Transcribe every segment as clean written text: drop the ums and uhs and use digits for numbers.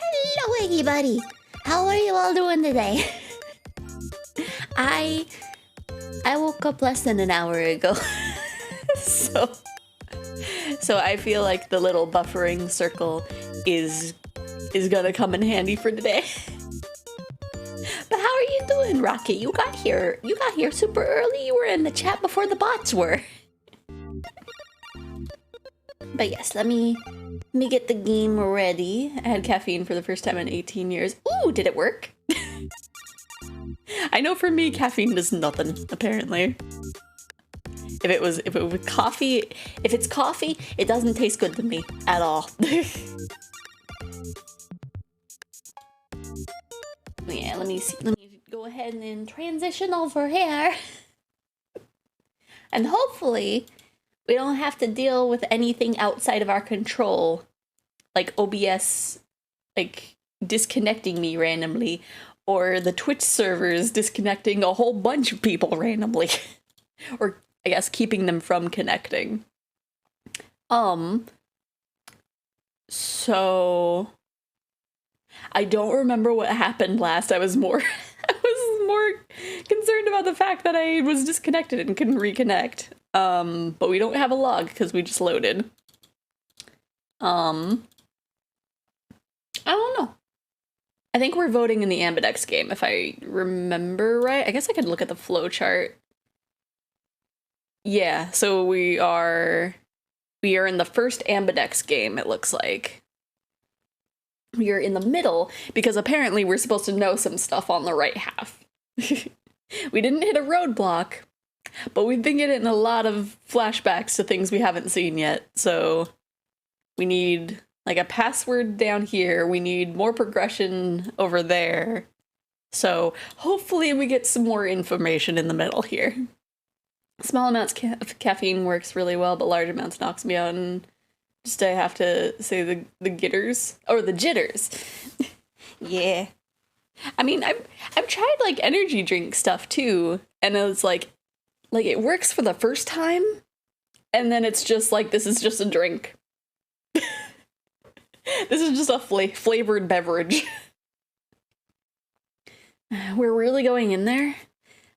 Hello, Wiggy Buddy. How are you all doing today? I woke up less than an hour ago, so I feel like the little buffering circle is gonna come in handy for today. But how are you doing, Rocket? You got here super early. You were in the chat before the bots were. But yes, let me get the game ready. I had caffeine for the first time in 18 years. Ooh, did it work? I know for me, caffeine does nothing, apparently. If it's coffee, it doesn't taste good to me at all. Yeah, let me go ahead and transition over here. And hopefully, we don't have to deal with anything outside of our control. Like OBS, like, disconnecting me randomly. Or the Twitch servers disconnecting a whole bunch of people randomly. Or, I guess, keeping them from connecting. So... I don't remember what happened last. I was more concerned about the fact that I was disconnected and couldn't reconnect. But we don't have a log because we just loaded. I don't know. I think we're voting in the Ambidex game, if I remember right. I guess I could look at the flowchart. Yeah, so we are in the first Ambidex game, it looks like. We are in the middle, because apparently we're supposed to know some stuff on the right half. We didn't hit a roadblock, but we've been getting a lot of flashbacks to things we haven't seen yet, so we need, like, a password down here, we need more progression over there, so hopefully we get some more information in the middle here. Small amounts of caffeine works really well, but large amounts knocks me out, and just I have to say the gitters, or the jitters. Yeah. I mean, I've tried, like, energy drink stuff, too, and it's like, it works for the first time, and then it's just like, this is just a drink. This is just a flavored beverage. We're really going in there?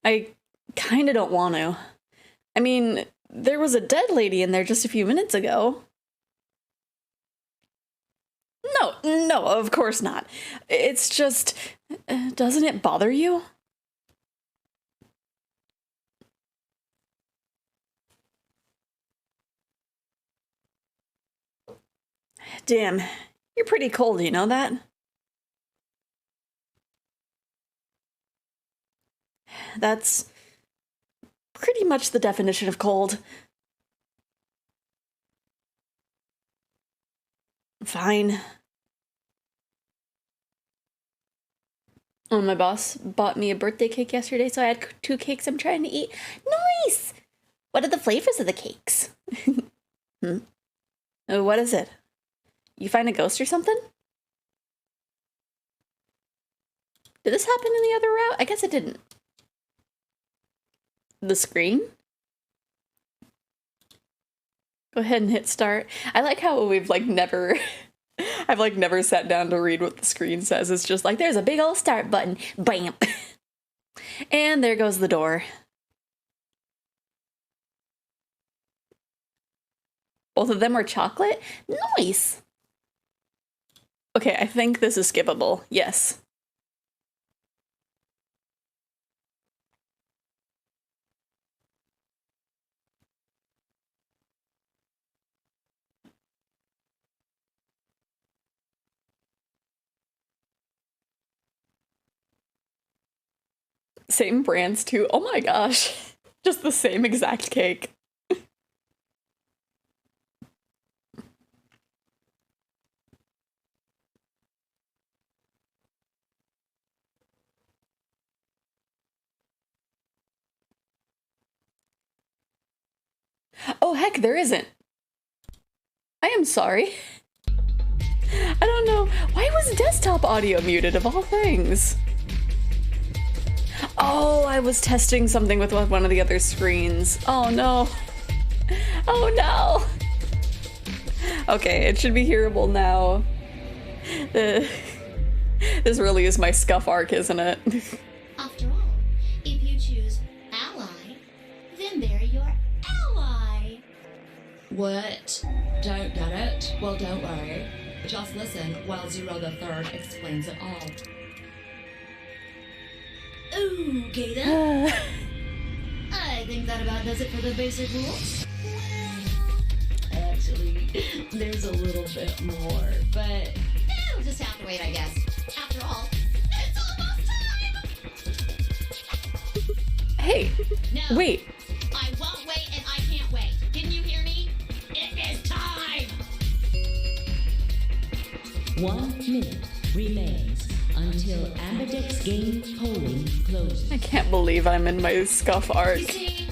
I kind of don't want to. I mean, there was a dead lady in there just a few minutes ago. No, no, of course not. It's just, doesn't it bother you? Damn, you're pretty cold, you know that? That's pretty much the definition of cold. Fine. Oh, my boss bought me a birthday cake yesterday, so I had 2 cakes I'm trying to eat. Nice! What are the flavors of the cakes? What is it? You find a ghost or something? Did this happen in the other route? I guess it didn't. The screen? Go ahead and hit start. I like how we've like never... I've like never sat down to read what the screen says. It's just like, there's a big old start button. Bam! And there goes the door. Both of them are chocolate? Nice! Okay, I think this is skippable. Yes. Same brands too. Oh my gosh. Just the same exact cake. Oh heck, there isn't. I am sorry. I don't know. Why was desktop audio muted of all things? Oh, I was testing something with one of the other screens. Oh no. Oh no. Okay, it should be hearable now. This really is my scuff arc, isn't it? After all, if you choose ally, then they're your ally. What? Don't get it? Well, don't worry. Just listen while Zero the Third explains it all. Okay then. I think that about does it for the basic rules. Actually, there's a little bit more, but... We'll just have to wait, I guess. After all, it's almost time! Hey, No. wait. I won't wait and I can't wait. Didn't you hear me? It is time! 1 minute remains until Ambidex game polling closes. I can't believe I'm in my scuff arc. You see,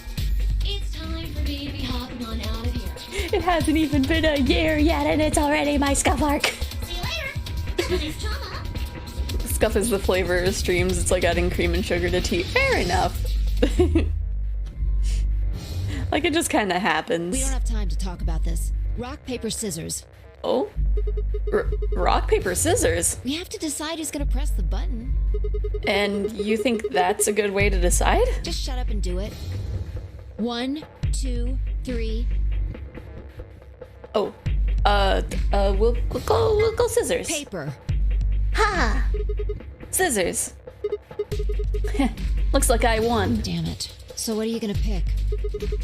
it's time for me to be hopping on out of here. It hasn't even been a year yet and it's already my scuff arc. See you later! Nice drama! Scuff is the flavor of streams. It's like adding cream and sugar to tea. Fair enough. Like it just kind of happens. We don't have time to talk about this. Rock, paper, scissors. Oh? Rock, paper, scissors? We have to decide who's gonna press the button. And you think that's a good way to decide? Just shut up and do it. 1, 2, 3. Oh. We'll go scissors. Paper. Ha! Scissors. Looks like I won. Damn it. So what are you gonna pick?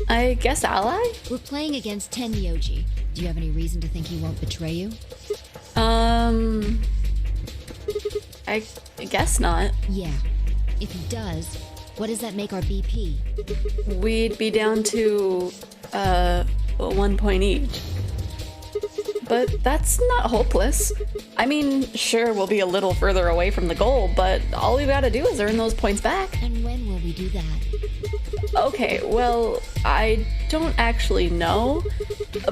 I guess ally? We're playing against Tenyoji. Do you have any reason to think he won't betray you? I guess not. Yeah. If he does, what does that make our BP? We'd be down to, 1 point each. But that's not hopeless. I mean, sure, we'll be a little further away from the goal, but all we gotta do is earn those points back. And when will we do that? Okay, well, I don't actually know,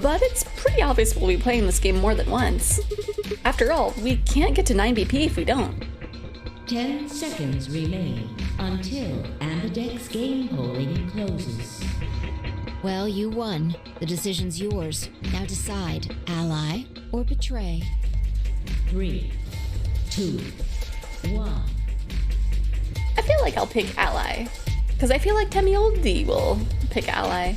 but it's pretty obvious we'll be playing this game more than once. After all, we can't get to 9 BP if we don't. 10 seconds remain until Ambidex game polling closes. Well, you won. The decision's yours. Now decide, ally or betray. 3, 2, 1. I feel like I'll pick ally, because I feel like Temioldi will pick ally.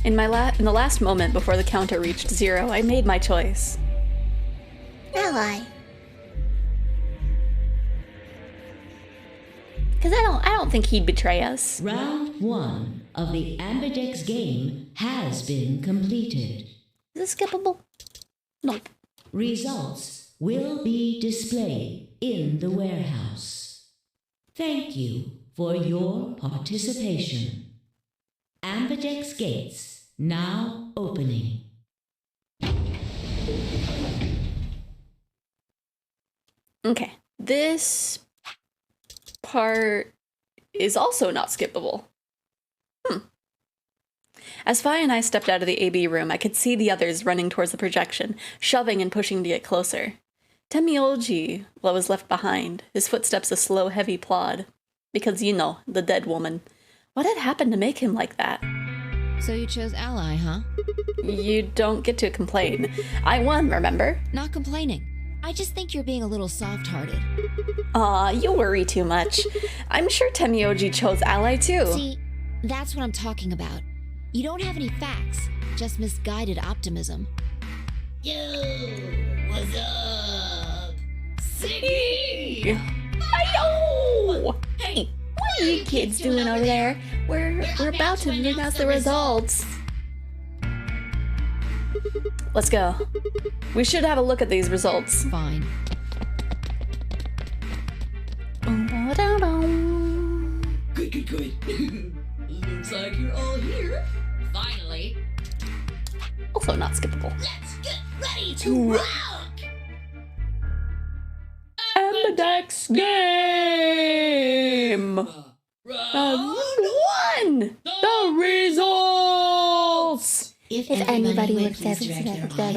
In the last moment before the counter reached 0, I made my choice. Ally. Because I don't think he'd betray us. Round 1 of the Ambidex game has been completed. Is this skippable? Nope. Results will be displayed in the warehouse. Thank you for your participation. Ambidex gates now opening. Okay. This part is also not skippable. As Fi and I stepped out of the AB room, I could see the others running towards the projection, shoving and pushing to get closer. Temioji, what was left behind, his footsteps a slow, heavy plod. Because, you know, the dead woman. What had happened to make him like that? So you chose Ally, huh? You don't get to complain. I won, remember? Not complaining. I just think you're being a little soft-hearted. Aw, you worry too much. I'm sure Temioji chose Ally too. See, that's what I'm talking about. You don't have any facts, just misguided optimism. Yo, what's up? Siggy! Ayo! Hey, what are you kids doing over there? We're about to announce the results. Let's go. We should have a look at these results. Fine. Good. Looks like you're all here. Finally. Also not skippable. Let's get ready to rock! Ambidex game! Round One! The results! If anybody would would please direct their eyes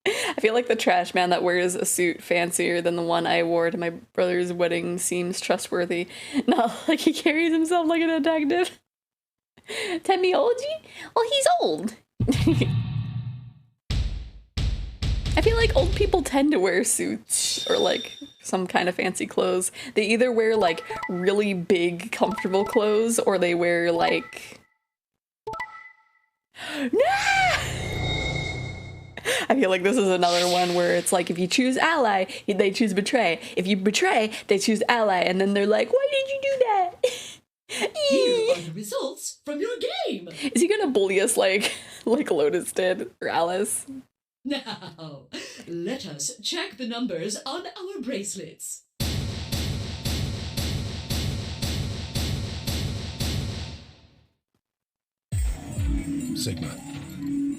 I feel like the trash man that wears a suit fancier than the one I wore to my brother's wedding seems trustworthy. Not like he carries himself like a detective. Temioji? Well, he's old. I feel like old people tend to wear suits or like some kind of fancy clothes. They either wear like really big, comfortable clothes or they wear like... I feel like this is another one where it's like if you choose ally, they choose betray. If you betray, they choose ally, and then they're like, "Why did you do that?" Here are the results from your game. Is he gonna bully us like Lotus did or Alice? Now, let us check the numbers on our bracelets. Sigma.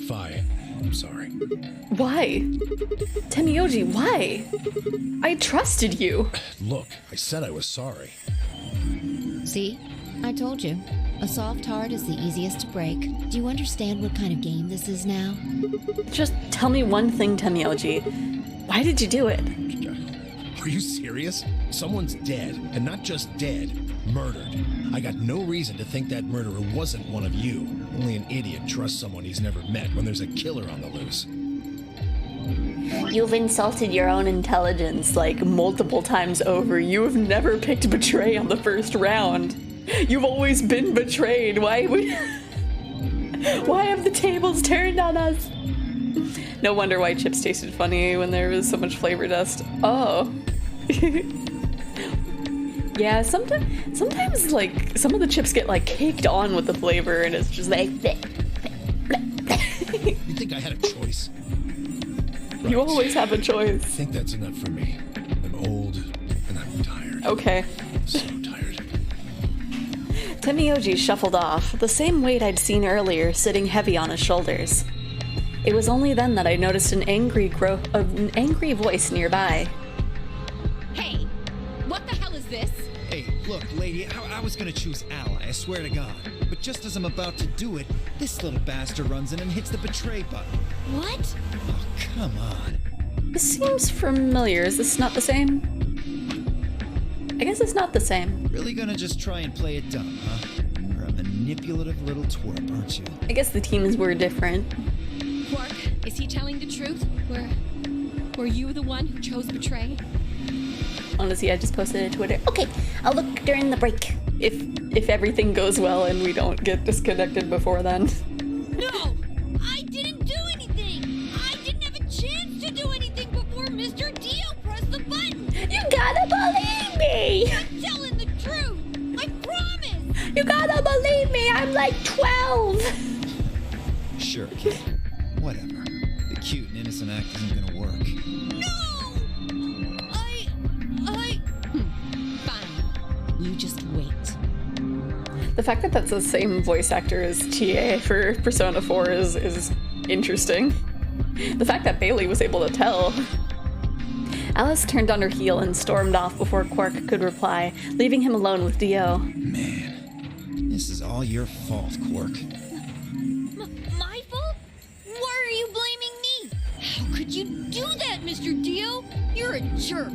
Phi. I'm sorry. Why? Temioji, why? I trusted you. Look, I said I was sorry. See? I told you. A soft heart is the easiest to break. Do you understand what kind of game this is now? Just tell me one thing, Temioji. Why did you do it? Are you serious? Someone's dead, and not just dead, murdered. I got no reason to think that murderer wasn't one of you. Only an idiot trusts someone he's never met when there's a killer on the loose. You've insulted your own intelligence like multiple times over. You have never picked betray on the first round. You've always been betrayed. Why have the tables turned on us? No wonder why chips tasted funny when there was so much flavor dust. Oh. Yeah, sometimes like some of the chips get like caked on with the flavor and it's just like You think I had a choice? You always have a I choice. think that's enough for me. I'm old and I'm tired. Okay. So tired. Temioji shuffled off, the same weight I'd seen earlier sitting heavy on his shoulders. It was only then that I noticed an angry voice nearby. Hey, what the hell is this? Hey, look, lady, I was gonna choose ally, I swear to God. But just as I'm about to do it, this little bastard runs in and hits the betray button. What? Oh, come on. This seems familiar. Is this not the same? I guess it's not the same. Really gonna just try and play it dumb, huh? You're a manipulative little twerp, aren't you? I guess the teams were different. Quark, is he telling the truth? Were you the one who chose betray? Honestly, I just posted it to Twitter. Okay, I'll look during the break. If everything goes well and we don't get disconnected before then. No! I didn't do anything! I didn't have a Mr. Dio pressed the button. You gotta believe me! I'm telling the truth. I promise. You gotta believe me, I'm like 12! Sure, kid. Whatever. The cute and innocent act isn't gonna work. No! Fine. You just wait. The fact that that's the same voice actor as TA for Persona 4 is interesting. The fact that Bailey was able to tell. Alice turned on her heel and stormed off before Quark could reply, leaving him alone with Dio. Man, this is all your fault, Quark. My fault? Why are you blaming me? How could you do that, Mr. Dio? You're a jerk.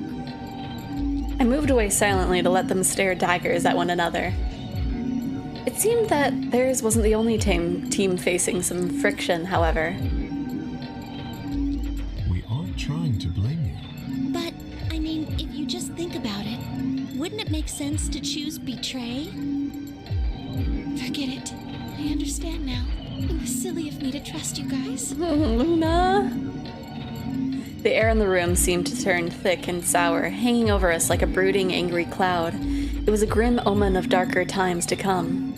I moved away silently to let them stare daggers at one another. It seemed that theirs wasn't the only team facing some friction, however. We aren't trying to blame you. But, I mean, if you just think about it, wouldn't it make sense to choose betray? Forget it. I understand now. It was silly of me to trust you guys. Luna? The air in the room seemed to turn thick and sour, hanging over us like a brooding, angry cloud. It was a grim omen of darker times to come.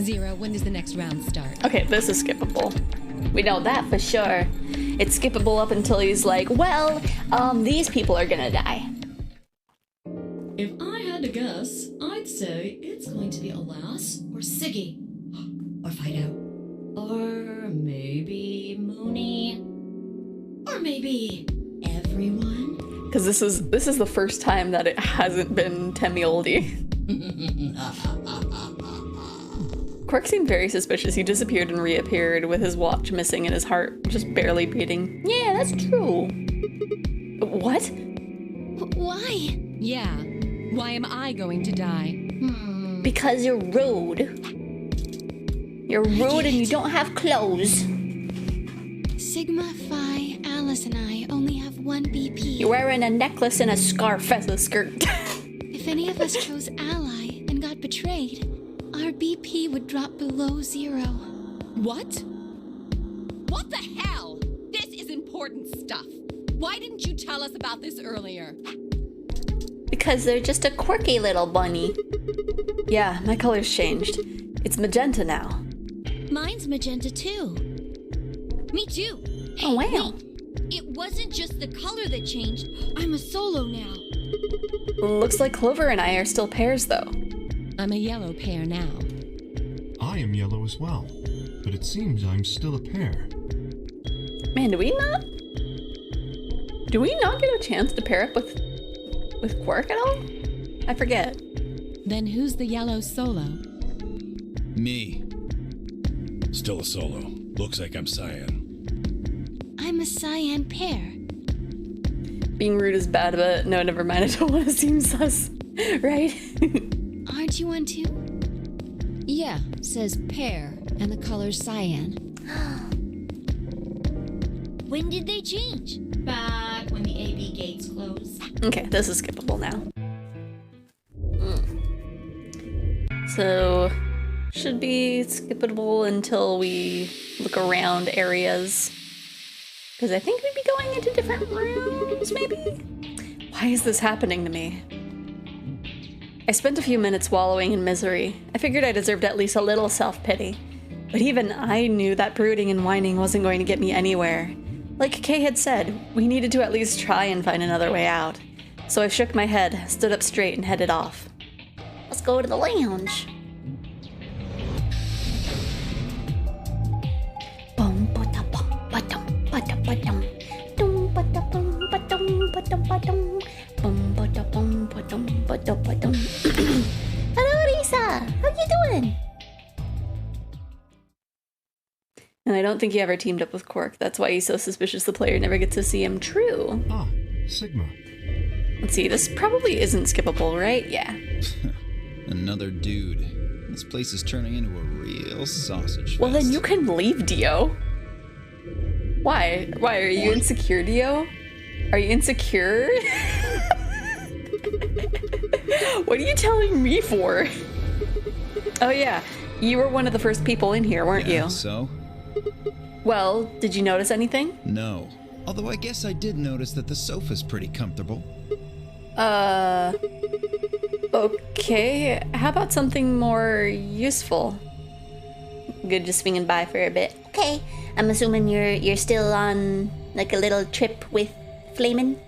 Zero, when does the next round start? Okay, this is skippable. We know that for sure. It's skippable up until he's like, well, these people are gonna die. If I had to guess, I'd say it's going to be Alas or Siggy. Or Fido. Or maybe Mooney. Or maybe everyone. Because this is the first time that it hasn't been Temioldi. Quark seemed very suspicious. He disappeared and reappeared with his watch missing and his heart just barely beating. Yeah, that's true. What? Why? Yeah. Why am I going to die? Because you're rude. You're rude and you don't have clothes. Sigma, Phi, Alice, and I only have one BP. You're wearing a necklace and a scarf as a skirt. If any of us chose ally and got betrayed, our BP would drop below 0. What? What the hell? This is important stuff. Why didn't you tell us about this earlier? Because they're just a quirky little bunny. Yeah, my color's changed. It's magenta now. Mine's magenta too. Me too. Oh, wow. It wasn't just the color that changed. I'm a solo now. Looks like Clover and I are still pairs, though. I'm a yellow pair now. I am yellow as well, but it seems I'm still a pair. Man, do we not get a chance to pair up with Quark at all? I forget. Then who's the yellow solo? Me. Still a solo. Looks like I'm cyan. I'm a cyan pair. Being rude is bad, but no, never mind. I don't want to seem sus, right? Aren't you one too? Yeah, says pear, and the color's cyan. When did they change? Back when the AB gates closed. Okay, this is skippable now. So, should be skippable until we look around areas. Because I think we'd be going into different rooms, maybe? Why is this happening to me? I spent a few minutes wallowing in misery. I figured I deserved at least a little self-pity. But even I knew that brooding and whining wasn't going to get me anywhere. Like Kay had said, we needed to at least try and find another way out. So I shook my head, stood up straight, and headed off. Let's go to the lounge. Hello, Lisa. How you doing? And I don't think he ever teamed up with Quark. That's why he's so suspicious the player never gets to see him. True. Ah, Sigma. Let's see, this probably isn't skippable, right? Yeah. Another dude. This place is turning into a real sausage fest. Well, then you can leave, Dio. Why? Why? Are you insecure, Dio? Are you insecure? What are you telling me for? Oh, yeah. You were one of the first people in here, weren't you? So? Well, did you notice anything? No. Although I guess I did notice that the sofa's pretty comfortable. Okay. How about something more useful? Good just swinging by for a bit. Okay, I'm assuming you're still on like a little trip with Flamin'.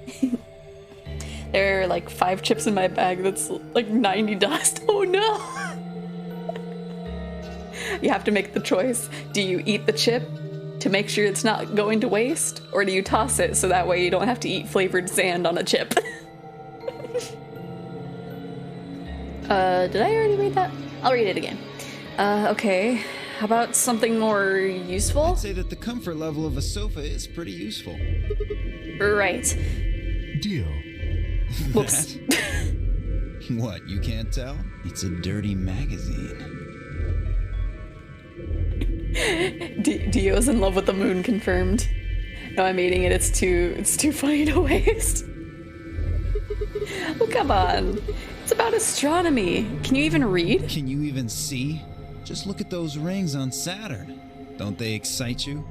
There are like 5 chips in my bag that's like 90 dust. Oh no! You have to make the choice. Do you eat the chip to make sure it's not going to waste? Or do you toss it so that way you don't have to eat flavored sand on a chip? Did I already read that? I'll read it again. Okay. How about something more useful? I'd say that the comfort level of a sofa is pretty useful. Right. Dio. Whoops. What, you can't tell? It's a dirty magazine. Dio's in love with the moon, confirmed. No, I'm eating it. It's too funny to waste. Oh, come on. It's about astronomy. Can you even read? Can you even see? Just look at those rings on Saturn. Don't they excite you?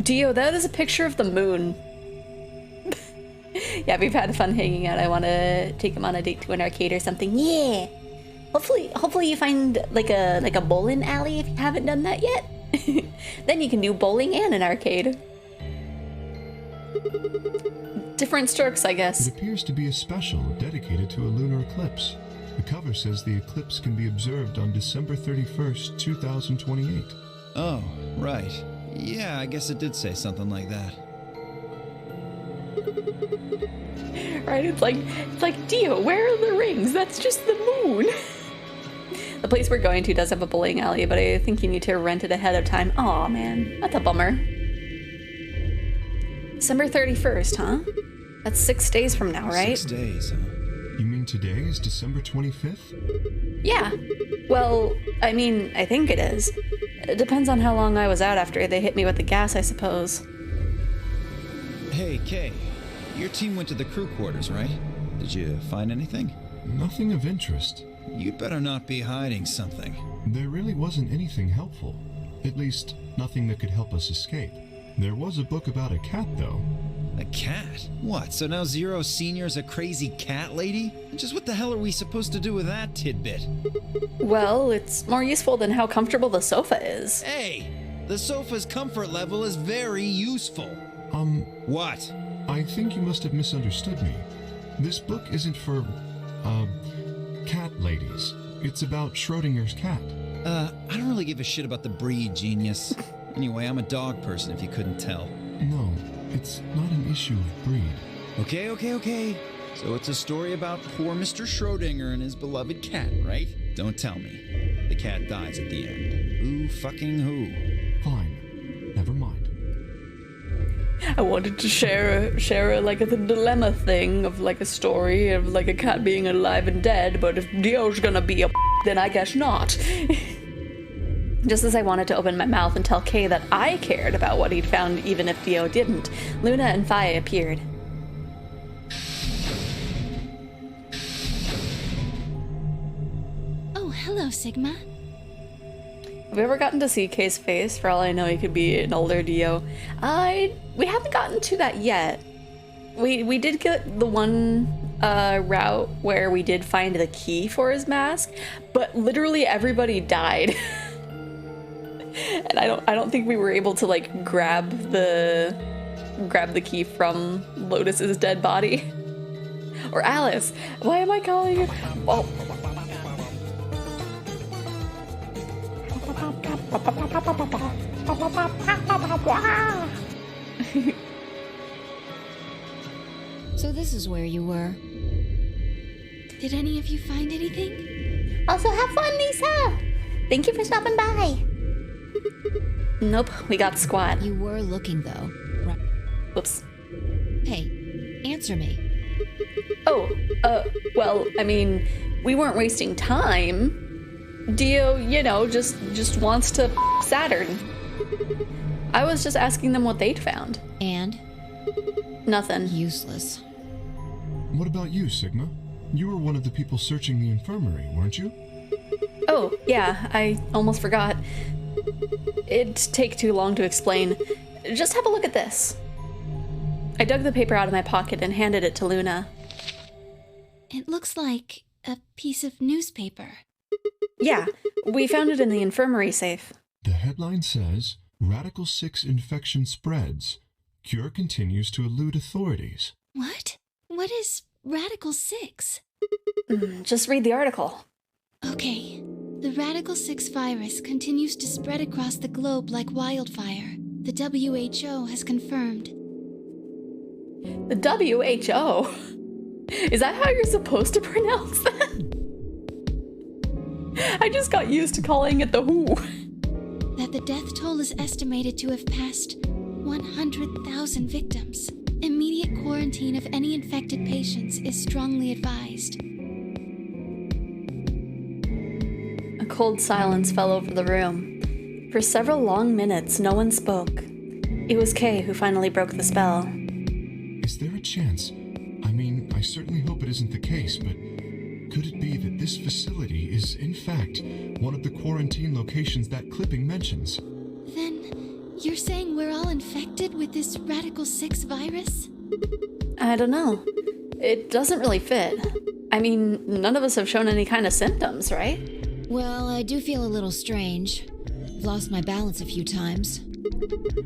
Dio, that is a picture of the moon. Yeah, we've had fun hanging out. I want to take him on a date to an arcade or something. Yeah. Hopefully you find like a bowling alley if you haven't done that yet. Then you can do bowling and an arcade. Different strokes, I guess. It appears to be a special dedicated to a lunar eclipse. The cover says the eclipse can be observed on December 31st, 2028. Oh, right. Yeah, I guess it did say something like that. Right? It's like Dio, where are the rings? That's just the moon. The place we're going to does have a bowling alley, but I think you need to rent it ahead of time. Aw, man. That's a bummer. December 31st, huh? That's 6 days from now, right? 6 days, huh? You mean today is December 25th? Yeah. Well, I mean, I think it is. It depends on how long I was out after they hit me with the gas, I suppose. Hey, Kay. Your team went to the crew quarters, right? Did you find anything? Nothing of interest. You'd better not be hiding something. There really wasn't anything helpful. At least, nothing that could help us escape. There was a book about a cat, though. A cat? What, so now Zero Senior's a crazy cat lady? Just what the hell are we supposed to do with that tidbit? Well, it's more useful than how comfortable the sofa is. Hey! The sofa's comfort level is very useful. What? I think you must have misunderstood me. This book isn't for, cat ladies. It's about Schrodinger's cat. I don't really give a shit about the breed, genius. Anyway, I'm a dog person, if you couldn't tell. No, it's not an issue of breed. Okay. So it's a story about poor Mr. Schrodinger and his beloved cat, right? Don't tell me. The cat dies at the end. Who fucking who? Fine. Never mind. I wanted to share like a dilemma thing of like a story of like a cat being alive and dead, but if Dio's gonna be a then I guess not. Just as I wanted to open my mouth and tell Kay that I cared about what he'd found even if Dio didn't, Luna and Faye appeared. Oh, hello, Sigma. Have we ever gotten to see Kay's face? For all I know, he could be an older Dio. We haven't gotten to that yet. We did get the one route where we did find the key for his mask, but literally everybody died. And I don't think we were able to like grab the key from Lotus's dead body. Or Alice. Why am I calling her? Oh. So this is where you were. Did any of you find anything? Also, have fun, Lisa! Thank you for stopping by. Nope, we got squat. You were looking, though. Right. Whoops. Hey, answer me. Oh, well, I mean, we weren't wasting time. Dio, just wants to Saturn. I was just asking them what they'd found. And? Nothing. Useless. What about you, Sigma? You were one of the people searching the infirmary, weren't you? Oh, yeah, I almost forgot. It'd take too long to explain. Just have a look at this. I dug the paper out of my pocket and handed it to Luna. It looks like a piece of newspaper. Yeah, we found it in the infirmary safe. The headline says, Radical 6 infection spreads. Cure continues to elude authorities. What? What is Radical 6? Just read the article. Okay. The Radical 6 virus continues to spread across the globe like wildfire. The WHO has confirmed. The WHO? Is that how you're supposed to pronounce that? I just got used to calling it the WHO. That the death toll is estimated to have passed 100,000 victims. Immediate quarantine of any infected patients is strongly advised. A cold silence fell over the room. For several long minutes, no one spoke. It was Kay who finally broke the spell. Is there a chance? I mean, I certainly hope it isn't the case, but could it be that this facility is, in fact, one of the quarantine locations that clipping mentions? Then, you're saying we're all infected with this Radical 6 virus? I don't know. It doesn't really fit. I mean, none of us have shown any kind of symptoms, right? Well, I do feel a little strange. I've lost my balance a few times.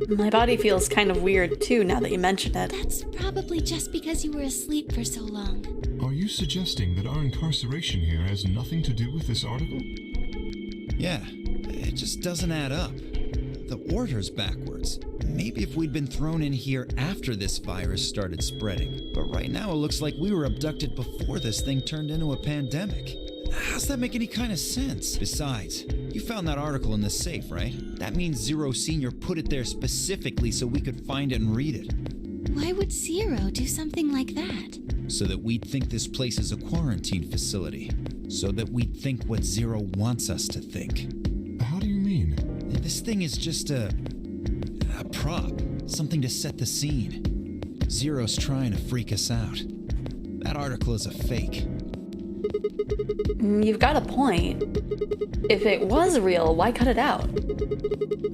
My body feels kind of weird, too, now that you mention it. That's probably just because you were asleep for so long. Are you suggesting that our incarceration here has nothing to do with this article? Yeah, it just doesn't add up. The order's backwards. Maybe if we'd been thrown in here after this virus started spreading. But right now it looks like we were abducted before this thing turned into a pandemic. How's that make any kind of sense? Besides, you found that article in the safe, right? That means Zero Senior put it there specifically so we could find it and read it. Why would Zero do something like that? So that we'd think this place is a quarantine facility. So that we'd think what Zero wants us to think. How do you mean? This thing is just a prop. Something to set the scene. Zero's trying to freak us out. That article is a fake. You've got a point. If it was real, why cut it out?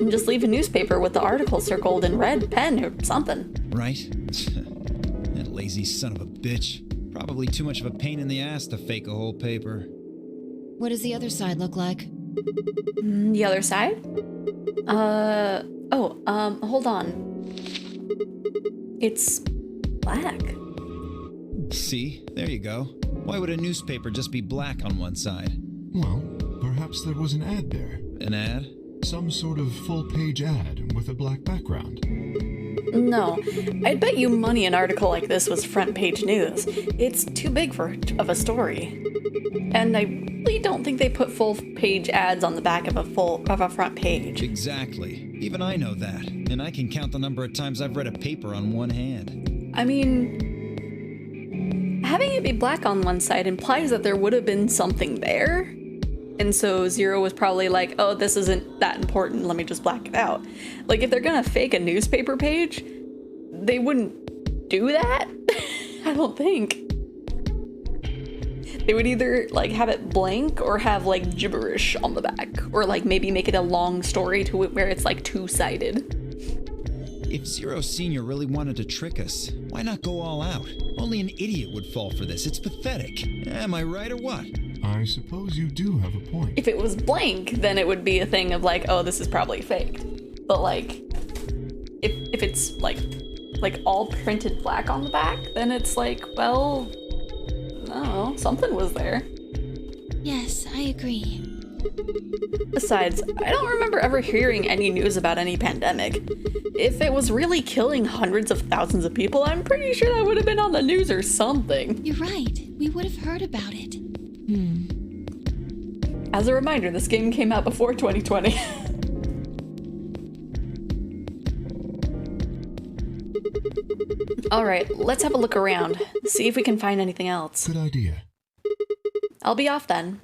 Just leave a newspaper with the article circled in red pen or something. Right? That lazy son of a bitch. Probably too much of a pain in the ass to fake a whole paper. What does the other side look like? The other side? Hold on. It's black. See? There you go. Why would a newspaper just be black on one side? Well, perhaps there was an ad there. An ad? Some sort of full-page ad with a black background. No, I'd bet you money an article like this was front-page news. It's too big of a story. And I really don't think they put full-page ads on the back of a front page. Exactly. Even I know that. And I can count the number of times I've read a paper on one hand. I mean, having it be black on one side implies that there would have been something there. And so Zero was probably like, oh, this isn't that important, let me just black it out. Like, if they're gonna fake a newspaper page, they wouldn't do that. I don't think. They would either, like, have it blank or have, like, gibberish on the back. Or, like, maybe make it a long story to where it's, like, two-sided. If Zero Senior really wanted to trick us, why not go all out? Only an idiot would fall for this. It's pathetic. Am I right or what? I suppose you do have a point. If it was blank, then it would be a thing of like, oh, this is probably faked. But like, if it's like all printed black on the back, then it's like, well, no, something was there. Yes, I agree. Besides, I don't remember ever hearing any news about any pandemic. If it was really killing hundreds of thousands of people, I'm pretty sure that would have been on the news or something. You're right. We would have heard about it. As a reminder, this game came out before 2020. Alright, let's have a look around. See if we can find anything else. Good idea. I'll be off then.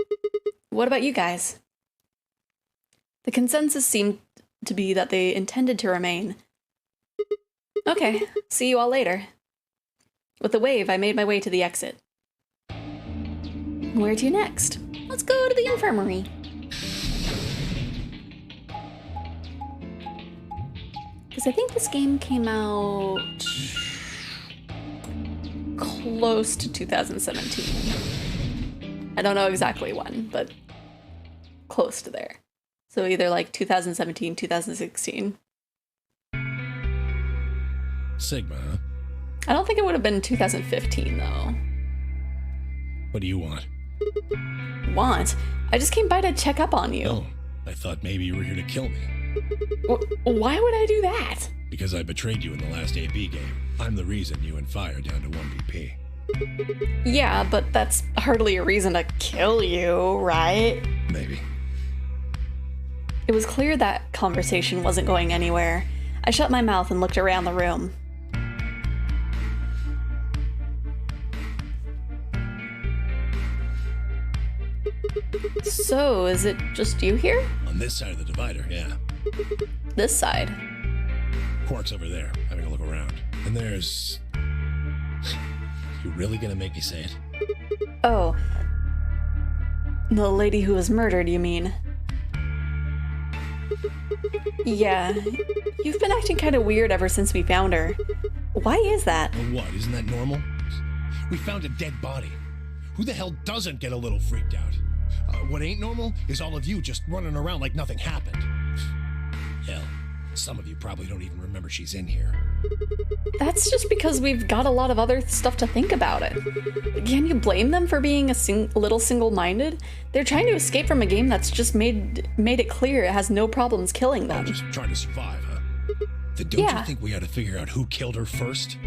What about you guys? The consensus seemed to be that they intended to remain. Okay, see you all later. With the wave, I made my way to the exit. Where to next? Let's go to the infirmary. Because I think this game came out close to 2017. I don't know exactly when, but close to there. So either like 2017, 2016. Sigma, huh? I don't think it would have been 2015 though. What do you want? Want? I just came by to check up on you. Oh, I thought maybe you were here to kill me. Why would I do that? Because I betrayed you in the last AB game. I'm the reason you and Fire down to 1 VP. Yeah, but that's hardly a reason to kill you, right? Maybe. It was clear that conversation wasn't going anywhere. I shut my mouth and looked around the room. So, is it just you here? On this side of the divider, yeah. This side? Quark's over there, having a look around. And there's... You really gonna make me say it? Oh. The lady who was murdered, you mean? Yeah. You've been acting kind of weird ever since we found her. Why is that? Well, what? Isn't that normal? We found a dead body. Who the hell doesn't get a little freaked out? What ain't normal is all of you just running around like nothing happened. Hell, some of you probably don't even remember she's in here. That's just because we've got a lot of other stuff to think about it. Can you blame them for being a little single-minded? They're trying to escape from a game that's just made it clear it has no problems killing them. Oh, just trying to survive, huh? Then don't you think we ought to figure out who killed her first?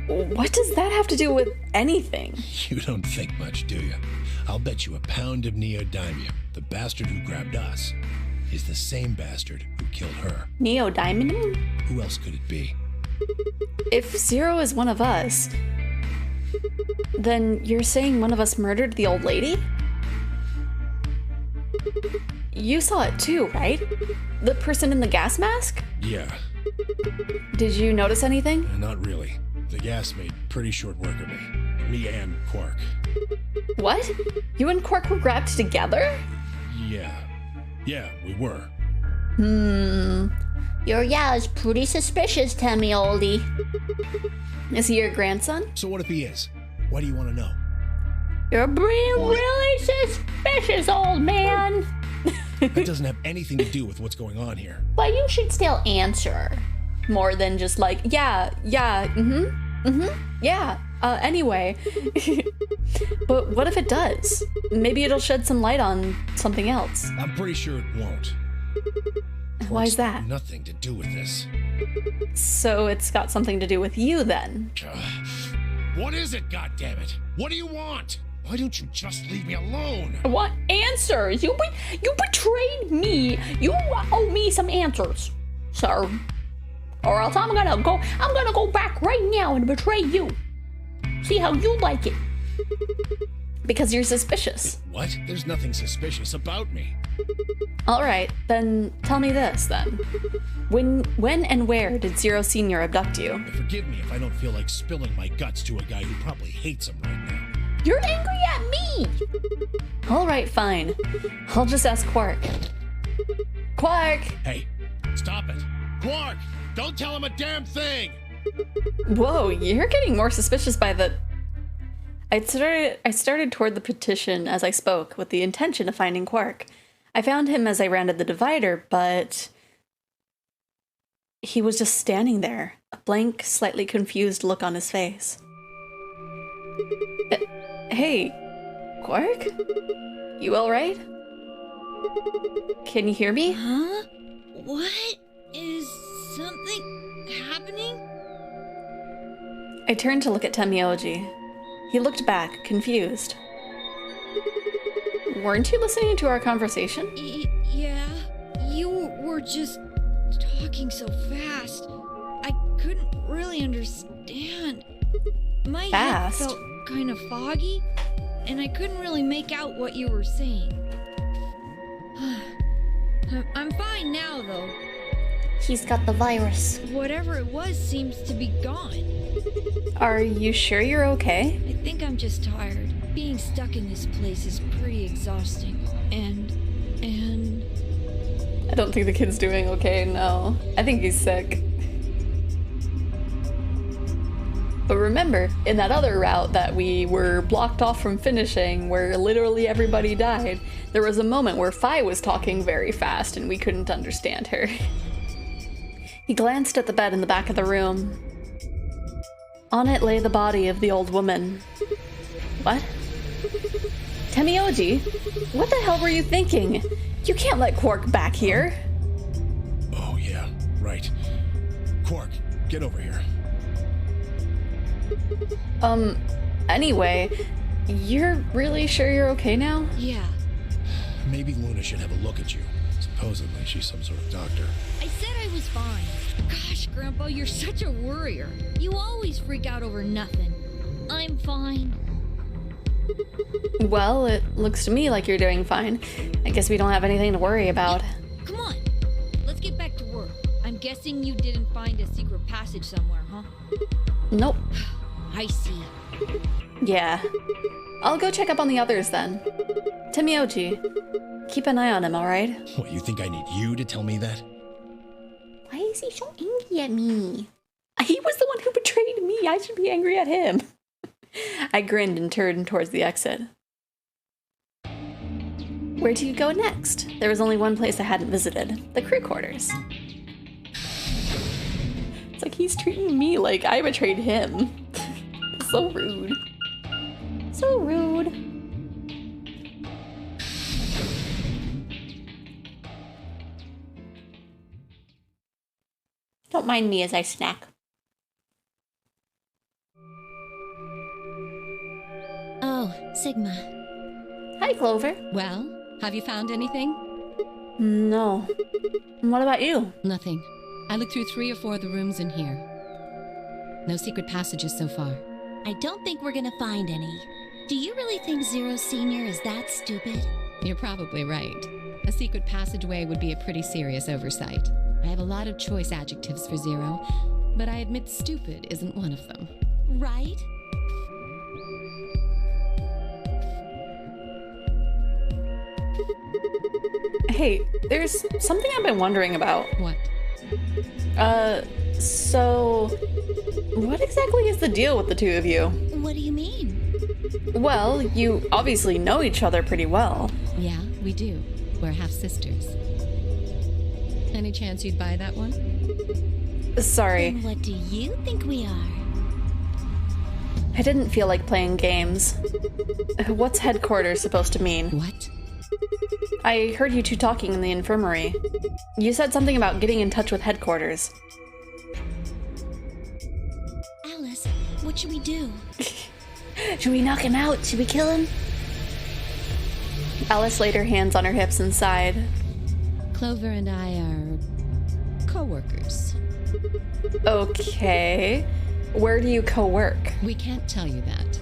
What does that have to do with anything? You don't think much, do you? I'll bet you a pound of neodymium the bastard who grabbed us is the same bastard who killed her. Neodymium? Who else could it be? If Zero is one of us, then you're saying one of us murdered the old lady? You saw it too, right? The person in the gas mask? Yeah. Did you notice anything? Not really. The gas made pretty short work of me. Me and Quark. What? You and Quark were grabbed together? Yeah. Yeah, we were. Your yeah is pretty suspicious, Tammy oldie. Is he your grandson? So what if he is? Why do you want to know? You're being really suspicious, old man. That doesn't have anything to do with what's going on here. But you should still answer. More than just like, yeah, anyway. But what if it does? Maybe it'll shed some light on something else. I'm pretty sure it won't. Why is that? Nothing to do with this. So it's got something to do with you then? What is it, goddammit? What do you want? Why don't you just leave me alone? I want answers. You betrayed me. You owe me some answers, sir. Or else I'm gonna go back right now and betray you. See how you like it. Because you're suspicious. What? There's nothing suspicious about me. Alright, then tell me this then. When and where did Zero Senior abduct you? Forgive me if I don't feel like spilling my guts to a guy who probably hates him right now. You're angry at me! Alright, fine. I'll just ask Quark. Quark! Hey, stop it. Quark! Don't tell him a damn thing! Whoa, you're getting more suspicious by the... I started toward the petition as I spoke with the intention of finding Quark. I found him as I rounded the divider, but... he was just standing there, a blank, slightly confused look on his face. Hey, Quark? You alright? Can you hear me? Huh? What? Is something happening? I turned to look at Temioji. He looked back, confused. Weren't you listening to our conversation? Yeah. You were just talking so fast. I couldn't really understand. My head felt kind of foggy, and I couldn't really make out what you were saying. I'm fine now, though. He's got the virus. Whatever it was seems to be gone. Are you sure you're okay? I think I'm just tired. Being stuck in this place is pretty exhausting. And... I don't think the kid's doing okay, no. I think he's sick. But remember, in that other route that we were blocked off from finishing, where literally everybody died, there was a moment where Fi was talking very fast and we couldn't understand her. He glanced at the bed in the back of the room. On it lay the body of the old woman. What? Temioji, what the hell were you thinking? You can't let Quark back here. Oh yeah, right. Quark, get over here. Anyway, you're really sure you're okay now? Yeah. Maybe Luna should have a look at you. Supposedly she's some sort of doctor. I said I was fine. Gosh, Grandpa, you're such a worrier. You always freak out over nothing. I'm fine. Well, it looks to me like you're doing fine. I guess we don't have anything to worry about. Come on, let's get back to work. I'm guessing you didn't find a secret passage somewhere, huh? Nope. I see. Yeah. I'll go check up on the others then. Temioji, keep an eye on him, alright? What, you think I need you to tell me that? Why is he so angry at me? He was the one who betrayed me. I should be angry at him. I grinned and turned towards the exit. Where do you go next? There was only one place I hadn't visited. The crew quarters. It's like he's treating me like I betrayed him. So rude. So rude. Don't mind me as I snack. Oh, Sigma. Hi, Clover. Well, have you found anything? No. What about you? Nothing. I looked through 3 or 4 of the rooms in here. No secret passages so far. I don't think we're gonna find any. Do you really think Zero Senior is that stupid? You're probably right. A secret passageway would be a pretty serious oversight. I have a lot of choice adjectives for Zero, but I admit stupid isn't one of them. Right? Hey, there's something I've been wondering about. What? So what exactly is the deal with the two of you? What do you mean? Well, you obviously know each other pretty well. Yeah, we do. We're half-sisters. Any chance you'd buy that one? Sorry. And what do you think we are? I didn't feel like playing games. What's headquarters supposed to mean? What? I heard you two talking in the infirmary. You said something about getting in touch with headquarters. Alice, what should we do? Should we knock him out? Should we kill him? Alice laid her hands on her hips and sighed. Clover and I are co-workers. Okay. Where do you co-work? We can't tell you that.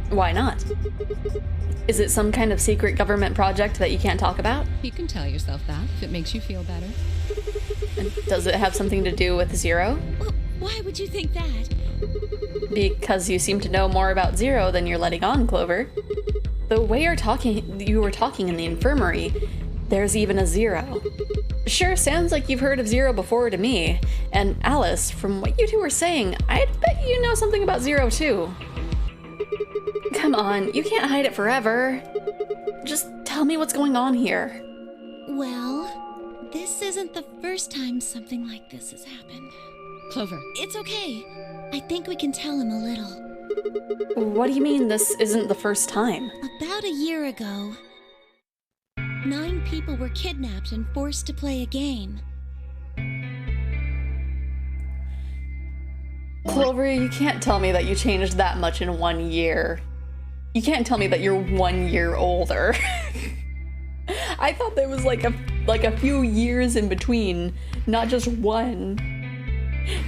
Why not? Is it some kind of secret government project that you can't talk about? You can tell yourself that if it makes you feel better. And does it have something to do with Zero? Well, why would you think that? Because you seem to know more about Zero than you're letting on, Clover. The way you were talking in the infirmary, there's even a Zero. Sure, sounds like you've heard of Zero before to me. And Alice, from what you two were saying, I'd bet you know something about Zero too. Come on, you can't hide it forever. Just tell me what's going on here. Well, this isn't the first time something like this has happened. Clover. It's okay. I think we can tell him a little. What do you mean this isn't the first time? About a year ago, 9 people were kidnapped and forced to play a game. Clover, you can't tell me that you changed that much in 1 year. You can't tell me that you're 1 year older. I thought there was like a few years in between, not just one.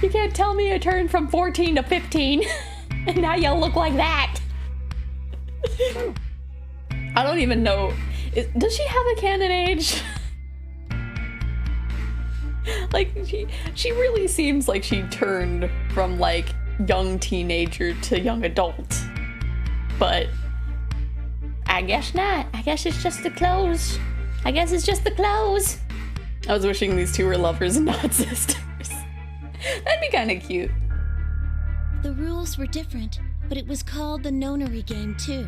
You can't tell me you turned from 14 to 15 and now you look like that. I don't even know. Does she have a canon age? Like, she really seems like she turned from, like, young teenager to young adult. But I guess not. I guess it's just the clothes. I guess it's just the clothes. I was wishing these two were lovers and not sisters. That'd be kind of cute. The rules were different, but it was called the nonary game too.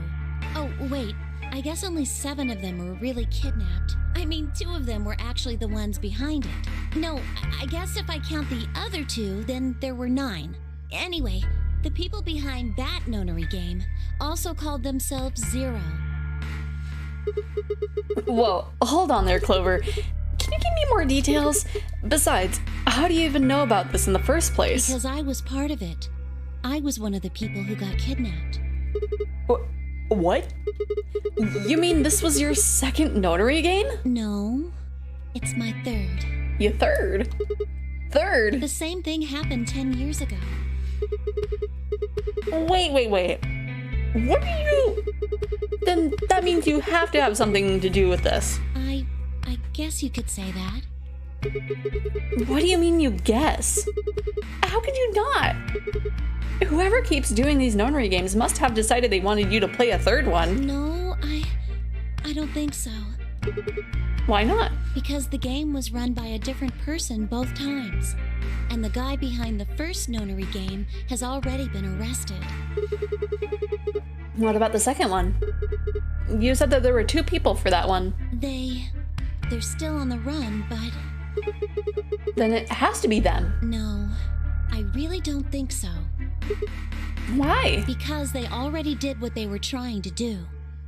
Oh, wait. I guess only 7 of them were really kidnapped. I mean, 2 of them were actually the ones behind it. No, I guess if I count the other 2, then there were 9. Anyway, the people behind that nonary game also called themselves Zero. Whoa, hold on there, Clover. Can you give me more details? Besides, how do you even know about this in the first place? Because I was part of it. I was one of the people who got kidnapped. What? You mean this was your second notary game? No, it's my 3rd. Your 3rd? 3rd? The same thing happened 10 years ago. Wait. What are you... Then that means you have to have something to do with this. I guess you could say that. What do you mean you guess? How could you not? Whoever keeps doing these nonary games must have decided they wanted you to play a 3rd one. No, I don't think so. Why not? Because the game was run by a different person both times. And the guy behind the first nonary game has already been arrested. What about the second one? You said that there were 2 people for that one. They're still on the run, but... Then it has to be them. No, I really don't think so. Why? Because they already did what they were trying to do.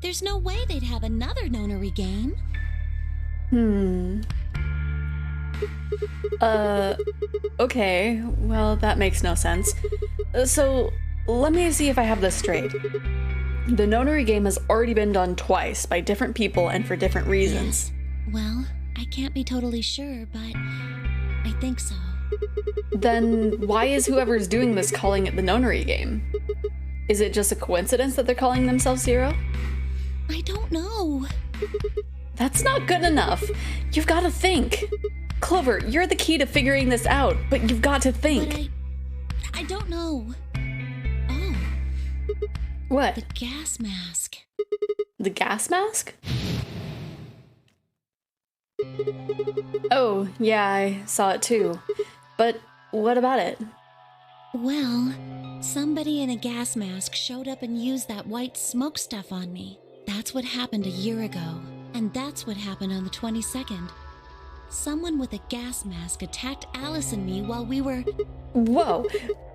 There's no way they'd have another nonary game. Okay, well, that makes no sense. So, let me see if I have this straight. The nonary game has already been done twice by different people and for different reasons. Yes. Well, I can't be totally sure, but I think so. Then why is whoever's doing this calling it the nonary game? Is it just a coincidence that they're calling themselves Zero? I don't know. That's not good enough. You've got to think. Clover, you're the key to figuring this out, but you've got to think. But I don't know. Oh. What? The gas mask. The gas mask? Oh, yeah, I saw it too. But what about it? Well, somebody in a gas mask showed up and used that white smoke stuff on me. That's what happened a year ago. And that's what happened on the 22nd. Someone with a gas mask attacked Alice and me while we were... Whoa,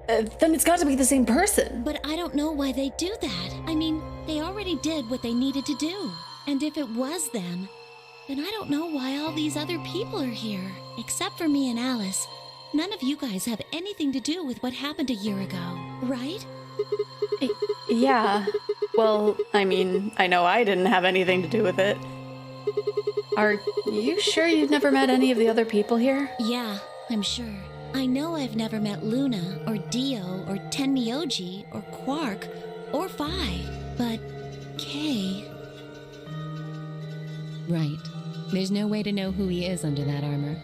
then it's got to be the same person. But I don't know why they do that. I mean, they already did what they needed to do. And if it was them, then I don't know why all these other people are here. Except for me and Alice. None of you guys have anything to do with what happened a year ago, right? Yeah. Well, I mean, I know I didn't have anything to do with it. Are you sure you've never met any of the other people here? Yeah, I'm sure. I know I've never met Luna, or Dio, or Tenmyoji, or Quark, or Phi, but Kay... Right. There's no way to know who he is under that armor.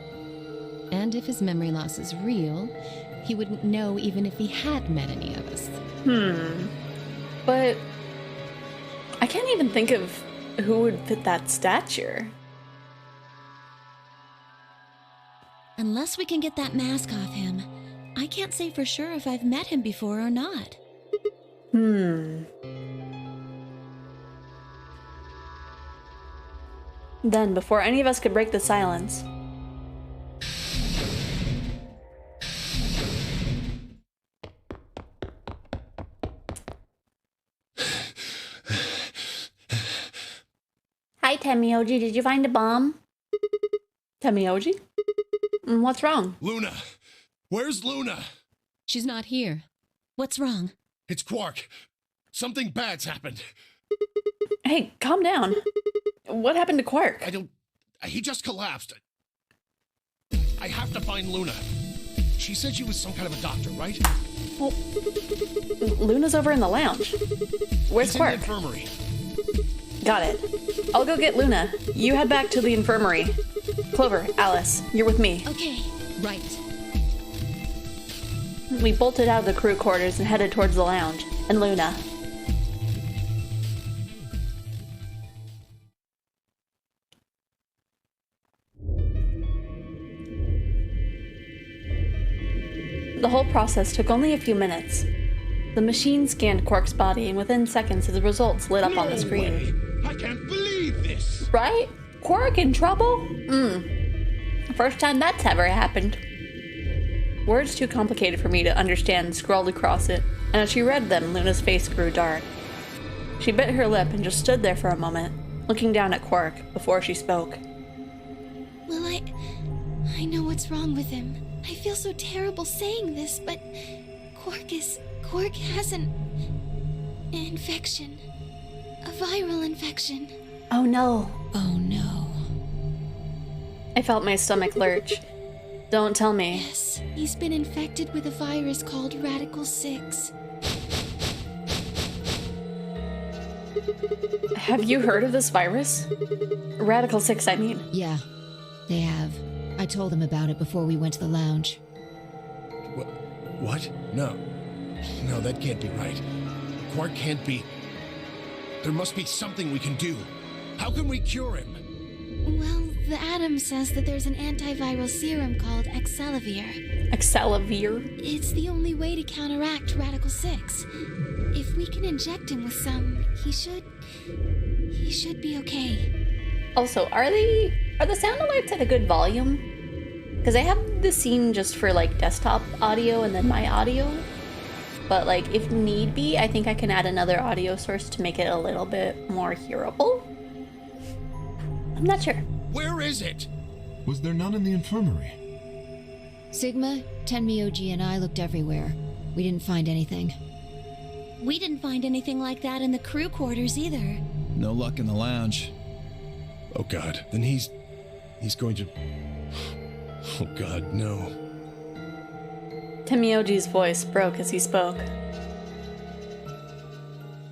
And if his memory loss is real, he wouldn't know even if he had met any of us. But I can't even think of who would fit that stature. Unless we can get that mask off him, I can't say for sure if I've met him before or not. Then, before any of us could break the silence... Hi, Tenmyoji. Did you find a bomb? Tenmyoji? What's wrong? Luna! Where's Luna? She's not here. What's wrong? It's Quark. Something bad's happened. Hey, calm down. What happened to Quark? He just collapsed. I have to find Luna. She said she was some kind of a doctor, right? Well, Luna's over in the lounge. Where's Quark? In the infirmary. Got it. I'll go get Luna. You head back to the infirmary. Clover, Alice, you're with me. Okay. Right. We bolted out of the crew quarters and headed towards the lounge. And Luna. The whole process took only a few minutes. The machine scanned Quark's body, and within seconds his results lit up on the screen. Way. I can't believe this! Right? Quark in trouble? First time that's ever happened. Words too complicated for me to understand scrawled across it, and as she read them, Luna's face grew dark. She bit her lip and just stood there for a moment, looking down at Quark before she spoke. Well, I know what's wrong with him. I feel so terrible saying this, but Quark has an infection. A viral infection. Oh no. Oh no. I felt my stomach lurch. Don't tell me. Yes, he's been infected with a virus called Radical 6. Have you heard of this virus? Radical 6, I mean. Yeah, they have. I told them about it before we went to the lounge. What? No. No, that can't be right. Quark can't be... There must be something we can do. How can we cure him? Well, the Atom says that there's an antiviral serum called Xephoria. Xephoria? It's the only way to counteract Radical 6. If we can inject him with some, he should be okay. Also, are the sound alerts at a good volume? Because I have the scene just for like desktop audio and then my audio. But like, if need be, I think I can add another audio source to make it a little bit more hearable. I'm not sure. Where is it? Was there none in the infirmary? Sigma, Tenmyoji, and I looked everywhere. We didn't find anything. We didn't find anything like that in the crew quarters either. No luck in the lounge. Oh God, then he's going to... Oh God, no. Tenmyoji's voice broke as he spoke.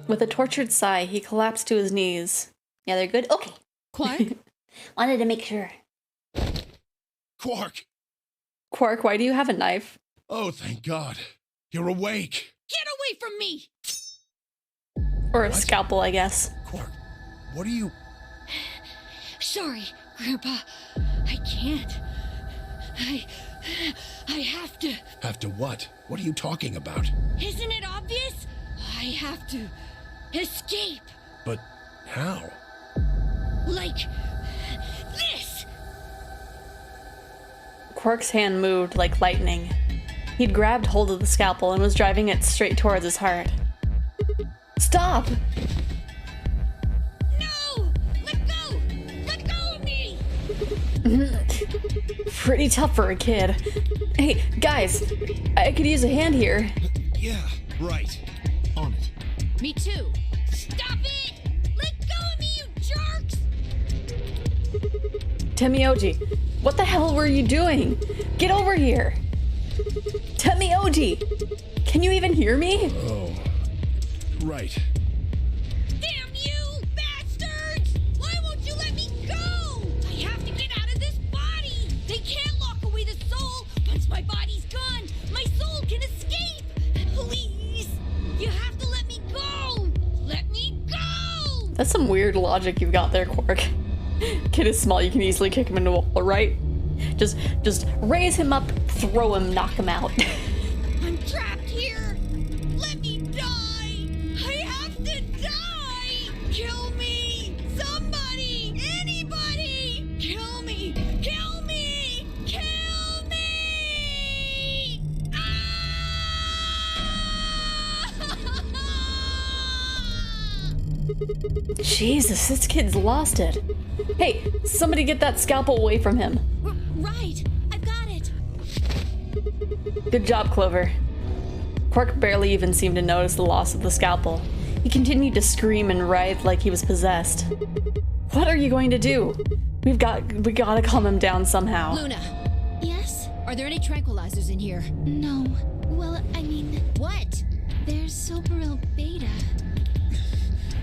With a tortured sigh, he collapsed to his knees. Yeah, they're good? Okay. Quark? Wanted to make sure. Quark! Quark, why do you have a knife? Oh, thank God. You're awake. Get away from me! Or a What? scalpel, I guess. Quark, what are you... Sorry, Grandpa. I can't. I have to. Have to what? What are you talking about? Isn't it obvious? I have to escape. But how? Like this. Quark's hand moved like lightning. He'd grabbed hold of the scalpel and was driving it straight towards his heart. Stop! No! Let go! Let go of me! Pretty tough for a kid. Hey, guys, I could use a hand here. Yeah, right. On it. Me too. Stop it! Let go of me, you jerks! Tenmyoji, what the hell were you doing? Get over here! Tenmyoji! Can you even hear me? Oh, right. Damn you, bastards! Why won't you let me go? I have to get out of this body! They can't lock away the soul! Once my body's gone, my soul can escape! Please! You have to let me go! Let me go! That's some weird logic you've got there, Quark. Kid is small, you can easily kick him into a wall, right? Just raise him up, throw him, knock him out. I'm trapped here! Let me die! I have to die! Kill me! Somebody! Anybody! Kill me! Kill me! Kill me! Jesus, this kid's lost it. Hey, somebody get that scalpel away from him. Right, I've got it. Good job, Clover. Quark barely even seemed to notice the loss of the scalpel. He continued to scream and writhe like he was possessed. What are you going to do? We gotta calm him down somehow. Luna, Yes? are there any tranquilizers in here? No. Well, I mean, What? there's Soparil Beta.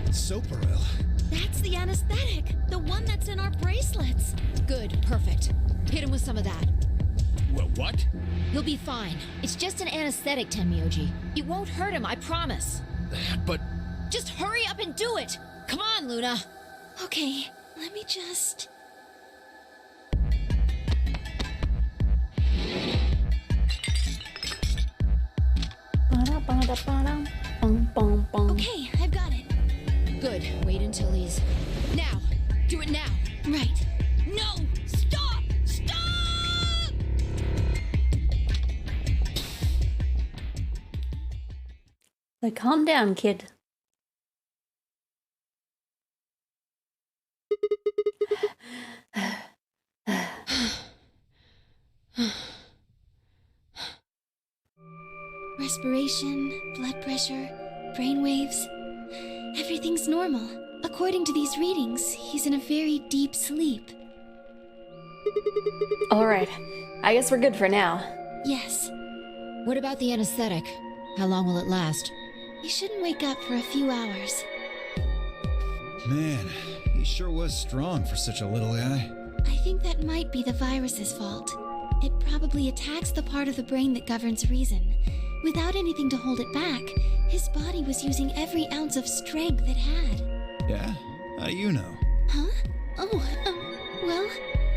Soparil. That's the anesthetic, the one that's in our bracelets. Good, perfect. Hit him with some of that. Well, what? He'll be fine. It's just an anesthetic, Tenmyoji. It won't hurt him, I promise. But... Just hurry up and do it! Come on, Luna! Okay, let me just... Okay, I've got it. Good. Wait until he's... Now! Do it now! Right. No! Stop! Stop! Like, calm down, kid. Respiration, blood pressure, brain waves. Everything's normal. According to these readings, he's in a very deep sleep. Alright, I guess we're good for now. Yes. What about the anesthetic? How long will it last? He shouldn't wake up for a few hours. Man, he sure was strong for such a little guy. I think that might be the virus's fault. It probably attacks the part of the brain that governs reason. Without anything to hold it back, his body was using every ounce of strength it had. Yeah? How do you know? Huh? Oh, well...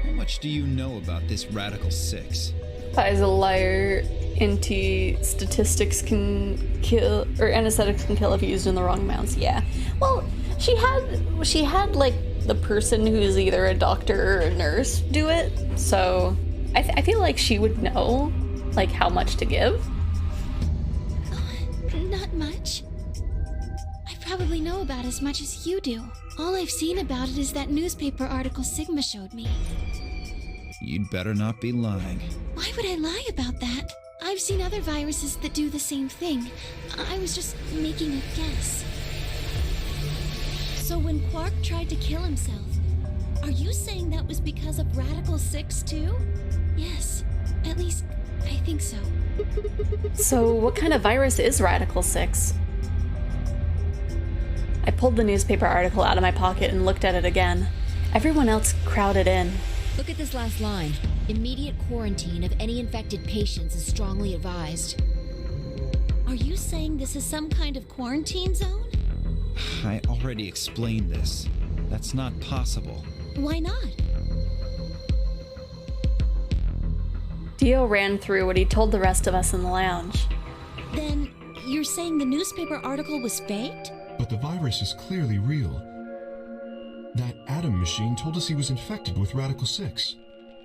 How much do you know about this Radical 6? As a liar, anti-statistics can kill, or anesthetics can kill if used in the wrong amounts. Yeah. Well, she had like the person who's either a doctor or a nurse do it, so I feel like she would know like how much to give. Not much. I probably know about as much as you do. All I've seen about it is that newspaper article Sigma showed me. You'd better not be lying. Why would I lie about that? I've seen other viruses that do the same thing. I was just making a guess. So when Quark tried to kill himself, are you saying that was because of Radical 6 too? Yes. At least, I think so. So what kind of virus is Radical 6? I pulled the newspaper article out of my pocket and looked at it again. Everyone else crowded in. Look at this last line. Immediate quarantine of any infected patients is strongly advised. Are you saying this is some kind of quarantine zone? I already explained this. That's not possible. Why not? Dio ran through what he told the rest of us in the lounge. Then you're saying the newspaper article was faked? But the virus is clearly real. That Atom machine told us he was infected with Radical 6.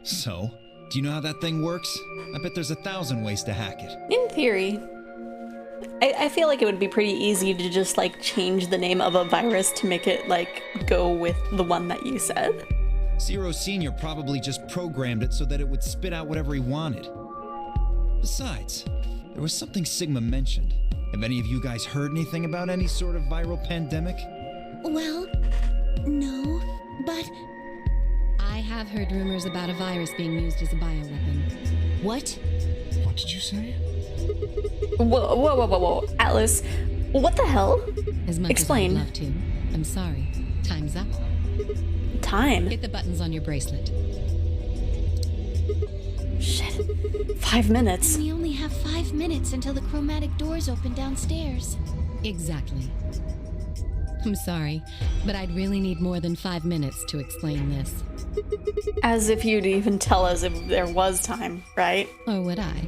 So, do you know how that thing works? I bet there's 1,000 ways to hack it. In theory. I feel like it would be pretty easy to just like change the name of a virus to make it like go with the one that you said. Zero Senior probably just programmed it so that it would spit out whatever he wanted. Besides, there was something Sigma mentioned. Have any of you guys heard anything about any sort of viral pandemic? Well, no, but... I have heard rumors about a virus being used as a bioweapon. What? What did you say? Whoa. Atlas, what the hell? As much Explain. as I'd love to. I'm sorry. Time's up. Time? Hit the buttons on your bracelet. Shit. 5 minutes. We only have 5 minutes until the chromatic doors open downstairs. Exactly. I'm sorry, but I'd really need more than 5 minutes to explain this. As if you'd even tell us if there was time, right? Or would I?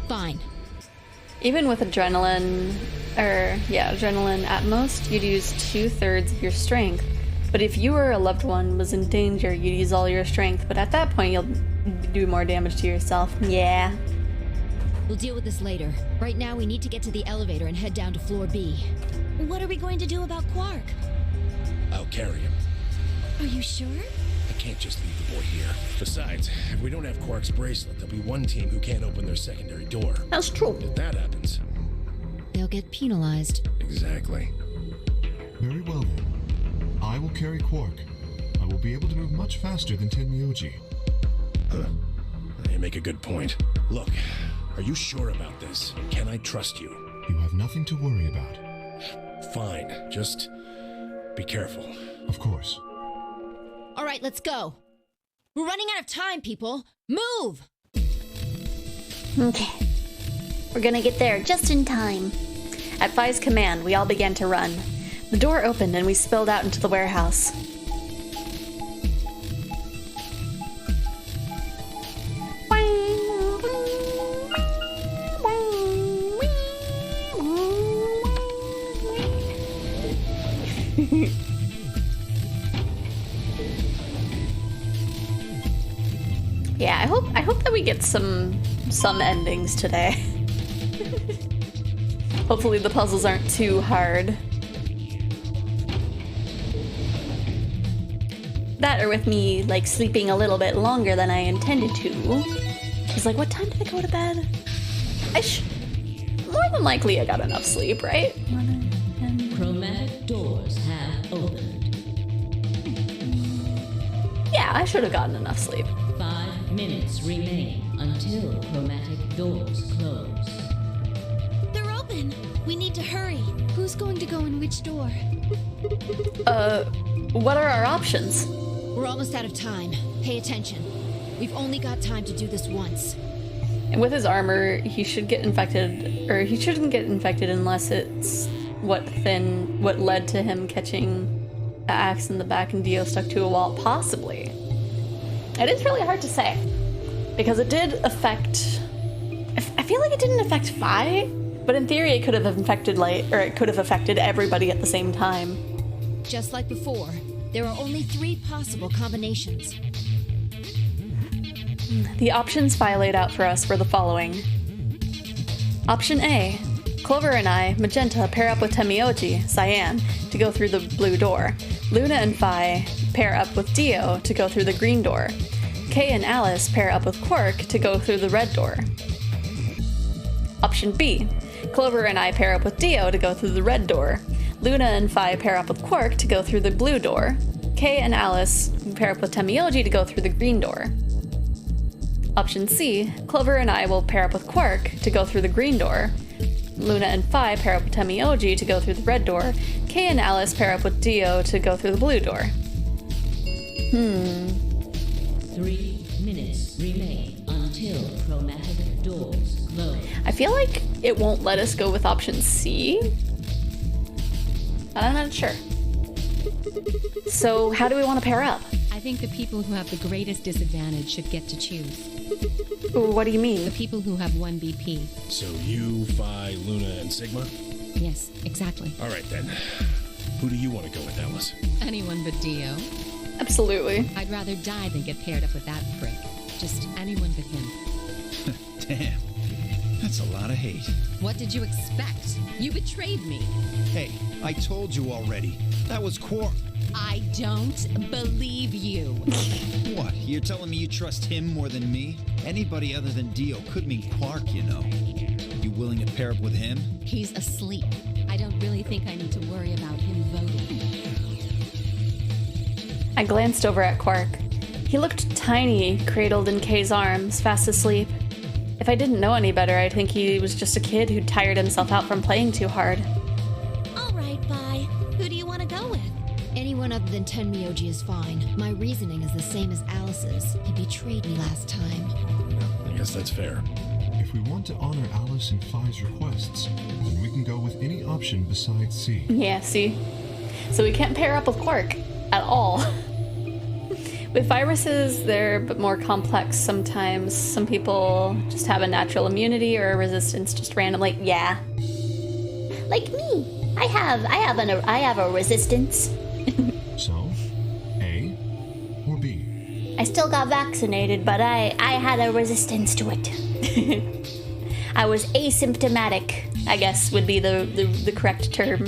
Fine. Even with adrenaline at most, you'd use 2/3 of your strength. But if you or a loved one was in danger, you'd use all your strength. But at that point, you'll do more damage to yourself. Yeah. We'll deal with this later. Right now, we need to get to the elevator and head down to floor B. What are we going to do about Quark? I'll carry him. Are you sure? I can't just leave the boy here. Besides, if we don't have Quark's bracelet, there'll be one team who can't open their secondary door. That's true. If that happens... They'll get penalized. Exactly. Very well then. I will carry Quark. I will be able to move much faster than Tenmyoji. You make a good point. Look, are you sure about this? Can I trust you? You have nothing to worry about. Fine. Just be careful. Of course. All right, let's go. We're running out of time, people. Move! Okay. We're gonna get there just in time. At Phi's command, we all began to run. The door opened and we spilled out into the warehouse. Yeah, I hope that we get some endings today. Hopefully the puzzles aren't too hard. That or with me like sleeping a little bit longer than I intended to. It's like, what time did I go to bed? More than likely I got enough sleep, right? Chromatic doors have opened. Yeah, I should have gotten enough sleep. 5 minutes remain until chromatic doors close. They're open. We need to hurry. Who's going to go in which door? What are our options? We're almost out of time. Pay attention. We've only got time to do this once. And with his armor, he should get infected, or he shouldn't get infected unless it's what led to him catching the axe in the back and Dio stuck to a wall, possibly. It is really hard to say, because it did affect, I feel like it didn't affect Vi, but in theory it could have affected everybody at the same time. Just like before, there are only 3 possible combinations. The options Vi laid out for us were the following. Option A, Clover and I, Magenta, pair up with Temioji, Cyan, to go through the blue door. Luna and Vi pair up with Dio to go through the green door. Kay and Alice pair up with Quark to go through the red door. Option B, Clover and I pair up with Dio to go through the red door. Luna and Vi pair up with Quark to go through the blue door. Kay and Alice pair up with Temioji to go through the green door. Option C, Clover and I will pair up with Quark to go through the green door. Luna and Vi pair up with Temioji to go through the red door. Kay and Alice pair up with Dio to go through the blue door. 3 minutes remain until chromatic doors close. I feel like it won't let us go with option C. I'm not sure. So how do we want to pair up? I think the people who have the greatest disadvantage should get to choose. What do you mean? The people who have 1 BP. So you, Vi, Luna, and Sigma? Yes, exactly. All right then. Who do you want to go with, Alice? Anyone but Dio. Absolutely. I'd rather die than get paired up with that prick. Just anyone but him. Damn. That's a lot of hate. What did you expect? You betrayed me. Hey, I told you already. That was Quark. I don't believe you. What? You're telling me you trust him more than me? Anybody other than Dio could mean Quark, you know. You willing to pair up with him? He's asleep. I don't really think I need to worry about him voting. I glanced over at Quark. He looked tiny, cradled in Kay's arms, fast asleep. If I didn't know any better, I'd think he was just a kid who'd tired himself out from playing too hard. All right, Vi. Who do you want to go with? Anyone other than Tenmyoji is fine. My reasoning is the same as Alice's. He betrayed me last time. I guess that's fair. If we want to honor Alice and Vi's requests, then we can go with any option besides C. Yeah, see? So we can't pair up with Quark at all. With viruses, they're a bit more complex sometimes. Some people just have a natural immunity or a resistance just randomly. Yeah. Like me. I have a resistance. So, A or B? I still got vaccinated, but I had a resistance to it. I was asymptomatic, I guess would be the correct term.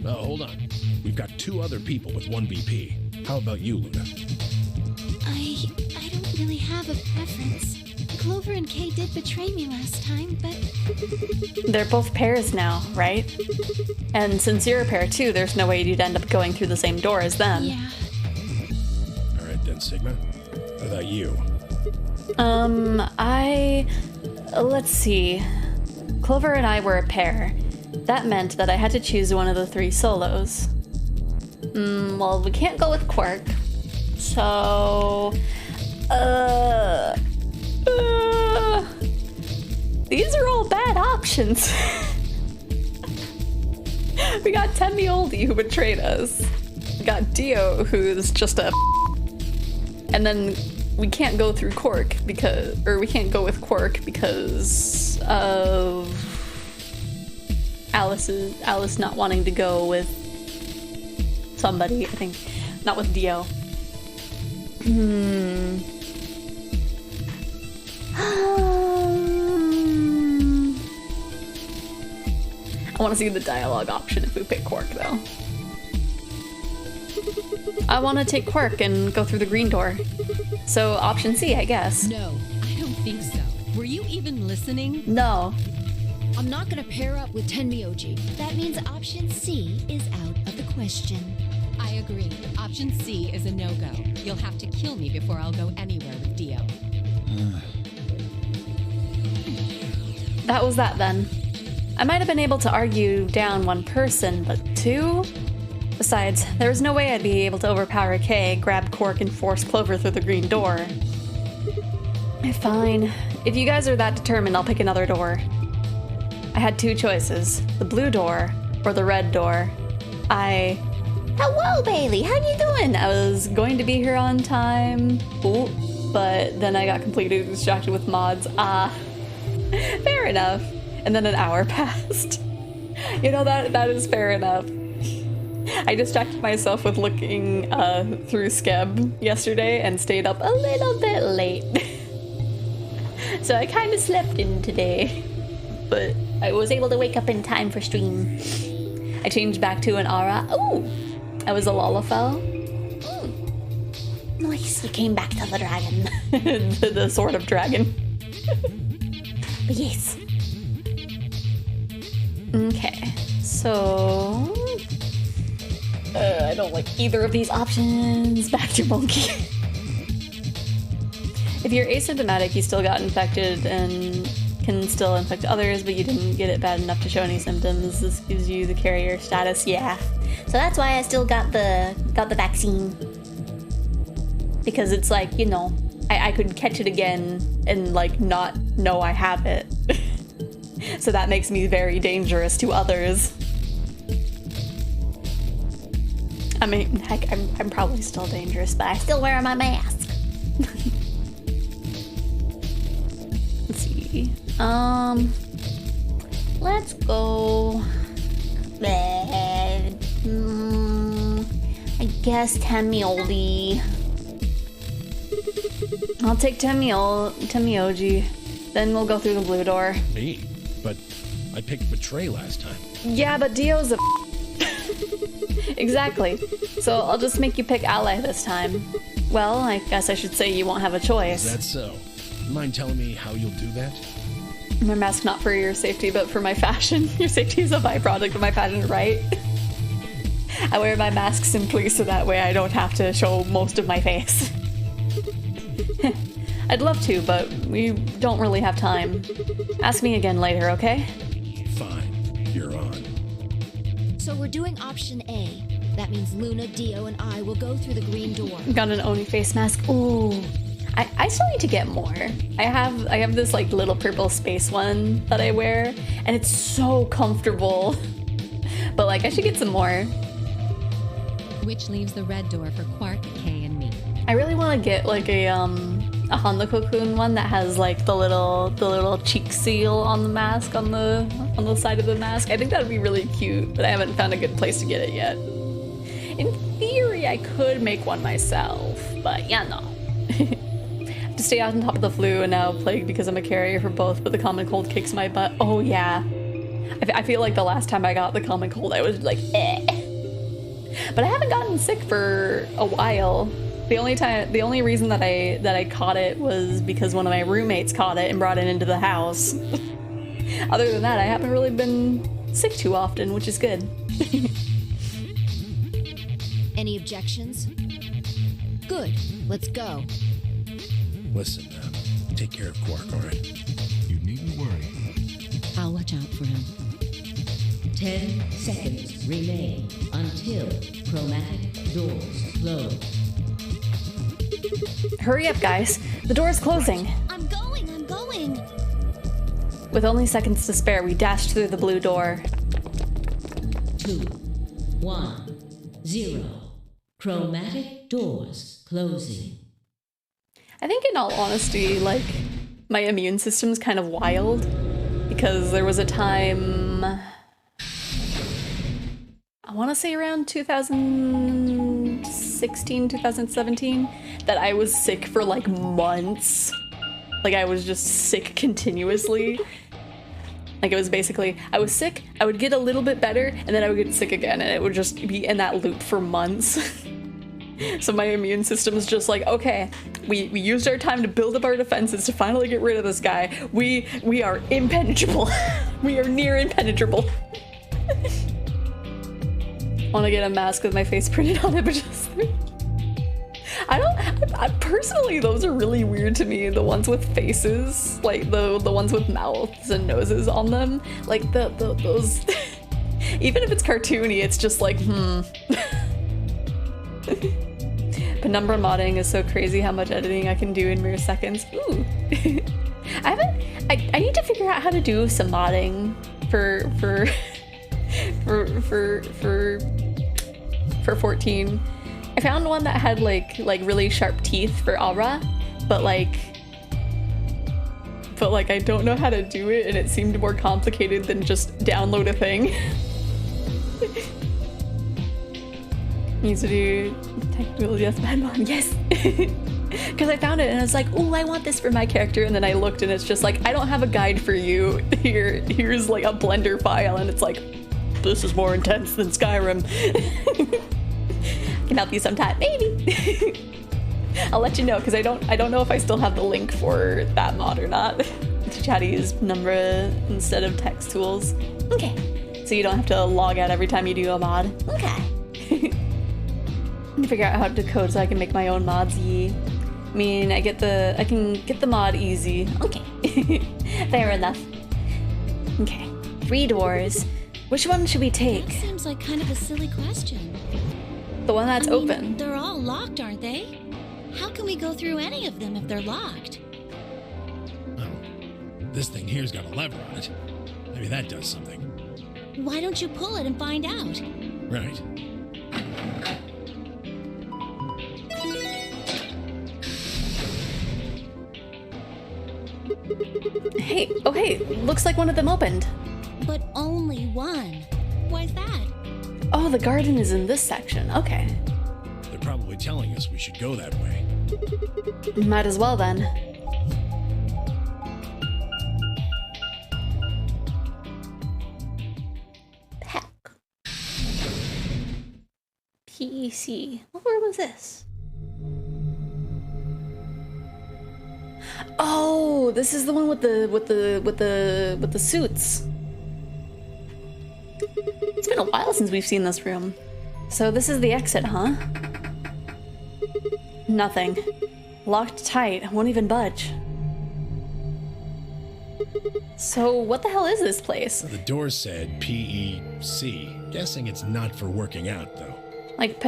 Hold on. We've got 2 other people with 1 BP. How about you, Luna? I don't really have a preference. Clover and Kay did betray me last time, but... They're both pairs now, right? And since you're a pair too, there's no way you'd end up going through the same door as them. Yeah. All right then, Sigma. What about you? Let's see. Clover and I were a pair. That meant that I had to choose one of the 3 solos. Well, we can't go with Quark. So... These are all bad options. We got Temioji, who betrayed us. We got Dio, who's just a... And then we can't go through Quark because... Or we can't go with Quark because of... Alice not wanting to go with somebody, I think. Not with Dio. I want to see the dialogue option if we pick Quark, though. I want to take Quark and go through the green door. So option C, I guess. No, I don't think so. Were you even listening? No. I'm not gonna pair up with Tenmyoji. That means option C is out of the question. I agree. Option C is a no-go. You'll have to kill me before I'll go anywhere with Dio. That was that then. I might have been able to argue down one person, but two? Besides, there was no way I'd be able to overpower Kay, grab Quark, and force Clover through the green door. Fine. If you guys are that determined, I'll pick another door. I had two choices, the blue door or the red door. Hello, Bailey, how you doing? I was going to be here on time. Ooh, but then I got completely distracted with mods. Fair enough. And then an hour passed. You know, that is fair enough. I distracted myself with looking through Skeb yesterday and stayed up a little bit late. So I kind of slept in today. But I was able to wake up in time for stream. I changed back to an Aura. Ooh! I was a Lalafell. Nice, you came back to the dragon. the sort of dragon. But yes. Okay, so... I don't like either of these options. Back to Monkey. If you're asymptomatic, you still got infected and can still infect others, but you didn't get it bad enough to show any symptoms. This gives you the carrier status, yeah. So that's why I still got the vaccine. Because it's like, you know, I could catch it again and like not know I have it. So that makes me very dangerous to others. I mean, heck, I'm probably still dangerous, but I still wear my mask. Let's see. Let's go. I guess Tenmyoji. I'll take Tenmyoji. Then we'll go through the blue door. Me? But I picked Betray last time. Yeah, but Dio's a Exactly. So I'll just make you pick Ally this time. Well, I guess I should say you won't have a choice. Is that so? Mind telling me how you'll do that? My mask not for your safety, but for my fashion. Your safety is a byproduct of my fashion, right? I wear my mask simply so that way I don't have to show most of my face. I'd love to, but we don't really have time. Ask me again later, okay? Fine. You're on. So we're doing option A. That means Luna, Dio, and I will go through the green door. Got an Oni face mask. Ooh. I still need to get more. I have this like little purple space one that I wear, and it's so comfortable. But like I should get some more. Which leaves the red door for Quark, Kay, and me. I really want to get like a Honda Cocoon one that has like the little cheek seal on the mask on the side of the mask. I think that would be really cute, but I haven't found a good place to get it yet. In theory, I could make one myself, but yeah, no. To stay on top of the flu and now plagued because I'm a carrier for both, but the common cold kicks my butt. Oh yeah. I feel like the last time I got the common cold, I was like, eh. But I haven't gotten sick for a while. The only reason that I caught it was because one of my roommates caught it and brought it into the house. Other than that, I haven't really been sick too often, which is good. Any objections? Good. Let's go. Listen, take care of Quark, all right? You needn't worry. I'll watch out for him. 10 seconds remain until chromatic doors close. Hurry up, guys. The door is closing. I'm going. With only seconds to spare, we dashed through the blue door. 2, 1, 0. Chromatic doors closing. I think in all honesty, like, my immune system's kind of wild. Because there was a time... I want to say around 2016, 2017, that I was sick for like months. Like I was just sick continuously. Like it was basically, I was sick, I would get a little bit better, and then I would get sick again, and it would just be in that loop for months. So my immune system's just like, okay, we used our time to build up our defenses to finally get rid of this guy. We are impenetrable. We are near impenetrable. Want to get a mask with my face printed on it, but just... I personally, those are really weird to me. The ones with faces, like the ones with mouths and noses on them, like those. Even if it's cartoony, it's just like Penumbra modding is so crazy how much editing I can do in mere seconds. Ooh, I need to figure out how to do some modding for 14. I found one that had like really sharp teeth for Aura, but like I don't know how to do it, and it seemed more complicated than just download a thing. Needs to do technical, yes, bad mom, yes. Because I found it and I was like, oh, I want this for my character, and then I looked and it's just like, I don't have a guide for you. Here's like a Blender file, and it's like, this is more intense than Skyrim. Can help you sometime, maybe. I'll let you know, because I don't know if I still have the link for that mod or not. Teach how to use Penumbra instead of text tools. Okay. So you don't have to log out every time you do a mod. Okay. Let me figure out how to code so I can make my own mods. I mean, I can get the mod easy. Okay. Fair enough. Okay. 3 doors. Which one should we take? That seems like kind of a silly question. The one that's open. They're all locked, aren't they? How can we go through any of them if they're locked? Oh, this thing here's got a lever on it. Maybe that does something. Why don't you pull it and find out? Right. Hey, oh hey, looks like one of them opened. But only one. Why's that? Oh, the garden is in this section. Okay. They're probably telling us we should go that way. Might as well then. Pack. PEC. Where was this? Oh, this is the one with the suits. It's been a while since we've seen this room. So this is the exit, huh? Nothing. Locked tight, won't even budge. So what the hell is this place? The door said PEC. Guessing it's not for working out, though. Like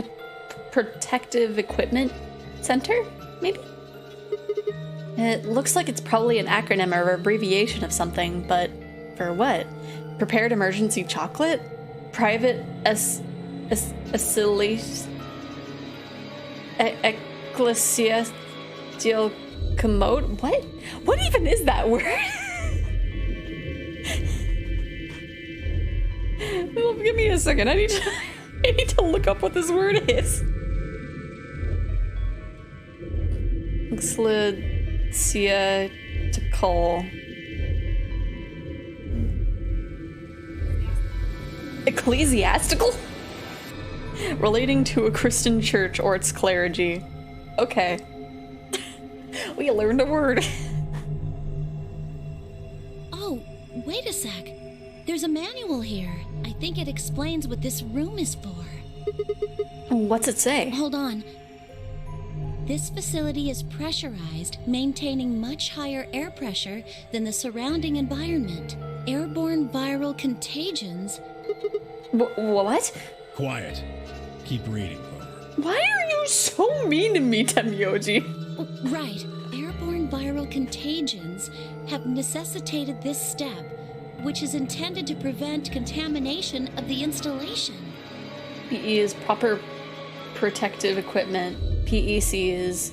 Protective Equipment Center, maybe? It looks like it's probably an acronym or abbreviation of something, but for what? Prepared emergency chocolate? Private ecclesiastical commode? What? What even is that word? Well, give me a second. I need to look up what this word is. Ecclesiastical? Relating to a Christian church or its clergy. Okay. We learned a word. Oh, wait a sec. There's a manual here. I think it explains what this room is for. What's it say? Hold on. This facility is pressurized, maintaining much higher air pressure than the surrounding environment. Airborne viral contagions. What? Quiet. Keep reading, Clover. Why are you so mean to me, Temyoji? Right. Airborne viral contagions have necessitated this step, which is intended to prevent contamination of the installation. PE is proper protective equipment. PEC is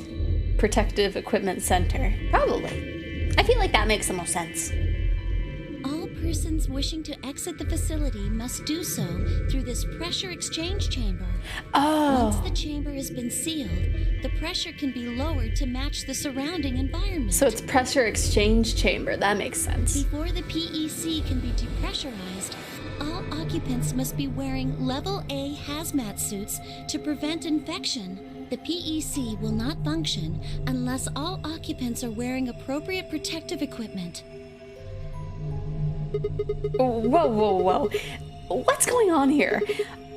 Protective Equipment Center. Probably. I feel like that makes the most sense. All persons wishing to exit the facility must do so through this pressure exchange chamber. Oh. Once the chamber has been sealed, the pressure can be lowered to match the surrounding environment. So it's pressure exchange chamber. That makes sense. Before the PEC can be depressurized, all occupants must be wearing level A hazmat suits to prevent infection. The PEC will not function unless all occupants are wearing appropriate protective equipment. Whoa. What's going on here?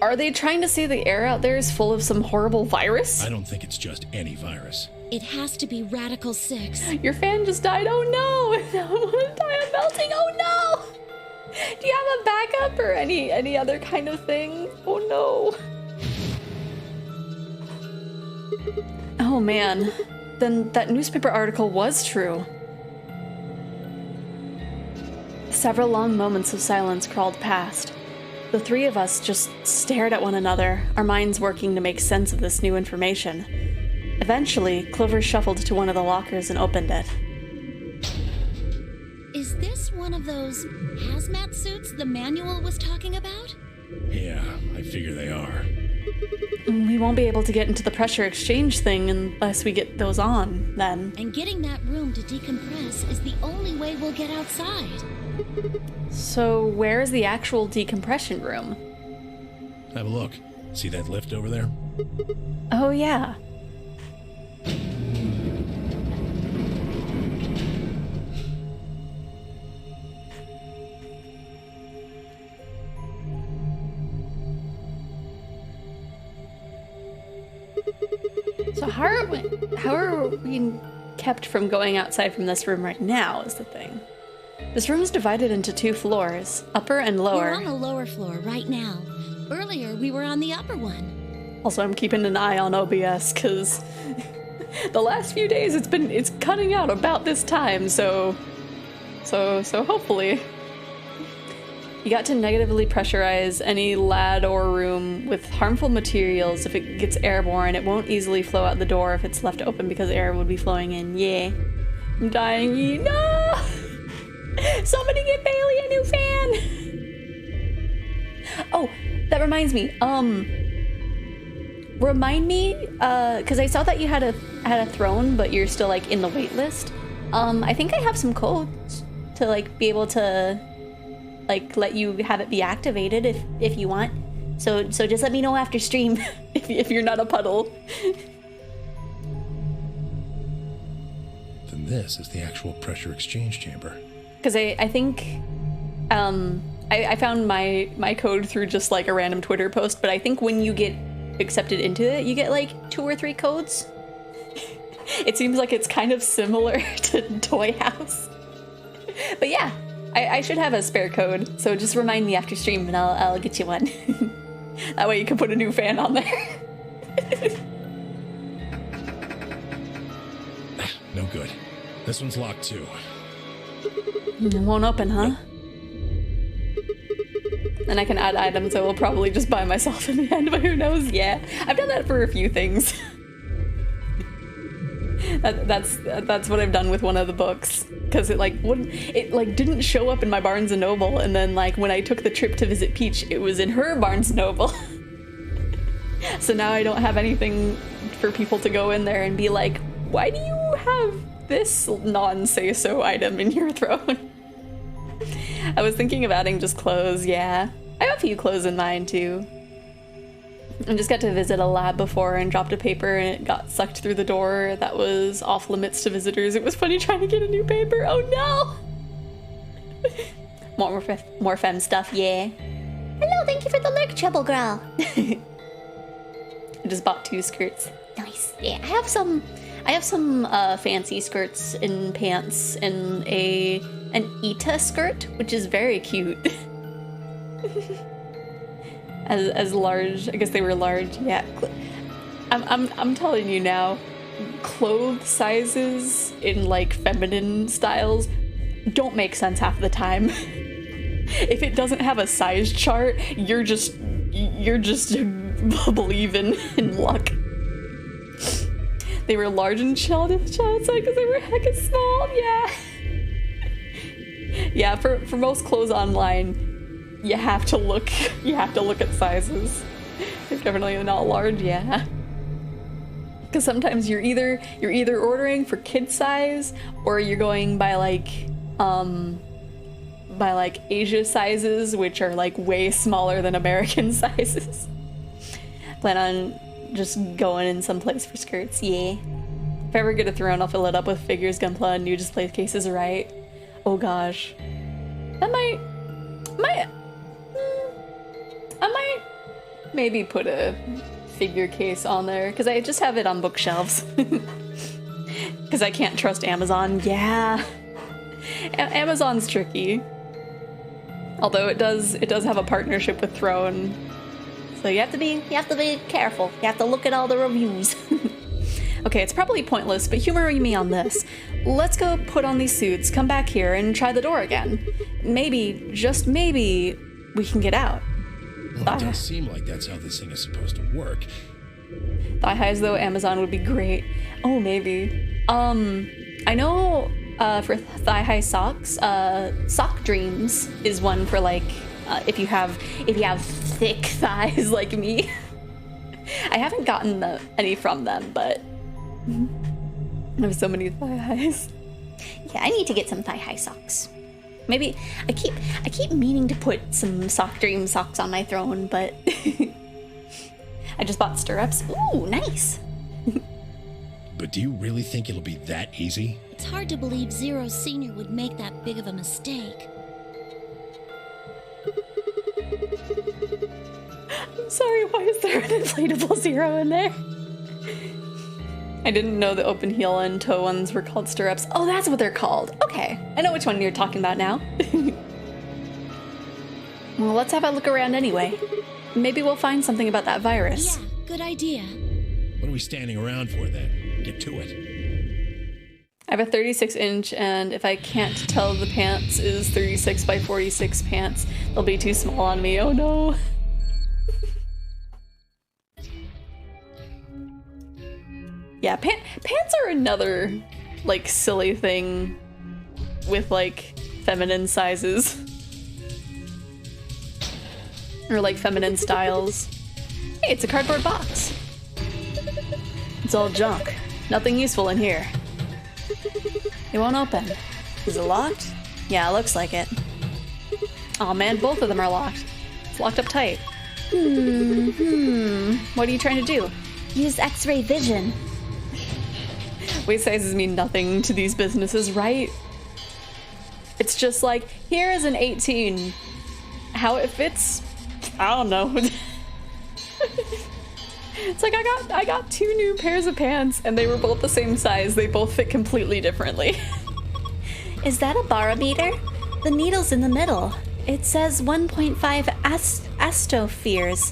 Are they trying to say the air out there is full of some horrible virus? I don't think it's just any virus. It has to be Radical 6. Your fan just died. Oh no! I want to die of melting. Oh no! Do you have a backup or any other kind of thing? Oh no. Oh man. Then that newspaper article was true. Several long moments of silence crawled past. The three of us just stared at one another, our minds working to make sense of this new information. Eventually, Clover shuffled to one of the lockers and opened it. Is this one of those hazmat suits the manual was talking about? Yeah, I figure they are. We won't be able to get into the pressure exchange thing unless we get those on, then. And getting that room to decompress is the only way we'll get outside. So where is the actual decompression room? Have a look. See that lift over there? Oh yeah. So how are we kept from going outside from this room right now is the thing. This room is divided into 2 floors, upper and lower. We're on the lower floor right now. Earlier, we were on the upper one. Also, I'm keeping an eye on OBS because the last few days it's cutting out about this time, so hopefully. You got to negatively pressurize any lad or room with harmful materials. If it gets airborne, it won't easily flow out the door if it's left open because air would be flowing in. Yeah. I'm dying. No! Somebody get Bailey a new fan! Oh, that reminds me. Remind me, because I saw that you had a throne, but you're still like in the wait list. I think I have some codes to like be able to like let you have it be activated if you want. So just let me know after stream if you're not a puddle. Then this is the actual pressure exchange chamber. Because I think I found my code through just like a random Twitter post, but I think when you get accepted into it, you get like 2 or 3 codes. It seems like it's kind of similar to Toy House. But yeah, I should have a spare code, so just remind me after stream and I'll get you one. That way you can put a new fan on there. No good. This one's locked too. It won't open, huh? Nope. And I can add items I will probably just buy myself in the end, but who knows? Yeah, I've done that for a few things. That's what I've done with one of the books, because it didn't show up in my Barnes and Noble, and then like when I took the trip to visit Peach, it was in her Barnes and Noble. So now I don't have anything for people to go in there and be like, why do you have this non-say-so item in your throne? I was thinking of adding just clothes, yeah. I have a few clothes in mine too. I just got to visit a lab before and dropped a paper and it got sucked through the door. That was off limits to visitors. It was funny trying to get a new paper. Oh no! More femme stuff, yeah. Hello, thank you for the lurk, Trouble Girl. I just bought 2 skirts. Nice. Yeah, I have some fancy skirts and pants and an Ita skirt, which is very cute. as large, I guess they were large. Yeah, I'm telling you now, clothes sizes in like feminine styles don't make sense half the time. If it doesn't have a size chart, you're just believing in luck. They were large and child size because they were hecka small, yeah. Yeah, for most clothes online, you have to look at sizes. If definitely not large, yeah. Because sometimes you're either ordering for kid size or you're going by like Asia sizes, which are like way smaller than American sizes. Plan on just going in someplace for skirts, yeah. If I ever get a throne, I'll fill it up with figures, gunpla, and new display cases, right? Oh gosh. I might maybe put a figure case on there, because I just have it on bookshelves. Because I can't trust Amazon. Yeah. Amazon's tricky. Although it does have a partnership with Throne. So you have to be careful. You have to look at all the reviews. Okay, it's probably pointless, but humor me on this. Let's go put on these suits, come back here, and try the door again. Maybe, just maybe, we can get out. Well, it does seem like that's how this thing is supposed to work. Thigh highs, though, Amazon would be great. Oh, maybe. I know for thigh high socks, Sock Dreams is one for like if you have thick thighs like me. I haven't gotten any from them, but I have so many thigh highs. Yeah, I need to get some thigh high socks. Maybe I keep meaning to put some Sock Dream socks on my throne, but I just bought stirrups. Ooh, nice. But do you really think it'll be that easy? It's hard to believe Zero Senior would make that big of a mistake. I'm sorry, why is there an inflatable Zero in there? I didn't know the open heel and toe ones were called stirrups. Oh, that's what they're called. Okay, I know which one you're talking about now. Well, let's have a look around anyway. Maybe we'll find something about that virus. Yeah, good idea. What are we standing around for then? Get to it. I have a 36-inch, and if I can't tell the pants is 36 by 46 pants, they'll be too small on me. Oh no. Yeah, pants are another, like, silly thing with, like, feminine sizes. Or, like, feminine styles. Hey, it's a cardboard box. It's all junk. Nothing useful in here. It won't open. Is it locked? Yeah, it looks like it. Aw, man, both of them are locked. It's locked up tight. What are you trying to do? Use X-ray vision. Waist sizes mean nothing to these businesses, right? It's just like, here is an 18. How it fits? I don't know. It's like I got 2 new pairs of pants and they were both the same size. They both fit completely differently. Is that a barometer? The needle's in the middle. It says 1.5 astropheres.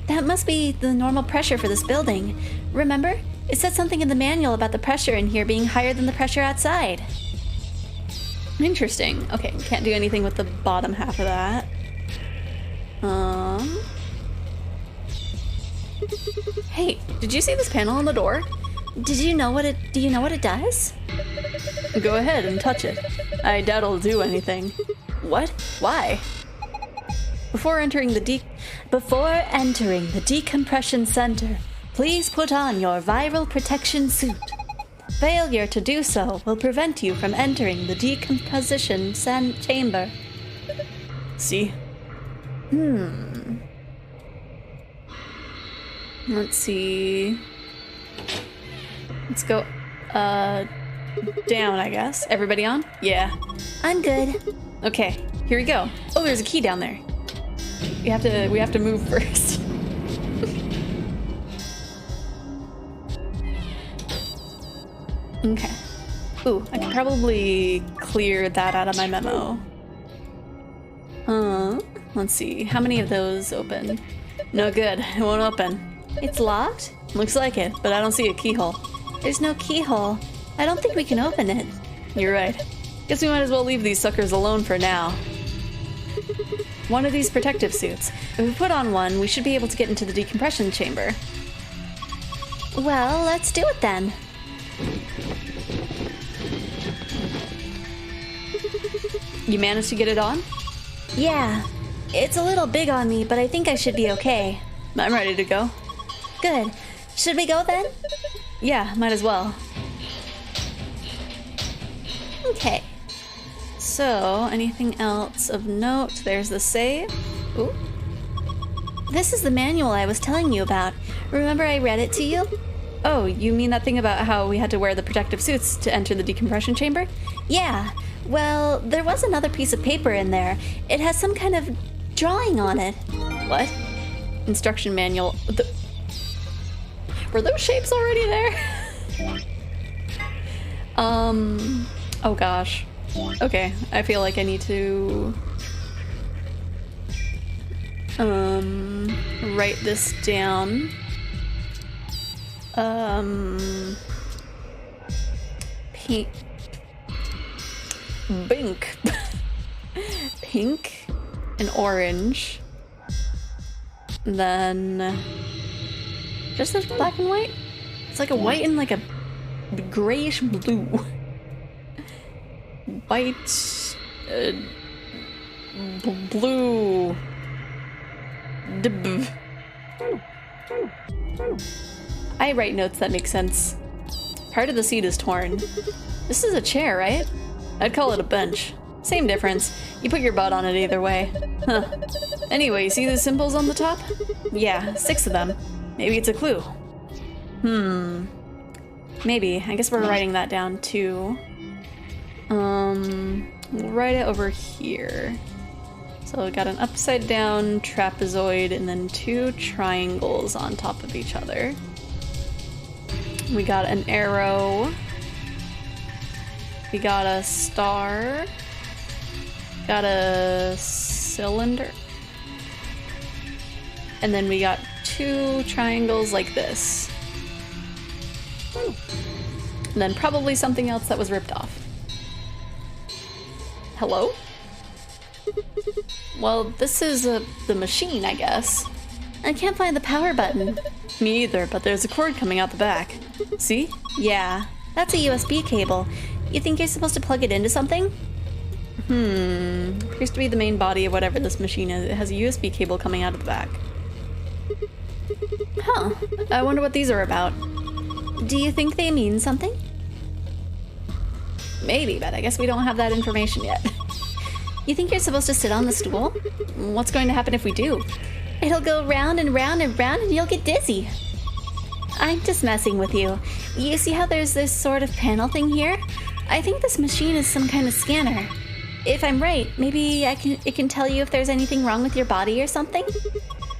That must be the normal pressure for this building. Remember? It said something in the manual about the pressure in here being higher than the pressure outside. Interesting. Okay, can't do anything with the bottom half of that. Hey, did you see this panel on the door? Do you know what it does? Go ahead and touch it. I doubt it'll do anything. What? Why? Before entering the decompression center, please put on your viral protection suit. Failure to do so will prevent you from entering the decomposition chamber. See? Let's see. Let's go, down, I guess. Everybody on? Yeah. I'm good. Okay, here we go. Oh, there's a key down there. We have to move first. Okay. Ooh, I could probably clear that out of my memo. Let's see. How many of those open? No good. It won't open. It's locked? Looks like it, but I don't see a keyhole. There's no keyhole. I don't think we can open it. You're right. Guess we might as well leave these suckers alone for now. One of these protective suits. If we put on one, we should be able to get into the decompression chamber. Well, let's do it then. You managed to get it on? Yeah. It's a little big on me, but I think I should be okay. I'm ready to go. Good. Should we go then? Yeah, might as well. Okay. So, anything else of note? There's the save. Ooh. This is the manual I was telling you about. Remember I read it to you? Oh, you mean that thing about how we had to wear the protective suits to enter the decompression chamber? Yeah. Well, there was another piece of paper in there. It has some kind of drawing on it. What? Instruction manual. Were those shapes already there? Oh gosh. Okay, I feel like I need to write this down. Pink. Pink. Pink and orange. Then just this black and white? It's like a white and like a grayish blue. White, blue. I write notes that make sense. Part of the seat is torn. This is a chair, right? I'd call it a bench. Same difference. You put your butt on it either way. Huh. Anyway, you see the symbols on the top? Yeah, 6 of them. Maybe it's a clue. Maybe. I guess we're writing that down too. We'll write it over here. So we got an upside down trapezoid and then 2 triangles on top of each other. We got an arrow. We got a star. Got a cylinder. And then we got 2 triangles like this. And then probably something else that was ripped off. Hello? Well, this is the machine, I guess. I can't find the power button. Me either, but there's a cord coming out the back. See? Yeah, that's a USB cable. You think you're supposed to plug it into something? Appears to be the main body of whatever this machine is. It has a USB cable coming out of the back. Huh. I wonder what these are about. Do you think they mean something? Maybe, but I guess we don't have that information yet. You think you're supposed to sit on the stool? What's going to happen if we do? It'll go round and round and round and you'll get dizzy. I'm just messing with you. You see how there's this sort of panel thing here? I think this machine is some kind of scanner. If I'm right, maybe it can tell you if there's anything wrong with your body or something?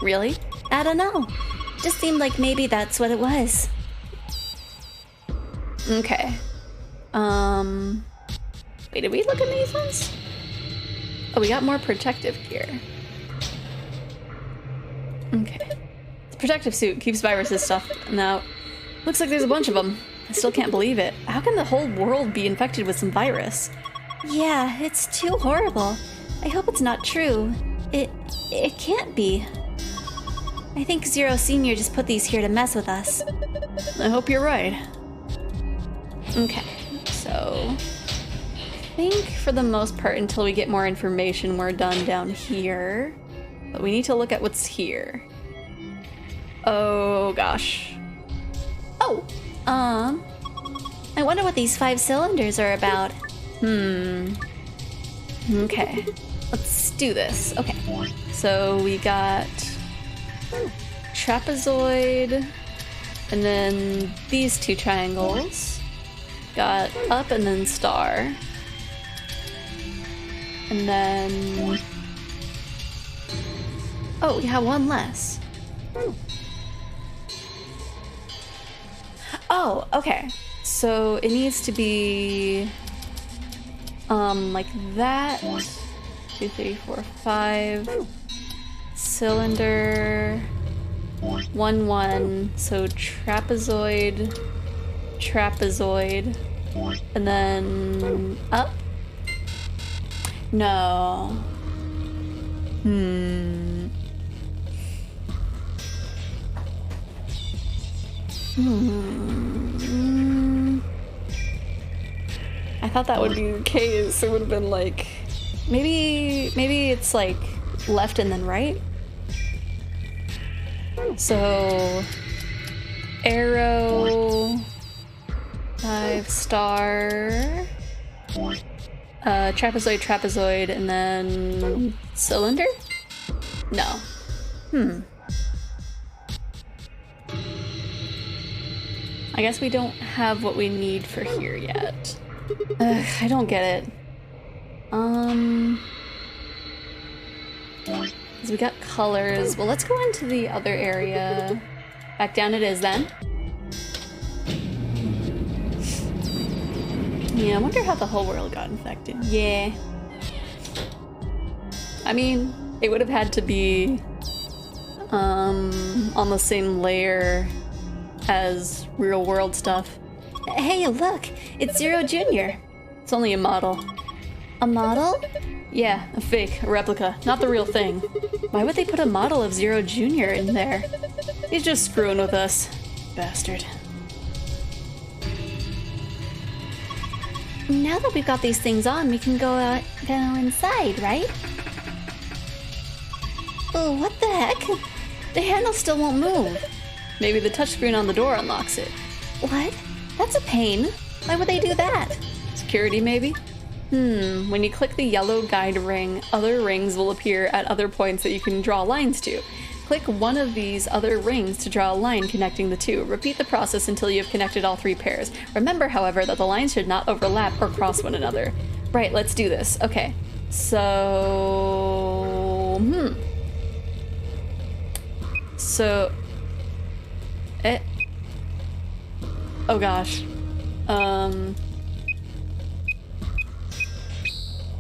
Really? I don't know. Just seemed like maybe that's what it was. Okay. Wait, did we look at these ones? Oh, we got more protective gear. Okay. The protective suit keeps viruses stuff. Now, looks like there's a bunch of them. I still can't believe it. How can the whole world be infected with some virus? Yeah, it's too horrible. I hope it's not true. It can't be. I think Zero Senior just put these here to mess with us. I hope you're right. Okay, so I think for the most part, until we get more information, we're done down here. But we need to look at what's here. Oh gosh. Oh, I wonder what these 5 cylinders are about. Okay, let's do this. Okay, so we got trapezoid, and then these 2 triangles. Got up and then star. And then... oh, we have 1 less. Oh, okay. So it needs to be... like that. 2, 3, 4, 5. Cylinder. 1, 1. So trapezoid. Trapezoid. And then up? No. I thought that would be the case. It would have been like Maybe it's like left and then right. So arrow, 5-star, trapezoid, and then cylinder? No. I guess we don't have what we need for here yet. I don't get it. So we got colors. Well, let's go into the other area. Back down it is then. Yeah, I wonder how the whole world got infected. Yeah. I mean, it would have had to be on the same layer as real world stuff. Hey, look! It's Zero Jr. It's only a model. A model? Yeah, a fake, a replica, not the real thing. Why would they put a model of Zero Jr. in there? He's just screwing with us. Bastard. Now that we've got these things on, we can go inside, right? Oh, what the heck? The handle still won't move. Maybe the touchscreen on the door unlocks it. What? That's a pain. Why would they do that? Security, maybe? When you click the yellow guide ring, other rings will appear at other points that you can draw lines to. Click one of these other rings to draw a line connecting the two. Repeat the process until you have connected all 3 pairs. Remember, however, that the lines should not overlap or cross one another. Right, let's do this. Okay, so... So... Oh gosh.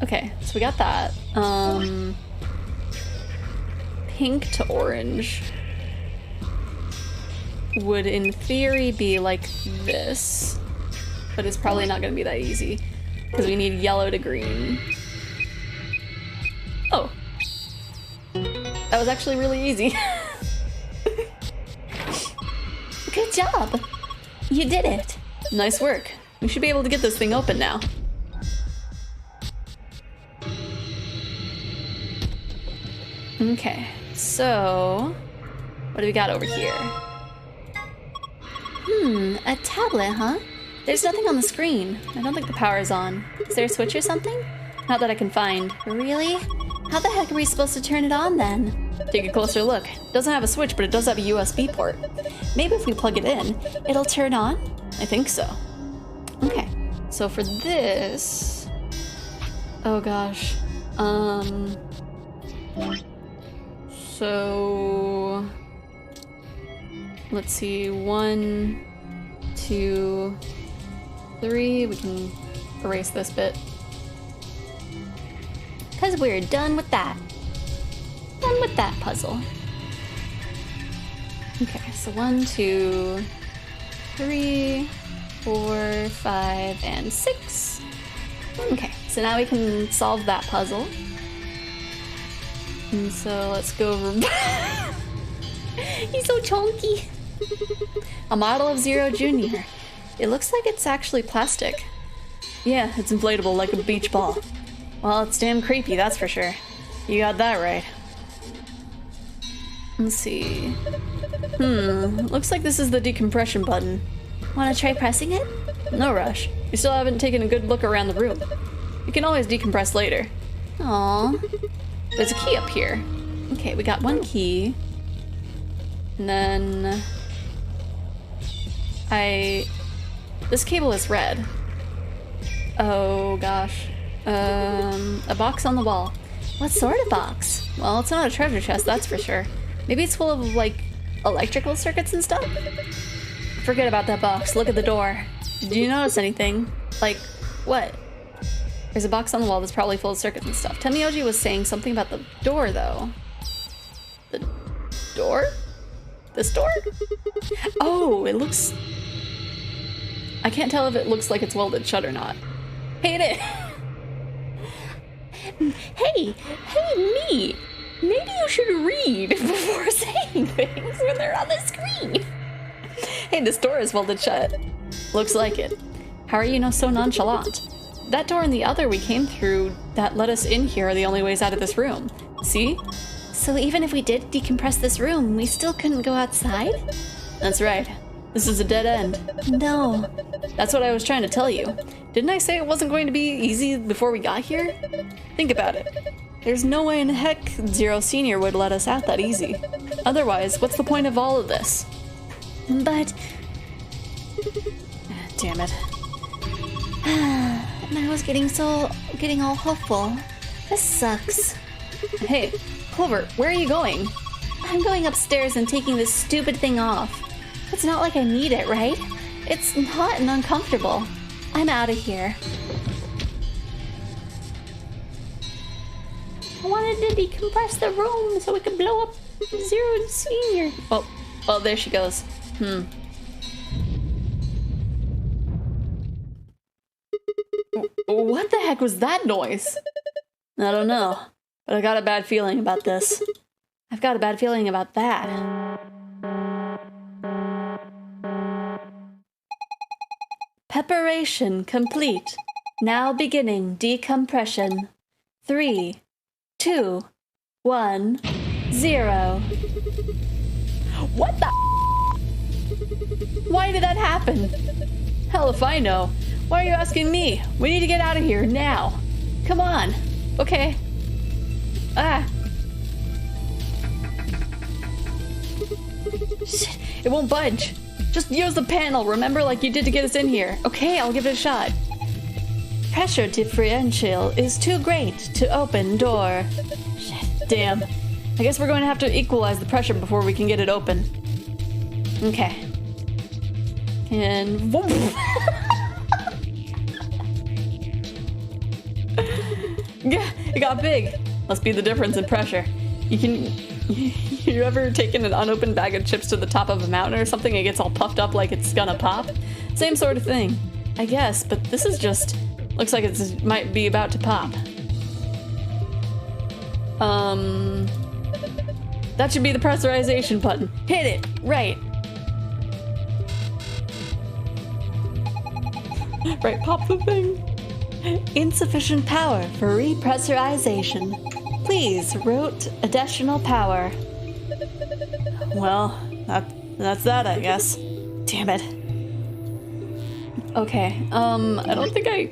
Okay, so we got that. Pink to orange would in theory be like this, but it's probably not gonna be that easy because we need yellow to green. Oh, that was actually really easy. Good job! You did it! Nice work. We should be able to get this thing open now. Okay, so what do we got over here? A tablet, huh? There's nothing on the screen. I don't think the power's on. Is there a switch or something? Not that I can find. Really? How the heck are we supposed to turn it on then? Take a closer look. It doesn't have a switch, but it does have a USB port. Maybe if we plug it in, it'll turn on? I think so. Okay, so for this... Oh gosh. So... Let's see, 1, 2, 3. We can erase this bit. Because we're done with that. Done with that puzzle. Okay, so 1, 2, 3, 4, 5, and 6. Okay, so now we can solve that puzzle. And so let's go over... He's so chunky. A model of Zero Jr. It looks like it's actually plastic. Yeah, it's inflatable like a beach ball. Well, it's damn creepy, that's for sure. You got that right. Let's see. Looks like this is the decompression button. Wanna try pressing it? No rush. We still haven't taken a good look around the room. You can always decompress later. Aww. There's a key up here. Okay, we got 1 key. And then... This cable is red. Oh gosh. A box on the wall. What sort of box? Well, it's not a treasure chest, that's for sure. Maybe it's full of, like, electrical circuits and stuff? Forget about that box. Look at the door. Did you notice anything? Like, what? There's a box on the wall that's probably full of circuits and stuff. Temioji was saying something about the door, though. The door? This door? Oh, it looks... I can't tell if it looks like it's welded shut or not. Hey, it is! Hey, me! Maybe you should read before saying things when they're on the screen. Hey, this door is welded shut. Looks like it. How are you so nonchalant? that door and the other we came through that let us in here are the only ways out of this room. See? So even if we did decompress this room, we still couldn't go outside? That's right. This is a dead end. No. That's what I was trying to tell you. Didn't I say it wasn't going to be easy before we got here? Think about it. There's no way in heck Zero Senior would let us out that easy. Otherwise, what's the point of all of this? But... Damn it. And I was getting all hopeful. This sucks. Hey, Clover, where are you going? I'm going upstairs and taking this stupid thing off. It's not like I need it, right? It's hot and uncomfortable. I'm out of here. I wanted to decompress the room so we could blow up Zero Senior. Well, there she goes. What the heck was that noise? I don't know, but I got a bad feeling about this. I've got a bad feeling about that. Preparation complete. Now beginning decompression. 3, 2, 1, 0. What the? Why did that happen? Hell if I know. Why are you asking me? We need to get out of here now. Come on. Okay. Shit, it won't budge. Just use the panel, remember, like you did to get us in here. Okay, I'll give it a shot. Pressure differential is too great to open door. Shit, damn. I guess we're going to have to equalize the pressure before we can get it open. Okay. And... Yeah, it got big. Must be the difference in pressure. You ever taken an unopened bag of chips to the top of a mountain or something and it gets all puffed up like it's gonna pop? Same sort of thing, I guess, but this is just... looks like it might be about to pop. That should be the pressurization button. Hit it! Right. Right, pop the thing. Insufficient power for repressurization. Please route additional power. Well, that's that, I guess. Damn it. Okay, I don't think I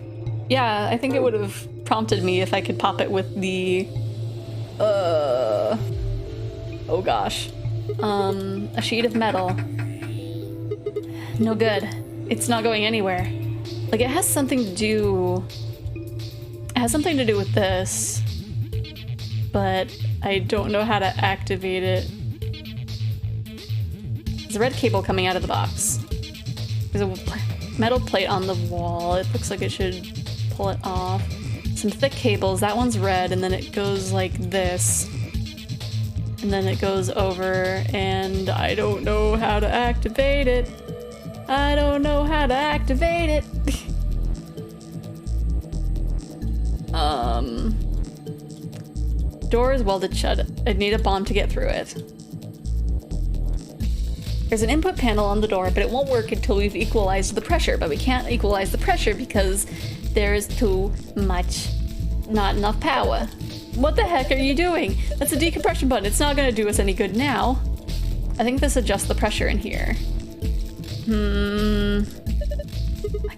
think it would have prompted me if I could pop it with the... oh gosh. A sheet of metal. No good. It's not going anywhere. Like, it has something to do... It has something to do with this. But I don't know how to activate it. There's a red cable coming out of the box. There's a metal plate on the wall. It looks like it should pull it off. Some thick cables. That one's red, and then it goes like this. And then it goes over, and I don't know how to activate it. I don't know how to activate it. Door is welded shut. I'd need a bomb to get through it. There's an input panel on the door, but it won't work until we've equalized the pressure. But we can't equalize the pressure because there's too much, not enough power. What the heck are you doing? That's a decompression button. It's not gonna do us any good now. I think this adjusts the pressure in here. My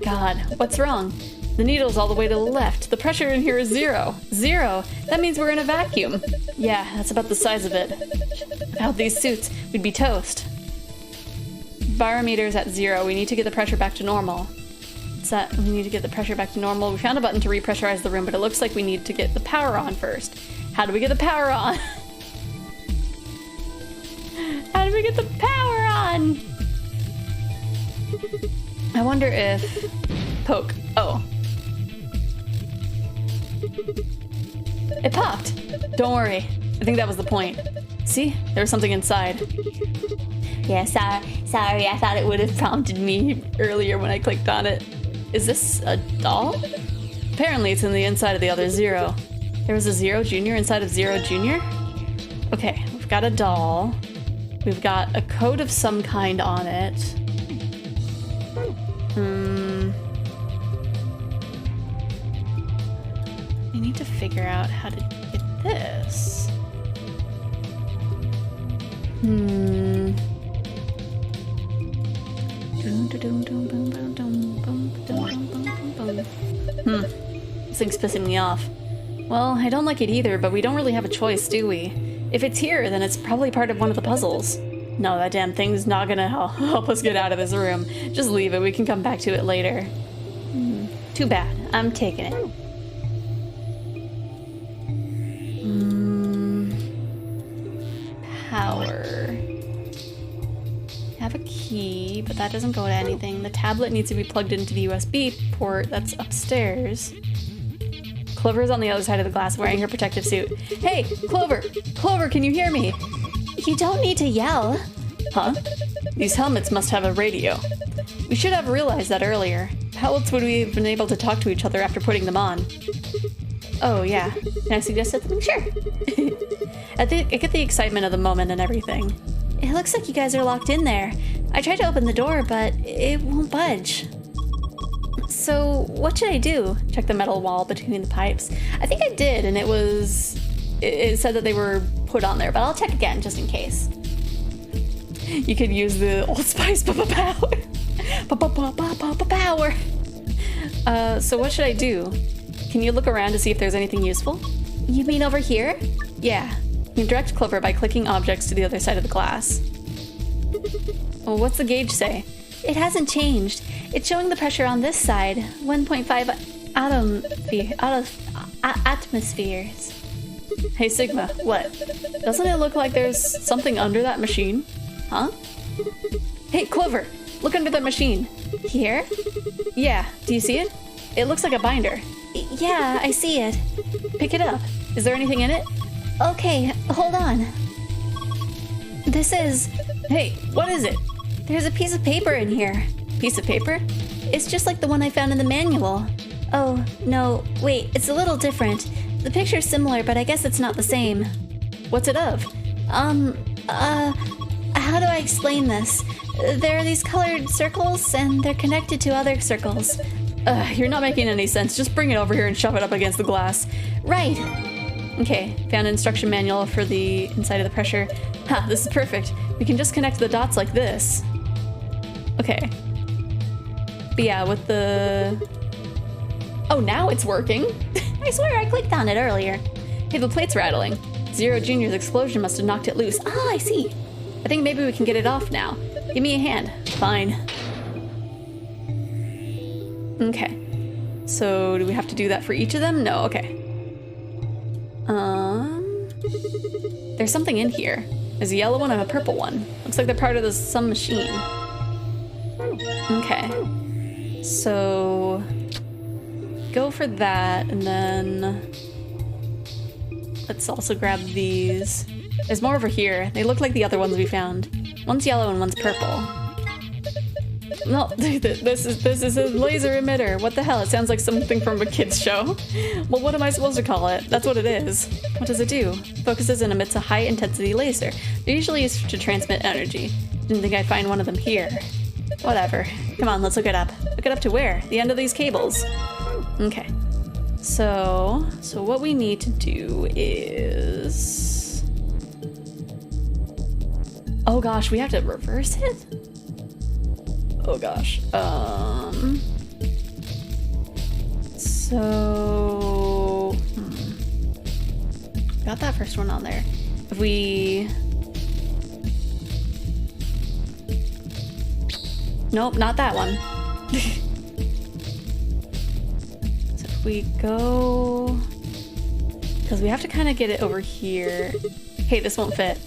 God, what's wrong? The needle's all the way to the left. The pressure in here is 0. 0? That means we're in a vacuum. Yeah, that's about the size of it. Without these suits, we'd be toast. Barometer's at 0. We need to get the pressure back to normal. What's that? We need to get the pressure back to normal. We found a button to repressurize the room, but it looks like we need to get the power on first. How do we get the power on? How do we get the power on? I wonder if... Poke. Oh. It popped! Don't worry. I think that was the point. See? There was something inside. Yeah, sorry, I thought it would have prompted me earlier when I clicked on it. Is this a doll? Apparently it's in the inside of the other 0. There was a 0 Junior inside of 0 Junior? Okay, we've got a doll. We've got a code of some kind on it. I need to figure out how to get this. This thing's pissing me off. Well, I don't like it either, but we don't really have a choice, do we? If it's here, then it's probably part of one of the puzzles. No, that damn thing's not gonna help us get out of this room. Just leave it, we can come back to it later. Too bad, I'm taking it. Power. Have a key, but that doesn't go to anything. The tablet needs to be plugged into the USB port that's upstairs. Clover's on the other side of the glass wearing her protective suit. Hey, Clover! Clover, can you hear me? You don't need to yell. Huh? These helmets must have a radio. We should have realized that earlier. How else would we have been able to talk to each other after putting them on? Oh, yeah. Can I suggest something? Sure. I get the excitement of the moment and everything. It looks like you guys are locked in there. I tried to open the door, but it won't budge. So, what should I do? Check the metal wall between the pipes. I think I did, and it said that they were put on there, but I'll check again just in case. You could use the Old Spice power. Power. So what should I do? Can you look around to see if there's anything useful? You mean over here? Yeah. You can direct Clover by clicking objects to the other side of the glass. Well, what's the gauge say? It hasn't changed. It's showing the pressure on this side, 1.5 atmospheres. Hey Sigma, what? Doesn't it look like there's something under that machine? Huh? Hey Clover, look under that machine. Here? Yeah, do you see it? It looks like a binder. Yeah, I see it. Pick it up. Is there anything in it? Okay, hold on. This is... Hey, what is it? There's a piece of paper in here. Piece of paper? It's just like the one I found in the manual. Oh, no, wait, it's a little different. The picture's similar, but I guess it's not the same. What's it of? How do I explain this? There are these colored circles, and they're connected to other circles. You're not making any sense. Just bring it over here and shove it up against the glass. Right. Okay, found an instruction manual for the inside of the pressure. Ha, this is perfect. We can just connect the dots like this. Okay. But yeah, with the... Oh, now it's working. I swear I clicked on it earlier. Hey, the plate's rattling. Zero Jr.'s explosion must have knocked it loose. Oh, I see. I think maybe we can get it off now. Give me a hand. Fine. Okay. So, do we have to do that for each of them? No, okay. There's something in here. There's a yellow one and a purple one. Looks like they're part of some machine. Okay. So, go for that, and then let's also grab these. There's more over here. They look like the other ones we found. One's yellow and one's purple. No, this is a laser emitter. What the hell? It sounds like something from a kid's show. Well, what am I supposed to call it? That's what it is. What does it do? Focuses and emits a high-intensity laser. They're usually used to transmit energy. Didn't think I'd find one of them here. Whatever. Come on, let's look it up. Look it up to where? The end of these cables. Okay. So what we need to do is... Oh gosh, we have to reverse it? Oh gosh. So... Got that first one on there. If we... Nope, not that one. So if we go... Because we have to kind of get it over here. Hey, this won't fit.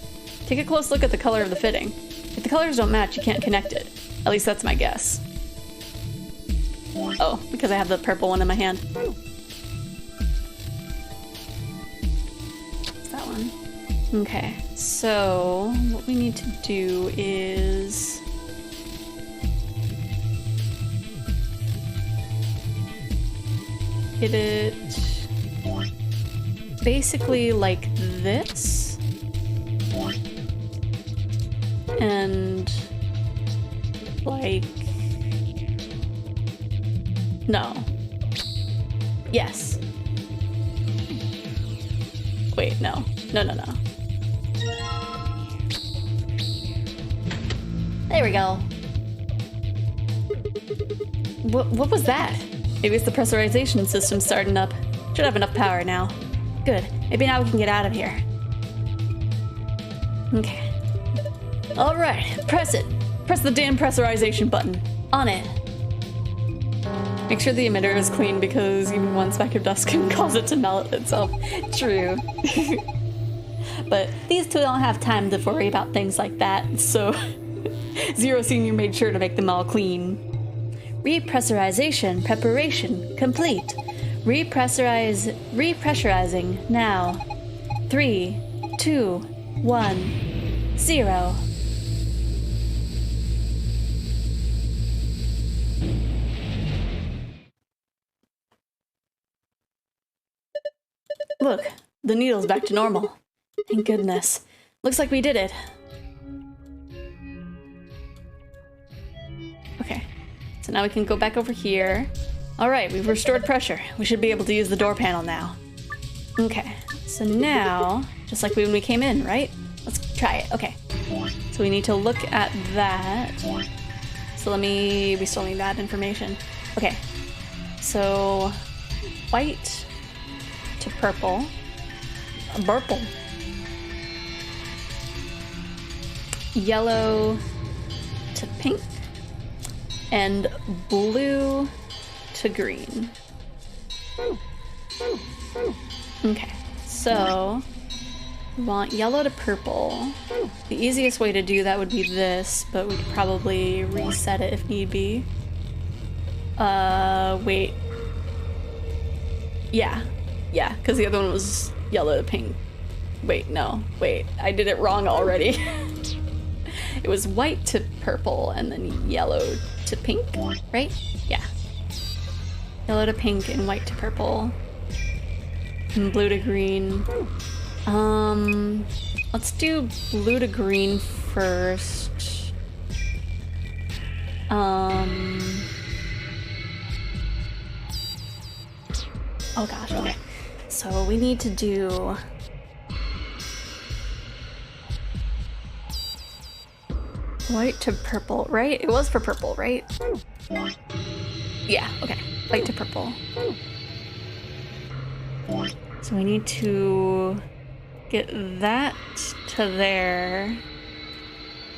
Take a close look at the color of the fitting. If the colors don't match, you can't connect it. At least that's my guess. Oh, because I have the purple one in my hand. It's that one. Okay, so what we need to do is... get it basically like this. And like... no. Yes. Wait, no. No. There we go. What was that? Maybe it's the pressurization system starting up. Should have enough power now. Good. Maybe now we can get out of here. Okay. All right, press it. Press the damn pressurization button. On it. Make sure the emitter is clean because even one speck of dust can cause it to melt itself. True. But these two don't have time to worry about things like that, so Zero Senior made sure to make them all clean. Repressurization preparation complete. Repressurizing now. 3, 2, 1, 0. Look, the needle's back to normal. Thank goodness. Looks like we did it. Okay, so now we can go back over here. All right, we've restored pressure. We should be able to use the door panel now. Okay, so now, just like when we came in, right? Let's try it, okay. So we need to look at that. So we still need that information. Okay, so white to purple. Purple. Yellow to pink. And blue to green. Okay, so we want yellow to purple. The easiest way to do that would be this, but we could probably reset it if need be. Wait. Yeah, because the other one was yellow to pink. Wait, no, wait, I did it wrong already. It was white to purple and then yellow to pink, right? Yeah. Yellow to pink and white to purple. And blue to green. Let's do blue to green first. Oh gosh, okay. So we need to do white to purple, right? It was for purple, right? Yeah, okay. White to purple. So we need to get that to there.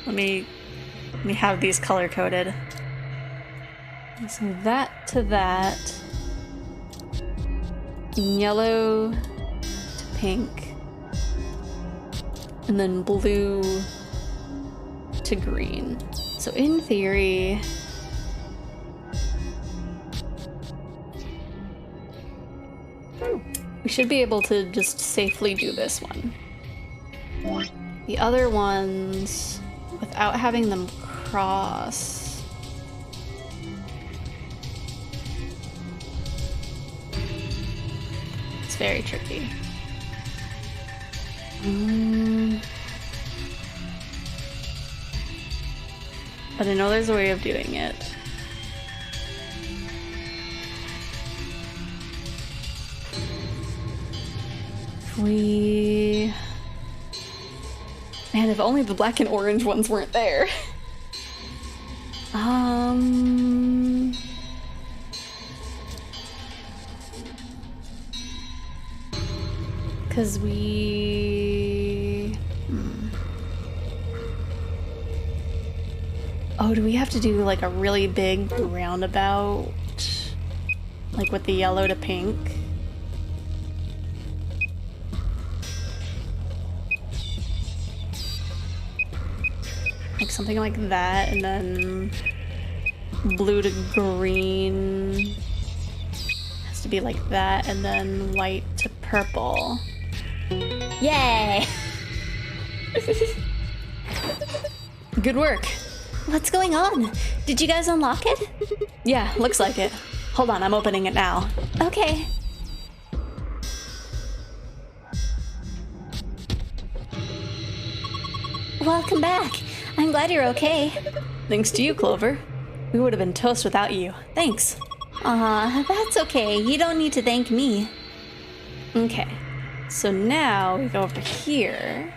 Let me have these color coded. So that to that. Yellow to pink. And then blue to green. So in theory, we should be able to just safely do this one. The other ones, without having them cross, it's very tricky. But I know there's a way of doing it. Man, if only the black and orange ones weren't there. Because Oh, do we have to do like a really big roundabout? Like with the yellow to pink? Like something like that, and then blue to green has to be like that, and then white to purple. Yay! Good work. What's going on? Did you guys unlock it? Yeah, looks like it. Hold on, I'm opening it now. Okay. Welcome back. I'm glad you're okay. Thanks to you, Clover. We would have been toast without you. Thanks. That's okay. You don't need to thank me. Okay. So now we go over here.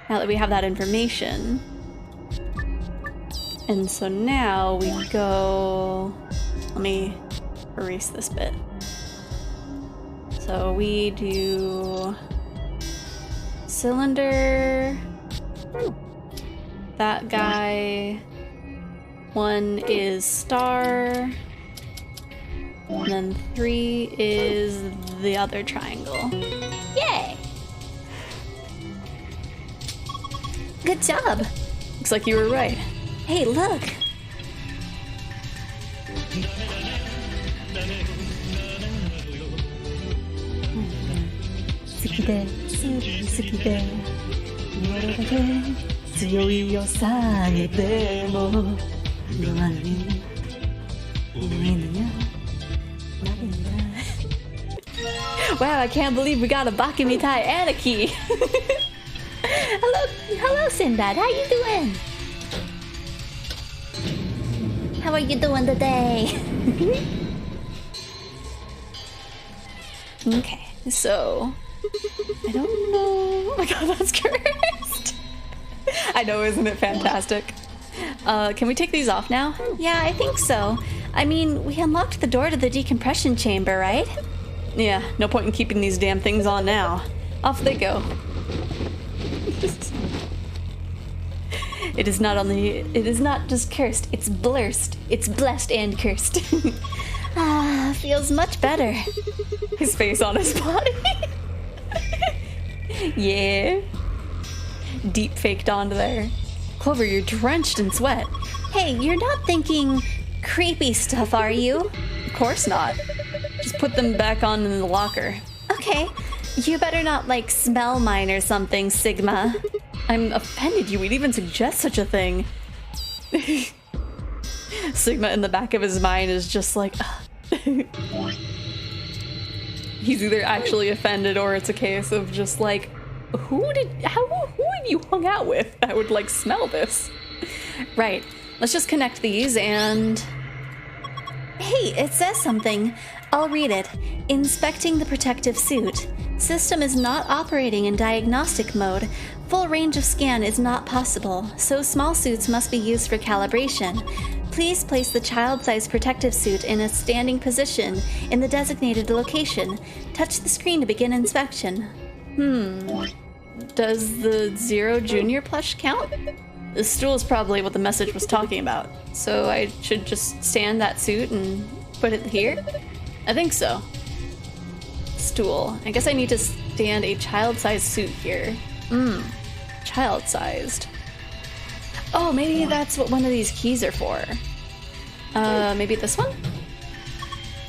Now that we have that information. And so now we go... Let me erase this bit. So we do... cylinder... That guy... 1 is star... And then 3 is the other triangle. Yay! Good job. Looks like you were right. Hey, look. Wow, I can't believe we got a Bakimitai and a key. Hello, Sinbad. How you doing? How are you doing today? Okay, so I don't know. Oh my god, that's cursed. I know, isn't it fantastic? Can we take these off now? Yeah, I think so. I mean, we unlocked the door to the decompression chamber, right? Yeah, no point in keeping these damn things on now. Off they go. It is not just cursed, it's blurst. It's blessed and cursed. Feels much better. His face on his body. Yeah. Deep faked onto there. Clover, you're drenched in sweat. Hey, you're not thinking creepy stuff, are you? Of course not. Just put them back on in the locker. Okay. You better not, like, smell mine or something, Sigma. I'm offended you would even suggest such a thing. Sigma in the back of his mind is just like... He's either actually offended or it's a case of just like, who have you hung out with that would, like, smell this? Right. Let's just connect these and... Hey, it says something. I'll read it. Inspecting the protective suit. System is not operating in diagnostic mode. Full range of scan is not possible, so small suits must be used for calibration. Please place the child-sized protective suit in a standing position in the designated location. Touch the screen to begin inspection. Does the Zero Junior plush count? The stool is probably what the message was talking about. So I should just stand that suit and put it here? I think so. Stool. I guess I need to stand a child-sized suit here. Child-sized. Oh, maybe that's what one of these keys are for. Maybe this one?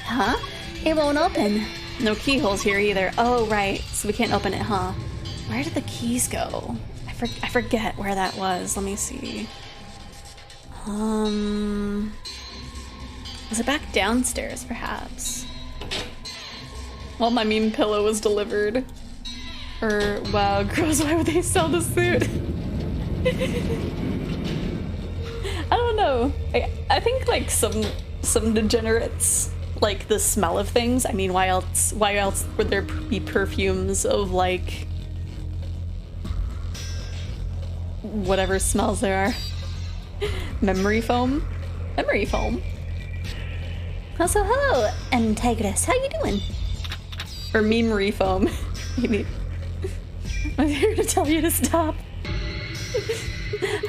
Huh? It won't open. No keyholes here either. Oh, right. So we can't open it, huh? Where did the keys go? I forget where that was. Let me see. Was it back downstairs, perhaps? Well, my meme pillow was delivered. Or, wow, gross, why would they sell the suit? I don't know. I think, like, some degenerates like the smell of things. I mean, why else would there be perfumes of, like, whatever smells there are? Memory foam? Memory foam. Also, hello, Antagonist. How you doing? Or memory foam. Maybe. I'm here to tell you to stop.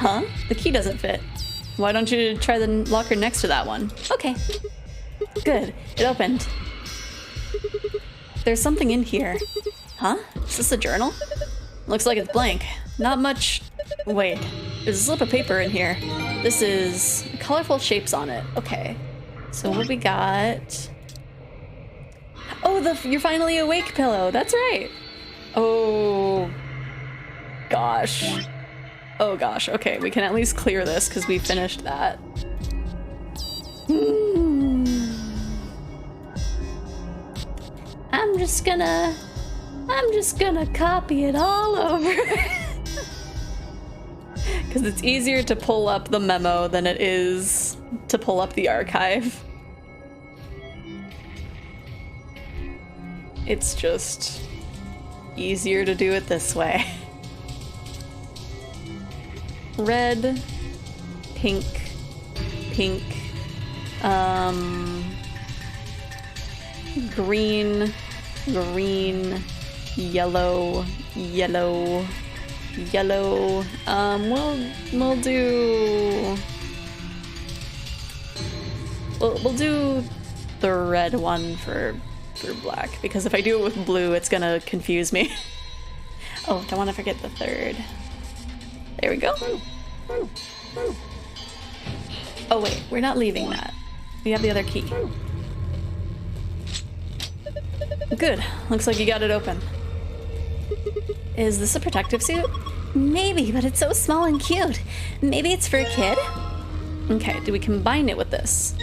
Huh? The key doesn't fit. Why don't you try the locker next to that one? Okay. Good. It opened. There's something in here. Huh? Is this a journal? Looks like it's blank. Not much... Wait. There's a slip of paper in here. This is... colorful shapes on it. Okay. So what we got... Oh, the You're Finally Awake pillow. That's right. Oh... Gosh. Oh gosh. Okay, we can at least clear this because we finished that. I'm just gonna copy it all over. Because it's easier to pull up the memo than it is to pull up the archive. It's just... easier to do it this way. Red, pink, pink, green, green, yellow, yellow, yellow. We'll do the red one for black, because if I do it with blue, it's gonna confuse me. Oh, don't want to forget the third. There we go. Oh wait, we're not leaving that. We have the other key. Good. Looks like you got it open. Is this a protective suit? Maybe, but it's so small and cute. Maybe it's for a kid? Okay, do we combine it with this?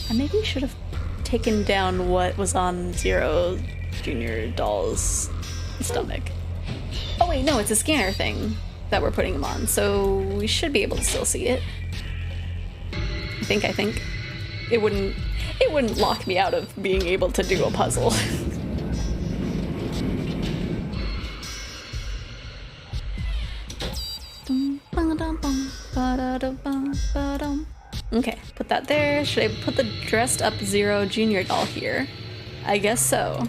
I maybe should have taken down what was on Zero Junior Doll's stomach. Oh wait, no, it's a scanner thing that we're putting him on, so we should be able to still see it. I think. It wouldn't lock me out of being able to do a puzzle. Okay, put that there. Should I put the dressed up Zero Junior doll here? I guess so.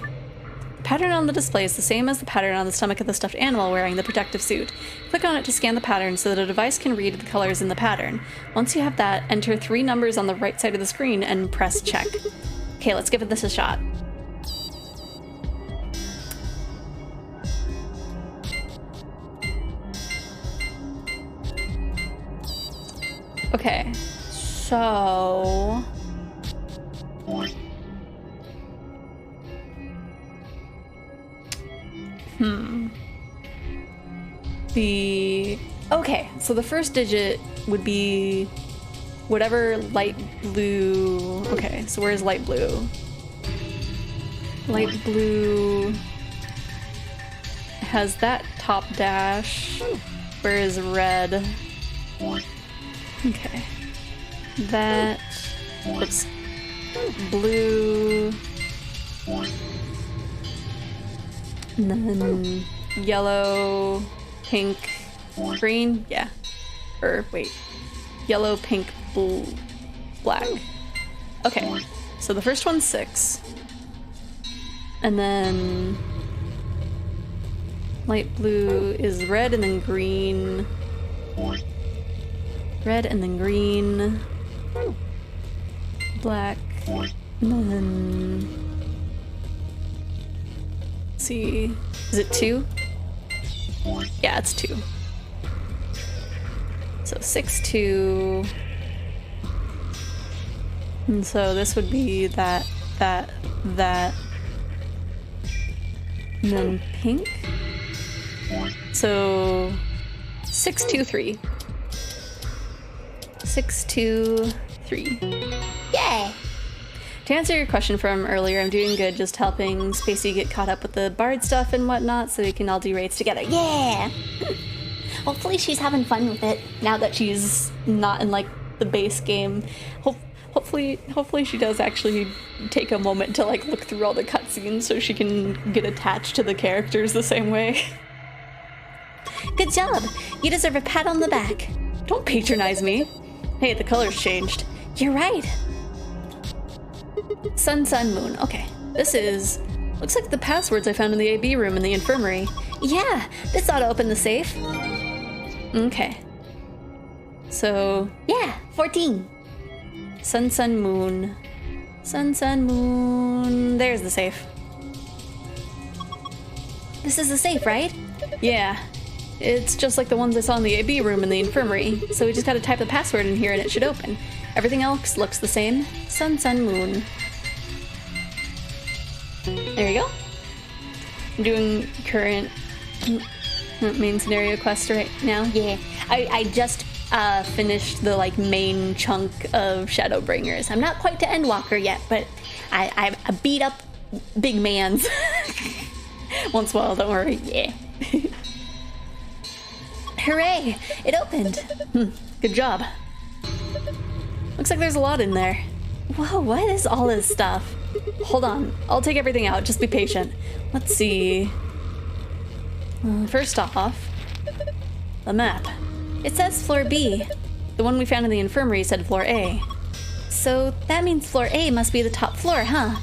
The pattern on the display is the same as the pattern on the stomach of the stuffed animal wearing the protective suit. Click on it to scan the pattern so that a device can read the colors in the pattern. Once you have that, enter 3 numbers on the right side of the screen and press check. Okay, let's give this a shot. Okay, so... Okay, so the first digit would be whatever light blue... Okay, so where's light blue? Light blue has that top dash, whereas red... Okay. That... It's blue... And then yellow, pink, green? Yeah. Or, wait. Yellow, pink, blue, black. Okay. So the first one's 6. And then... light blue is red and then green. Red and then green. Black. And then... Let's see. Is it 2? Yeah, it's 2. So 6, 2. And so this would be that. And then pink. So 6, 2, 3. 6, 2, 3. Yay! To answer your question from earlier, I'm doing good, just helping Spacey get caught up with the Bard stuff and whatnot so we can all do raids together. Yeah! Hopefully she's having fun with it. Now that she's not in, like, the base game. Hopefully she does actually take a moment to, like, look through all the cutscenes so she can get attached to the characters the same way. Good job! You deserve a pat on the back. Don't patronize me. Hey, the color's changed. You're right. Sun, sun, moon. Okay. This is... looks like the passwords I found in the AB room in the infirmary. Yeah, this ought to open the safe. Okay. So... yeah, 14. Sun, sun, moon. Sun, sun, moon. There's the safe. This is the safe, right? Yeah. It's just like the ones I saw in the AB room in the infirmary. So we just gotta type the password in here and it should open. Everything else looks the same. Sun, sun, moon. There you go. I'm doing current main scenario quest right now. Yeah. I just finished the like main chunk of Shadowbringers. I'm not quite to Endwalker yet, but I beat up big mans. Once in a while, don't worry. Yeah. Hooray! It opened. Good job. Looks like there's a lot in there. Whoa, what is all this stuff? Hold on. I'll take everything out. Just be patient. Let's see. First off, the map. It says floor B. The one we found in the infirmary said floor A. So that means floor A must be the top floor, huh?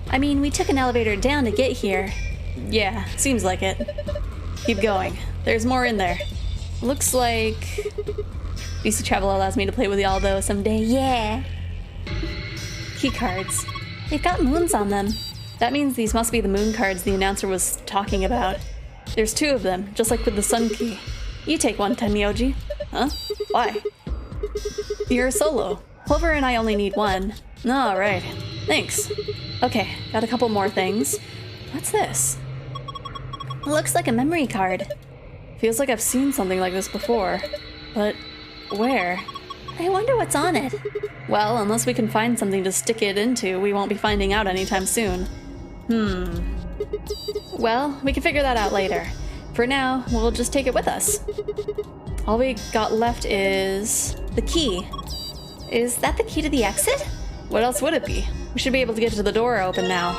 I mean, we took an elevator down to get here. Yeah, seems like it. Keep going. There's more in there. Looks like... VC Travel allows me to play with y'all though someday. Yeah. Key cards. They've got moons on them. That means these must be the moon cards the announcer was talking about. There's 2 of them, just like with the sun key. You take one, Tenmyoji. Huh? Why? You're a solo. Clover and I only need one. All right. Thanks. Okay, got a couple more things. What's this? It looks like a memory card. Feels like I've seen something like this before. But where? I wonder what's on it. Well, unless we can find something to stick it into, we won't be finding out anytime soon. Well, we can figure that out later. For now, we'll just take it with us. All we got left is the key. Is that the key to the exit? What else would it be? We should be able to get to the door open now.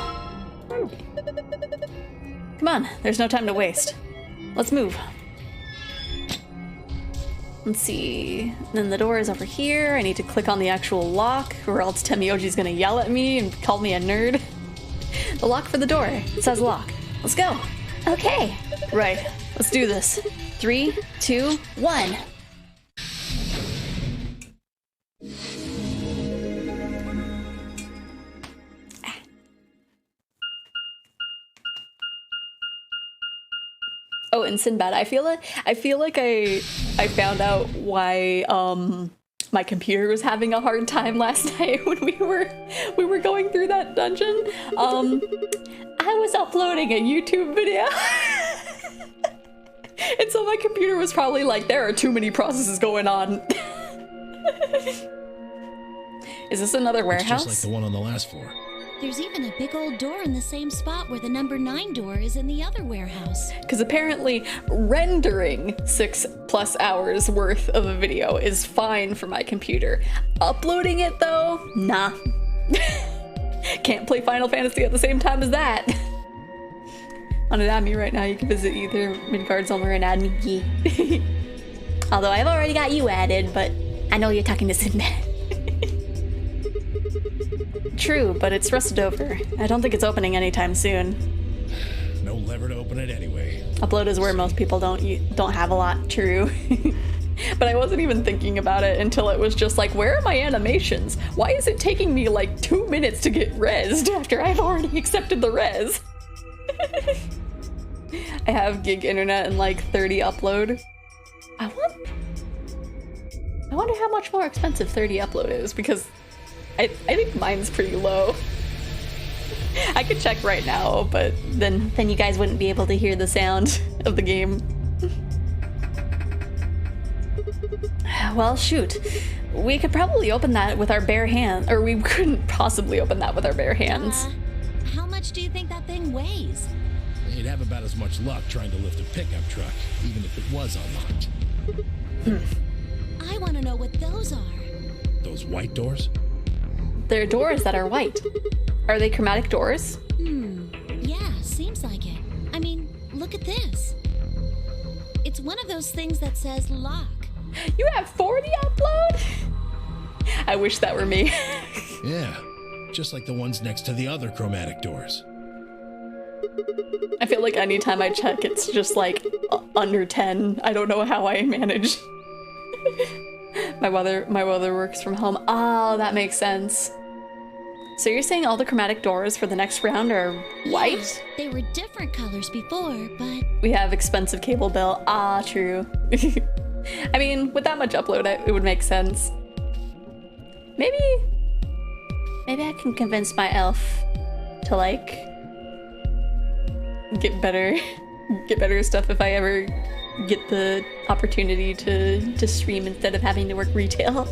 Come on, there's no time to waste. Let's move. Let's see. Then the door is over here. I need to click on the actual lock, or else Tenmyoji's gonna yell at me and call me a nerd. The lock for the door. It says lock. Let's go. Okay. Right. Let's do this. 3, 2, 1. Oh, and Sinbad, I feel like I found out why my computer was having a hard time last night when we were going through that dungeon. I was uploading a YouTube video. And so my computer was probably like, there are too many processes going on. Is this another warehouse? It's just like the one on the last floor. There's even a big old door in the same spot where the number 9 door is in the other warehouse. Because apparently rendering 6+ hours worth of a video is fine for my computer. Uploading it though, nah. Can't play Final Fantasy at the same time as that. On an add me right now, you can visit either Midgard, Zomer, and add me. Although I've already got you added, but I know you're talking to Sinbad. True, but it's rusted over. I don't think it's opening anytime soon. No lever to open it anyway. Upload is where most people don't have a lot. True. But I wasn't even thinking about it until it was just like, where are my animations? Why is it taking me like 2 minutes to get rezzed after I've already accepted the res? I have gig internet and like 30 upload. I wonder how much more expensive 30 upload is, because I think mine's pretty low. I could check right now, but then you guys wouldn't be able to hear the sound of the game. Well, shoot. We could probably open that with our bare hands, or we couldn't possibly open that with our bare hands. How much do you think that thing weighs? You'd have about as much luck trying to lift a pickup truck, even if it was unlocked. I want to know what those are. Those white doors? They're doors that are white. Are they chromatic doors? Yeah, seems like it. I mean, look at this. It's one of those things that says lock. You have 40 upload? I wish that were me. Yeah, just like the ones next to the other chromatic doors. I feel like anytime I check, it's just like under 10. I don't know how I manage. My mother works from home. Oh, that makes sense. So you're saying all the chromatic doors for the next round are white? Yeah, they were different colors before, but... We have expensive cable bill. Ah, true. I mean, with that much upload, it would make sense. Maybe I can convince my elf to like get better stuff if I ever get the opportunity to stream instead of having to work retail.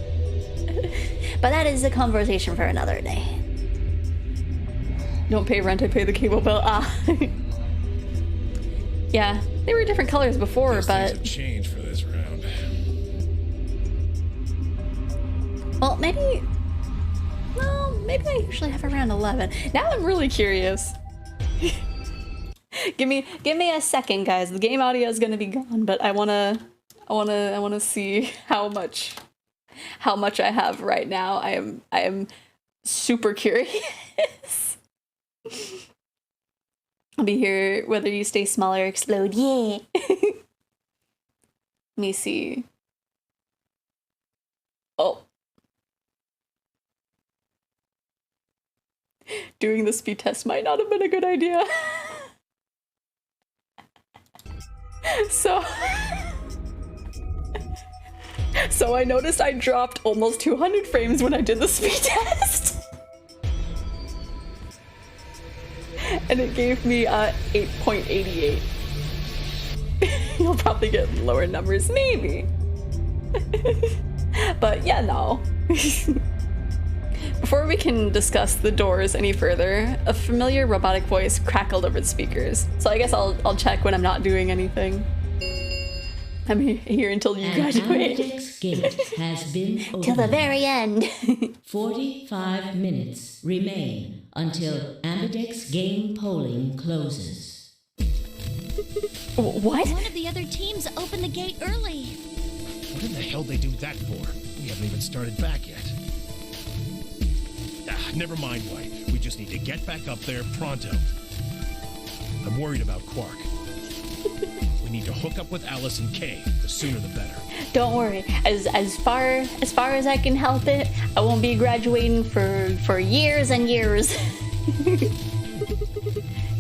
But that is a conversation for another day. Don't pay rent, I pay the cable bill. Ah. Yeah, they were different colors before, but... Things have changed for this round. Well, maybe... Well, maybe I usually have around 11. Now I'm really curious. give me a second, guys. The game audio is gonna be gone, but I wanna see how much I have right now. I am super curious. I'll be here whether you stay small or explode. Yeah. Let me see. Oh. Doing the speed test might not have been a good idea. So I noticed I dropped almost 200 frames when I did the speed test. And it gave me 8.88. You'll probably get lower numbers, maybe. But yeah, no. Before we can discuss the doors any further, a familiar robotic voice crackled over the speakers. So I guess I'll check when I'm not doing anything. I'm here until you graduate. Ambidex gate has been opened. Till the very end. 45 minutes remain until Ambidex game polling closes. What? One of the other teams opened the gate early. What in the hell they do that for? We haven't even started back yet. Never mind, White. We just need to get back up there pronto. I'm worried about Quark. We need to hook up with Alice and Kay. The sooner the better. Don't worry. As far as I can help it, I won't be graduating for years and years.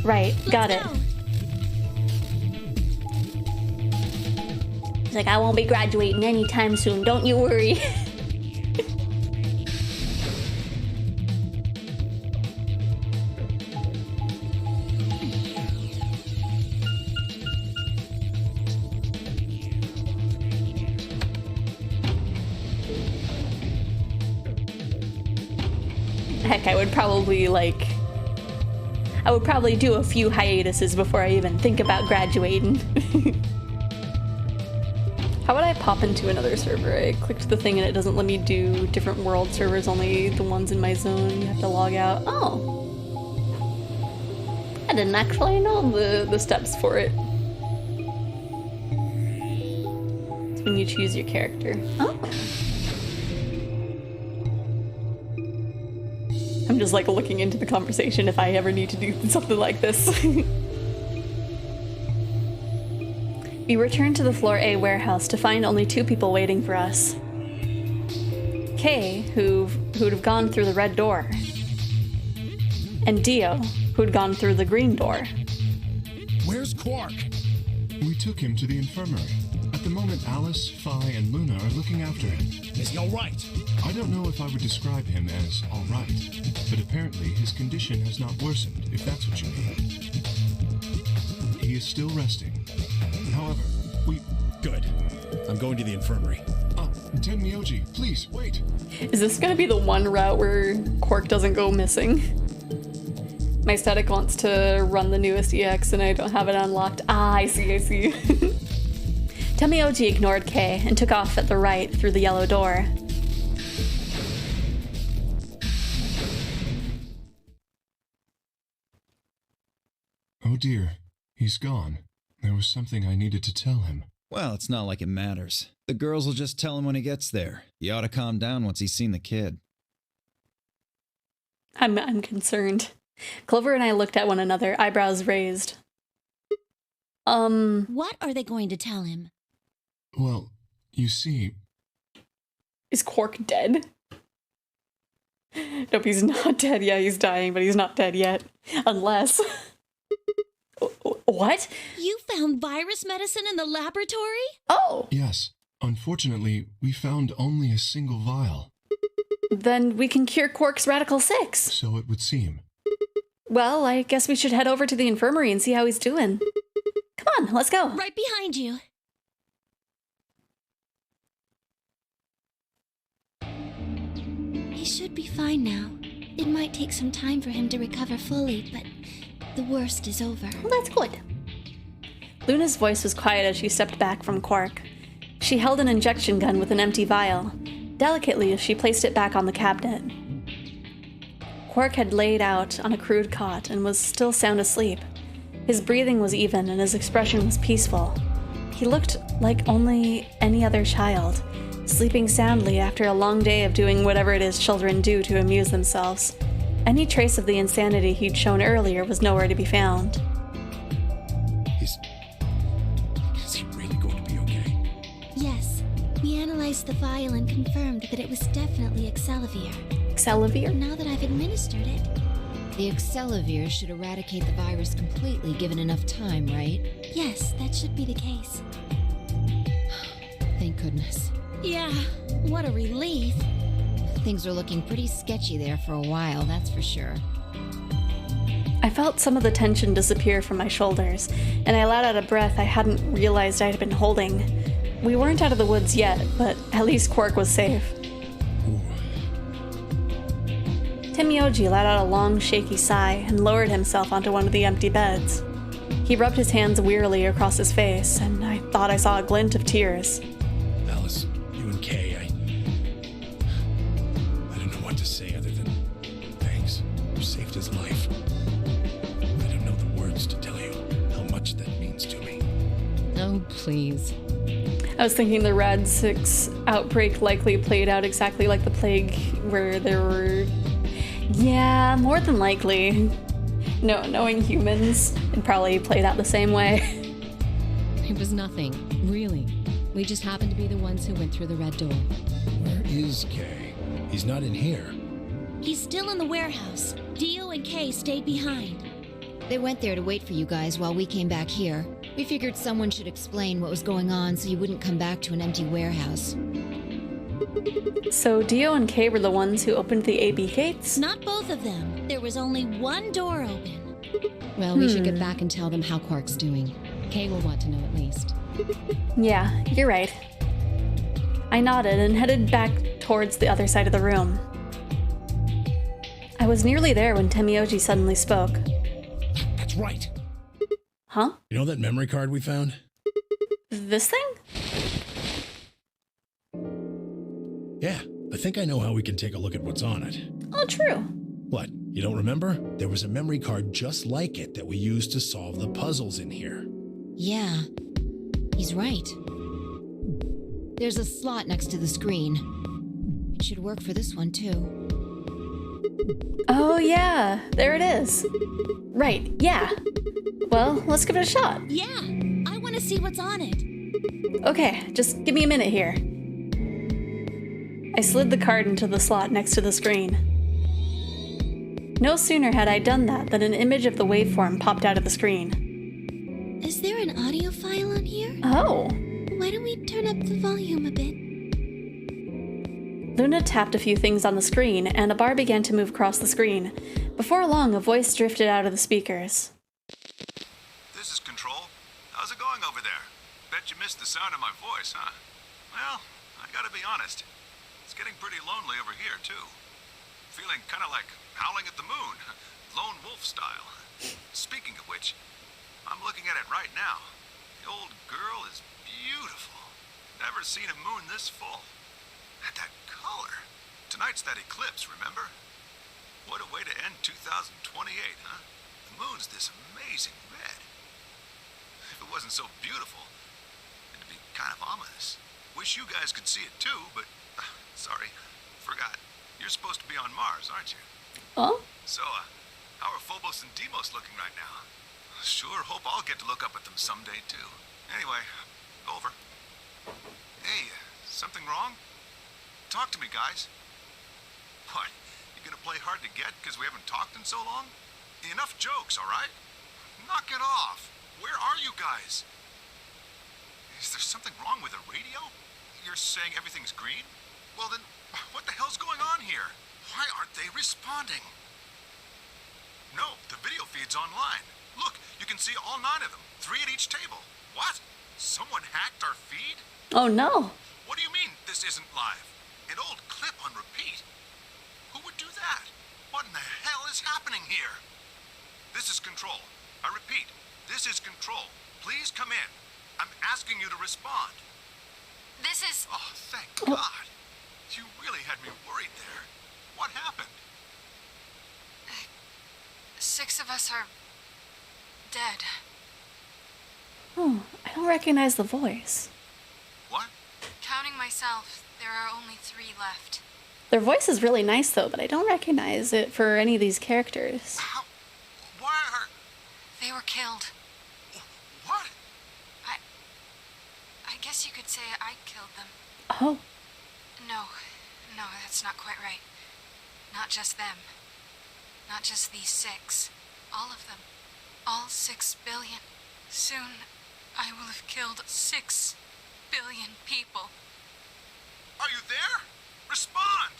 Right, got it. It's like I won't be graduating anytime soon. Don't you worry. Heck, I would probably do a few hiatuses before I even think about graduating. How would I pop into another server? I clicked the thing and it doesn't let me do different world servers, only the ones in my zone. You have to log out. Oh. I didn't actually know the steps for it. It's when you choose your character. Oh. I'm just like looking into the conversation if I ever need to do something like this. We returned to the Floor A warehouse to find only 2 people waiting for us. Kay, who'd have gone through the red door. And Dio, who'd gone through the green door. Where's Quark? We took him to the infirmary. At the moment, Alice, Phi, and Luna are looking after him. Is he all right? I don't know if I would describe him as all right, but apparently his condition has not worsened, if that's what you mean. He is still resting. However, we... Good. I'm going to the infirmary. Tenmyoji, please, wait. Is this gonna be the one route where Quark doesn't go missing? My static wants to run the newest EX and I don't have it unlocked. Ah, I see. Tenmyoji ignored Kay and took off at the right through the yellow door. Oh dear, he's gone. There was something I needed to tell him. Well, it's not like it matters. The girls will just tell him when he gets there. He ought to calm down once he's seen the kid. I'm concerned. Clover and I looked at one another, eyebrows raised. What are they going to tell him? Well, you see... Is Quark dead? Nope, he's not dead. Yeah, he's dying, but he's not dead yet. Unless... What? You found virus medicine in the laboratory? Oh! Yes. Unfortunately, we found only a single vial. Then we can cure Quark's Radical 6. So it would seem. Well, I guess we should head over to the infirmary and see how he's doing. Come on, let's go. Right behind you. He should be fine now. It might take some time for him to recover fully, but the worst is over. Well, that's good. Luna's voice was quiet as she stepped back from Quark. She held an injection gun with an empty vial. Delicately, she placed it back on the cabinet. Quark had laid out on a crude cot and was still sound asleep. His breathing was even and his expression was peaceful. He looked like only any other child, sleeping soundly after a long day of doing whatever it is children do to amuse themselves. Any trace of the insanity he'd shown earlier was nowhere to be found. Is he really going to be okay? Yes. We analyzed the vial and confirmed that it was definitely Xelhoria. Xelhoria? Now that I've administered it. The Xelhoria should eradicate the virus completely given enough time, right? Yes, that should be the case. Thank goodness. Yeah, what a relief. Things are looking pretty sketchy there for a while, that's for sure. I felt some of the tension disappear from my shoulders, and I let out a breath I hadn't realized I'd been holding. We weren't out of the woods yet, but at least Quark was safe. Temyoji let out a long, shaky sigh and lowered himself onto one of the empty beds. He rubbed his hands wearily across his face, and I thought I saw a glint of tears. Alice, you and Kay, I don't know what to say other than thanks. You saved his life. I don't know the words to tell you how much that means to me. Oh, please. I was thinking the Rad 6 outbreak likely played out exactly like the plague, where there were... Yeah, more than likely. No, knowing humans, it probably played out the same way. It was nothing, really. We just happened to be the ones who went through the red door. Where is Kay? He's not in here. He's still in the warehouse. Dio and Kay stayed behind. They went there to wait for you guys while we came back here. We figured someone should explain what was going on so you wouldn't come back to an empty warehouse. So Dio and Kay were the ones who opened the AB gates? Not both of them. There was only one door open. Well, we should get back and tell them how Quark's doing. Kay will want to know at least. Yeah, you're right. I nodded and headed back towards the other side of the room. I was nearly there when Temyoji suddenly spoke. That's right. Huh? You know that memory card we found? This thing? Yeah, I think I know how we can take a look at what's on it. Oh, true. What, you don't remember? There was a memory card just like it that we used to solve the puzzles in here. Yeah, he's right. There's a slot next to the screen. It should work for this one, too. Oh, yeah, there it is. Right, yeah. Well, let's give it a shot. Yeah, I want to see what's on it. Okay, just give me a minute here. I slid the card into the slot next to the screen. No sooner had I done that than an image of the waveform popped out of the screen. Is there an audio file on here? Oh. Why don't we turn up the volume a bit? Luna tapped a few things on the screen, and a bar began to move across the screen. Before long, a voice drifted out of the speakers. This is Control. How's it going over there? Bet you missed the sound of my voice, huh? Well, I gotta be honest. It's getting pretty lonely over here, too. Feeling kind of like howling at the moon, lone wolf style. Speaking of which, I'm looking at it right now. The old girl is beautiful. Never seen a moon this full. And that color. Tonight's that eclipse, remember? What a way to end 2028, huh? The moon's this amazing red. If it wasn't so beautiful, it'd be kind of ominous. Wish you guys could see it too, but sorry, forgot. You're supposed to be on Mars, aren't you? Oh? So, how are Phobos and Deimos looking right now? Sure hope I'll get to look up at them someday too. Anyway, over. Hey, something wrong? Talk to me, guys. What? You gonna play hard to get because we haven't talked in so long? Enough jokes, all right? Knock it off. Where are you guys? Is there something wrong with the radio? You're saying everything's green? Well then, what the hell's going on here? Why aren't they responding? No, the video feed's online. Look, you can see all 9 of them, 3 at each table. What? Someone hacked our feed? Oh no. What do you mean this isn't live? An old clip on repeat? Who would do that? What in the hell is happening here? This is Control. I repeat, this is Control. Please come in. I'm asking you to respond. This is... Oh, thank God. You really had me worried there. What happened? 6 of us are dead. Oh, I don't recognize the voice. What? Counting myself, there are only 3 left. Their voice is really nice though, but I don't recognize it for any of these characters. How? Why are... They were killed. What? I guess you could say I killed them. Oh. No, that's not quite right. Not just them. Not just these 6. All of them. All 6 billion. Soon, I will have killed 6 billion people. Are you there? Respond!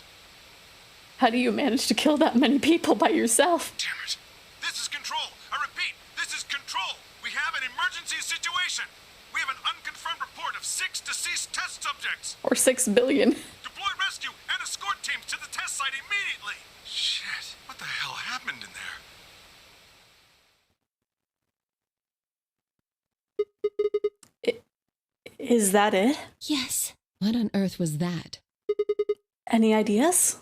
How do you manage to kill that many people by yourself? Damn it. This is Control. I repeat, this is Control. We have an emergency situation. We have an unconfirmed report of 6 deceased test subjects. Or 6 billion. Deploy rescue and escort teams to the test site immediately. Shit, what the hell happened in there? Is that it? Yes. What on earth was that? Any ideas?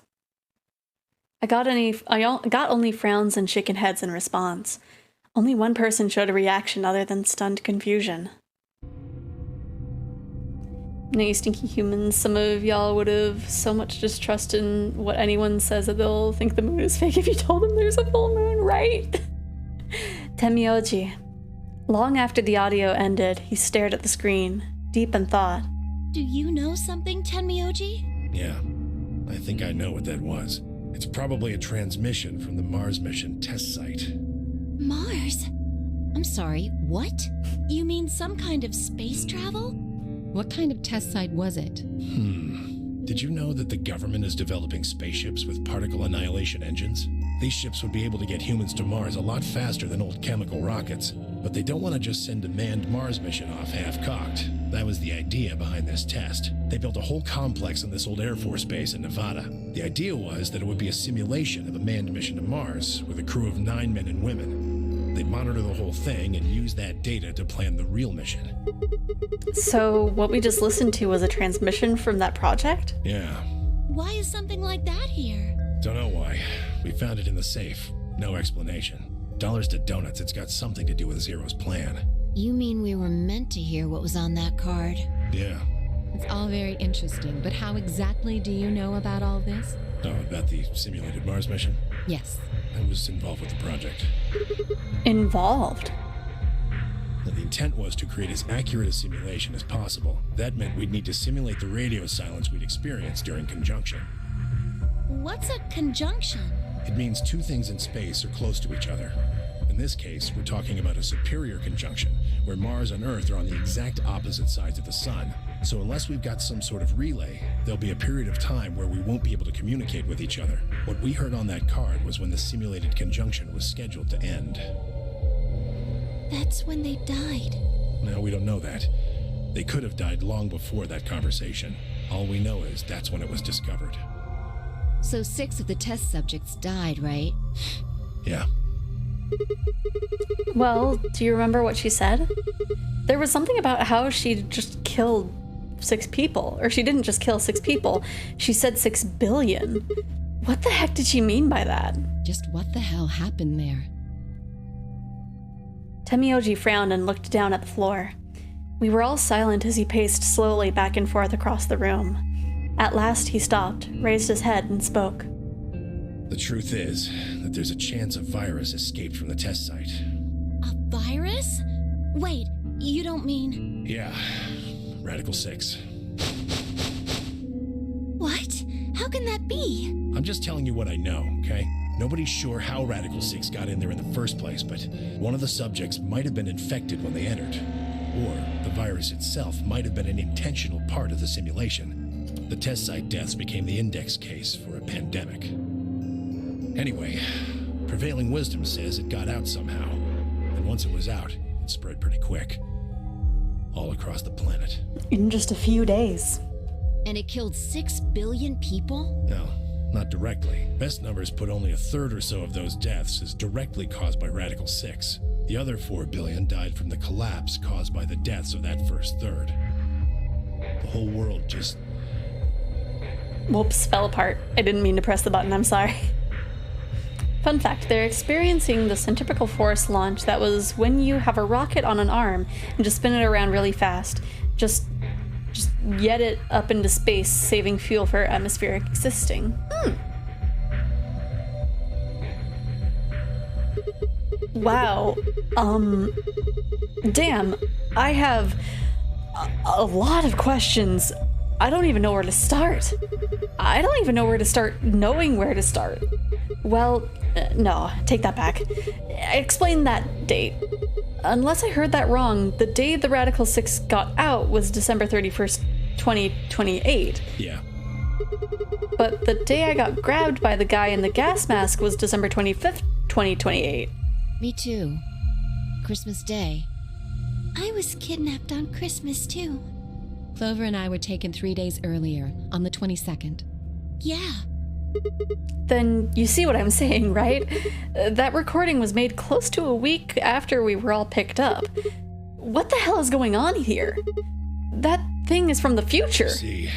I got only frowns and shaken heads in response. Only one person showed a reaction other than stunned confusion. Now, you stinky humans, some of y'all would have so much distrust in what anyone says that they'll think the moon is fake if you told them there's a full moon, right? Temioji. Long after the audio ended, he stared at the screen, deep in thought. Do you know something, Tenmyoji? Yeah, I think I know what that was. It's probably a transmission from the Mars mission test site. Mars? I'm sorry, what? You mean some kind of space travel? What kind of test site was it? Did you know that the government is developing spaceships with particle annihilation engines? These ships would be able to get humans to Mars a lot faster than old chemical rockets. But they don't want to just send a manned Mars mission off half-cocked. That was the idea behind this test. They built a whole complex on this old Air Force base in Nevada. The idea was that it would be a simulation of a manned mission to Mars with a crew of 9 men and women. They'd monitor the whole thing and use that data to plan the real mission. So what we just listened to was a transmission from that project? Yeah. Why is something like that here? Don't know why. We found it in the safe. No explanation. Dollars to donuts, it's got something to do with Zero's plan. You mean we were meant to hear what was on that card? Yeah. It's all very interesting, but how exactly do you know about all this? Oh, about the simulated Mars mission? Yes. I was involved with the project. Involved? The intent was to create as accurate a simulation as possible. That meant we'd need to simulate the radio silence we'd experienced during conjunction. What's a conjunction? It means 2 things in space are close to each other. In this case, we're talking about a superior conjunction, where Mars and Earth are on the exact opposite sides of the Sun. So unless we've got some sort of relay, there'll be a period of time where we won't be able to communicate with each other. What we heard on that card was when the simulated conjunction was scheduled to end. That's when they died. No, we don't know that. They could have died long before that conversation. All we know is that's when it was discovered. So 6 of the test subjects died, right? Yeah. Well, do you remember what she said? There was something about how she just killed 6 people. Or she didn't just kill 6 people. She said 6 billion. What the heck did she mean by that? Just what the hell happened there? Temioji frowned and looked down at the floor. We were all silent as he paced slowly back and forth across the room. At last he stopped, raised his head, and spoke. The truth is that there's a chance a virus escaped from the test site. A virus? Wait, you don't mean... Yeah, Radical 6. What? How can that be? I'm just telling you what I know, okay? Nobody's sure how Radical 6 got in there in the first place, but one of the subjects might have been infected when they entered. Or the virus itself might have been an intentional part of the simulation. The test site deaths became the index case for a pandemic. Anyway, prevailing wisdom says it got out somehow. And once it was out, it spread pretty quick. All across the planet. In just a few days. And it killed 6 billion people? No, not directly. Best numbers put only a third or so of those deaths as directly caused by Radical 6. The other 4 billion died from the collapse caused by the deaths of that first third. The whole world just... Whoops, fell apart. I didn't mean to press the button, I'm sorry. Fun fact, they're experiencing the centrifugal force launch that was when you have a rocket on an arm and just spin it around really fast. Just get it up into space, saving fuel for atmospheric existing. Wow. Damn. I have a lot of questions. I don't even know where to start. I don't even know where to start knowing where to start. Well, no, take that back. Explain that date. Unless I heard that wrong, the day the Radical 6 got out was December 31st, 2028. Yeah. But the day I got grabbed by the guy in the gas mask was December 25th, 2028. Me too. Christmas Day. I was kidnapped on Christmas too. Clover and I were taken 3 days earlier, on the 22nd. Yeah. Then you see what I'm saying, right? That recording was made close to a week after we were all picked up. What the hell is going on here? That thing is from the future. See.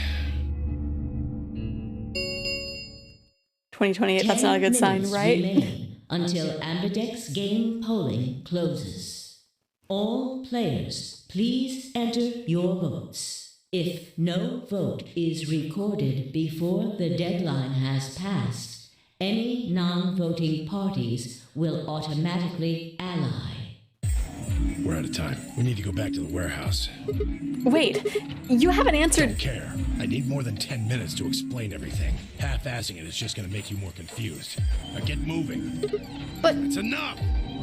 2028, that's not a good sign, right? Remain until Ambidex game polling closes. All players, please enter your votes. If no vote is recorded before the deadline has passed, any non-voting parties will automatically ally. We're out of time. We need to go back to the warehouse. Wait, you haven't answered. Don't care. I need more than 10 minutes to explain everything. Half-assing it is just going to make you more confused. Now get moving. But it's enough.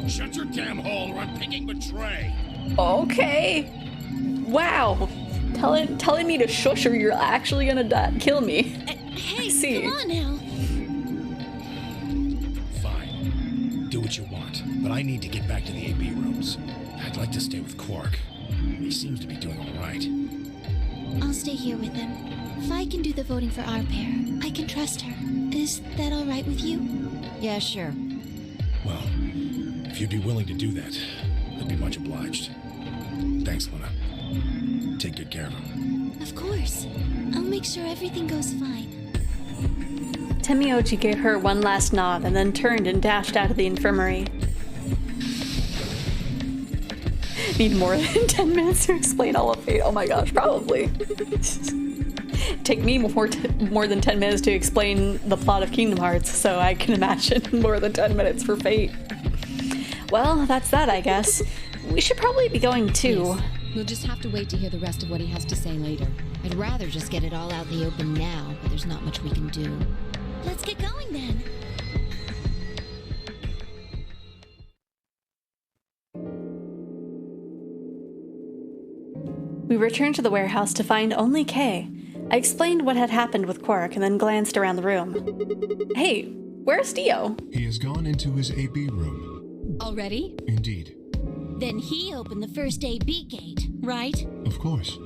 Shut your damn hole or I'm picking Betray. Okay. Wow. Telling me to shush or you're actually gonna kill me. Hey, come on now. Fine. Do what you want, but I need to get back to the AB rooms. I'd like to stay with Quark. He seems to be doing all right. I'll stay here with him. Fi can do the voting for our pair. I can trust her. Is that all right with you? Yeah, sure. Well, if you'd be willing to do that, I'd be much obliged. Thanks, Luna. Take good care of him. Of course. I'll make sure everything goes fine. Temioji gave her one last nod and then turned and dashed out of the infirmary. Need more than 10 minutes to explain all of Fate. Oh my gosh, probably. Take me more than 10 minutes to explain the plot of Kingdom Hearts, so I can imagine more than 10 minutes for Fate. Well, that's that, I guess. We should probably be going too. Yes. We'll just have to wait to hear the rest of what he has to say later. I'd rather just get it all out in the open now, but there's not much we can do. Let's get going then. We returned to the warehouse to find only Kay. I explained what had happened with Quark and then glanced around the room. Hey, where's Dio? He has gone into his AB room. Already? Indeed. Then he opened the first AB gate, right? Of course.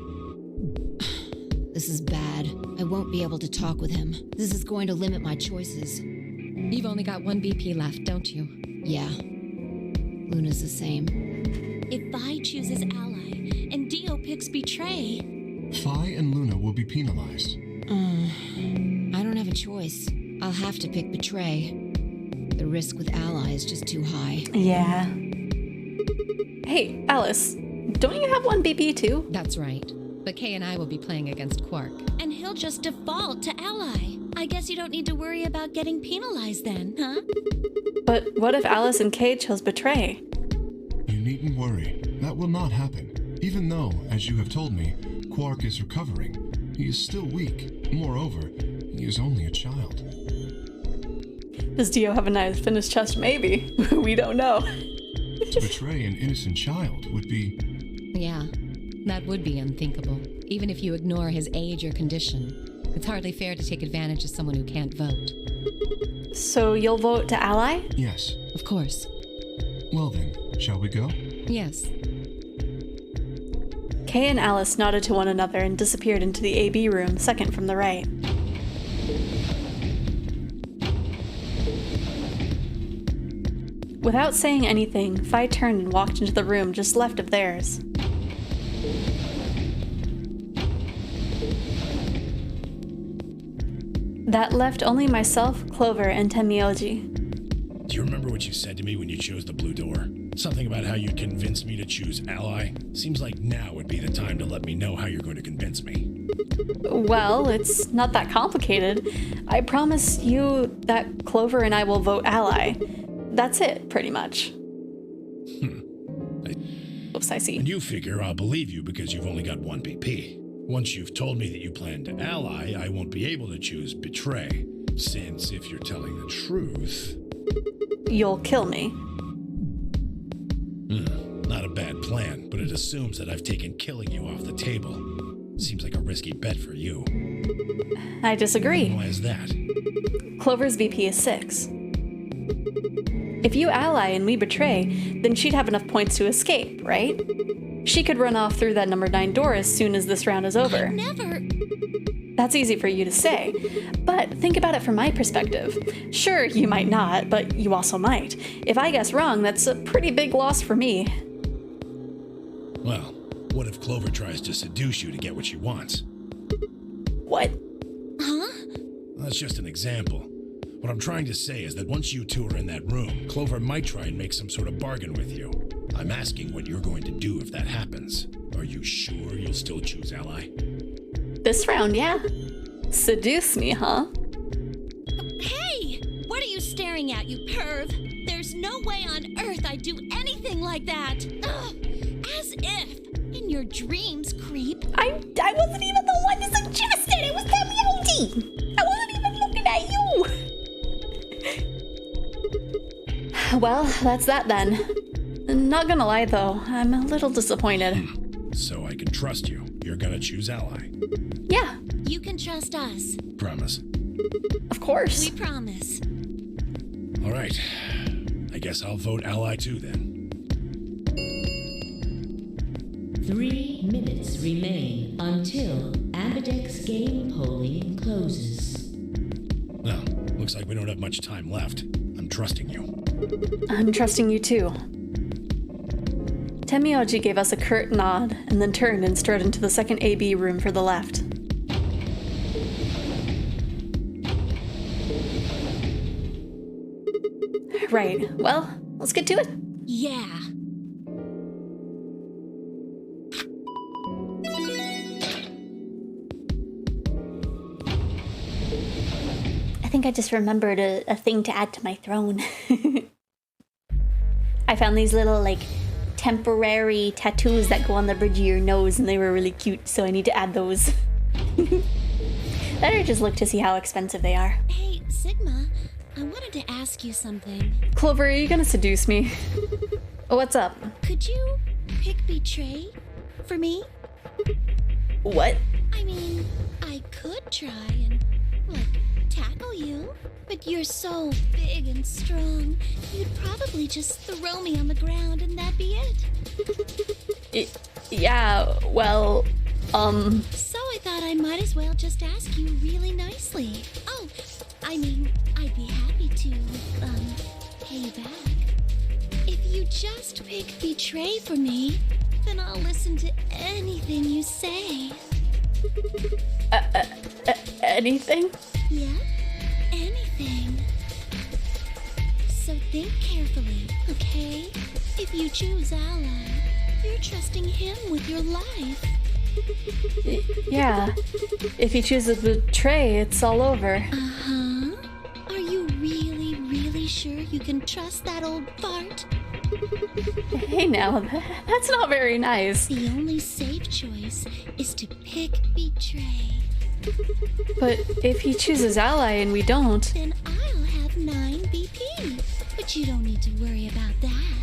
This is bad. I won't be able to talk with him. This is going to limit my choices. You've only got one BP left, don't you? Yeah. Luna's the same. If Vi chooses Ally and Dio picks Betray... Fi and Luna will be penalized. I don't have a choice. I'll have to pick Betray. The risk with Ally is just too high. Yeah. Hey, Alice, don't you have one BP too? That's right. But Kay and I will be playing against Quark. And he'll just default to Ally. I guess you don't need to worry about getting penalized then, huh? But what if Alice and Kay chose Betray? You needn't worry. That will not happen. Even though, as you have told me, Quark is recovering. He is still weak. Moreover, he is only a child. Does Dio have a knife in his chest? Maybe. We don't know. To betray an innocent child would be... Yeah, that would be unthinkable, even if you ignore his age or condition. It's hardly fair to take advantage of someone who can't vote. So you'll vote to Ally? Yes. Of course. Well then, shall we go? Yes. Kay and Alice nodded to one another and disappeared into the AB room, second from the right. Without saying anything, Fi turned and walked into the room just left of theirs. That left only myself, Clover, and Temioji. you remember what you said to me when you chose the blue door? Something about how you'd convince me to choose ally? Seems like now would be the time to let me know how you're going to convince me. Well, it's not that complicated. I promise you that Clover and I will vote ally. That's it, pretty much. Oops, I see. And you figure I'll believe you because you've only got one BP. Once you've told me that you plan to ally, I won't be able to choose betray. Since if you're telling the truth... You'll kill me. Not a bad plan, but it assumes that I've taken killing you off the table. Seems like a risky bet for you. I disagree. Why is that? Clover's VP is 6. If you ally and we betray, then she'd have enough points to escape, right? She could run off through that number 9 door as soon as this round is over. Never. That's easy for you to say, but think about it from my perspective. Sure, you might not, but you also might. If I guess wrong, that's a pretty big loss for me. Well, what if Clover tries to seduce you to get what she wants? What? Huh? That's just an example. What I'm trying to say is that once you two are in that room, Clover might try and make some sort of bargain with you. I'm asking what you're going to do if that happens. Are you sure you'll still choose ally? This round, yeah. Seduce me, huh? Hey! What are you staring at, you perv? There's no way on earth I'd do anything like that. Ugh, as if. In your dreams, creep. I wasn't even the one to suggest it. It was Temioji. I wasn't even looking at you. Well, that's that then. Not gonna lie though, I'm a little disappointed. So I can trust you. You're gonna choose ally. Yeah. You can trust us. Promise. Of course. We promise. All right. I guess I'll vote ally too then. 3 minutes remain until Ambidex game polling closes. Well, looks like we don't have much time left. I'm trusting you. I'm trusting you too. Temioji gave us a curt nod and then turned and strode into the second AB room for the left. Right, well, let's get to it. Yeah. I think I just remembered a thing to add to my throne. I found these little, like, temporary tattoos that go on the bridge of your nose, and they were really cute, so I need to add those. Better just look to see how expensive they are. Hey, Sigma, I wanted to ask you something. Clover, are you gonna seduce me? What's up? Could you pick betray for me? What? I mean, I could try and, like, tackle you, but you're so big and strong, you'd probably just throw me on the ground and that'd be it. Yeah, well, So I thought I might as well just ask you really nicely. Oh, I mean, I'd be happy to, pay you back. If you just pick betray for me, then I'll listen to anything you say. Anything? Yeah, anything. So think carefully, okay? If you choose ally, you're trusting him with your life. Yeah. If he chooses to betray, it's all over. Uh-huh. Are you really, really sure you can trust that old fart? Hey now, that's not very nice. The only safe choice is to pick betray. But if he chooses ally and we don't... Then I'll have 9 BP. But you don't need to worry about that.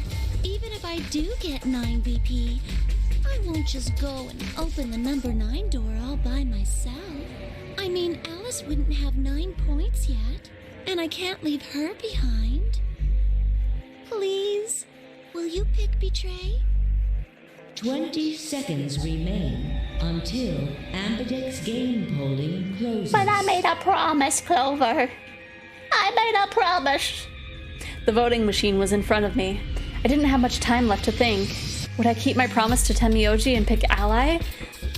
Even if I do get 9 BP, I won't just go and open the number 9 door all by myself. I mean, Alice wouldn't have 9 points yet, and I can't leave her behind. Please, will you pick betray? 20 seconds remain until Ambidex game polling closes. But I made a promise, Clover. I made a promise. The voting machine was in front of me. I didn't have much time left to think. Would I keep my promise to Temioji and pick ally?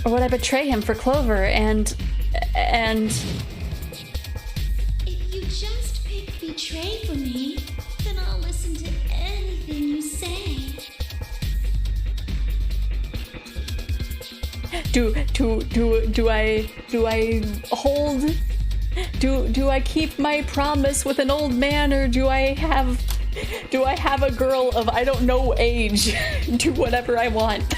Or would I betray him for Clover and... If you just pick betray for me, then I'll Do I keep my promise with an old man, or do I have a girl of I don't know age do whatever I want?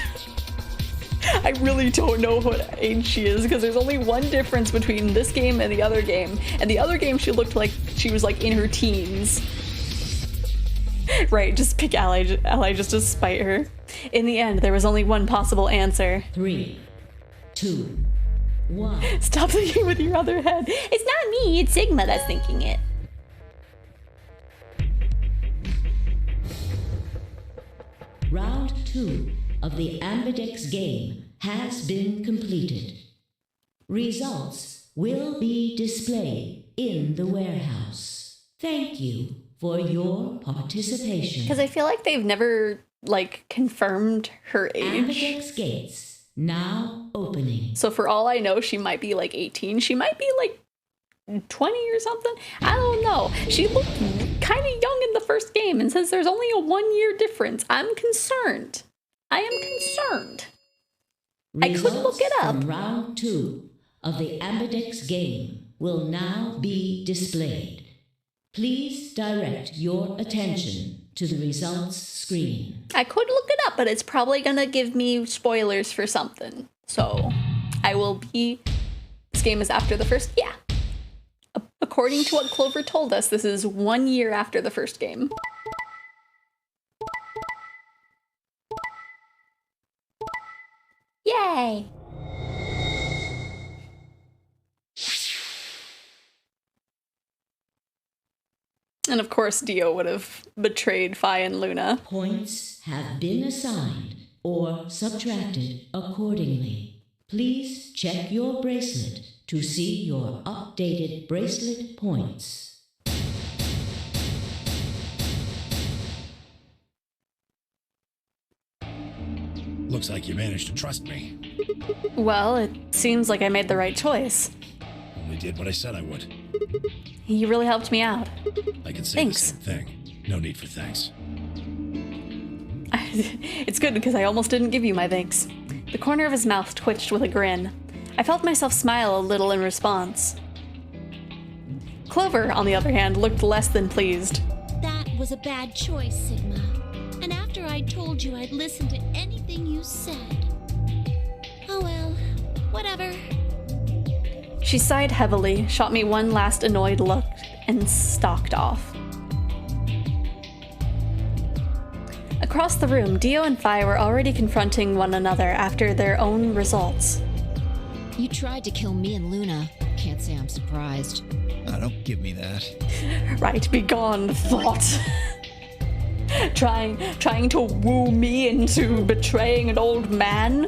I really don't know what age she is, because there's only one difference between this game and the other game. And the other game she looked like she was like in her teens. Right, just pick Ally just to spite her. In the end, there was only one possible answer. 3, 2, 1. Stop thinking with your other head. It's not me, it's Sigma that's thinking it. Round 2 of the Ambidex game has been completed. Results will be displayed in the warehouse. Thank you for your participation. Because I feel like they've never, like, confirmed her age. Ambidex gates now opening. So for all I know, she might be like 18. She might be like 20 or something. I don't know. She looked kind of young in the first game, and since there's only a 1-year difference, I'm concerned. I am concerned. Results I could look it up. From round 2 of the Ambidex game will now be displayed. Please direct your attention to the results screen. I could look it up, but it's probably gonna give me spoilers for something. So I will be... This game is after the first... Yeah. According to what Clover told us, this is 1 year after the first game. Yay! And of course, Dio would have betrayed Fi and Luna. Points have been assigned or subtracted accordingly. Please check your bracelet to see your updated bracelet points. Looks like you managed to trust me. Well, it seems like I made the right choice. Only did what I said I would. You really helped me out. I can say Thanks. the same thing. No need for thanks. It's good because I almost didn't give you my thanks. The corner of his mouth twitched with a grin. I felt myself smile a little in response. Clover, on the other hand, looked less than pleased. That was a bad choice, Sigma. And after I told you I'd listen to anything you said. Oh well, whatever. She sighed heavily, shot me one last annoyed look, and stalked off. Across the room, Dio and Fi were already confronting one another after their own results. You tried to kill me and Luna. Can't say I'm surprised. Oh, don't give me that. Right, be gone, thought. Trying to woo me into betraying an old man?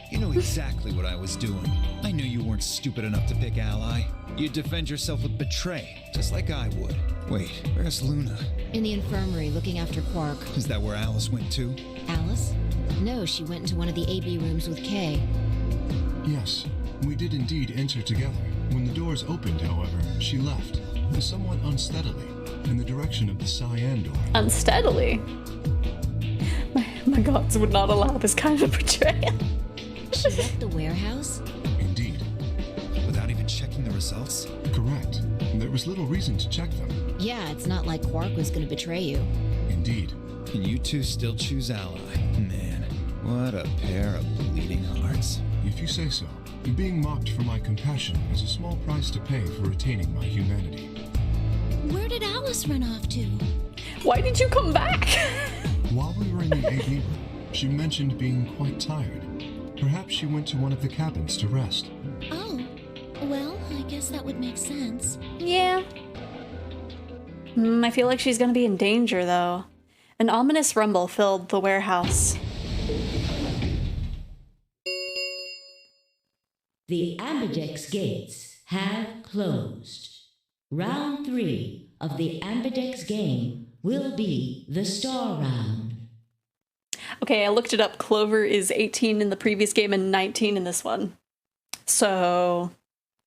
You know exactly what I was doing. I knew you weren't stupid enough to pick Ally. You'd defend yourself with betray, just like I would. Wait, where's Luna? In the infirmary, looking after Quark. Is that where Alice went to? Alice? No, she went into one of the AB rooms with Kay. Yes, we did indeed enter together. When the doors opened, however, she left, somewhat unsteadily, in the direction of the cyan door. Unsteadily? My gods would not allow this kind of betrayal. She left the warehouse? Indeed. Without even checking the results? Correct. There was little reason to check them. Yeah, it's not like Quark was going to betray you. Indeed. And you two still choose Ally. Man, what a pair of bleeding hearts. If you say so. Being mocked for my compassion is a small price to pay for retaining my humanity. Where did Alice run off to? Why did you come back? While we were in the AB room, she mentioned being quite tired. Perhaps she went to one of the cabins to rest. Oh, well, I guess that would make sense. Yeah. I feel like she's gonna be in danger, though. An ominous rumble filled the warehouse. The Ambidex gates have closed. Round 3 of the Ambidex game will be the Star Round. Okay, I looked it up. Clover is 18 in the previous game and 19 in this one. So,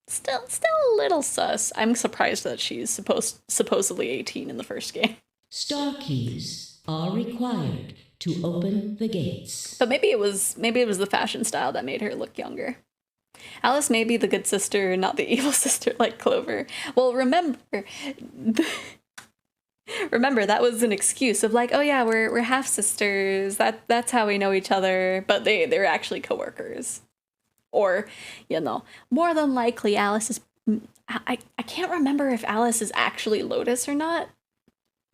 still a little sus. I'm surprised that she's supposedly 18 in the first game. Star keys are required to open the gates. But maybe it was the fashion style that made her look younger. Alice may be the good sister, not the evil sister like Clover. Well, remember that was an excuse of like, oh yeah, we're half sisters. That's how we know each other. But they're actually coworkers. Or, more than likely Alice is. I can't remember if Alice is actually Lotus or not.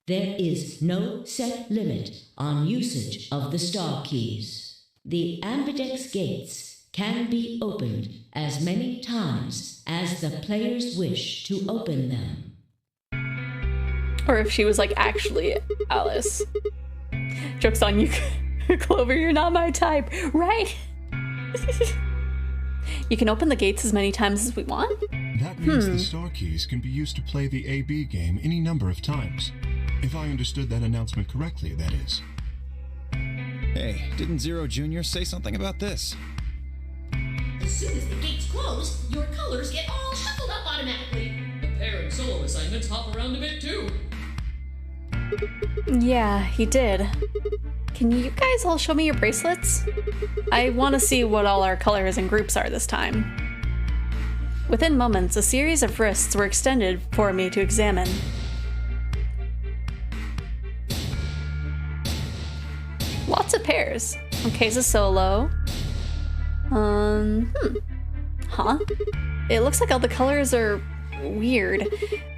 There is no set limit on usage of the star keys. The ambidex gates can be opened as many times as the players wish to open them. Or if she was like actually Alice. Joke's on you, Clover, you're not my type, right? You can open the gates as many times as we want? That means the star keys can be used to play the AB game any number of times. If I understood that announcement correctly, that is. Hey, didn't Zero Jr. say something about this? As soon as the gates close, your colors get all shuffled up automatically. The pair and solo assignments hop around a bit too. Yeah, he did. Can you guys all show me your bracelets? I want to see what all our colors and groups are this time. Within moments, a series of wrists were extended for me to examine. Lots of pairs. Okay's a solo. Huh? It looks like all the colors are weird.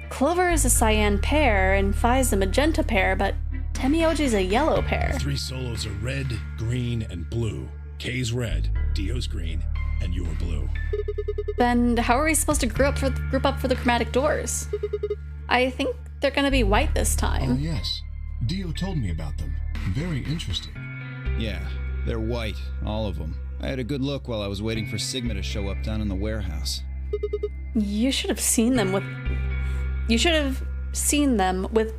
Clover is a cyan pair, and Phi's a magenta pair, but Temioji's a yellow pair. The 3 solos are red, green, and blue. Kay's red, Dio's green, and you're blue. Then how are we supposed to group up for the chromatic doors? I think they're gonna be white this time. Oh, yes. Dio told me about them. Very interesting. Yeah, they're white, all of them. I had a good look while I was waiting for Sigma to show up down in the warehouse. You should have seen them with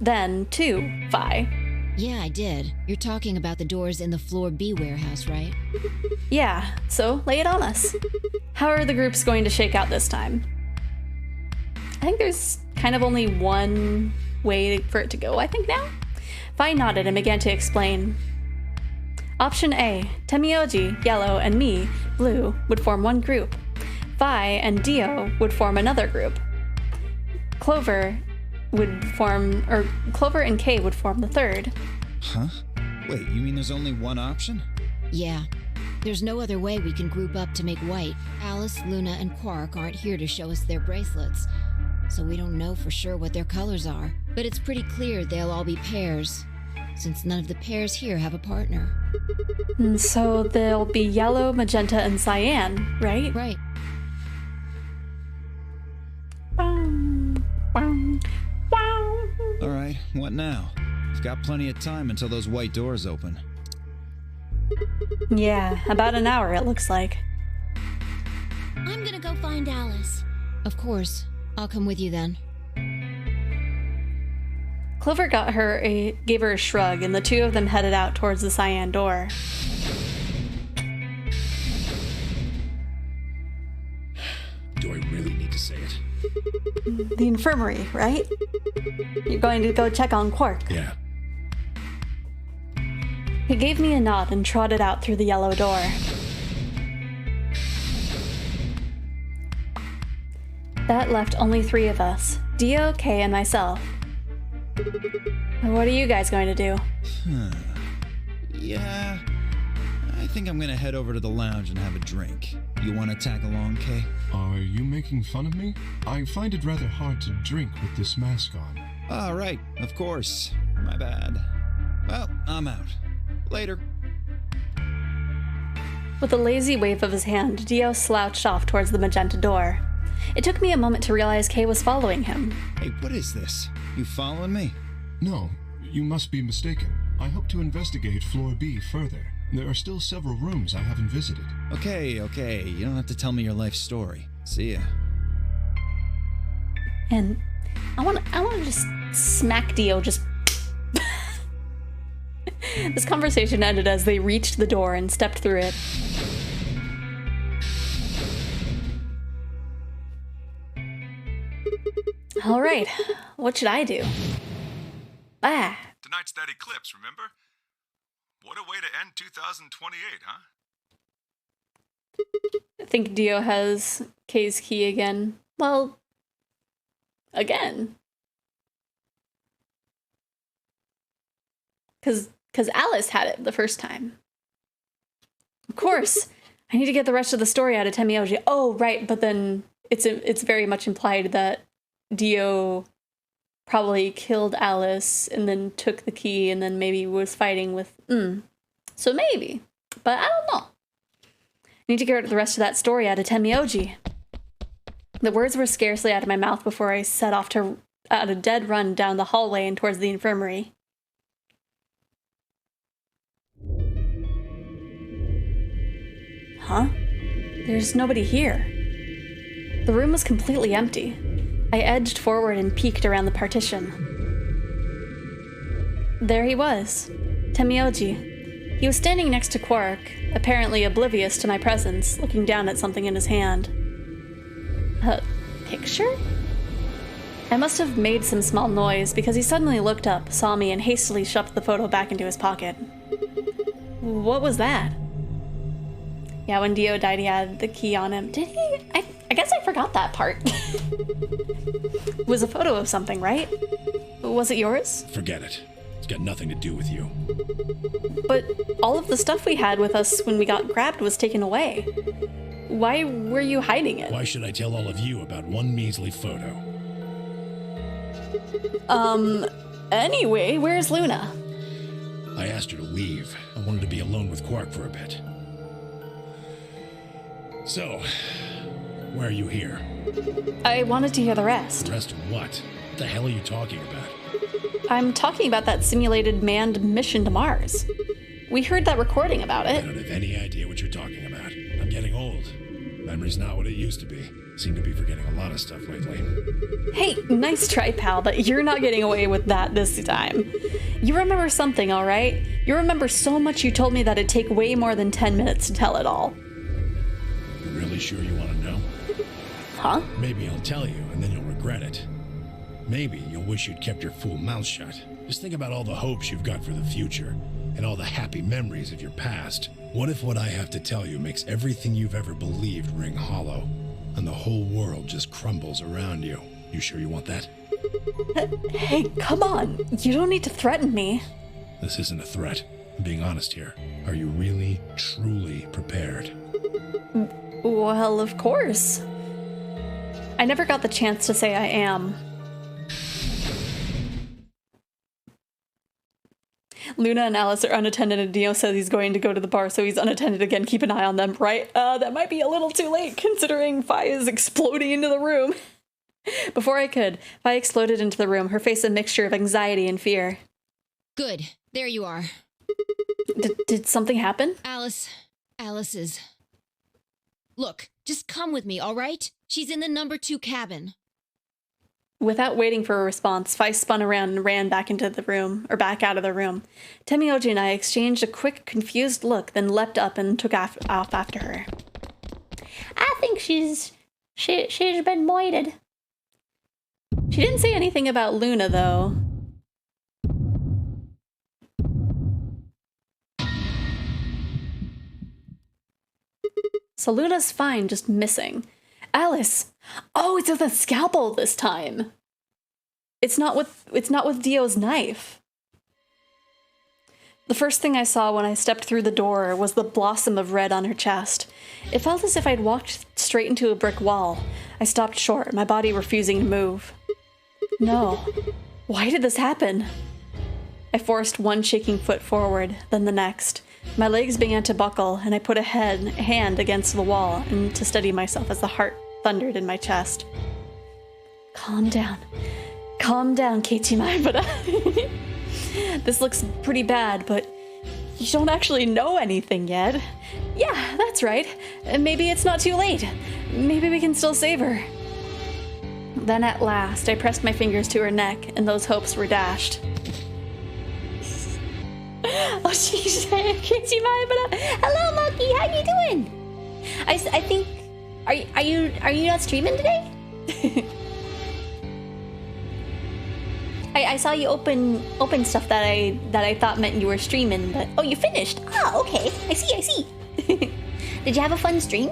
then, too, Phi. Yeah, I did. You're talking about the doors in the Floor B warehouse, right? Yeah, so lay it on us. How are the groups going to shake out this time? I think there's kind of only one way for it to go, I think now? Phi nodded and began to explain. Option A, Temioji, yellow, and me, blue, would form one group. Phi and Dio would form another group. Clover and Kay would form the third. Huh? Wait, you mean there's only one option? Yeah. There's no other way we can group up to make white. Alice, Luna, and Quark aren't here to show us their bracelets, so we don't know for sure what their colors are. But it's pretty clear they'll all be pairs, since none of the pairs here have a partner. So they'll be yellow, magenta, and cyan, right? Right. Alright, what now? We've got plenty of time until those white doors open. Yeah, about an hour it looks like. I'm gonna go find Alice. Of course. I'll come with you then. Clover gave her a shrug, and the two of them headed out towards the cyan door. Do I really need to say it? The infirmary, right? You're going to go check on Quark. Yeah. He gave me a nod and trotted out through the yellow door. That left only 3 of us, Dio, Kay, and myself. What are you guys going to do? Yeah, I think I'm gonna head over to the lounge and have a drink. You wanna tag along, Kay? Are you making fun of me? I find it rather hard to drink with this mask on. Ah, right, of course. My bad. Well, I'm out. Later. With a lazy wave of his hand, Dio slouched off towards the magenta door. It took me a moment to realize Kay was following him. Hey, what is this? You following me? No, you must be mistaken. I hope to investigate Floor B further. There are still several rooms I haven't visited. Okay. You don't have to tell me your life story. See ya. And I want to just smack Dio just... This conversation ended as they reached the door and stepped through it. All right, what should I do? Tonight's that eclipse, remember? What a way to end 2028, huh? I think Dio has Kay's key again. Well, again. Because Alice had it the first time. Of course. I need to get the rest of the story out of Temioji. Oh, right, but then it's very much implied that Dio probably killed Alice and then took the key and then maybe was fighting with... So maybe. But I don't know. I need to get the rest of that story out of Temioji. The words were scarcely out of my mouth before I set off at a dead run down the hallway and towards the infirmary. Huh? There's nobody here. The room was completely empty. I edged forward and peeked around the partition. There he was, Temioji. He was standing next to Quark, apparently oblivious to my presence, looking down at something in his hand. A picture? I must have made some small noise because he suddenly looked up, saw me, and hastily shoved the photo back into his pocket. What was that? Yeah, when Dio died, he had the key on him. Did he? I guess I forgot that part. It was a photo of something, right? Was it yours? Forget it. It's got nothing to do with you. But all of the stuff we had with us when we got grabbed was taken away. Why were you hiding it? Why should I tell all of you about one measly photo? Anyway, where's Luna? I asked her to leave. I wanted to be alone with Quark for a bit. So, why are you here? I wanted to hear the rest. The rest of what? What the hell are you talking about? I'm talking about that simulated manned mission to Mars. We heard that recording about it. I don't have any idea what you're talking about. I'm getting old. Memory's not what it used to be. Seem to be forgetting a lot of stuff lately. Hey, nice try, pal, but you're not getting away with that this time. You remember something, all right? You remember so much you told me that it'd take way more than 10 minutes to tell it all. You really sure you want to know? Huh? Maybe I'll tell you, and then you'll regret it. Maybe you'll wish you'd kept your fool mouth shut. Just think about all the hopes you've got for the future, and all the happy memories of your past. What if what I have to tell you makes everything you've ever believed ring hollow, and the whole world just crumbles around you? You sure you want that? Hey, come on. You don't need to threaten me. This isn't a threat. I'm being honest here. Are you really, truly prepared? Well, of course. I never got the chance to say I am. Luna and Alice are unattended, and Dio says he's going to go to the bar, so he's unattended again. Keep an eye on them, right? That might be a little too late, considering Fi is exploding into the room. Before I could, Fi exploded into the room, her face a mixture of anxiety and fear. Good. There you are. Did something happen? Alice is... Look, just come with me, all right? She's in the number 2 cabin. Without waiting for a response, Fi spun around and ran back into the room, or back out of the room. Temioji and I exchanged a quick, confused look, then leapt up and took off after her. I think she's been moited. She didn't say anything about Luna, though. So Luna's fine, just missing. Alice! Oh, it's with a scalpel this time. It's not with Dio's knife. The first thing I saw when I stepped through the door was the blossom of red on her chest. It felt as if I'd walked straight into a brick wall. I stopped short, my body refusing to move. No. Why did this happen? I forced one shaking foot forward, then the next. My legs began to buckle, and I put a hand against the wall and to steady myself as the heart thundered in my chest. Calm down, Keiichi. This looks pretty bad, but you don't actually know anything yet. Yeah, that's right. Maybe it's not too late. Maybe we can still save her. Then at last, I pressed my fingers to her neck, and those hopes were dashed. Oh, she's hello, Monkey. How you doing? I think. Are you not streaming today? I saw you open stuff that I thought meant you were streaming, but oh, you finished. Oh, okay. I see. Did you have a fun stream?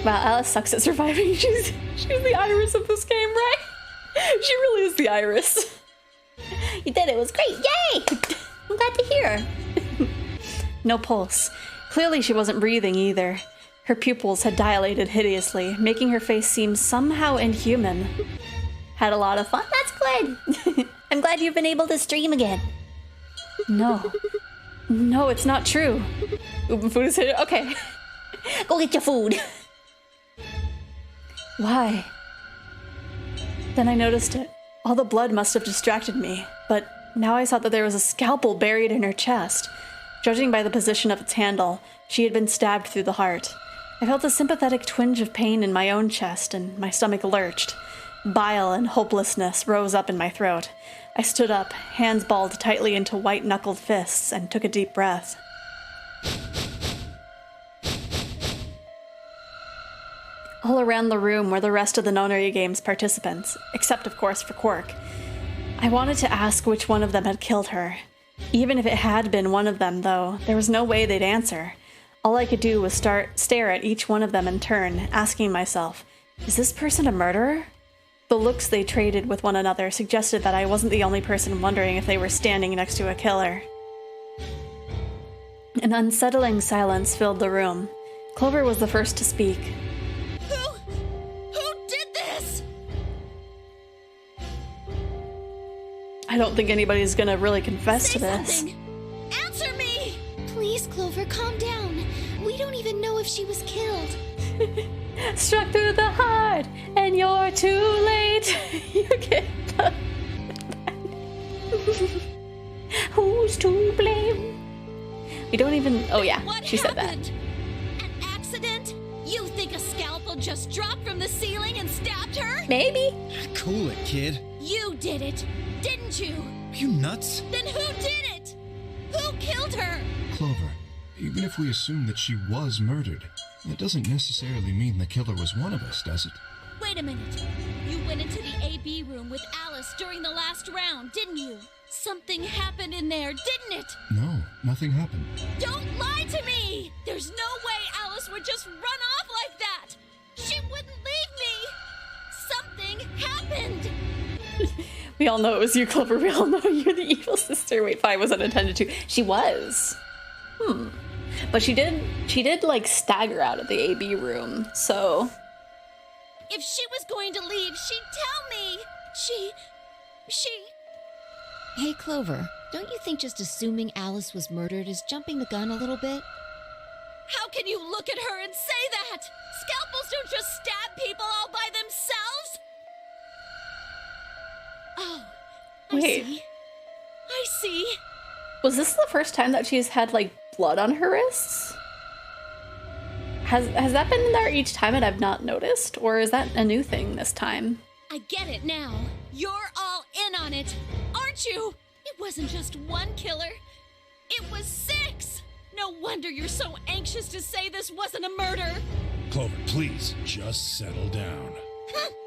Wow, Alice sucks at surviving. She's the Iris of this game, right? She really is the Iris. You did it. It was great. Yay! I'm glad to hear. No pulse. Clearly she wasn't breathing either. Her pupils had dilated hideously, making her face seem somehow inhuman. Had a lot of fun? That's good. I'm glad you've been able to stream again. No, it's not true. Food is here. Okay. Go get your food. Why? Then I noticed it. All the blood must have distracted me, but now I saw that there was a scalpel buried in her chest. Judging by the position of its handle, she had been stabbed through the heart. I felt a sympathetic twinge of pain in my own chest, and my stomach lurched. Bile and hopelessness rose up in my throat. I stood up, hands balled tightly into white-knuckled fists, and took a deep breath. All around the room were the rest of the Nonary Games participants, except of course for Quark. I wanted to ask which one of them had killed her. Even if it had been one of them, though, there was no way they'd answer. All I could do was stare at each one of them in turn, asking myself, is this person a murderer? The looks they traded with one another suggested that I wasn't the only person wondering if they were standing next to a killer. An unsettling silence filled the room. Clover was the first to speak. Who did this? I don't think anybody's gonna really confess to this. Something. Answer me! Please, Clover, calm down. We don't even know if she was killed. Struck through the heart, and you're too late. You get the... Who's to blame? We don't even... Oh yeah, she said that. An accident? You think a scalpel just dropped from the ceiling and stabbed her? Maybe. Cool it, kid. You did it, didn't you? Are you nuts? Then who did it? Who killed her? Clover, even if we assume that she was murdered, that doesn't necessarily mean the killer was one of us, does it? Wait a minute. You went into the AB room with Alice during the last round, didn't you? Something happened in there, didn't it? No, nothing happened. Don't lie to me! There's no way Alice would just run off like that! She wouldn't leave me! Something happened! We all know it was you, Clover. We all know you're the evil sister. Wait, 5 was unattended to. She was. But she did like stagger out of the AB room, so... If she was going to leave, she'd tell me! She... Hey, Clover, don't you think just assuming Alice was murdered is jumping the gun a little bit? How can you look at her and say that? Scalpels don't just stab people all by themselves! Oh, Wait. I see. Was this the first time that she's had, like, blood on her wrists? Has that been there each time and I've not noticed? Or is that a new thing this time? I get it now. You're all in on it, aren't you? It wasn't just one killer. It was 6. No wonder you're so anxious to say this wasn't a murder. Clover, please, just settle down.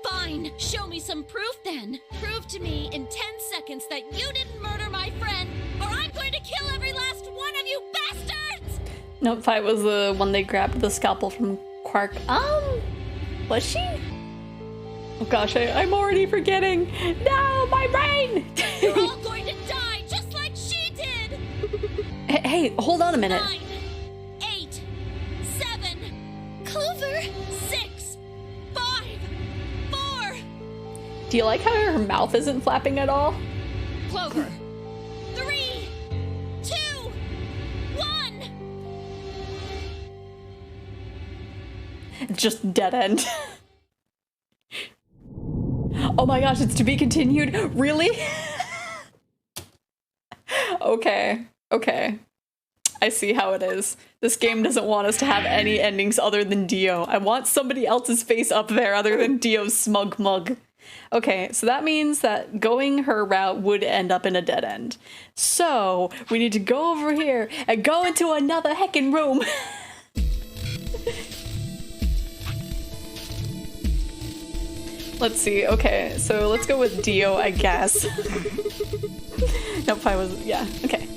Fine. Show me some proof then. Prove to me in 10 seconds that you didn't murder my friend, or I'm going to kill every last one of you bastards! Nope, 5 was the one they grabbed the scalpel from Quark. Was she? Oh gosh, I'm already forgetting. No, my brain! You're all going to die just like she did! Hey, hold on a minute. 9, 8, 7, Clover! 6, 5, 4. Do you like how her mouth isn't flapping at all? Clover. 3, 2, 1. It's just dead end. Oh my gosh, it's to be continued? Really? Okay. I see how it is. This game doesn't want us to have any endings other than Dio. I want somebody else's face up there other than Dio's smug mug. Okay, so that means that going her route would end up in a dead end. So, we need to go over here and go into another heckin' room. Let's see. Okay, so let's go with Dio, I guess. Nope, I was... Yeah, okay.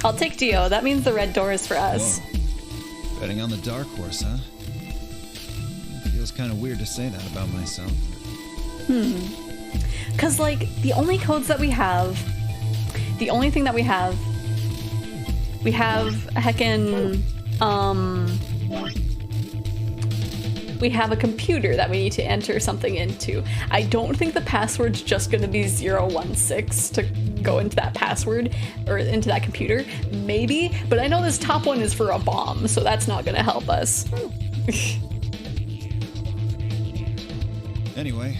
I'll take Dio. That means the red door is for us. Whoa. Betting on the dark horse, huh? It feels kind of weird to say that about myself. Because, like, the only codes that we have... The only thing that we have heckin', we have a computer that we need to enter something into. I don't think the password's just gonna be 016 to go into that password, or into that computer. Maybe, but I know this top one is for a bomb, so that's not gonna help us. Anyway,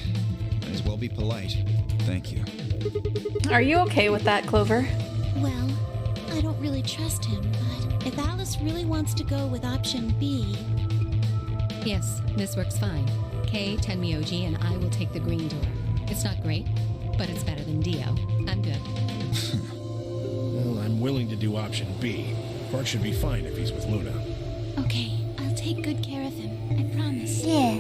might as well be polite. Thank you. Are you okay with that, Clover? Well, I don't really trust him, but if Alice really wants to go with option B... Yes, this works fine. Kay, tend me OG, and I will take the green door. It's not great, but it's better than Dio. I'm good. Well, I'm willing to do option B. Clark should be fine if he's with Luna. Okay, I'll take good care of him. I promise. Yeah.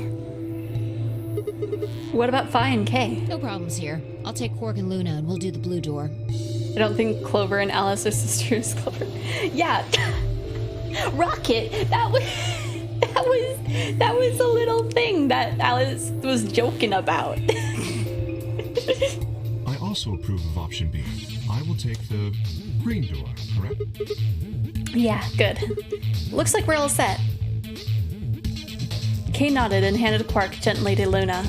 What about Fi and Kay? No problems here. I'll take Quark and Luna and we'll do the blue door. I don't think Clover and Alice are sisters. Clover. Yeah. Rocket, that was a little thing that Alice was joking about. I also approve of option B. I will take the green door, correct? Yeah, good. Looks like we're all set. Kay nodded and handed Quark gently to Luna.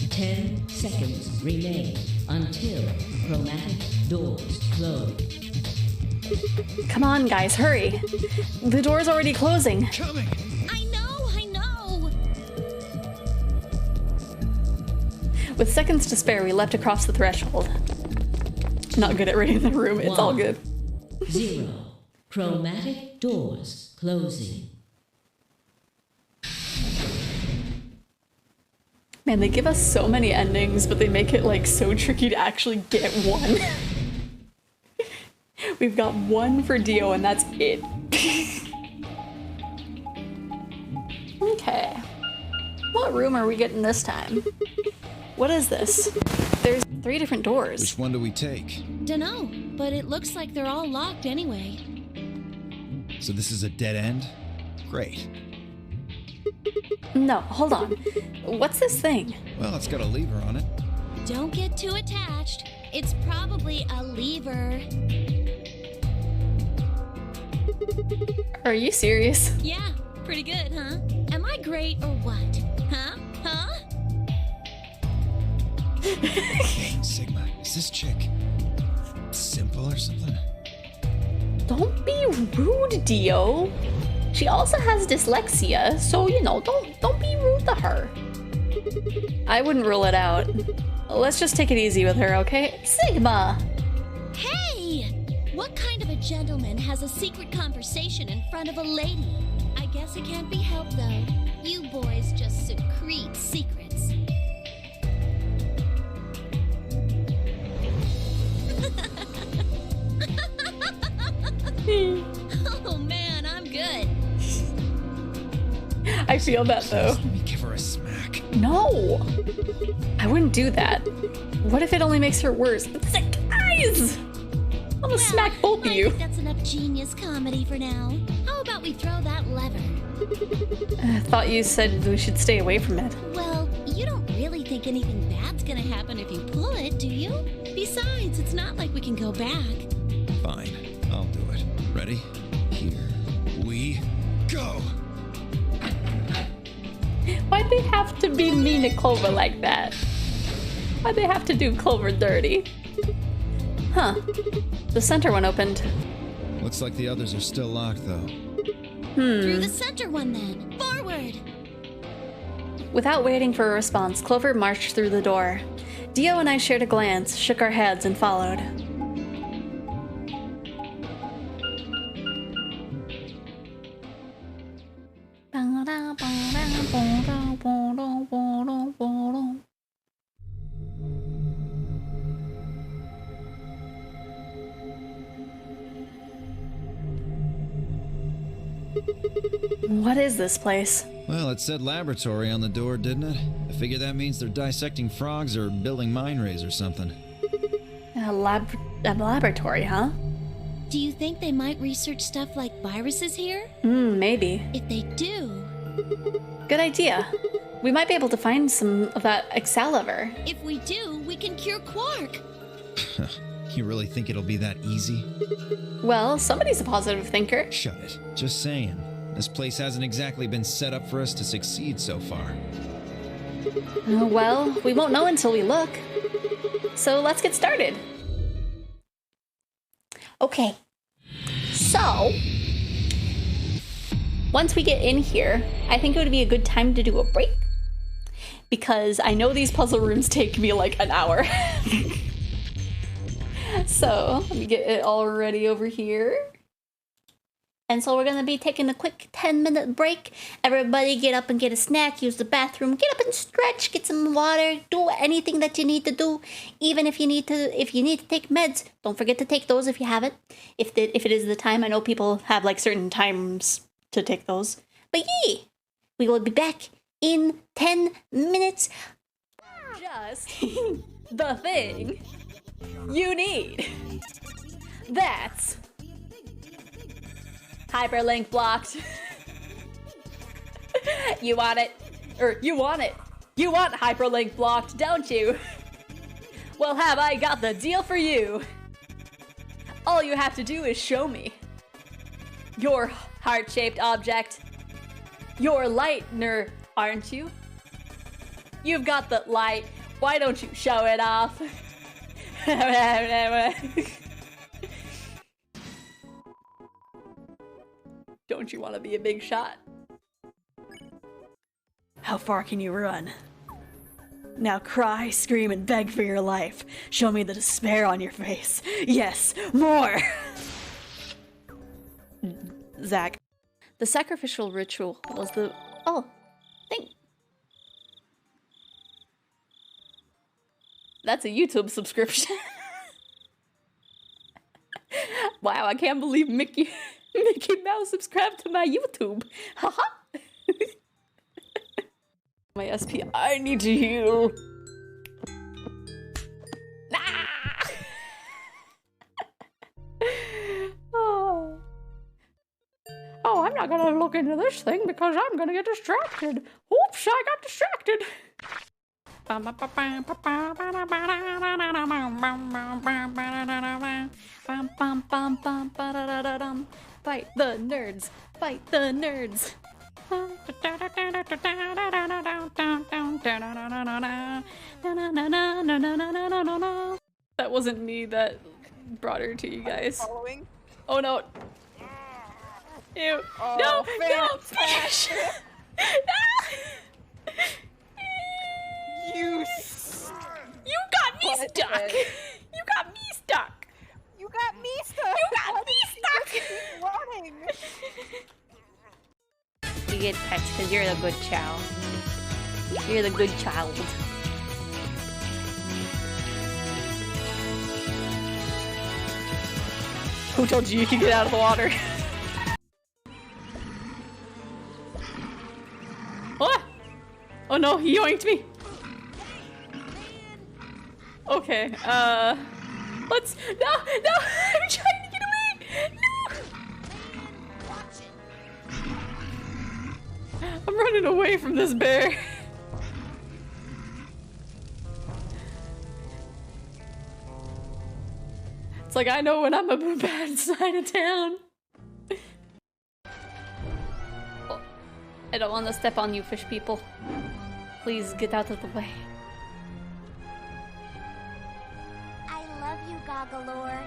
10 seconds remain until chromatic doors close. Come on, guys, hurry. The door's already closing. Coming! I know! With seconds to spare, we leapt across the threshold. Not good at reading the room, it's all good. 0. Chromatic doors closing. Man, they give us so many endings, but they make it like so tricky to actually get one. We've got one for Dio and that's it. Okay. What room are we getting this time? What is this? There's 3 different doors. Which one do we take? Dunno, but it looks like they're all locked anyway. So this is a dead end? Great. No, hold on. What's this thing? Well, it's got a lever on it. Don't get too attached. It's probably a lever. Are you serious? Yeah, pretty good, huh? Am I great or what? Huh? Sigma, is this chick simple or something? Don't be rude, Dio. She also has dyslexia, so you know, don't be rude to her. I wouldn't rule it out. Let's just take it easy with her, okay? Sigma! Hey! What kind of a gentleman has a secret conversation in front of a lady? I guess it can't be helped, though. You boys just secrete secrets. Oh man, I'm good. I feel that though. Let me give her a smack. No! I wouldn't do that. What if it only makes her worse? Guys! I'm gonna smack both of you. I think that's enough genius comedy for now. How about we throw that lever? I thought you said we should stay away from it. Well, you don't really think anything bad's gonna happen if you pull it, do you? Besides, it's not like we can go back. Fine, I'll do it. Ready? Here we go! Why'd they have to be mean to Clover like that? Why'd they have to do Clover dirty? Huh. The center one opened. Looks like the others are still locked, though. Through the center one, then. Forward! Without waiting for a response, Clover marched through the door. Dio and I shared a glance, shook our heads, and followed. What is this place? Well, it said laboratory on the door, didn't it? I figure that means they're dissecting frogs or building mine rays or something. A laboratory, huh? Do you think they might research stuff like viruses here? Maybe. If they do... Good idea. We might be able to find some of that Excalibur. If we do, we can cure Quark. You really think it'll be that easy? Well, somebody's a positive thinker. Shut it. Just saying. This place hasn't exactly been set up for us to succeed so far. Well, we won't know until we look. So let's get started. Okay. So, once we get in here, I think it would be a good time to do a break. Because I know these puzzle rooms take me like an hour. So, let me get it all ready over here. And so we're going to be taking a quick 10-minute break. Everybody get up and get a snack, use the bathroom, get up and stretch, get some water, do anything that you need to do. Even if you need to take meds, don't forget to take those if you haven't. If it is the time, I know people have like certain times to take those. But yeah, we will be back in 10 minutes. Just the thing you need. That's hyperlink blocked. You want it? Or you want it? You want hyperlink blocked, don't you? Well, have I got the deal for you? All you have to do is show me your heart-shaped object. You're Lightner, aren't you? You've got the light. Why don't you show it off? Don't you want to be a big shot? How far can you run? Now cry, scream, and beg for your life. Show me the despair on your face. Yes, more! Zach. The sacrificial ritual was the... Oh, thank... That's a YouTube subscription. Wow, I can't believe Mickey Mouse subscribed to my YouTube. Haha. My SP, I need to heal. Ah! Oh, I'm not gonna look into this thing because I'm gonna get distracted. Oops, I got distracted. Fight the nerds! Fight the nerds! That wasn't me that brought her to you guys. Following? Oh no! Ew! Oh, no! fantastic. No! No! You got me stuck! You got me stuck! You got me stuck! You got me stuck! Keep running! You get pets because you're the good child. You're the good child. Who told you could get out of the water? What? Oh no, he yoinked me! Okay, let's... No! No! I'm trying to get away! No! I'm running away from this bear. It's like I know when I'm a bad side of town. Oh, I don't want to step on you, fish people. Please get out of the way. I love you, Goggalore.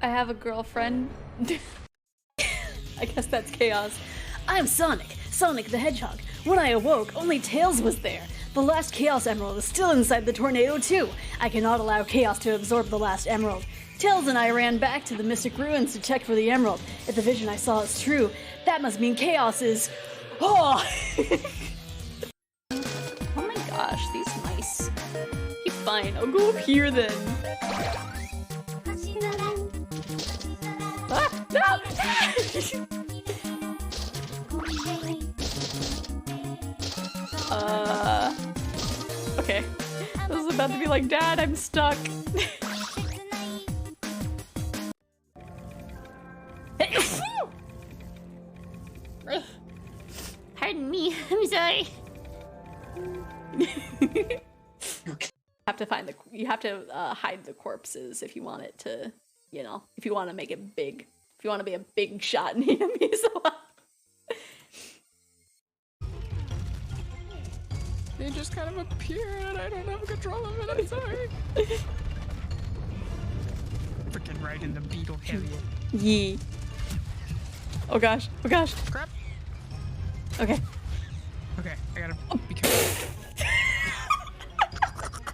I have a girlfriend. I guess that's chaos. I'm Sonic, Sonic the Hedgehog. When I awoke, only Tails was there. The last Chaos Emerald is still inside the tornado too. I cannot allow Chaos to absorb the last emerald. Tails and I ran back to the Mystic Ruins to check for the emerald. If the vision I saw is true, that must mean Chaos is... Oh! Oh my gosh, these mice. Okay, fine, I'll go up here then. Ah, no! Okay. This is about to be like, Dad, I'm stuck. Pardon me, I'm sorry. You have to hide the corpses if you want it to, you know, if you want to make it big. If you want to be a big shot in the enemies a lot. They just kind of appear and I don't have control of it, I'm sorry. Freaking right in the beetle heavy. Yee. Oh gosh, oh gosh. Crap. Okay. Okay, I gotta be careful.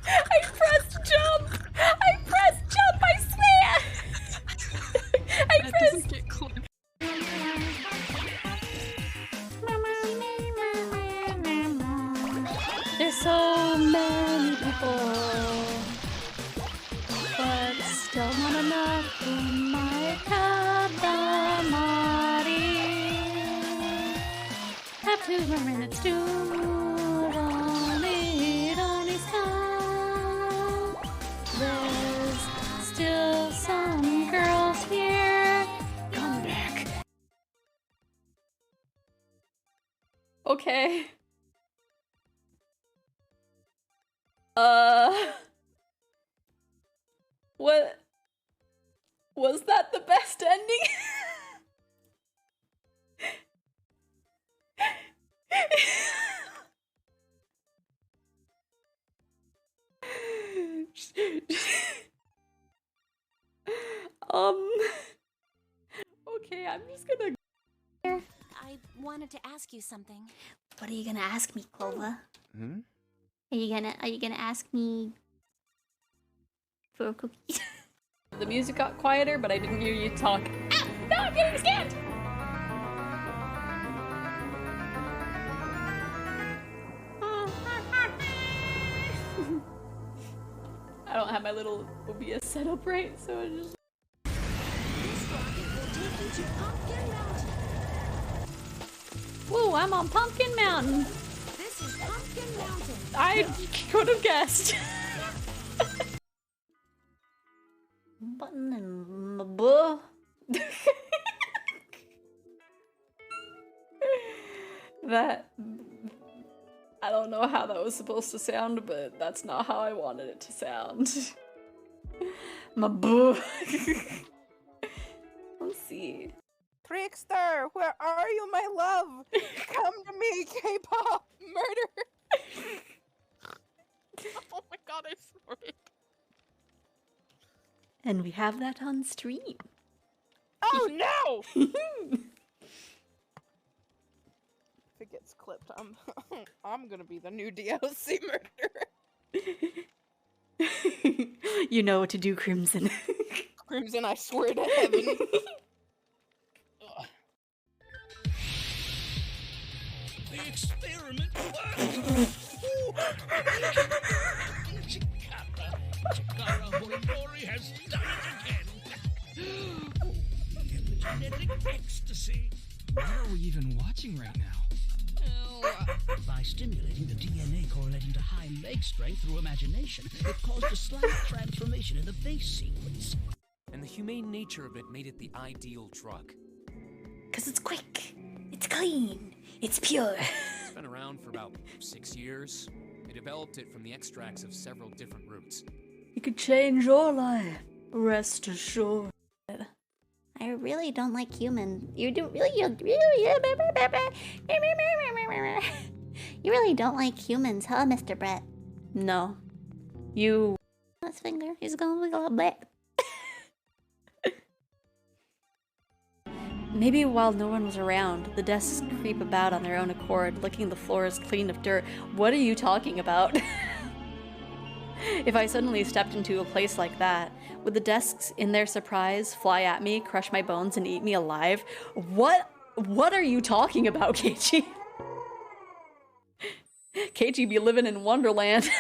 I pressed jump! I pressed jump, I swear! I pressed... Get close. There's so many people, but still not enough for my Katamari. Have 2 more minutes to move on Donnie's town. There's still some girls here. Come back. Okay. What? Was that the best ending? Okay, I'm just gonna... I wanted to ask you something. What are you gonna ask me, Clover? Hmm? Are you gonna ask me for a cookie? The music got quieter, but I didn't hear you talk. Ah! No, I'm getting scanned! I don't have my little OBS set up right, so I just... Whoa, I'm on Pumpkin Mountain! This is Pumpkin Mountain. I could have guessed. Button and my buh. That... I don't know how that was supposed to sound, but that's not how I wanted it to sound. My boo. Let's see. Trickster, where are you, my love? Come to me, K-pop murder. Oh my god, I saw it. And we have that on stream. Oh no! If it gets clipped, I'm gonna be the new DLC murderer. You know what to do, Crimson. Crimson, I swear to heaven. The experiment Chikara Horindori has done it again. Epigenetic ecstasy. What are we even watching right now? By stimulating the DNA correlating to high leg strength through imagination, it caused a slight transformation in the base sequence. And the humane nature of it made it the ideal drug. 'Cause it's quick, it's clean, it's pure. It's been around for about 6 years. They developed it from the extracts of several different roots. You could change your life, rest assured. I really don't like humans. You really don't like humans, huh, Mr. Brett? No. You... This finger is going to go back. Maybe while no one was around, the desks creep about on their own accord, licking the floors clean of dirt. What are you talking about? If I suddenly stepped into a place like that, would the desks, in their surprise, fly at me, crush my bones, and eat me alive? What are you talking about, Keiichi? Keiichi be living in Wonderland.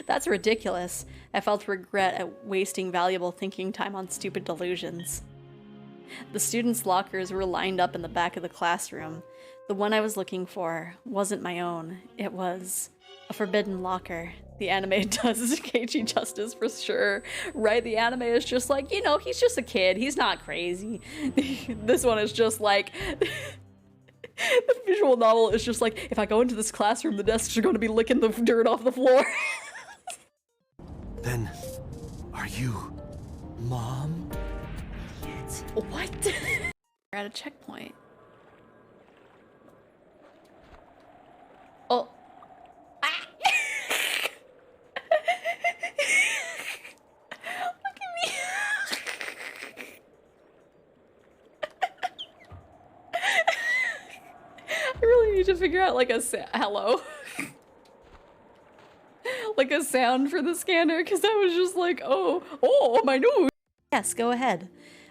That's ridiculous. I felt regret at wasting valuable thinking time on stupid delusions. The students' lockers were lined up in the back of the classroom. The one I was looking for wasn't my own. It was A forbidden locker. The anime does Keiichi justice for sure, right? The anime is just like, you know, he's just a kid. He's not crazy. This one is just like... The visual novel is just like, if I go into this classroom, the desks are going to be licking the dirt off the floor. Then, are you Mom? What? We're at a checkpoint. Oh. Ah. Look at me. I really need to figure out like a hello. Like a sound for the scanner, because I was just like, oh, my nose. Yes, go ahead.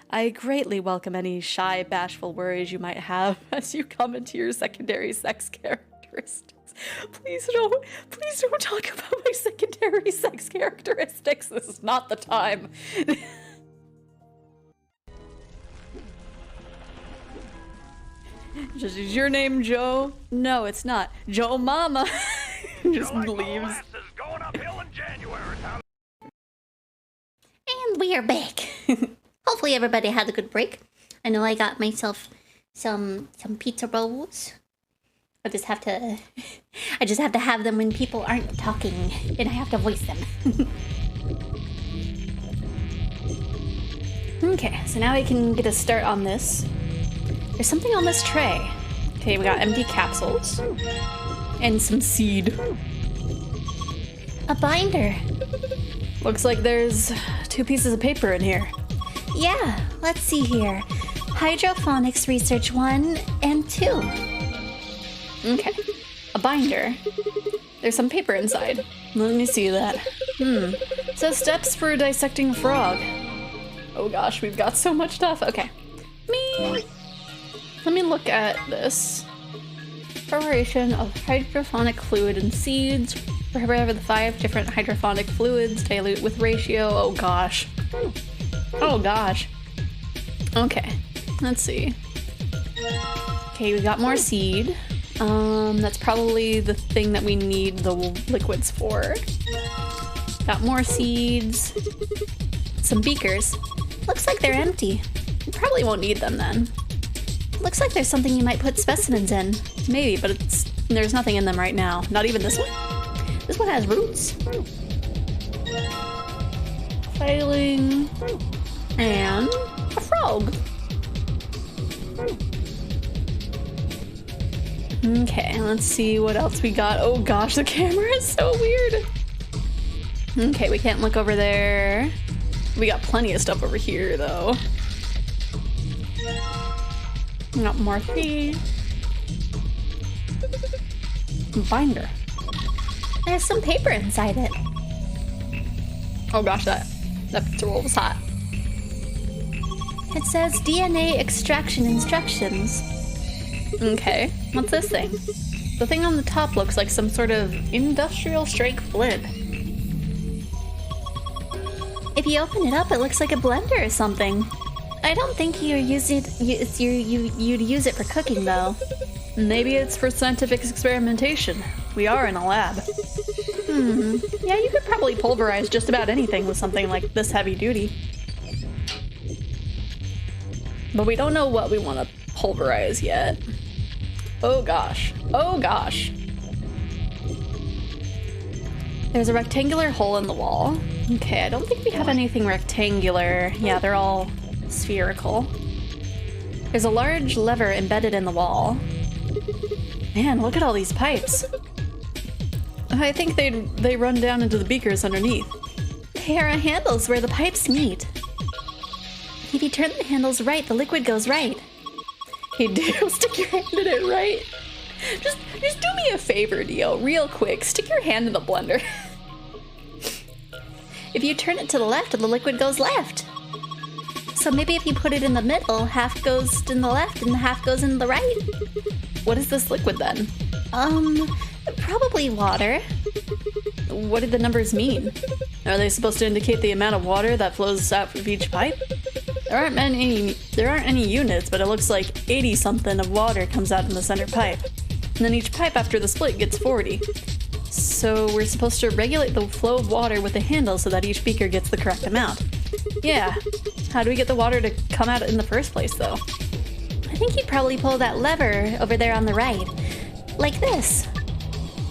I greatly welcome any shy, bashful worries you might have as you come into your secondary sex characteristics. Please don't talk about my secondary sex characteristics. This is not the time. Just, is your name Joe? No, it's not. Joe Mama. Just leaves. And we are back. Hopefully everybody had a good break. I know I got myself some pizza rolls. I just have to have them when people aren't talking, and I have to voice them. Okay, so now we can get a start on this. There's something on this tray. Okay, we got empty capsules and some seed. A binder. Looks like there's 2 pieces of paper in here. Yeah, let's see here. Hydrophonics Research 1 and 2. Okay, a binder. There's some paper inside. Let me see that. So steps for dissecting a frog. Oh gosh, we've got so much stuff. Okay. Let me look at this. Preparation of hydrophonic fluid and seeds. Prepare the 5 different hydrophonic fluids. Dilute with ratio. Oh gosh. Oh gosh. Okay, let's see. Okay, we got more seed. That's probably the thing that we need the liquids for. Got more seeds. Some beakers. Looks like they're empty. We probably won't need them then. Looks like there's something you might put specimens in. Maybe, but there's nothing in them right now. Not even this one. This one has roots. Filing. And a frog. Okay, let's see what else we got. Oh gosh, the camera is so weird. Okay, we can't look over there. We got plenty of stuff over here, though. We got more seeds. Binder. There's some paper inside it. Oh gosh, that pizza roll was hot. It says DNA extraction instructions. Okay, what's this thing? The thing on the top looks like some sort of industrial strength flint. If you open it up, it looks like a blender or something. I don't think you'd use it for cooking, though. Maybe it's for scientific experimentation. We are in a lab. Yeah, you could probably pulverize just about anything with something like this heavy duty. But we don't know what we want to pulverize yet. Oh gosh. Oh gosh. There's a rectangular hole in the wall. Okay, I don't think we have anything rectangular. Yeah, they're all spherical. There's a large lever embedded in the wall. Man, look at all these pipes. I think they run down into the beakers underneath. There are handles where the pipes meet. If you turn the handles right, the liquid goes right. Hey, Dio, stick your hand in it right. Just do me a favor, Dio, real quick. Stick your hand in the blender. If you turn it to the left, the liquid goes left. So maybe if you put it in the middle, half goes in the left and half goes in the right. What is this liquid then? Probably water. What did the numbers mean? Are they supposed to indicate the amount of water that flows out of each pipe? There aren't any units, but it looks like 80 something of water comes out in the center pipe. And then each pipe after the split gets 40. So we're supposed to regulate the flow of water with the handle so that each beaker gets the correct amount. Yeah. How do we get the water to come out in the first place, though? I think you'd probably pull that lever over there on the right. Like this.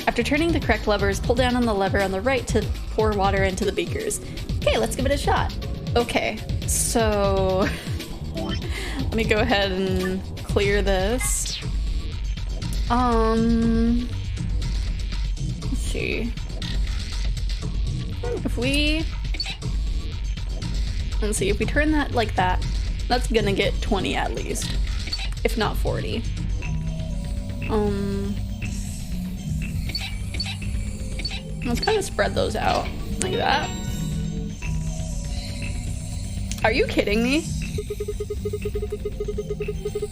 After turning the correct levers, pull down on the lever on the right to pour water into the beakers. Okay, let's give it a shot. Okay, so let me go ahead and clear this. Let's see. If we turn that like that, that's gonna get 20 at least, if not 40. Let's kind of spread those out like that. Are you kidding me?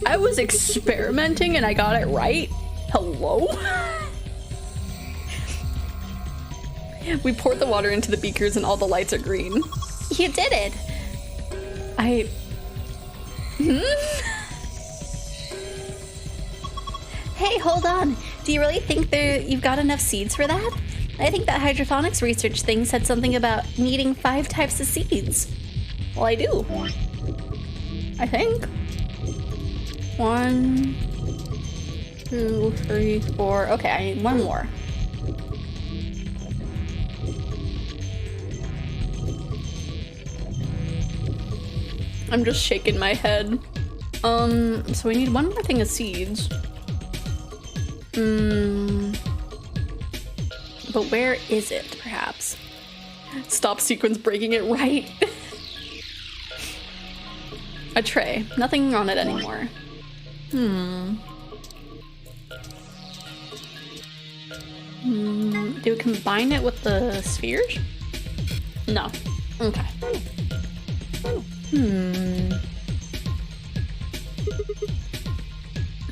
I was experimenting and I got it right? Hello? We poured the water into the beakers and all the lights are green. You did it. Hey, hold on. Do you really think you've got enough seeds for that? I think that hydroponics research thing said something about needing 5 types of seeds. Well, I do. I think. 1, 2, 3, 4. Okay, I need 1 more. I'm just shaking my head. So we need 1 more thing of seeds. But where is it, perhaps? Stop sequence breaking it right. A tray. Nothing on it anymore. Do we combine it with the spheres? No. Okay.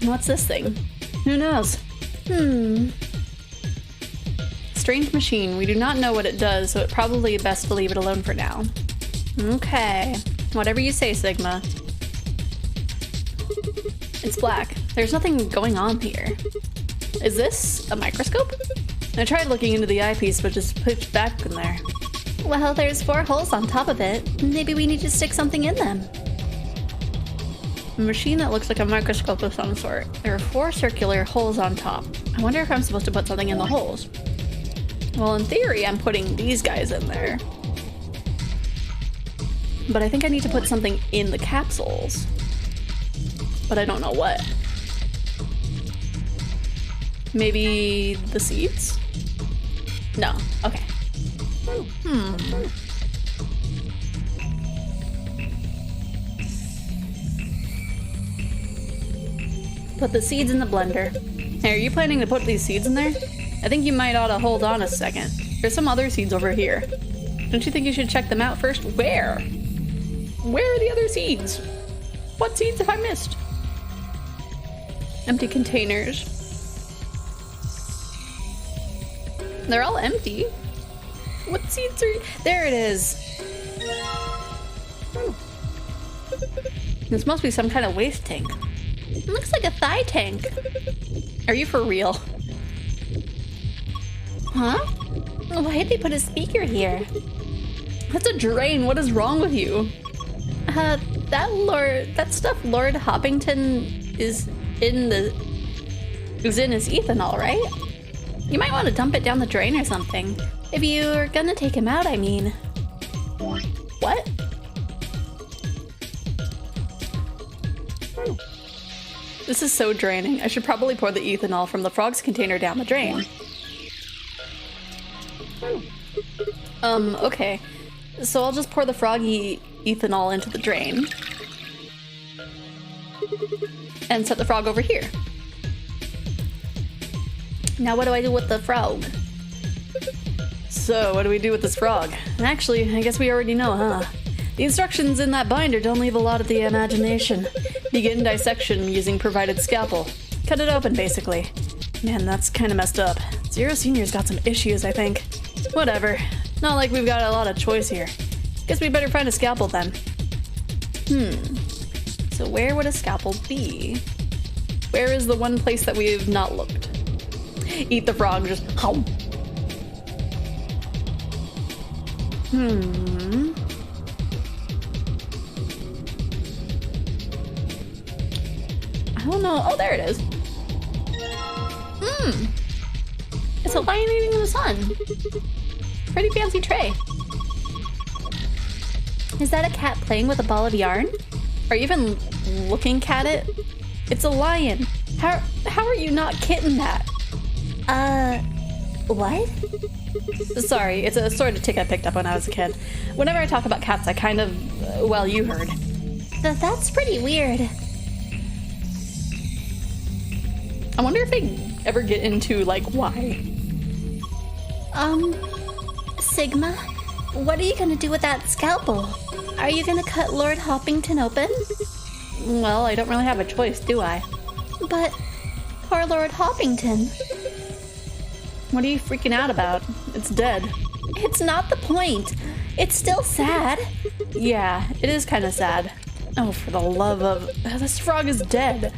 What's this thing? Who knows? Strange machine. We do not know what it does, so it's probably best to leave it alone for now. Okay. Whatever you say, Sigma. It's black. There's nothing going on here. Is this a microscope? I tried looking into the eyepiece, but just pushed back in there. Well, there's 4 holes on top of it. Maybe we need to stick something in them. A machine that looks like a microscope of some sort. There are 4 circular holes on top. I wonder if I'm supposed to put something in the holes. Well, in theory, I'm putting these guys in there. But I think I need to put something in the capsules. But I don't know what. Maybe the seeds? No. Okay. Put the seeds in the blender. Hey, are you planning to put these seeds in there? I think you might ought to hold on a second. There's some other seeds over here. Don't you think you should check them out first? Where? Where are the other seeds? What seeds have I missed? Empty containers. They're all empty. What seeds are... There it is. This must be some kind of waste tank. It looks like a thigh tank. Are you for real? Huh? Why did they put a speaker here? That's a drain. What is wrong with you? That stuff Lord Hoppington is in his ethanol, right? You might want to dump it down the drain or something. If you're gonna take him out, I mean. What? This is so draining. I should probably pour the ethanol from the frog's container down the drain. Okay. So I'll just pour the froggy ethanol into the drain. And set the frog over here. Now what do I do with the frog? So what do we do with this frog? Actually, I guess we already know, huh? The instructions in that binder don't leave a lot of the imagination. Begin dissection using provided scalpel. Cut it open, basically. Man, that's kind of messed up. Zero Senior's got some issues, I think. Whatever. Not like we've got a lot of choice here. Guess we better find a scalpel then. So where would a scalpel be? Where is the one place that we've not looked? Eat the frog, just hum. I don't know. Oh, there it is. It's a lion eating in the sun. Pretty fancy tray. Is that a cat playing with a ball of yarn? Are you even looking at it? It's a lion. How are you not kitting that? What? Sorry, it's a sort of tick I picked up when I was a kid. Whenever I talk about cats, I kind of, well, you heard. That's pretty weird. I wonder if they ever get into, like, why. Sigma, what are you gonna do with that scalpel? Are you gonna cut Lord Hoppington open? Well, I don't really have a choice, do I? But poor Lord Hoppington. What are you freaking out about? It's dead. It's not the point. It's still sad. Yeah, it is kind of sad. Oh, for the love of... This frog is dead.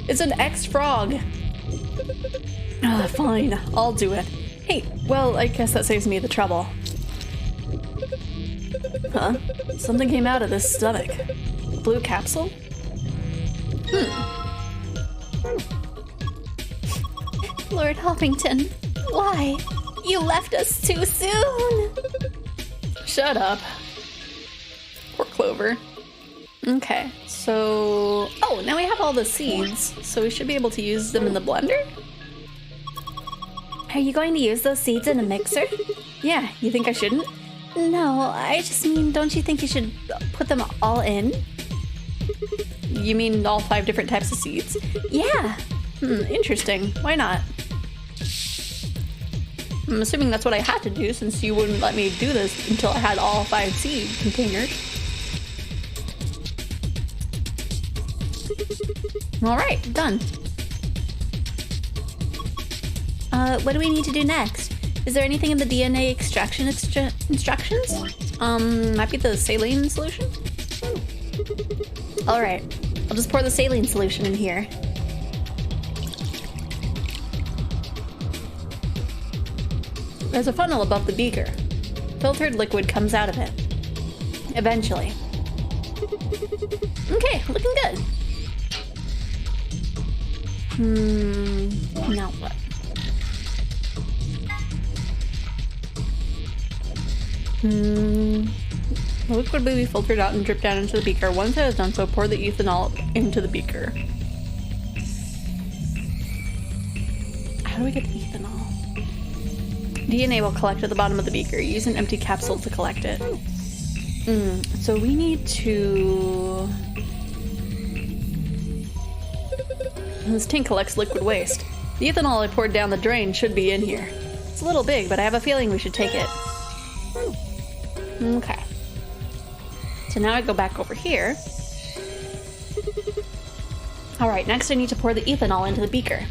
It's an ex-frog. Fine, I'll do it. Hey, well, I guess that saves me the trouble. Huh? Something came out of this stomach. A blue capsule? Lord Hoppington, why? You left us too soon! Shut up. Poor Clover. Okay, so... Oh, now we have all the seeds, so we should be able to use them in the blender? Are you going to use those seeds in a mixer? Yeah, you think I shouldn't? No, I just mean, don't you think you should put them all in? You mean all 5 different types of seeds? Yeah. Interesting. Why not? I'm assuming that's what I had to do since you wouldn't let me do this until I had all 5 seed containers. Alright, done. What do we need to do next? Is there anything in the DNA extraction instructions? Might be the saline solution? Alright, I'll just pour the saline solution in here. There's a funnel above the beaker. Filtered liquid comes out of it. Eventually. Okay, looking good. Now what? The liquid will be filtered out and dripped down into the beaker. Once it is done so, pour the ethanol into the beaker. How do we get the ethanol? DNA will collect at the bottom of the beaker. Use an empty capsule to collect it. So we need to... This tank collects liquid waste. The ethanol I poured down the drain should be in here. It's a little big, but I have a feeling we should take it. Okay. So now I go back over here. Alright, next I need to pour the ethanol into the beaker.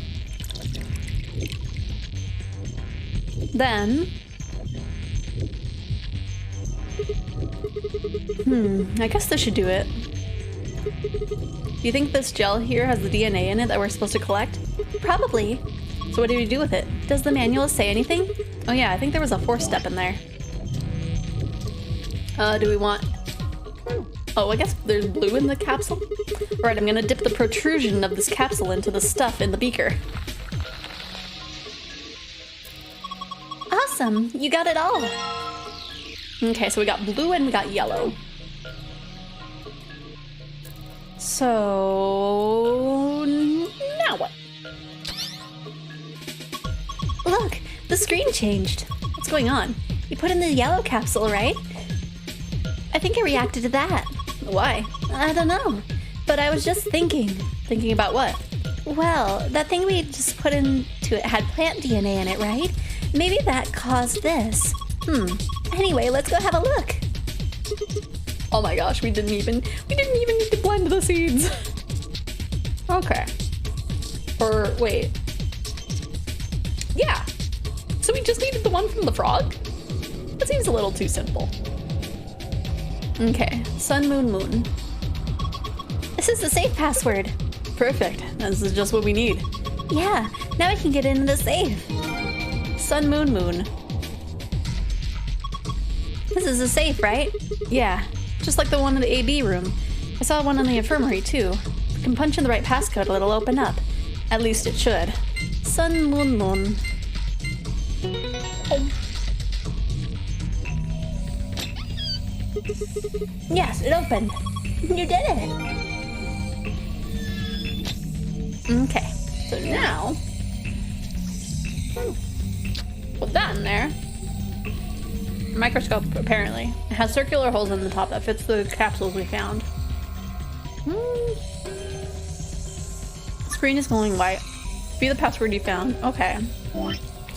Then... I guess this should do it. Do you think this gel here has the DNA in it that we're supposed to collect? Probably. So what do we do with it? Does the manual say anything? Oh yeah, I think there was a 4th step in there. Do we want... Oh, I guess there's blue in the capsule? Right, I'm gonna dip the protrusion of this capsule into the stuff in the beaker. Awesome, you got it all. Okay, so we got blue and we got yellow. So... now what? Look, the screen changed. What's going on? You put in the yellow capsule, right? I think I reacted to that. Why? I don't know. But I was just thinking. Thinking about what? Well, that thing we just put into it had plant DNA in it, right? Maybe that caused this. Anyway, let's go have a look. Oh my gosh, we didn't even need to blend the seeds. Okay. Or wait. Yeah. So we just needed the one from the frog? That seems a little too simple. Okay, sun, moon, moon. This is the safe password. Perfect, this is just what we need. Yeah, now we can get into the safe. Sun, moon, moon. This is a safe, right? Yeah, just like the one in the AB room. I saw one in the infirmary, too. If we can punch in the right passcode, it'll open up. At least it should. Sun, moon, moon. Oh. Yes, it opened. You did it. Okay, so now... put that in there. Microscope, apparently. It has circular holes in the top that fits the capsules we found. Screen is glowing white. Be the password you found. Okay.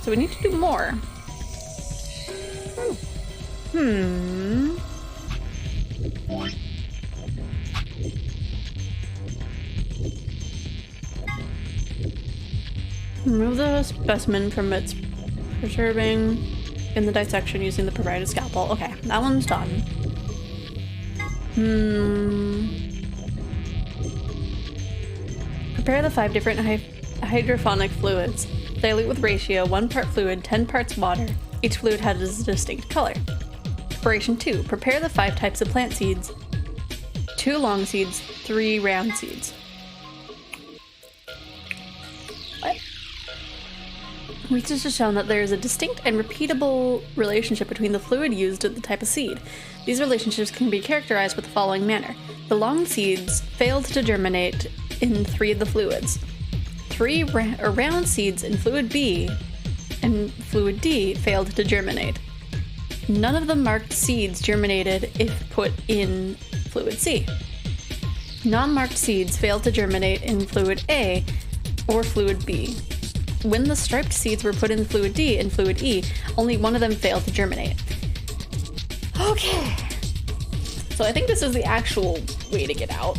So we need to do more. Remove the specimen from its preserving in the dissection using the provided scalpel. Okay, that one's done. Prepare the 5 different hydrophonic fluids. Dilute with ratio 1 part fluid, 10 parts water. Each fluid has a distinct color. Preparation 2. Prepare the 5 types of plant seeds. 2 long seeds, 3 round seeds. What? Research has shown that there is a distinct and repeatable relationship between the fluid used and the type of seed. These relationships can be characterized with the following manner. The long seeds failed to germinate in 3 of the fluids. 3 round seeds in fluid B and fluid D failed to germinate. None of the marked seeds germinated if put in fluid C. Non-marked seeds failed to germinate in fluid A or fluid B. When the striped seeds were put in fluid D and fluid E, only one of them failed to germinate. Okay. So I think this is the actual way to get out.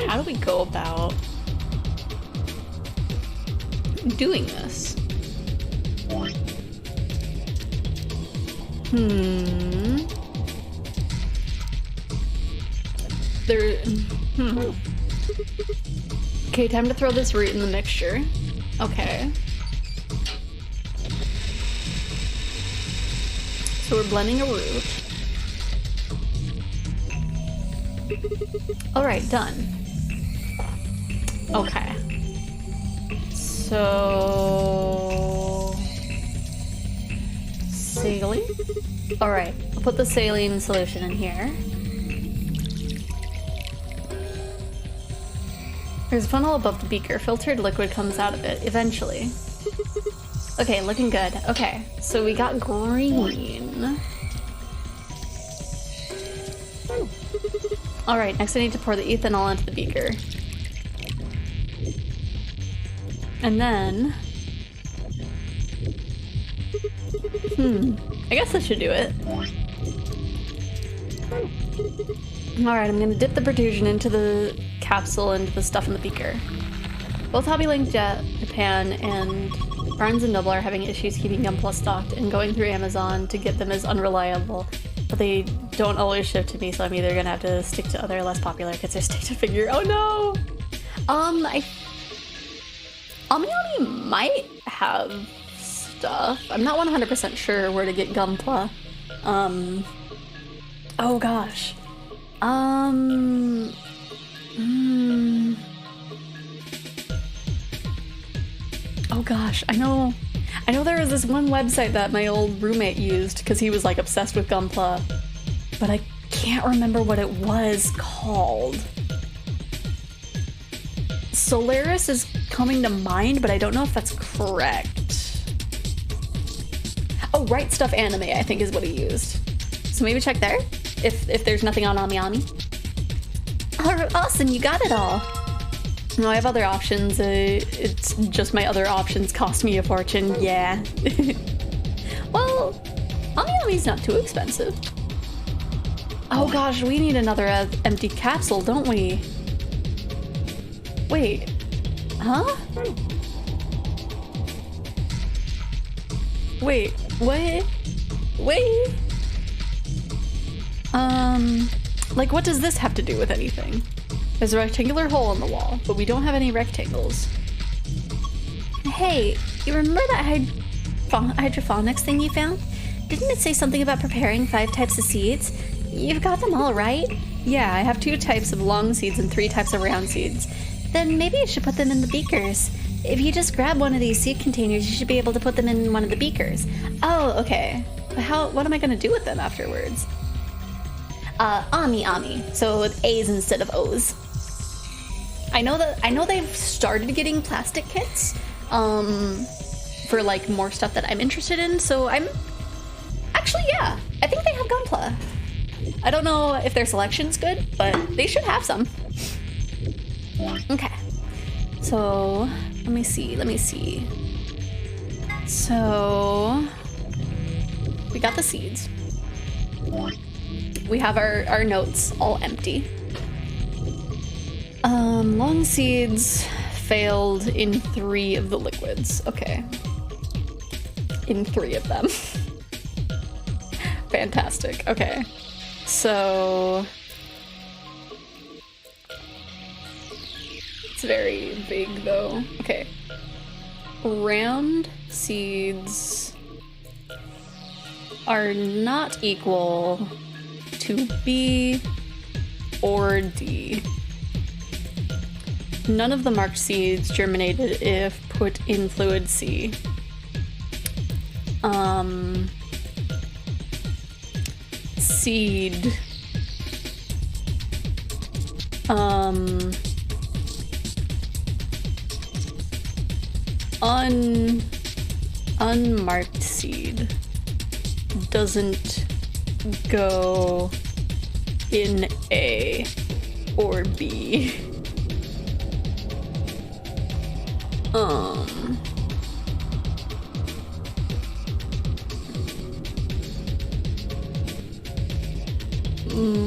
How do we go about doing this? Okay, time to throw this root in the mixture. Okay. So we're blending a root. Alright, done. Okay. So... saline? Alright, I'll put the saline solution in here. There's a funnel above the beaker. Filtered liquid comes out of it, eventually. Okay, looking good. Okay, so we got green. Alright, next I need to pour the ethanol into the beaker. And then... I guess this should do it. Alright, I'm gonna dip the perfusion into the capsule and the stuff in the beaker. Both Hobby Link Japan and Barnes & Noble are having issues keeping Gunpla stocked, and going through Amazon to get them is unreliable. But they don't always ship to me, so I'm either gonna have to stick to other less popular kits or stick to figure. Oh no! Amiami might have stuff. I'm not 100% sure where to get Gunpla. Oh gosh. Oh gosh, I know there was this one website that my old roommate used because he was like obsessed with Gunpla, but I can't remember what it was called. Solaris is coming to mind, but I don't know if that's correct. Oh, Right Stuff Anime, I think is what he used. So maybe check there, if there's nothing on AmiAmi. Oh, awesome, you got it all. No, I have other options. It's just my other options cost me a fortune. Yeah. Well, AmiAmi's not too expensive. Oh gosh, we need another empty capsule, don't we? Wait. Huh? Wait, what? Wait. Like, what does this have to do with anything? There's a rectangular hole in the wall, but we don't have any rectangles. Hey, you remember that hydroponics thing you found? Didn't it say something about preparing 5 types of seeds? You've got them all, right? Yeah, I have 2 types of long seeds and 3 types of round seeds. Then maybe you should put them in the beakers. If you just grab one of these seed containers, you should be able to put them in one of the beakers. Oh, okay. What am I gonna do with them afterwards? Ami. So with A's instead of O's. I know they've started getting plastic kits, for like more stuff that I'm interested in, so I think they have Gunpla. I don't know if their selection's good, but they should have some. Okay. So, let me see. So, we got the seeds. We have our notes all empty. Long seeds failed in 3 of the liquids. Okay. In 3 of them. Fantastic. Okay. So it's very big though. Okay. Round seeds are not equal to B or D. None of the marked seeds germinated if put in fluid C. Seed. Unmarked seed doesn't go in A or B.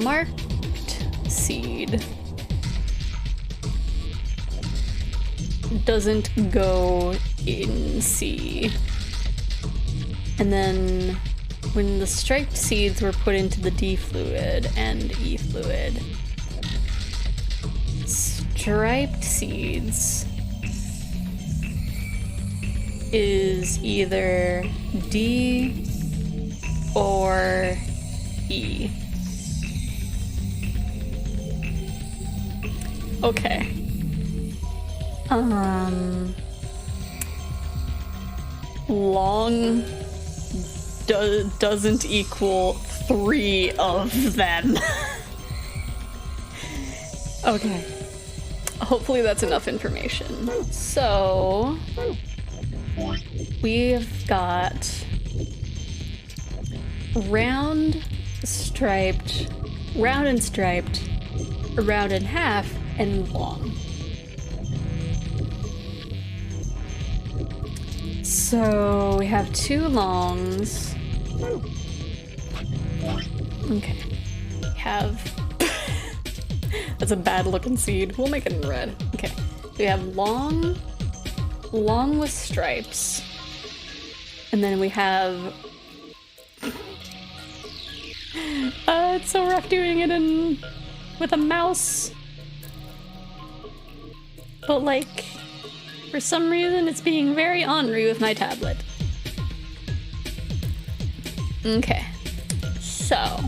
Marked seed doesn't go in C. And then when the striped seeds were put into the D fluid and E fluid, striped seeds is either D or E. Okay. Long doesn't equal 3 of them. Okay. Hopefully that's enough information. So we've got round and striped, round and half, and long. So we have 2 longs. Okay. We have... That's a bad looking seed. We'll make it in red. Okay. We have long with stripes. And then we have... it's so rough doing it with a mouse. But like, for some reason it's being very ornery with my tablet. Okay. So.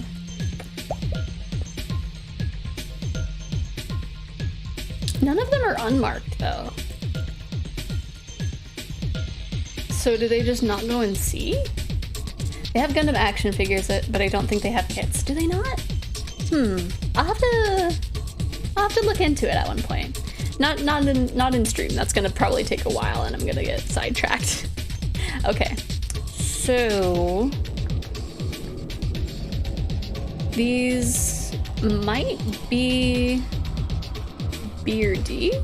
None of them are unmarked though. So do they just not go in C? They have Gundam action figures, but I don't think they have kits. Do they not? I'll have to look into it at one point. Not in stream. That's gonna probably take a while, and I'm gonna get sidetracked. Okay, so these might be B or D.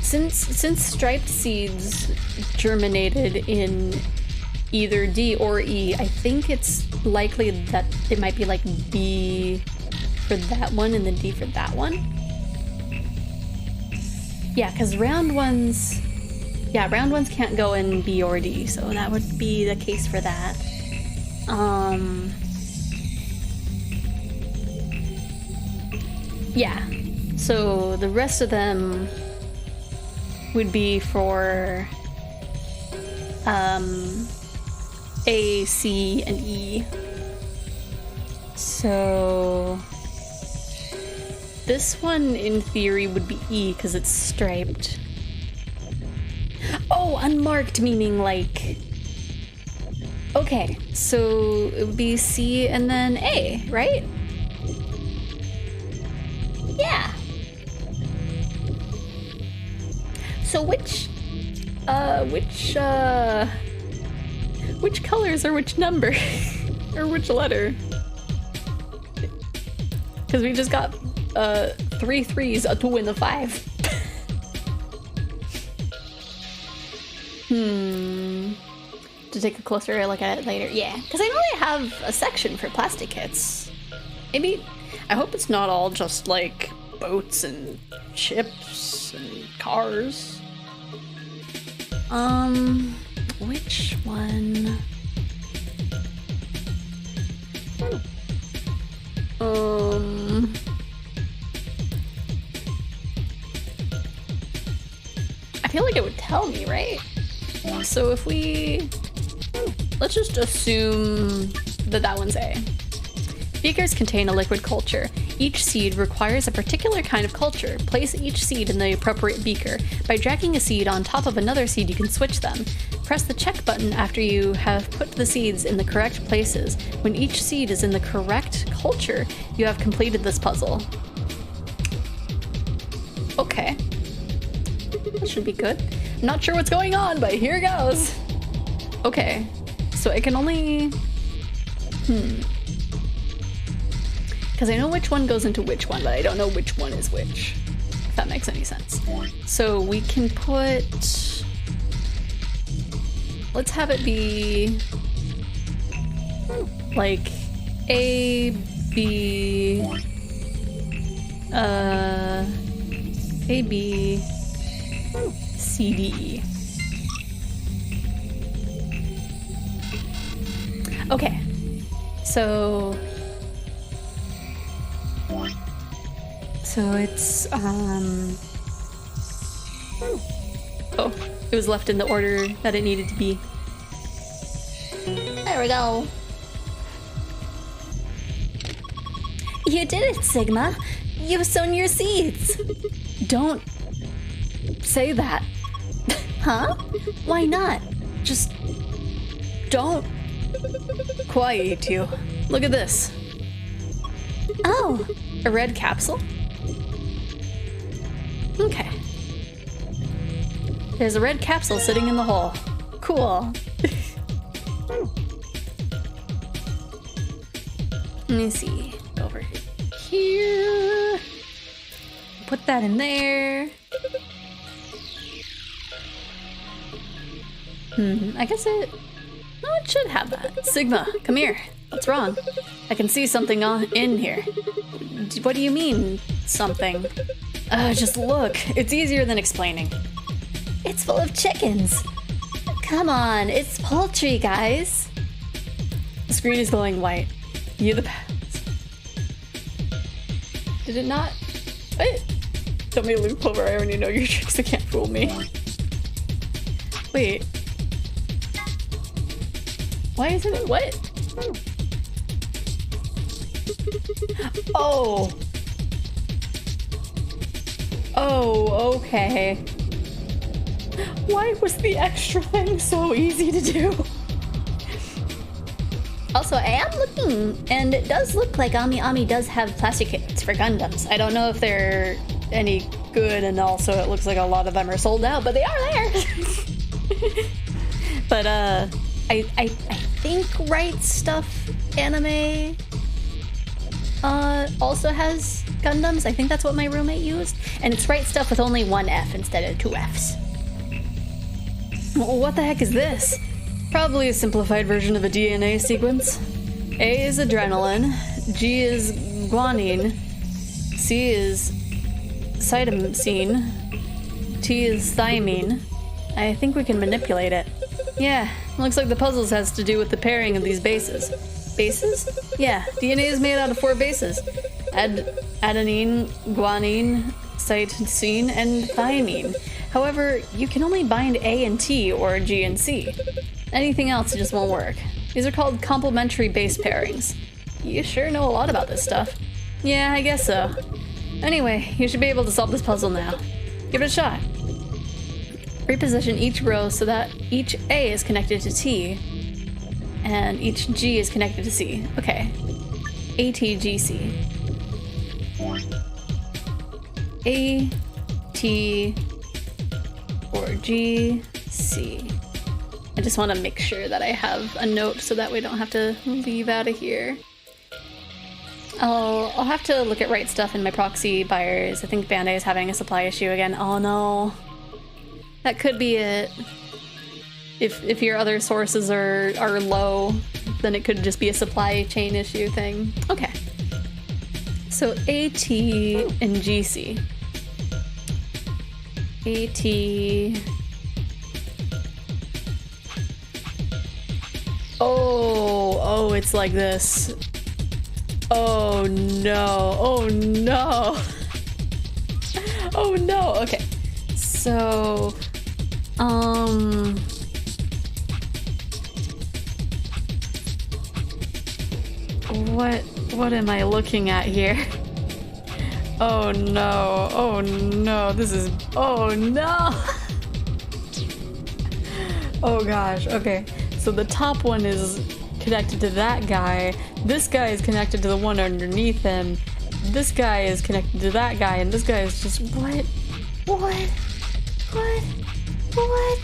Since striped seeds germinated in either D or E, I think it's likely that it might be like B for that one and then D for that one. Yeah, because round ones can't go in B or D, so that would be the case for that. Yeah. So the rest of them would be for A, C, and E. So this one in theory would be E because it's striped. Oh, unmarked meaning like... Okay, so it would be C and then A, right? Yeah. So which colors are which number? Or which letter? Because we just got 3 3s, a 2 and a 5. To take a closer look at it later. Yeah, because I know they have a section for plastic kits. Maybe, I hope it's not all just like boats and ships and cars. Which one? I feel like it would tell me, right? So if we... Let's just assume that that one's A. Beakers contain a liquid culture. Each seed requires a particular kind of culture. Place each seed in the appropriate beaker. By dragging a seed on top of another seed, you can switch them. Press the check button after you have put the seeds in the correct places. When each seed is in the correct culture, you have completed this puzzle. Okay. That should be good. I'm not sure what's going on, but here goes. Okay. So I can only... Because I know which one goes into which one, but I don't know which one is which. If that makes any sense. So we can put... Let's have it be... like... A, B... A, B... C, D, E. Okay. So it's, oh, it was left in the order that it needed to be. There we go. You did it, Sigma. You've sown your seeds. Don't say that. Huh? Why not? Just don't. Quiet, you. Look at this. Oh. A red capsule? Okay. There's a red capsule sitting in the hole. Cool. Let me see. Over here. Put that in there. I guess it... No, it should have that. Sigma, come here. What's wrong? I can see something in here. What do you mean, something? Just look. It's easier than explaining. It's full of chickens. Come on, it's poultry, guys. The screen is glowing white. You the past. Did it not? What? Tell me to loop over. I already know your tricks. They can't fool me. Wait. Why isn't it? What? Oh. Oh, okay. Why was the extra thing so easy to do? Also, I am looking, and it does look like Ami does have plastic kits for Gundams. I don't know if they're any good, and also it looks like a lot of them are sold out, but they are there. But I think Right Stuff Anime also has Gundams. I think that's what my roommate used. And it's Right Stuff with only one F instead of 2 Fs. What the heck is this? Probably a simplified version of a DNA sequence. A is adrenaline, G is guanine, C is cytosine, T is thymine. I think we can manipulate it. Yeah, looks like the puzzles has to do with the pairing of these bases. Bases? Yeah, DNA is made out of 4 bases. Adenine, guanine, cytosine, and thymine. However, you can only bind A and T or G and C. Anything else just won't work. These are called complementary base pairings. You sure know a lot about this stuff. Yeah, I guess so. Anyway, you should be able to solve this puzzle now. Give it a shot. Reposition each row so that each A is connected to T and each G is connected to C. Okay. ATGC. A, T, or G, C. I just want to make sure that I have a note so that we don't have to leave out of here. I'll have to look at right stuff in my proxy buyers. I think Band-Aid is having a supply issue again. Oh no. That could be it. If your other sources are low, then it could just be a supply chain issue thing. Okay. So AT and GC. AT. Oh, it's like this. Oh no, oh no. Oh no, okay. So, what am I looking at here? Oh no, this is, oh no. Oh gosh, okay. So the top one is connected to that guy. This guy is connected to the one underneath him. This guy is connected to that guy, and this guy is just, what? What? What? What? What?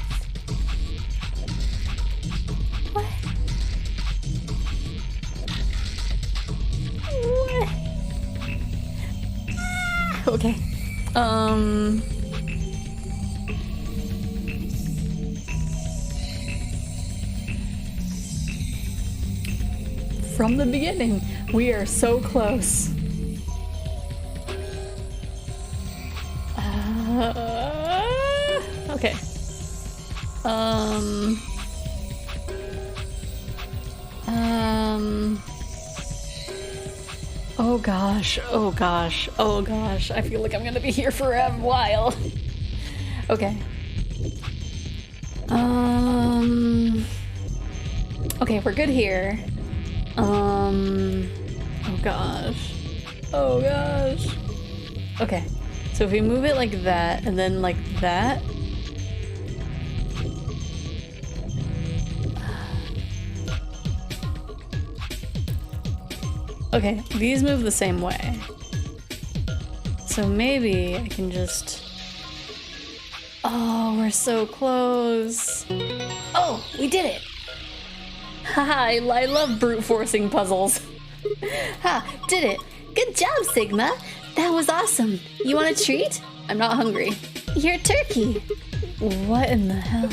What? Ah, okay. From the beginning, we are so close. Okay. Oh gosh, oh gosh, oh gosh. I feel like I'm gonna be here for a while. Okay. Okay, we're good here. Oh gosh. Oh gosh. Okay. So if we move it like that, and then like that. Okay, these move the same way. So maybe I can just... Oh, we're so close. Oh, we did it! Haha, I love brute forcing puzzles. Ha, did it. Good job, Sigma. That was awesome. You want a treat? I'm not hungry. You're turkey. What in the hell?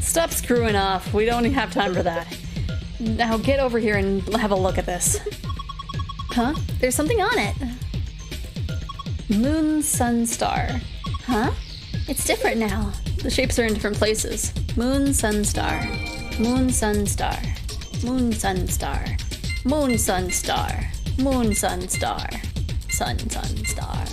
Stop screwing off. We don't have time for that. Now get over here and have a look at this. Huh? There's something on it. Moon, sun, star. Huh? It's different now. The shapes are in different places. Moon, sun, star. Moon, sun, star. Moon, sun, star. Moon, sun, star. Moon, sun, star. Sun, sun, star.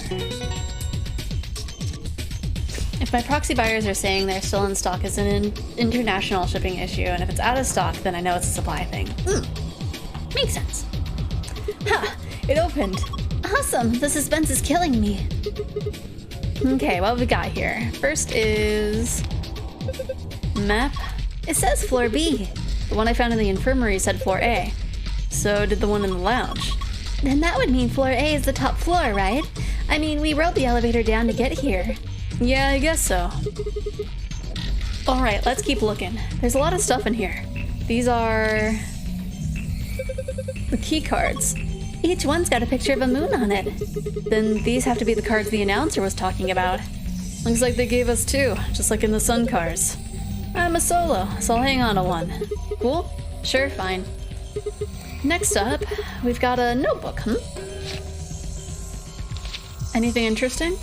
If my proxy buyers are saying they're still in stock, it's an international shipping issue, and if it's out of stock, then I know it's a supply thing. Makes sense. Ha! It opened. Awesome! The suspense is killing me. Okay, what have we got here? First is... map. It says floor B. The one I found in the infirmary said floor A. So did the one in the lounge. Then that would mean floor A is the top floor, right? I mean, we rode the elevator down to get here. Yeah, I guess so. Alright, let's keep looking. There's a lot of stuff in here. These are... the key cards. Each one's got a picture of a moon on it. Then these have to be the cards the announcer was talking about. Looks like they gave us two, just like in the sun cars. I'm a solo, so I'll hang on to one. Cool? Sure, fine. Next up, we've got a notebook, Anything interesting?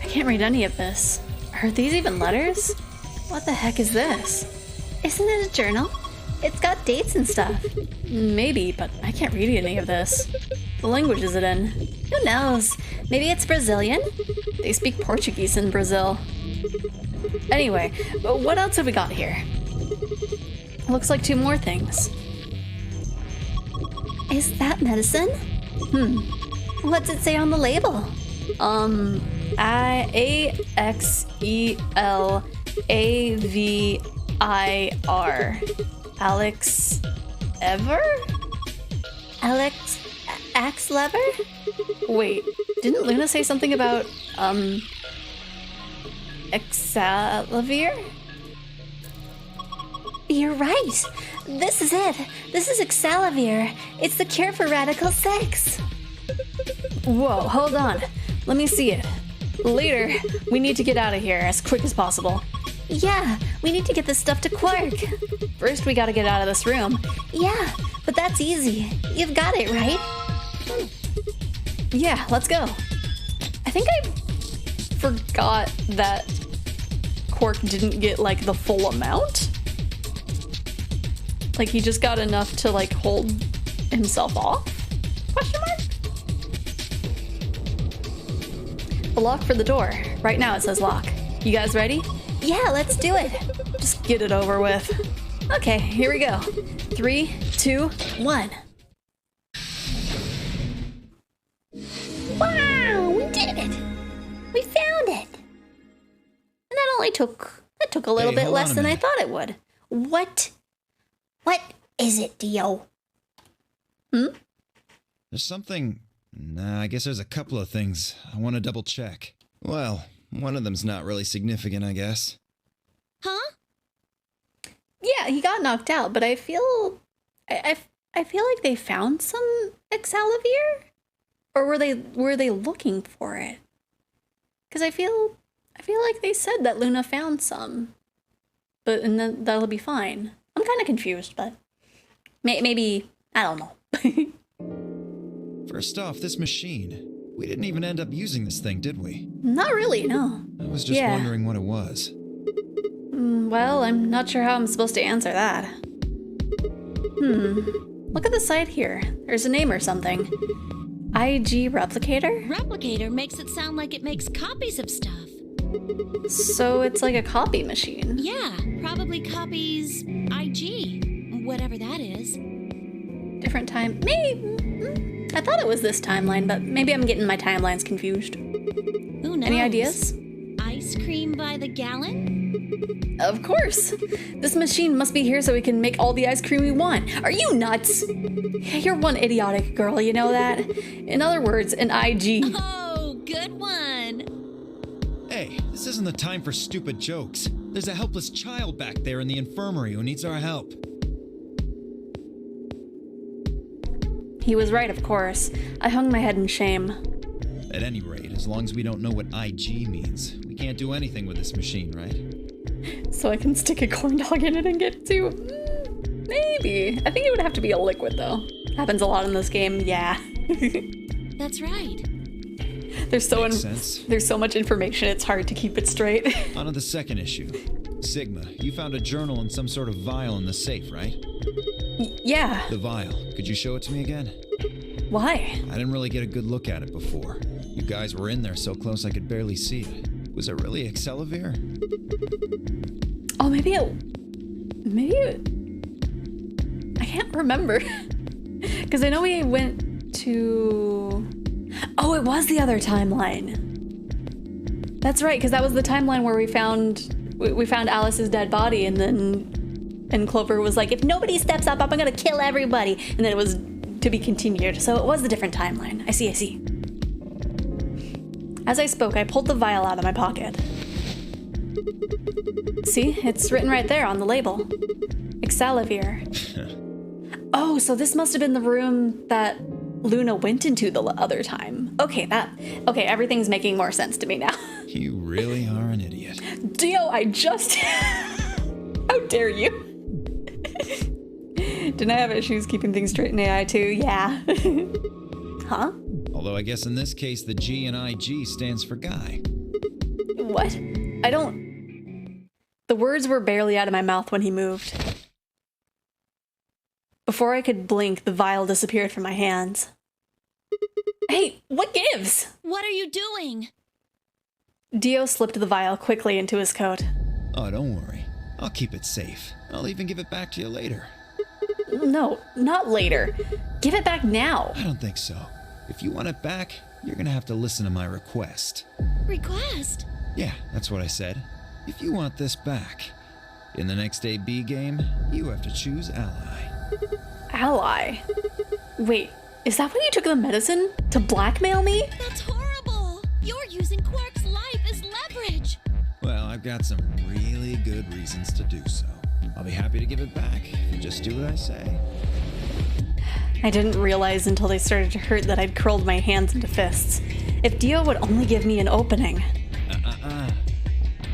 I can't read any of this. Are these even letters? What the heck is this? Isn't it a journal? It's got dates and stuff. Maybe, but I can't read any of this. What language is it in? Who knows? Maybe it's Brazilian? They speak Portuguese in Brazil. Anyway, what else have we got here? Looks like 2 more things. Is that medicine? What's it say on the label? AXELAVIR. Alex Ever? Alex Axe Lever? Wait, didn't Luna say something about, Xephoria? You're right. This is it. This is Xephoria. It's the cure for Radical 6. Whoa, hold on. Let me see it. Later, we need to get out of here as quick as possible. Yeah, we need to get this stuff to Quark. First, we gotta get out of this room. Yeah, but that's easy. You've got it, right? Yeah, let's go. I think I forgot that Quark didn't get, like, the full amount. Like, he just got enough to, like, hold himself off? Question mark? The lock for the door. Right now it says lock. You guys ready? Yeah, let's do it. Just get it over with. Okay, here we go. 3, 2, 1. Wow, we did it! We found it! And that only took a little bit less than I thought it would. What is it, Dio? There's something... Nah, I guess there's a couple of things I want to double check. Well, one of them's not really significant, I guess. Huh? Yeah, he got knocked out, but I feel like they found some Xephoria? Or were they looking for it? Because I feel like they said that Luna found some. And then that'll be fine. I'm kind of confused, but maybe, I don't know. First off, this machine. We didn't even end up using this thing, did we? Not really, no. I was just wondering what it was. Well, I'm not sure how I'm supposed to answer that. Look at the side here. There's a name or something. IG Replicator? Replicator makes it sound like it makes copies of stuff. So it's like a copy machine? Yeah, probably copies IG, whatever that is. Different time. Maybe. I thought it was this timeline, but maybe I'm getting my timelines confused. Who knows? Any ideas? Ice cream by the gallon? Of course. This machine must be here so we can make all the ice cream we want. Are you nuts? You're one idiotic girl, you know that? In other words, an IG. Oh, good one. Hey, this isn't the time for stupid jokes. There's a helpless child back there in the infirmary who needs our help. He was right, of course. I hung my head in shame. At any rate, as long as we don't know what IG means, we can't do anything with this machine, right? So I can stick a corn dog in it and get to... maybe. I think it would have to be a liquid, though. Happens a lot in this game, yeah. That's right. There's so much information, it's hard to keep it straight. On to the second issue. Sigma, you found a journal in some sort of vial in the safe, right? Yeah. The vial. Could you show it to me again? Why? I didn't really get a good look at it before. You guys were in there so close I could barely see it. Was it really Xephoria? Oh, maybe it... I can't remember. Because I know we went to... Oh, it was the other timeline. That's right, because that was the timeline where we found Alice's dead body, and Clover was like, if nobody steps up, I'm gonna kill everybody. And then it was to be continued. So it was a different timeline. I see. As I spoke, I pulled the vial out of my pocket. See, it's written right there on the label. Xephoria. Oh, so this must have been the room that Luna went into the other time. Okay, everything's making more sense to me now. You really are an idiot. Dio, how dare you? Didn't I have issues keeping things straight in AI too? Yeah. Huh? Although I guess in this case the G in IG stands for guy. What? I don't... The words were barely out of my mouth when he moved. Before I could blink, the vial disappeared from my hands. Hey, what gives? What are you doing? Dio slipped the vial quickly into his coat. Oh, don't worry. I'll keep it safe. I'll even give it back to you later. No, not later. Give it back now. I don't think so. If you want it back, you're gonna have to listen to my request. Request? Yeah, that's what I said. If you want this back, in the next AB game, you have to choose ally. Ally? Wait, is that why you took the medicine? To blackmail me? That's horrible! You're using Quark's life as leverage! Well, I've got some really good reasons to do so. I'll be happy to give it back if you just do what I say. I didn't realize until they started to hurt that I'd curled my hands into fists. If Dio would only give me an opening.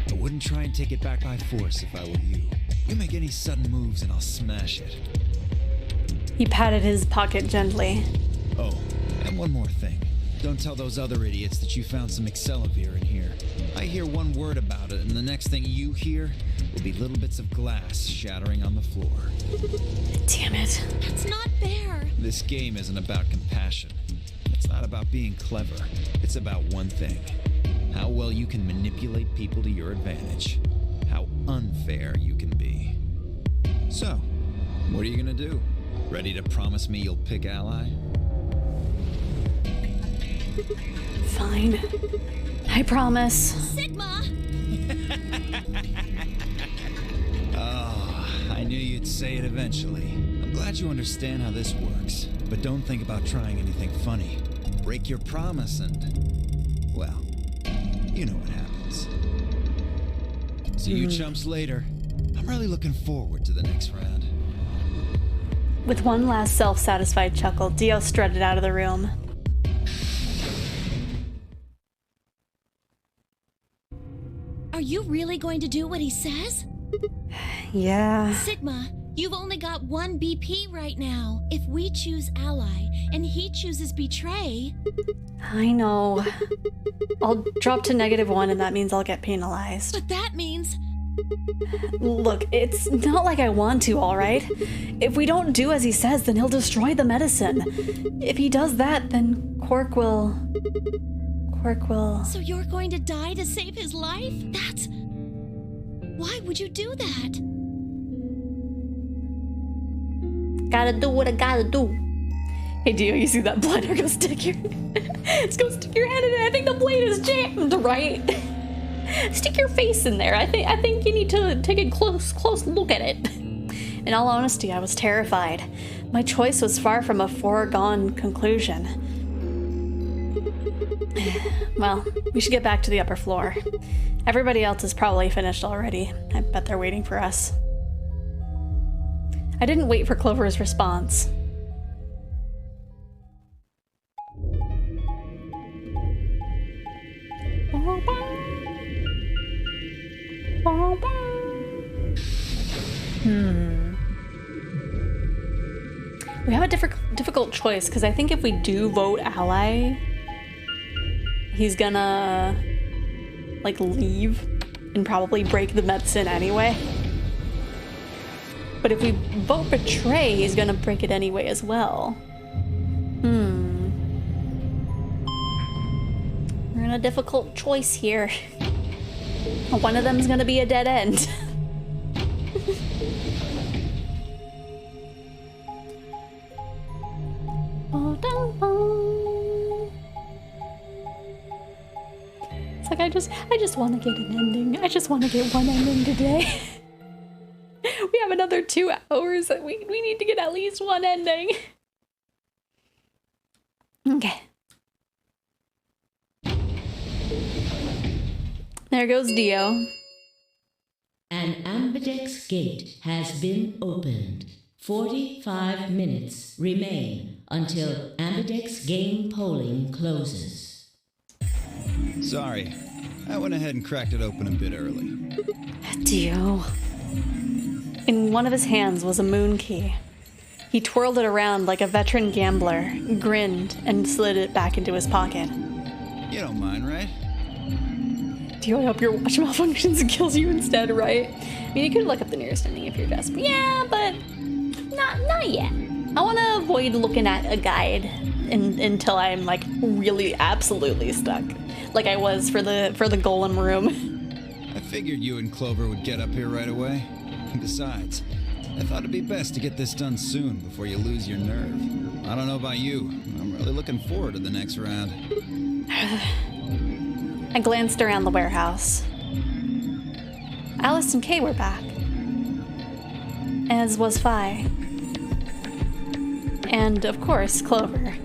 I wouldn't try and take it back by force if I were you. You make any sudden moves and I'll smash it. He patted his pocket gently. Oh, and one more thing. Don't tell those other idiots that you found some Xephoria in here. I hear one word about it, and the next thing you hear will be little bits of glass shattering on the floor. Damn it. That's not fair. This game isn't about compassion. It's not about being clever. It's about one thing. How well you can manipulate people to your advantage. How unfair you can be. So, what are you gonna do? Ready to promise me you'll pick ally? Fine. I promise. Sigma! Oh, I knew you'd say it eventually. I'm glad you understand how this works. But don't think about trying anything funny. Break your promise and... well, you know what happens. See you chumps later. I'm really looking forward to the next round. With one last self-satisfied chuckle, Dio strutted out of the room. Are you really going to do what he says? Yeah. Sigma, you've only got one BP right now. If we choose ally and he chooses betray... I know. I'll drop to -1 and that means I'll get penalized. But that means... Look, it's not like I want to, alright? If we don't do as he says, then he'll destroy the medicine. If he does that, then Quark will... So you're going to die to save his life? That's... Why would you do that? Gotta do what I gotta do. Hey Dio, you see that blender? Go stick your... Go stick your head in it. I think the blade is jammed, right? Stick your face in there. I think you need to take a close look at it. In all honesty, I was terrified. My choice was far from a foregone conclusion. Well, we should get back to the upper floor. Everybody else is probably finished already. I bet they're waiting for us. I didn't wait for Clover's response. We have a difficult choice, because I think if we do vote ally, he's gonna, like, leave and probably break the medicine anyway. But if we vote betray, he's gonna break it anyway as well. We're in a difficult choice here. One of them's gonna be a dead end. It's like I just want to get an ending. I just want to get one ending today. We have another 2 hours. We need to get at least one ending. Okay. There goes Dio. An ambidex gate has been opened. 45 minutes remain until ambidex game polling closes. Sorry, I went ahead and cracked it open a bit early. Dio. In one of his hands was a moon key. He twirled it around like a veteran gambler, grinned, and slid it back into his pocket. You don't mind, right? Do I hope your watch malfunctions and kills you instead, right? I mean, you could look up the nearest ending if you're desperate. Yeah, but not yet. I want to avoid looking at a guide until I'm like really absolutely stuck, like I was for the golem room. I figured you and Clover would get up here right away. Besides, I thought it'd be best to get this done soon before you lose your nerve. I don't know about you, I'm really looking forward to the next round. I glanced around the warehouse. Alice and Kay were back, as was Phi. And, of course, Clover.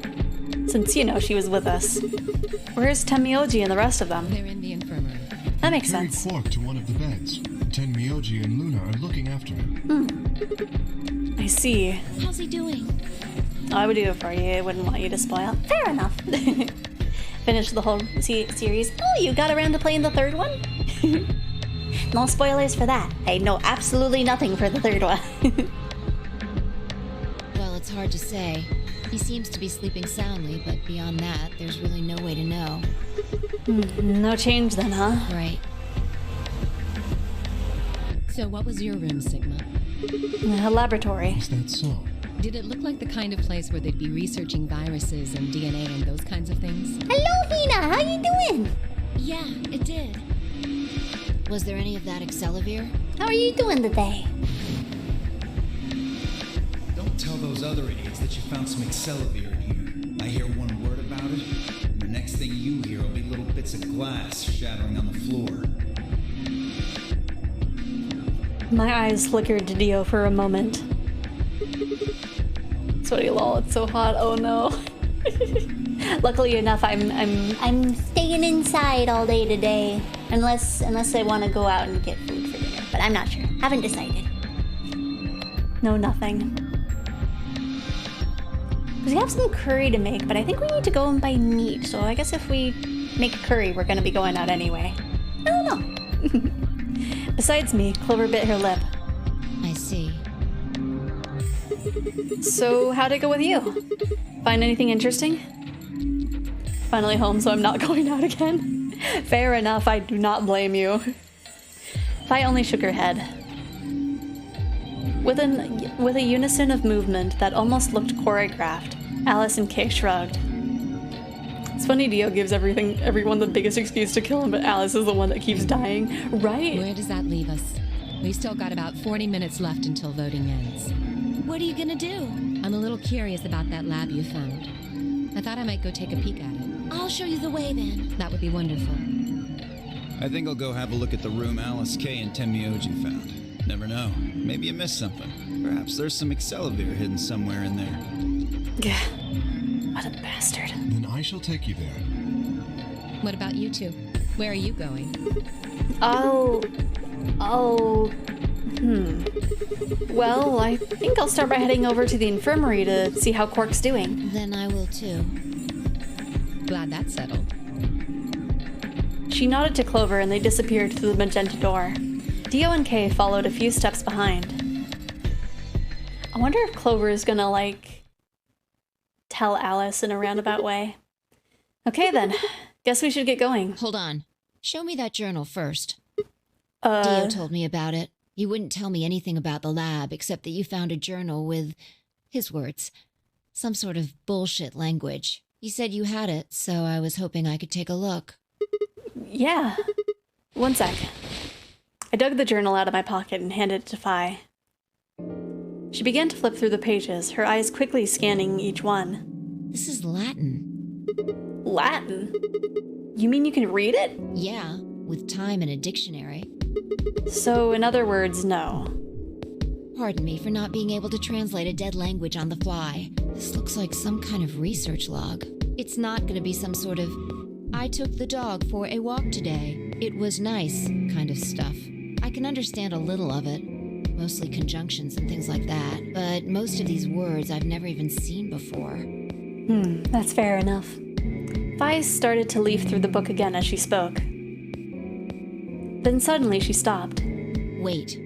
Since, you know, she was with us. Where's Tenmyoji and the rest of them? They're in the infirmary. That makes sense. Carried Quark to one of the beds. Tenmyoji and Luna are looking after him. I see. How's he doing? I would do it for you. I wouldn't want you to spoil. Fair enough. Finished the whole series. Oh, you got around to playing the third one? No spoilers for that. I know absolutely nothing for the third one. Well, it's hard to say. He seems to be sleeping soundly, but beyond that, there's really no way to know. No change then, huh? Right. So what was your room, Sigma? A laboratory. Is that so? Did it look like the kind of place where they'd be researching viruses and DNA and those kinds of things? Hello, Hina. How you doing? Yeah, it did. Was there any of that Xelivir? How are you doing today? Don't tell those other idiots that you found some Xelivir in here. I hear one word about it, and the next thing you hear will be little bits of glass shattering on the floor. My eyes flickered to Dio for a moment. Sweaty lol, it's so hot. Oh no. Luckily enough, I'm staying inside all day today, unless I want to go out and get food for dinner. But I'm not sure. Haven't decided. No, nothing. We have some curry to make, but I think we need to go and buy meat. So I guess if we make curry, we're gonna be going out anyway. I don't know. Besides me, Clover bit her lip. I see. So how'd it go with you? Find anything interesting? Finally home, so I'm not going out again. Fair enough, I do not blame you. Vi only shook her head. With a unison of movement that almost looked choreographed, Alice and Kay shrugged. It's funny Dio gives everyone the biggest excuse to kill him, but Alice is the one that keeps dying, right? Where does that leave us? We've still got about 40 minutes left until voting ends. What are you gonna do? I'm a little curious about that lab you found. I thought I might go take a peek at it. I'll show you the way then. That would be wonderful. I think I'll go have a look at the room Alice, Kay, and Tenmyoji found. Never know. Maybe you missed something. Perhaps there's some Xelivir hidden somewhere in there. Yeah. What a bastard. Then I shall take you there. What about you two? Where are you going? Well, I think I'll start by heading over to the infirmary to see how Quark's doing. Then I will too. Glad that's settled. She nodded to Clover and they disappeared through the magenta door. Dio and Kay followed a few steps behind. I wonder if Clover is gonna, like, tell Alice in a roundabout way. Okay then, guess we should get going. Hold on. Show me that journal first. Dio told me about it. You wouldn't tell me anything about the lab except that you found a journal with, his words, some sort of bullshit language. He said you had it, so I was hoping I could take a look. Yeah. One sec. I dug the journal out of my pocket and handed it to Phi. She began to flip through the pages, her eyes quickly scanning each one. This is Latin. Latin? You mean you can read it? Yeah, with time and a dictionary. So, in other words, no. Pardon me for not being able to translate a dead language on the fly. This looks like some kind of research log. It's not going to be some sort of, I took the dog for a walk today. It was nice kind of stuff. I can understand a little of it, mostly conjunctions and things like that, but most of these words I've never even seen before. That's fair enough. Phi started to leaf through the book again as she spoke. Then suddenly she stopped. Wait.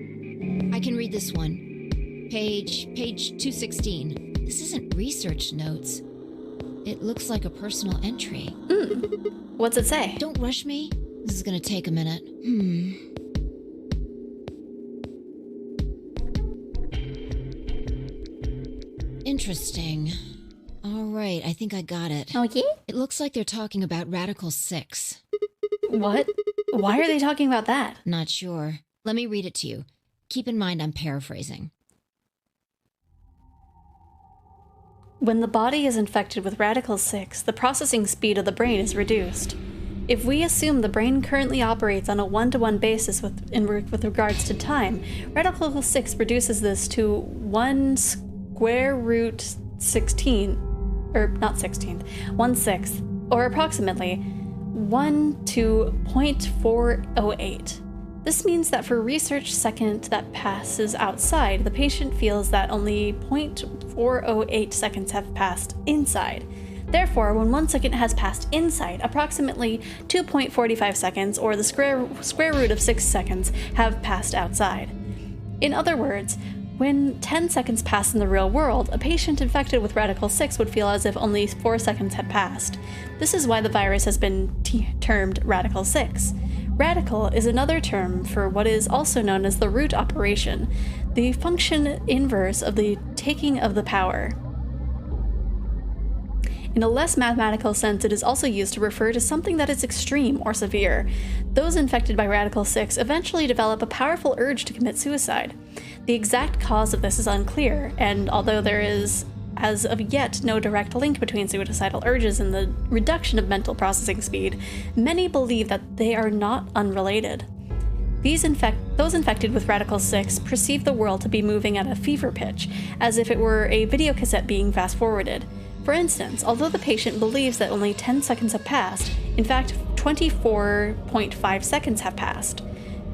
I can read this one. Page 216. This isn't research notes. It looks like a personal entry. What's it say? Don't rush me. This is gonna take a minute. Interesting. All right, I think I got it. Oh, yeah? It looks like they're talking about Radical 6. What? Why are they talking about that? Not sure. Let me read it to you. Keep in mind I'm paraphrasing. When the body is infected with Radical 6, the processing speed of the brain is reduced. If we assume the brain currently operates on a one-to-one basis with regards to time, Radical 6 reduces this to 1 square root 16, or not 16th, 1/6, or approximately 1 to 0.408. This means that for research second that passes outside, the patient feels that only 0.408 seconds have passed inside. Therefore, when 1 second has passed inside, approximately 2.45 seconds, or the square root of 6 seconds, have passed outside. In other words, when 10 seconds pass in the real world, a patient infected with Radical 6 would feel as if only 4 seconds had passed. This is why the virus has been termed Radical 6. Radical is another term for what is also known as the root operation, the function inverse of the taking of the power. In a less mathematical sense, it is also used to refer to something that is extreme or severe. Those infected by Radical 6 eventually develop a powerful urge to commit suicide. The exact cause of this is unclear, and although there is, as of yet, no direct link between suicidal urges and the reduction of mental processing speed, many believe that they are not unrelated. Those infected with Radical 6 perceive the world to be moving at a fever pitch, as if it were a videocassette being fast-forwarded. For instance, although the patient believes that only 10 seconds have passed, in fact, 24.5 seconds have passed.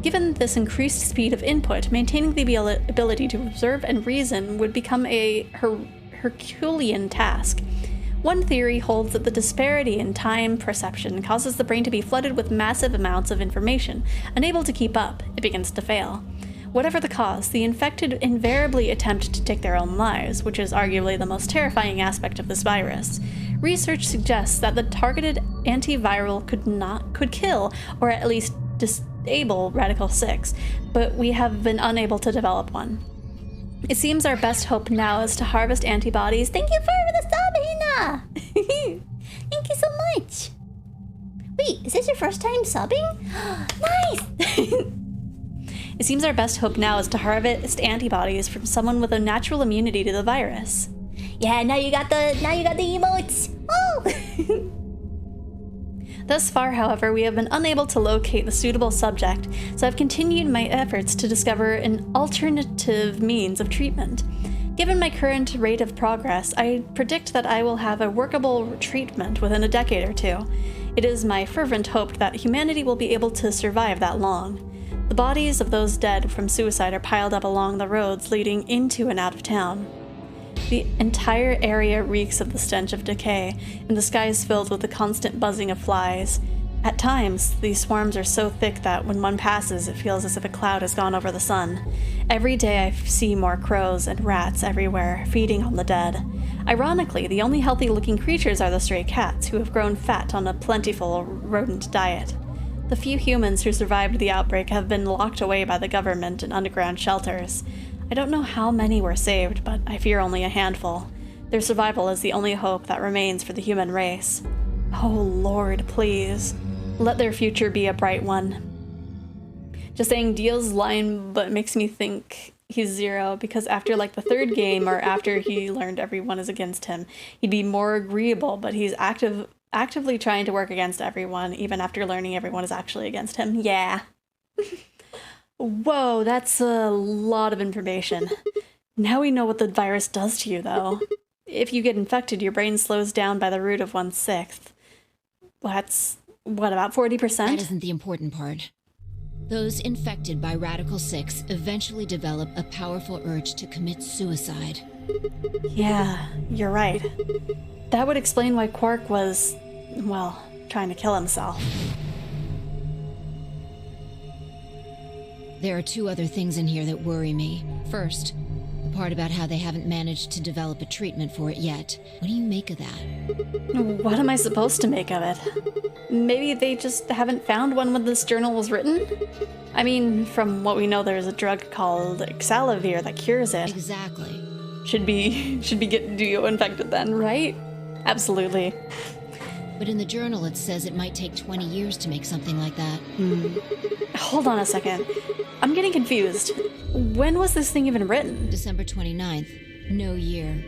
Given this increased speed of input, maintaining the ability to observe and reason would become a Herculean task. One theory holds that the disparity in time perception causes the brain to be flooded with massive amounts of information. Unable to keep up, it begins to fail. Whatever the cause, the infected invariably attempt to take their own lives, which is arguably the most terrifying aspect of this virus. Research suggests that the targeted antiviral could kill, or at least disable Radical 6, but we have been unable to develop one. It seems our best hope now is to harvest antibodies. Thank you for the sub, Hina! Thank you so much! Wait, is this your first time subbing? Nice! It seems our best hope now is to harvest antibodies from someone with a natural immunity to the virus. Yeah, now you got the emotes! Oh! Thus far, however, we have been unable to locate the suitable subject, so I've continued my efforts to discover an alternative means of treatment. Given my current rate of progress, I predict that I will have a workable treatment within a decade or two. It is my fervent hope that humanity will be able to survive that long. The bodies of those dead from suicide are piled up along the roads leading into and out of town. The entire area reeks of the stench of decay, and the sky is filled with the constant buzzing of flies. At times, these swarms are so thick that when one passes, it feels as if a cloud has gone over the sun. Every day I see more crows and rats everywhere, feeding on the dead. Ironically, the only healthy-looking creatures are the stray cats, who have grown fat on a plentiful rodent diet. The few humans who survived the outbreak have been locked away by the government in underground shelters. I don't know how many were saved, but I fear only a handful. Their survival is the only hope that remains for the human race. Oh Lord, please, let their future be a bright one. Just saying, Deal's line but makes me think he's Zero, because after like the third game, or after he learned everyone is against him, he'd be more agreeable, but he's actively trying to work against everyone, even after learning everyone is actually against him. Yeah. Whoa, that's a lot of information. Now we know what the virus does to you, though. If you get infected, your brain slows down by the root of 1/6. That's, what, about 40%? That isn't the important part. Those infected by Radical 6 eventually develop a powerful urge to commit suicide. Yeah, you're right. That would explain why Quark was, well, trying to kill himself. There are two other things in here that worry me. First, the part about how they haven't managed to develop a treatment for it yet. What do you make of that? What am I supposed to make of it? Maybe they just haven't found one when this journal was written? I mean, from what we know, there's a drug called Xephoria that cures it. Exactly. Should be getting Dio infected then, right? Absolutely. But in the journal it says it might take 20 years to make something like that. Hold on a second. I'm getting confused. When was this thing even written? December 29th. No year.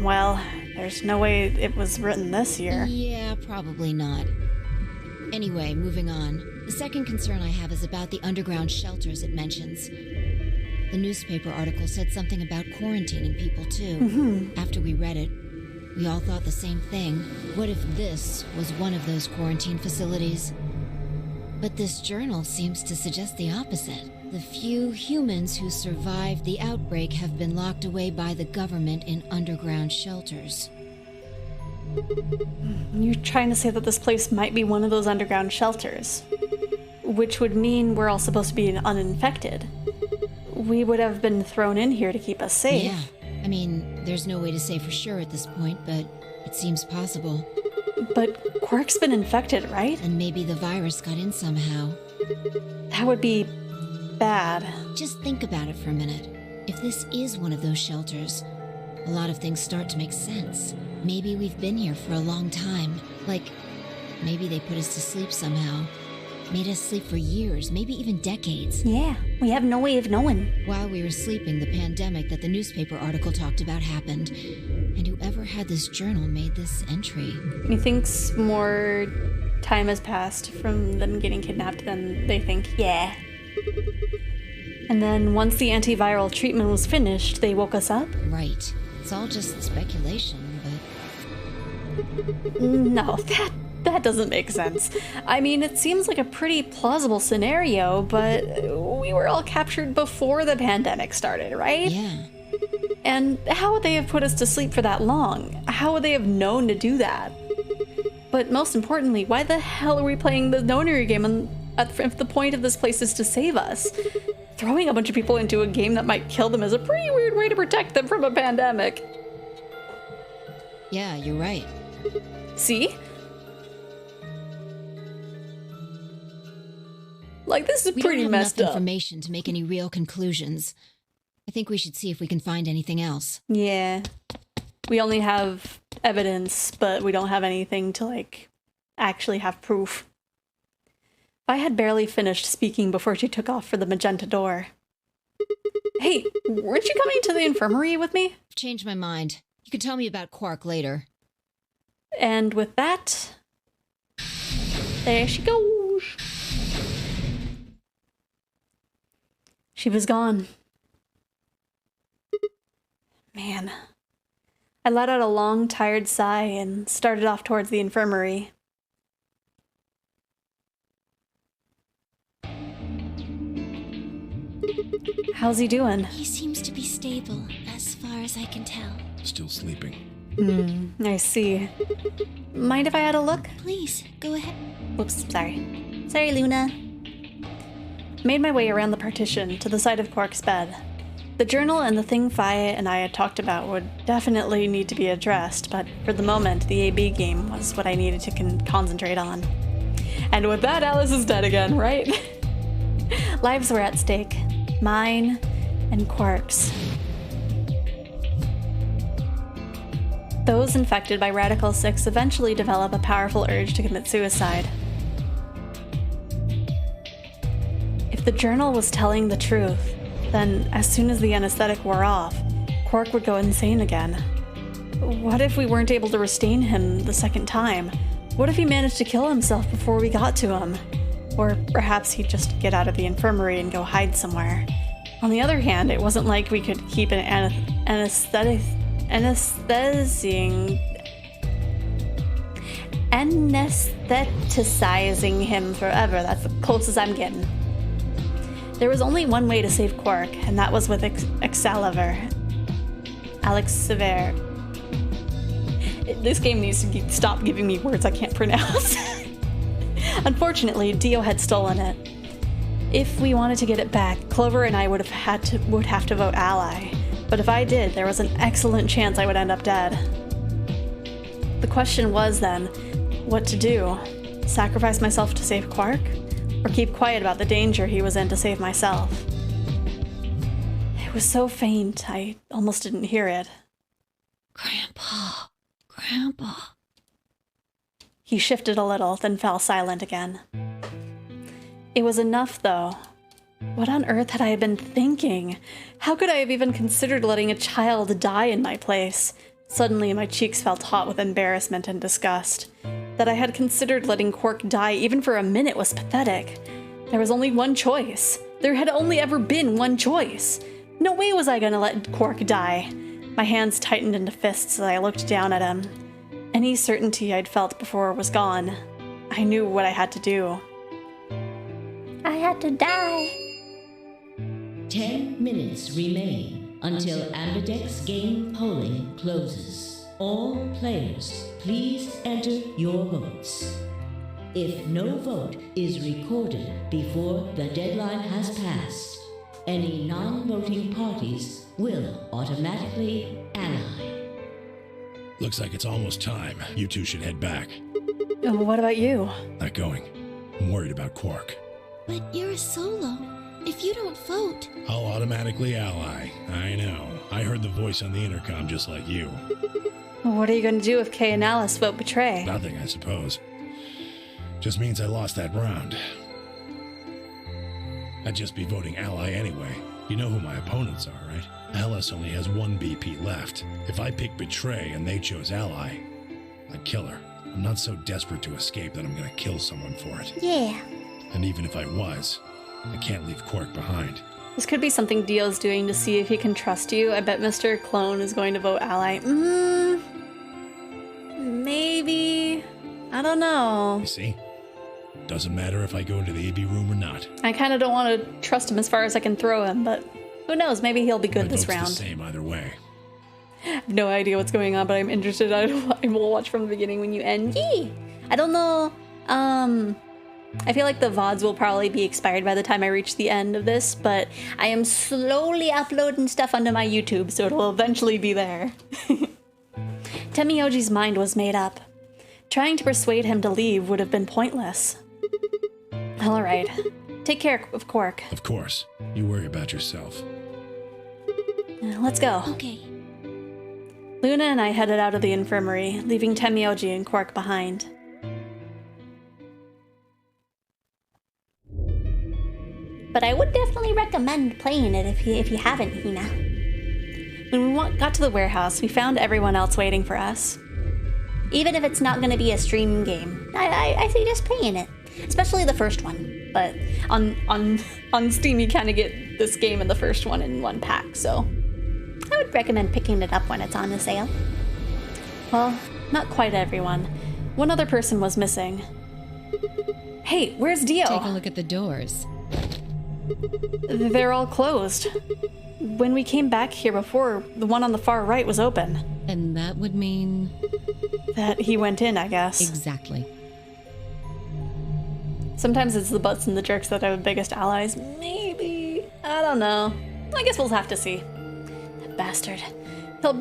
Well, there's no way it was written this year. Yeah, probably not. Anyway, moving on. The second concern I have is about the underground shelters it mentions. The newspaper article said something about quarantining people too. After we read it, we all thought the same thing. What if this was one of those quarantine facilities? But this journal seems to suggest the opposite. The few humans who survived the outbreak have been locked away by the government in underground shelters. You're trying to say that this place might be one of those underground shelters, which would mean we're all supposed to be uninfected. We would have been thrown in here to keep us safe. Yeah. I mean, there's no way to say for sure at this point, but it seems possible. But Quark's been infected, right? And maybe the virus got in somehow. That would be bad. Just think about it for a minute. If this is one of those shelters, a lot of things start to make sense. Maybe we've been here for a long time. Like, maybe they put us to sleep somehow. Made us sleep for years, maybe even decades. Yeah, we have no way of knowing. While we were sleeping, the pandemic that the newspaper article talked about happened. And whoever had this journal made this entry. Methinks more time has passed from them getting kidnapped than they think. Yeah. And then once the antiviral treatment was finished, they woke us up? Right. It's all just speculation, but... No, that doesn't make sense. I mean, it seems like a pretty plausible scenario, but we were all captured before the pandemic started, right? Yeah. And how would they have put us to sleep for that long? How would they have known to do that? But most importantly, why the hell are we playing the nonary game if the point of this place is to save us? Throwing a bunch of people into a game that might kill them is a pretty weird way to protect them from a pandemic. Yeah, you're right. See? Like, this is pretty messed up. We don't have enough information to make any real conclusions. I think we should see if we can find anything else. Yeah. We only have evidence, but we don't have anything to, like, actually have proof. I had barely finished speaking before she took off for the magenta door. Hey, weren't you coming to the infirmary with me? I've changed my mind. You can tell me about Quark later. And with that, there she goes. She was gone. Man. I let out a long, tired sigh and started off towards the infirmary. How's he doing? He seems to be stable, as far as I can tell. Still sleeping. I see. Mind if I had a look? Please, go ahead. Whoops, sorry. Sorry, Luna. Made my way around the partition to the side of Quark's bed. The journal and the thing Faya and I had talked about would definitely need to be addressed, but for the moment, the AB game was what I needed to concentrate on. And with that, Alice is dead again, right? Lives were at stake. Mine and Quark's. Those infected by Radical 6 eventually develop a powerful urge to commit suicide. If the journal was telling the truth, then as soon as the anesthetic wore off, Quark would go insane again. What if we weren't able to restrain him the second time? What if he managed to kill himself before we got to him? Or perhaps he'd just get out of the infirmary and go hide somewhere. On the other hand, it wasn't like we could keep an anesthetizing him forever. That's the closest I'm getting. There was only one way to save Quark, and that was with Xephoria. This game needs to stop giving me words I can't pronounce. Unfortunately, Dio had stolen it. If we wanted to get it back, Clover and I would have to vote ally. But if I did, there was an excellent chance I would end up dead. The question was then, what to do? Sacrifice myself to save Quark? Or keep quiet about the danger he was in to save myself? It was so faint, I almost didn't hear it. Grandpa. Grandpa. He shifted a little, then fell silent again. It was enough, though. What on earth had I been thinking? How could I have even considered letting a child die in my place? Suddenly, my cheeks felt hot with embarrassment and disgust. That I had considered letting Quark die even for a minute was pathetic. There was only one choice. There had only ever been one choice. No way was I gonna let Quark die. My hands tightened into fists as I looked down at him. Any certainty I'd felt before was gone. I knew what I had to do. I had to die. 10 minutes remain until Ambidex game polling closes. All players, please enter your votes. If no vote is recorded before the deadline has passed, any non-voting parties will automatically ally. Looks like it's almost time. You two should head back. What about you? Not going. I'm worried about Quark. But you're a solo. If you don't vote... I'll automatically ally. I know. I heard the voice on the intercom just like you. What are you going to do if Kay and Alice vote betray? Nothing, I suppose. Just means I lost that round. I'd just be voting ally anyway. You know who my opponents are, right? Alice only has one BP left. If I pick betray and they chose ally, I'd kill her. I'm not so desperate to escape that I'm going to kill someone for it. Yeah. And even if I was, I can't leave Quark behind. This could be something Dio's doing to see if he can trust you. I bet Mr. Clone is going to vote ally. Maybe. I don't know. You see? Doesn't matter if I go into the AB room or not. I kind of don't want to trust him as far as I can throw him, but who knows? Maybe he'll be good this round. The same either way. I have no idea what's going on, but I'm interested. I will watch from the beginning when you end. Yee! I don't know. I feel like the VODs will probably be expired by the time I reach the end of this, but I am slowly uploading stuff onto my YouTube, so it'll eventually be there. Temioji's mind was made up. Trying to persuade him to leave would have been pointless. All right. Take care of Quark. Of course. You worry about yourself. Let's go. Okay. Luna and I headed out of the infirmary, leaving Temioji and Quark behind. But I would definitely recommend playing it if you haven't, Hina. When we got to the warehouse, we found everyone else waiting for us. Even if it's not going to be a stream game, I suggest playing it. Especially the first one. But on Steam, you kind of get this game and the first one in one pack, so I would recommend picking it up when it's on a sale. Well, not quite everyone. One other person was missing. Hey, where's Dio? Take a look at the doors. They're all closed. When we came back here before, the one on the far right was open. And that would mean... that he went in, I guess. Exactly. Sometimes it's the butts and the jerks that are the biggest allies. Maybe. I don't know. I guess we'll have to see. That bastard.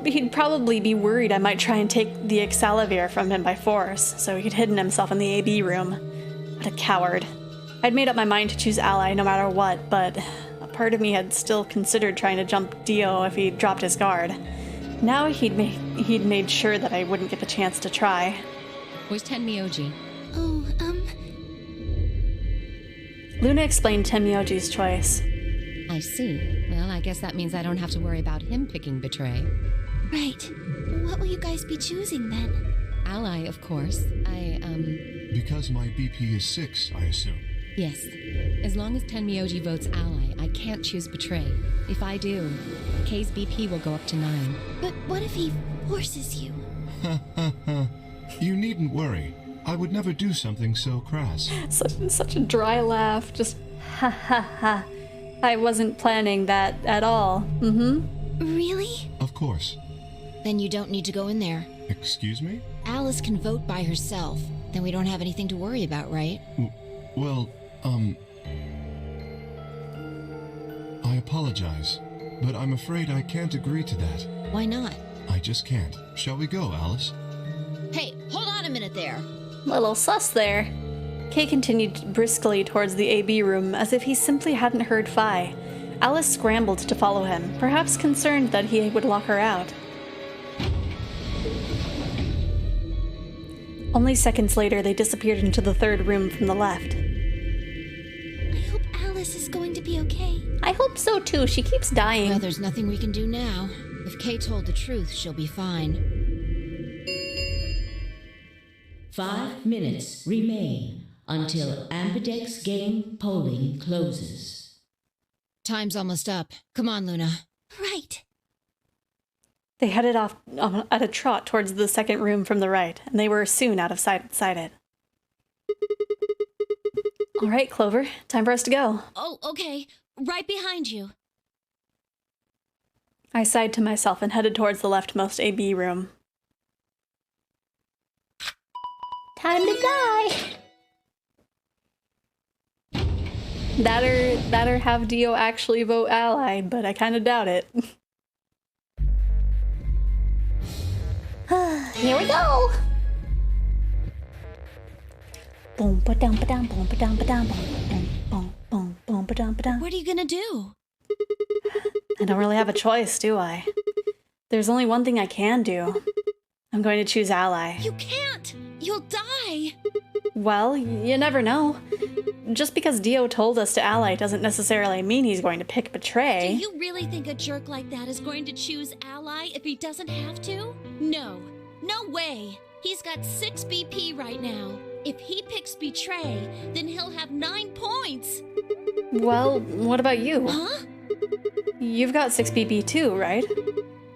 He'd probably be worried I might try and take the Exalavir from him by force, so he'd hidden himself in the AB room. What a coward. I'd made up my mind to choose ally no matter what, but a part of me had still considered trying to jump Dio if he dropped his guard. Now he'd made sure that I wouldn't get the chance to try. Where's Tenmyoji? Oh, Luna explained Tenmyoji's choice. I see. Well, I guess that means I don't have to worry about him picking betray. Right. What will you guys be choosing then? Ally, of course. Because my BP is 6, I assume. Yes. As long as Tenmyoji votes ally, I can't choose betray. If I do, Kay's BP will go up to 9. But what if he forces you? You needn't worry. I would never do something so crass. Such a dry laugh. Just ha ha ha. I wasn't planning that at all. Really? Of course. Then you don't need to go in there. Excuse me? Alice can vote by herself. Then we don't have anything to worry about, right? Well, I apologize. but I'm afraid I can't agree to that. Why not? I just can't. Shall we go, Alice? Hey, hold on a minute there. Little sus there. Kay continued briskly towards the AB room as if he simply hadn't heard Phi. Alice scrambled to follow him, perhaps concerned that he would lock her out. Only seconds later, they disappeared into the third room from the left. I hope Alice is going to be okay. I hope so too. She keeps dying. Well, there's nothing we can do now. If Kay told the truth, she'll be fine. 5 minutes remain until Ambidex game polling closes. Time's almost up. Come on, Luna. Right. They headed off at a trot towards the second room from the right, and they were soon out of sight it. All right, Clover, time for us to go. Oh, okay. Right behind you. I sighed to myself and headed towards the leftmost AB room. Time to die. That or have Dio actually vote ally, but I kind of doubt it. Here we go. Boom, ba-dum, ba-dum, boom, ba-dum, ba-dum, boom, boom, boom, boom, ba-dum, ba-dum. What are you gonna do? I don't really have a choice, do I? There's only one thing I can do. I'm going to choose ally. You can't! You'll die! Well, you never know. Just because Dio told us to ally doesn't necessarily mean he's going to pick betray. Do you really think a jerk like that is going to choose ally if he doesn't have to? No. No way! He's got 6 BP right now. If he picks betray, then he'll have 9 points! Well, what about you? Huh? You've got 6 BP too, right?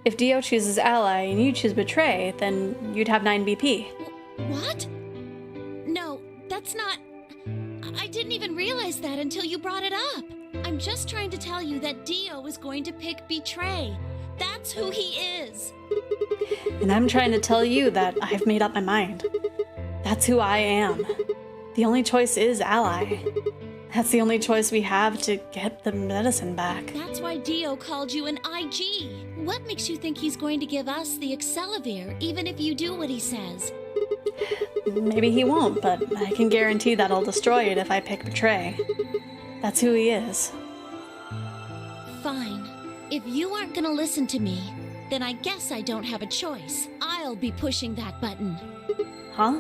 If Dio chooses ally and you choose betray, then you'd have 9 BP. What? No, that's not... I didn't even realize that until you brought it up. I'm just trying to tell you that Dio is going to pick betray. That's who he is. And I'm trying to tell you that I've made up my mind. That's who I am. The only choice is ally. That's the only choice we have to get the medicine back. That's why Dio called you an IG. What makes you think he's going to give us the Xephoria, even if you do what he says? Maybe he won't, but I can guarantee that I'll destroy it if I pick betray. That's who he is. Fine. If you aren't gonna listen to me, then I guess I don't have a choice. I'll be pushing that button. Huh?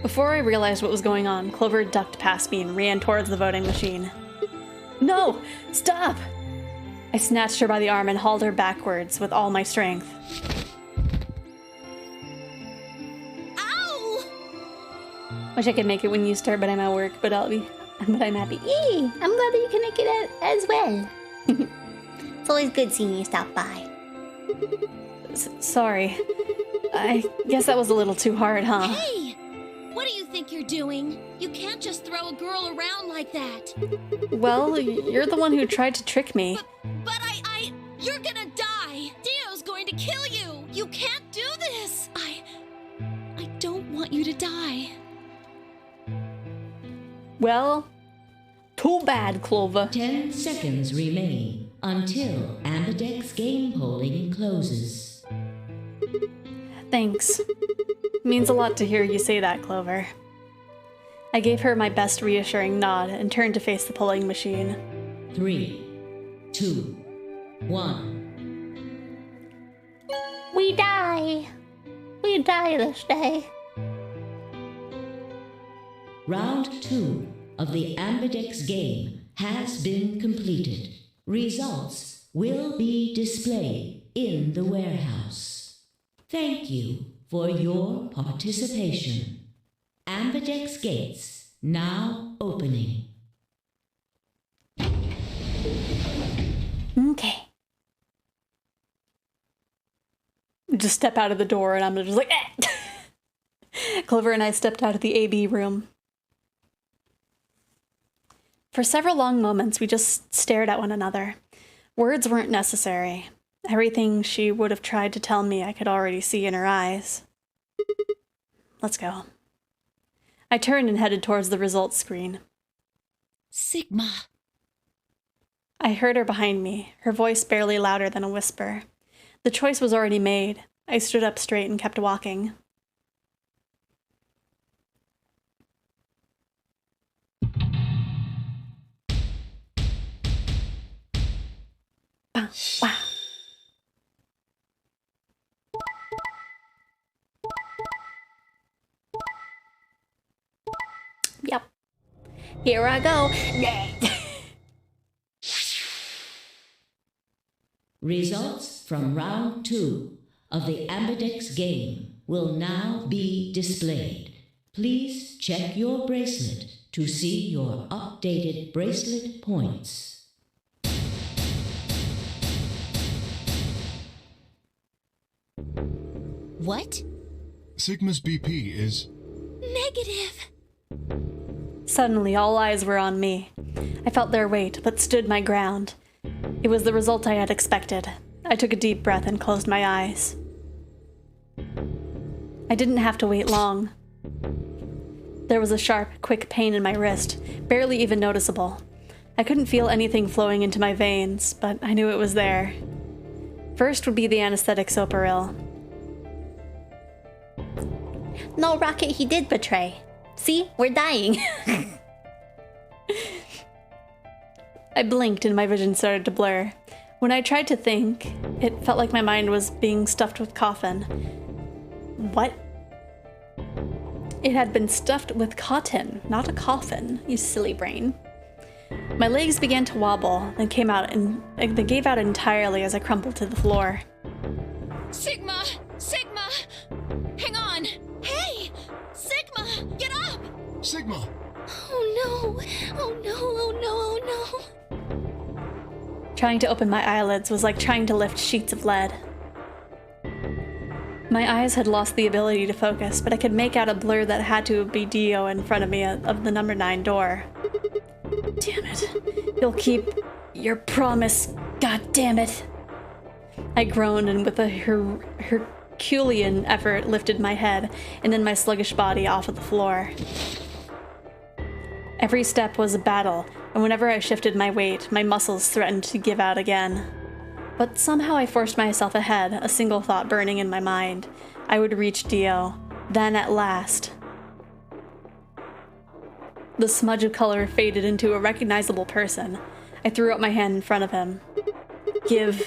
Before I realized what was going on, Clover ducked past me and ran towards the voting machine. No! Stop! I snatched her by the arm and hauled her backwards with all my strength. Ow! Wish I could make it when you start, but I'm at work, but I'm happy. Yay! I'm glad that you can make it as well. It's always good seeing you stop by. Sorry. I guess that was a little too hard, huh? Hey! What do you think you're doing? You can't just throw a girl around like that. Well, you're the one who tried to trick me. But you're gonna die! Dio's going to kill you! You can't do this! I don't want you to die. Well, too bad, Clover. 10 seconds remain until Ambidex game polling closes. Thanks. Means a lot to hear you say that, Clover. I gave her my best reassuring nod and turned to face the polling machine. 3, 2, 1. We die. We die this day. Round 2 of the Ambidex game has been completed. Results will be displayed in the warehouse. Thank you for your participation. Ambidex gates now opening. Okay. Just step out of the door and I'm just like, eh! Clover and I stepped out of the AB room. For several long moments, we just stared at one another. Words weren't necessary. Everything she would have tried to tell me I could already see in her eyes. Let's go. I turned and headed towards the results screen. Sigma. I heard her behind me, her voice barely louder than a whisper. The choice was already made. I stood up straight and kept walking. Wow. Yep. Here I go. Results from round 2 of the Ambidex game will now be displayed. Please check your bracelet to see your updated bracelet points. What? Sigma's BP is... Negative. Suddenly, all eyes were on me. I felt their weight, but stood my ground. It was the result I had expected. I took a deep breath and closed my eyes. I didn't have to wait long. There was a sharp, quick pain in my wrist, barely even noticeable. I couldn't feel anything flowing into my veins, but I knew it was there. First would be the anesthetic Xephoria. No, Rocket, he did betray. See? We're dying. I blinked and my vision started to blur. When I tried to think, it felt like my mind was being stuffed with coffin. What? It had been stuffed with cotton, not a coffin, you silly brain. My legs began to wobble, then gave out entirely as I crumpled to the floor. Sigma! Sigma! Hang on! Hey! Sigma! Get up! Sigma! Oh no! Oh no! Oh no! Oh no! Trying to open my eyelids was like trying to lift sheets of lead. My eyes had lost the ability to focus, but I could make out a blur that had to be Dio in front of me of the number 9 door. Damn it. You'll keep your promise, god damn it. I groaned and with a Herculean effort lifted my head and then my sluggish body off of the floor. Every step was a battle, and whenever I shifted my weight, my muscles threatened to give out again. But somehow I forced myself ahead, a single thought burning in my mind. I would reach Dio. Then at last. The smudge of color faded into a recognizable person. I threw up my hand in front of him. Give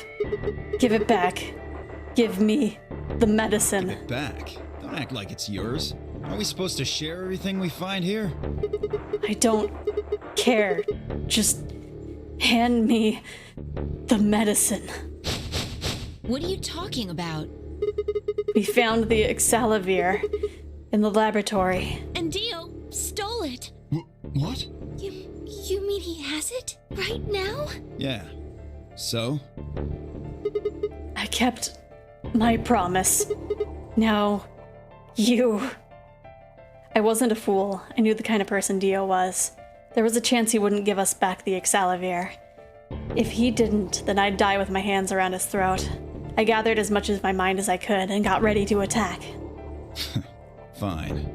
it back. Give me the medicine. Give it back? Don't act like it's yours. Are we supposed to share everything we find here? I don't care. Just hand me the medicine. What are you talking about? We found the Xephoria in the laboratory. And Dio stole it. What? You mean he has it? Right now? Yeah. So? I kept my promise. Now, you... I wasn't a fool. I knew the kind of person Dio was. There was a chance he wouldn't give us back the Xephoria. If he didn't, then I'd die with my hands around his throat. I gathered as much of my mind as I could and got ready to attack. Fine.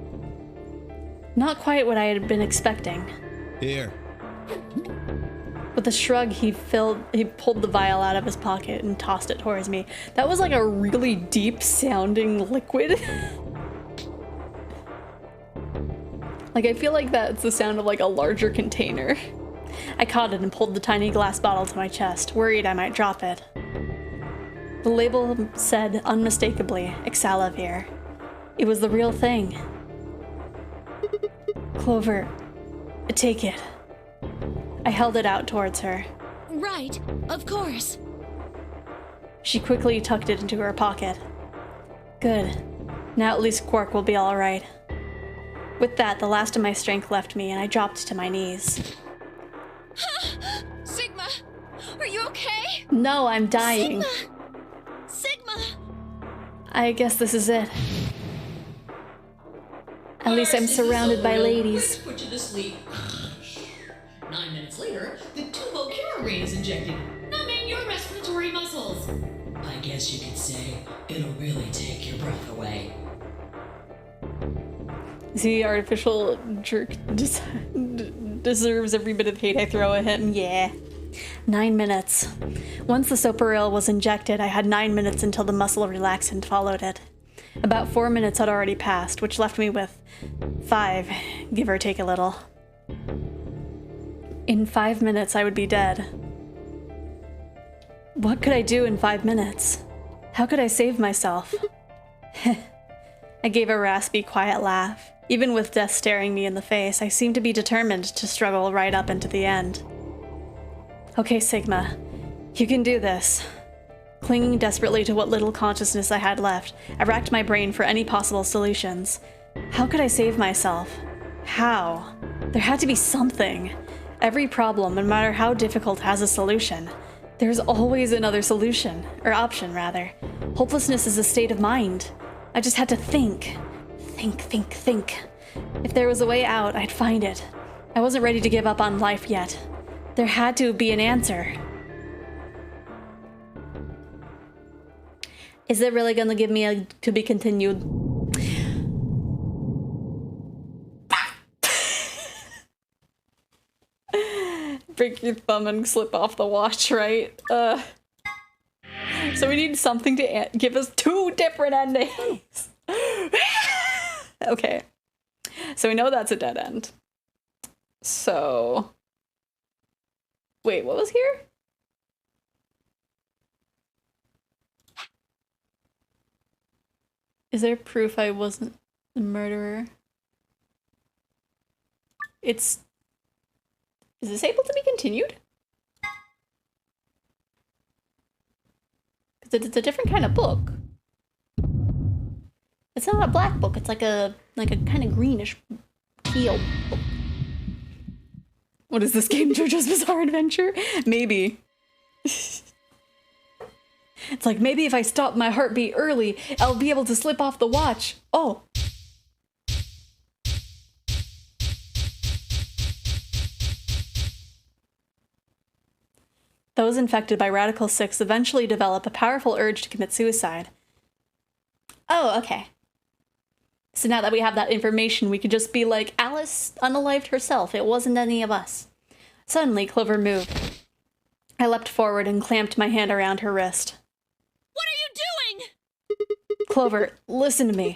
Not quite what I had been expecting. Here. With a shrug, he pulled the vial out of his pocket and tossed it towards me. That was like a really deep-sounding liquid. Like, I feel like that's the sound of like a larger container. I caught it and pulled the tiny glass bottle to my chest, worried I might drop it. The label said unmistakably, Xephoria. It was the real thing. Clover, take it. I held it out towards her. Right, of course. She quickly tucked it into her pocket. Good. Now at least Quark will be all right. With that, the last of my strength left me, and I dropped to my knees. Sigma! Are you okay? No, I'm dying. Sigma! I guess this is it. At least I'm surrounded by ladies. Put you to sleep. 9 minutes later, the tubocarine is injected, numbing your respiratory muscles. I guess you could say it'll really take your breath away. The artificial jerk deserves every bit of hate I throw at him. Yeah. 9 minutes. Once the Xephoria was injected, I had 9 minutes until the muscle relaxant followed it. About 4 minutes had already passed, which left me with 5, give or take a little. In 5 minutes, I would be dead. What could I do in 5 minutes? How could I save myself? I gave a raspy, quiet laugh. Even with death staring me in the face, I seemed to be determined to struggle right up into the end. Okay, Sigma, you can do this. Clinging desperately to what little consciousness I had left, I racked my brain for any possible solutions. How could I save myself? How? There had to be something. Every problem, no matter how difficult, has a solution. There's always another solution, or option, rather. Hopelessness is a state of mind. I just had to think. Think. If there was a way out, I'd find it. I wasn't ready to give up on life yet. There had to be an answer. Is it really gonna give me a to be continued? Break your thumb and slip off the watch, right? So we need something to give us 2 different endings. Okay. So we know that's a dead end. So... Wait, what was here? Is there proof I wasn't the murderer? Is this able to be continued? Because it's a different kind of book. It's not a black book, it's like a kind of greenish teal book. What is this game, JoJo's Bizarre Adventure? Maybe. It's like, maybe if I stop my heartbeat early, I'll be able to slip off the watch. Oh. Those infected by Radical 6 eventually develop a powerful urge to commit suicide. Oh, okay. So now that we have that information, we could just be like, Alice unalived herself. It wasn't any of us. Suddenly, Clover moved. I leapt forward and clamped my hand around her wrist. What are you doing? Clover, listen to me.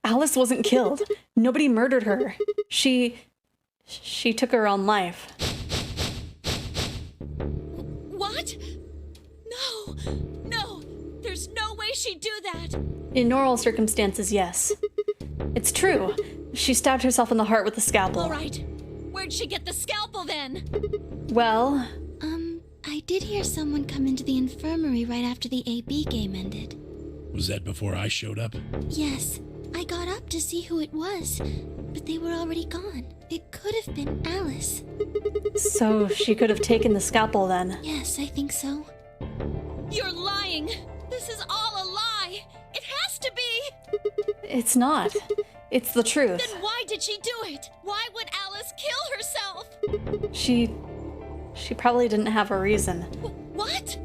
Alice wasn't killed. Nobody murdered her. She took her own life. What? No. There's no way she'd do that. In normal circumstances, yes. It's true. She stabbed herself in the heart with a scalpel. All right. Where'd she get the scalpel then? Well... I did hear someone come into the infirmary right after the AB game ended. Was that before I showed up? Yes. I got up to see who it was, but they were already gone. It could have been Alice. So she could have taken the scalpel then? Yes, I think so. You're lying. This is all a lie. It has to be. It's not. It's the truth. Then why did she do it? Why would Alice kill herself? She probably didn't have a reason. What?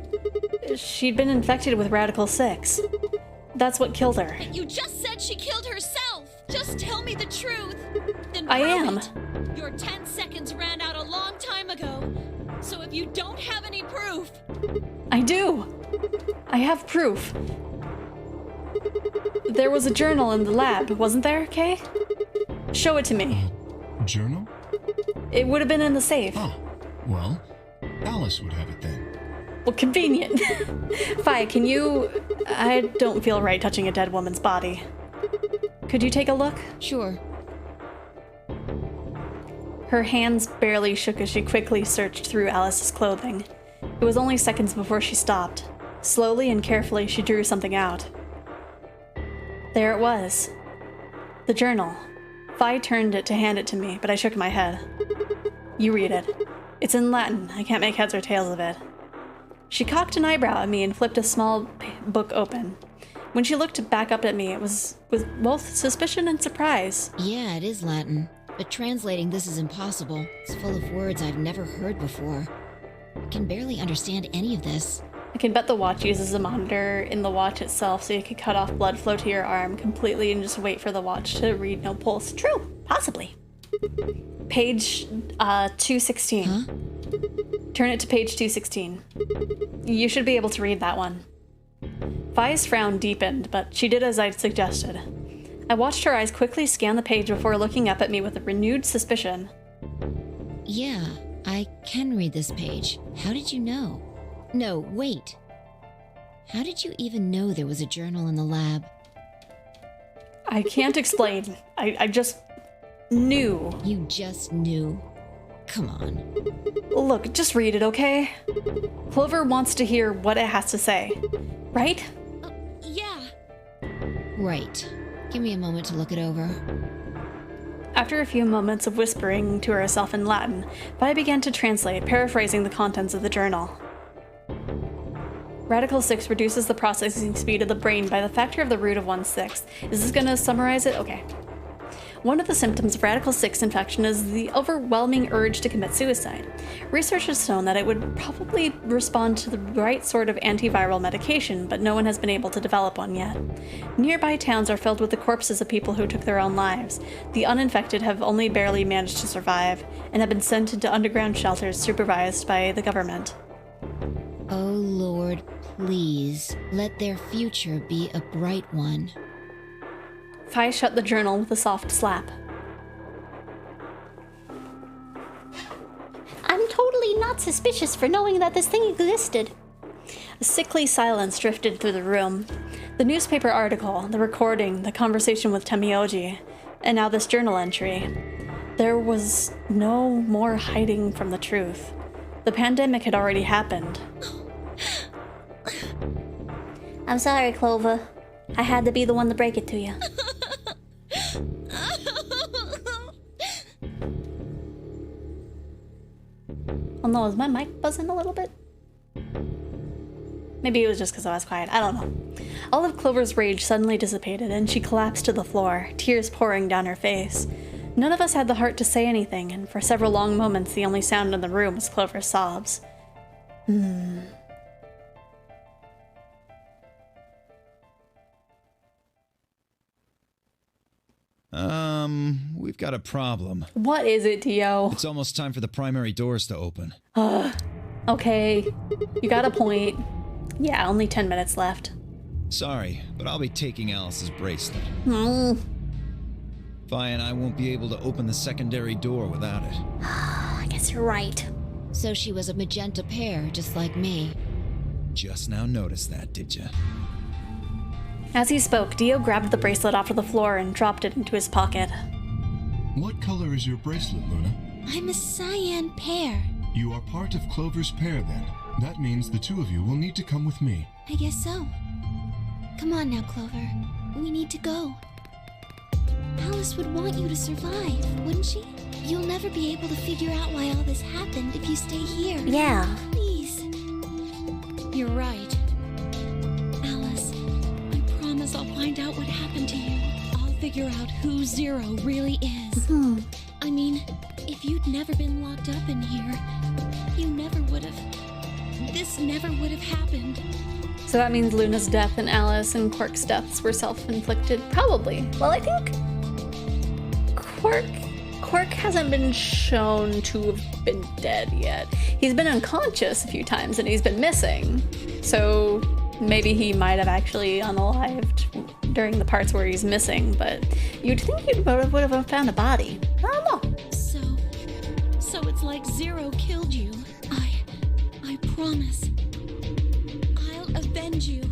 She'd been infected with Radical 6. That's what killed her. But you just said she killed herself. Just tell me the truth. Then I am. It. Your 10 seconds ran out a long time ago. So if you don't have any proof... I do. I have proof. There was a journal in the lab, wasn't there, Kay? Show it to me. Journal? It would have been in the safe. Oh, well, Alice would have it then. Well, convenient. Fi, can you... I don't feel right touching a dead woman's body. Could you take a look? Sure. Her hands barely shook as she quickly searched through Alice's clothing. It was only seconds before she stopped. Slowly and carefully, she drew something out. There it was. The journal. Fi turned it to hand it to me, but I shook my head. You read it. It's in Latin. I can't make heads or tails of it. She cocked an eyebrow at me and flipped a small book open. When she looked back up at me, it was with both suspicion and surprise. Yeah, it is Latin, but translating this is impossible. It's full of words I've never heard before. I can barely understand any of this. I can bet the watch uses a monitor in the watch itself so you could cut off blood flow to your arm completely and just wait for the watch to read no pulse. True, possibly. Page 216. Huh? Turn it to page 216. You should be able to read that one. Vi's frown deepened, but she did as I suggested. I watched her eyes quickly scan the page before looking up at me with a renewed suspicion. Yeah, I can read this page. How did you know? No, wait. How did you even know there was a journal in the lab? I can't explain. I just knew. You just knew? Come on. Look, just read it, okay? Clover wants to hear what it has to say. Right? Yeah. Right. Give me a moment to look it over. After a few moments of whispering to herself in Latin, Vi began to translate, paraphrasing the contents of the journal. Radical 6 reduces the processing speed of the brain by the factor of the root of 1/6. Is this gonna summarize it? Okay. One of the symptoms of Radical 6 infection is the overwhelming urge to commit suicide. Research has shown that it would probably respond to the right sort of antiviral medication, but no one has been able to develop one yet. Nearby towns are filled with the corpses of people who took their own lives. The uninfected have only barely managed to survive, and have been sent into underground shelters supervised by the government. Oh Lord, please, let their future be a bright one. Vi shut the journal with a soft slap. I'm totally not suspicious for knowing that this thing existed. A sickly silence drifted through the room. The newspaper article, the recording, the conversation with Temioji, and now this journal entry. There was no more hiding from the truth. The pandemic had already happened. I'm sorry, Clover. I had to be the one to break it to you. Oh no, is my mic buzzing a little bit? Maybe it was just because I was quiet. I don't know. All of Clover's rage suddenly dissipated, and she collapsed to the floor, tears pouring down her face. None of us had the heart to say anything, and for several long moments the only sound in the room was Clover's sobs. We've got a problem. What is it, Dio? It's almost time for the primary doors to open. Okay. You got a point. Yeah, only 10 minutes left. Sorry, but I'll be taking Alice's bracelet. Hmm. Vi and I won't be able to open the secondary door without it. I guess you're right. So she was a magenta pear, just like me. Just now noticed that, did ya? As he spoke, Dio grabbed the bracelet off of the floor and dropped it into his pocket. What color is your bracelet, Luna? I'm a cyan pear. You are part of Clover's pair, then. That means the two of you will need to come with me. I guess so. Come on now, Clover. We need to go. Alice would want you to survive, wouldn't she? You'll never be able to figure out why all this happened if you stay here. Yeah. Please. You're right. Alice, I promise I'll find out what happened to you. I'll figure out who Zero really is. I mean, if you'd never been locked up in here, you never would have... This never would have happened. So that means Luna's death and Alice and Quark's deaths were self-inflicted? Probably. Well, I think Quark hasn't been shown to have been dead yet. He's been unconscious a few times and he's been missing. So maybe he might have actually unalived during the parts where he's missing, but you'd think he would have found a body. I don't know. So it's like Zero killed you. I promise. I'll avenge you.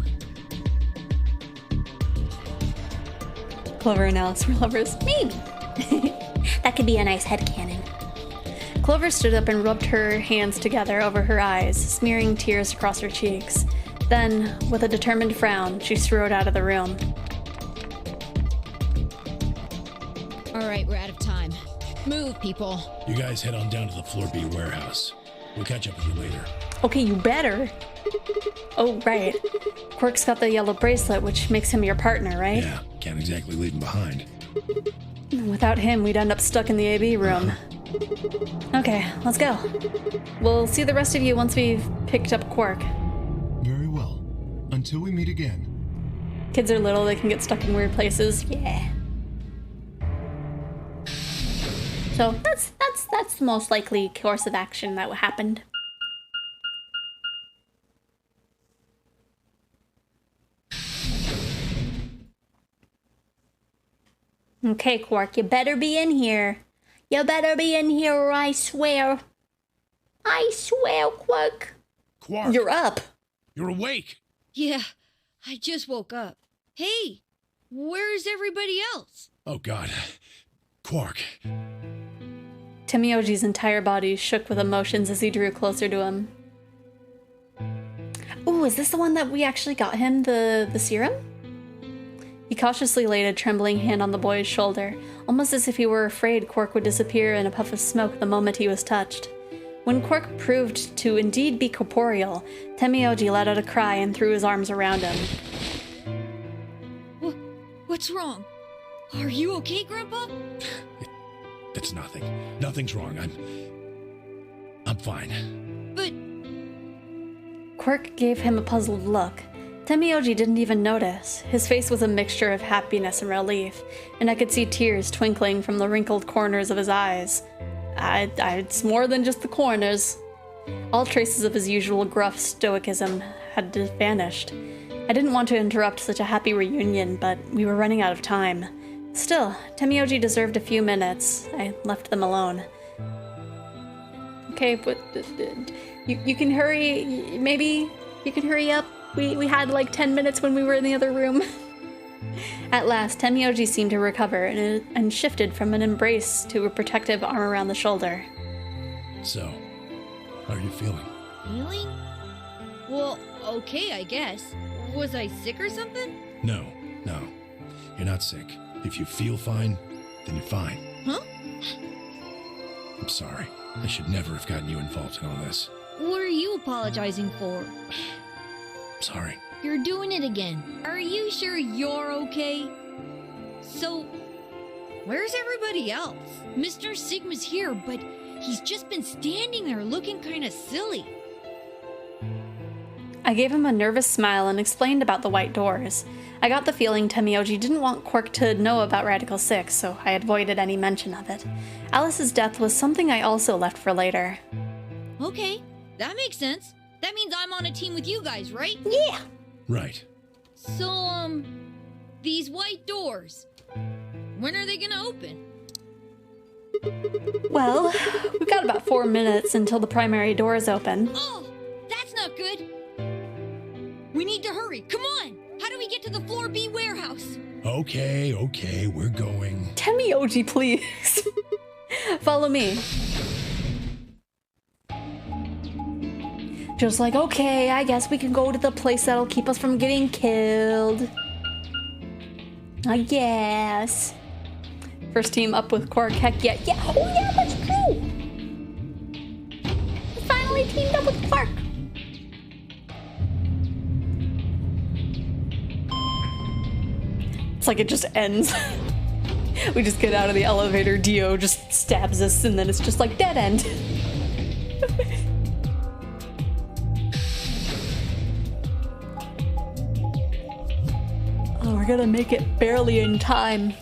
Clover and Alice were lovers. Maybe. That could be a nice headcanon. Clover stood up and rubbed her hands together over her eyes, smearing tears across her cheeks. Then, with a determined frown, she strode out of the room. All right, we're out of time. Move, people. You guys head on down to the Floor B warehouse. We'll catch up with you later. Okay, you better. Oh, right. Quark's got the yellow bracelet, which makes him your partner, right? Yeah, can't exactly leave him behind. Without him, we'd end up stuck in the AB room. Okay, let's go. We'll see the rest of you once we've picked up Quark. Very well. Until we meet again. Kids are little, they can get stuck in weird places. Yeah. So that's that's the most likely course of action that happened. Okay, Quark, you better be in here. You better be in here or I swear. I swear, Quark. Quark! You're up. You're awake! Yeah, I just woke up. Hey, where's everybody else? Oh god. Quark. Temioji's entire body shook with emotions as he drew closer to him. Ooh, is this the one that we actually got him, the serum? He cautiously laid a trembling hand on the boy's shoulder, almost as if he were afraid Quark would disappear in a puff of smoke the moment he was touched. When Quark proved to indeed be corporeal, Temioji let out a cry and threw his arms around him. What's wrong? Are you okay, Grandpa? It's nothing. Nothing's wrong. I'm fine. But... Quark gave him a puzzled look. Temioji didn't even notice. His face was a mixture of happiness and relief, and I could see tears twinkling from the wrinkled corners of his eyes. It's more than just the corners. All traces of his usual gruff stoicism had vanished. I didn't want to interrupt such a happy reunion, but we were running out of time. Still, Temioji deserved a few minutes. I left them alone. Okay, but you can hurry. Maybe you can hurry up. We had like 10 minutes when we were in the other room. At last, Temioji seemed to recover and shifted from an embrace to a protective arm around the shoulder. So, how are you feeling? Feeling? Well, okay, I guess. Was I sick or something? No. You're not sick. If you feel fine, then you're fine. Huh? I'm sorry. I should never have gotten you involved in all this. What are you apologizing for? Sorry. You're doing it again. Are you sure you're okay? So, where's everybody else? Mr. Sigma's here, but he's just been standing there looking kind of silly. I gave him a nervous smile and explained about the white doors. I got the feeling Temioji didn't want Quark to know about Radical 6, so I avoided any mention of it. Alice's death was something I also left for later. Okay, that makes sense. That means I'm on a team with you guys, right? Yeah! Right. So, these white doors, when are they gonna open? Well, we've got about 4 minutes until the primary doors open. Oh, that's not good. We need to hurry. Come on. How do we get to the Floor B warehouse? Okay, we're going. Temioji, please. Follow me. Just like, okay, I guess we can go to the place that'll keep us from getting killed. I guess. First team up with Quark, heck yeah. Yeah, oh yeah, that's true. We finally teamed up with Quark. It's like it just ends. We just get out of the elevator, Dio just stabs us, and then it's just like dead end. Oh, we're gonna make it barely in time.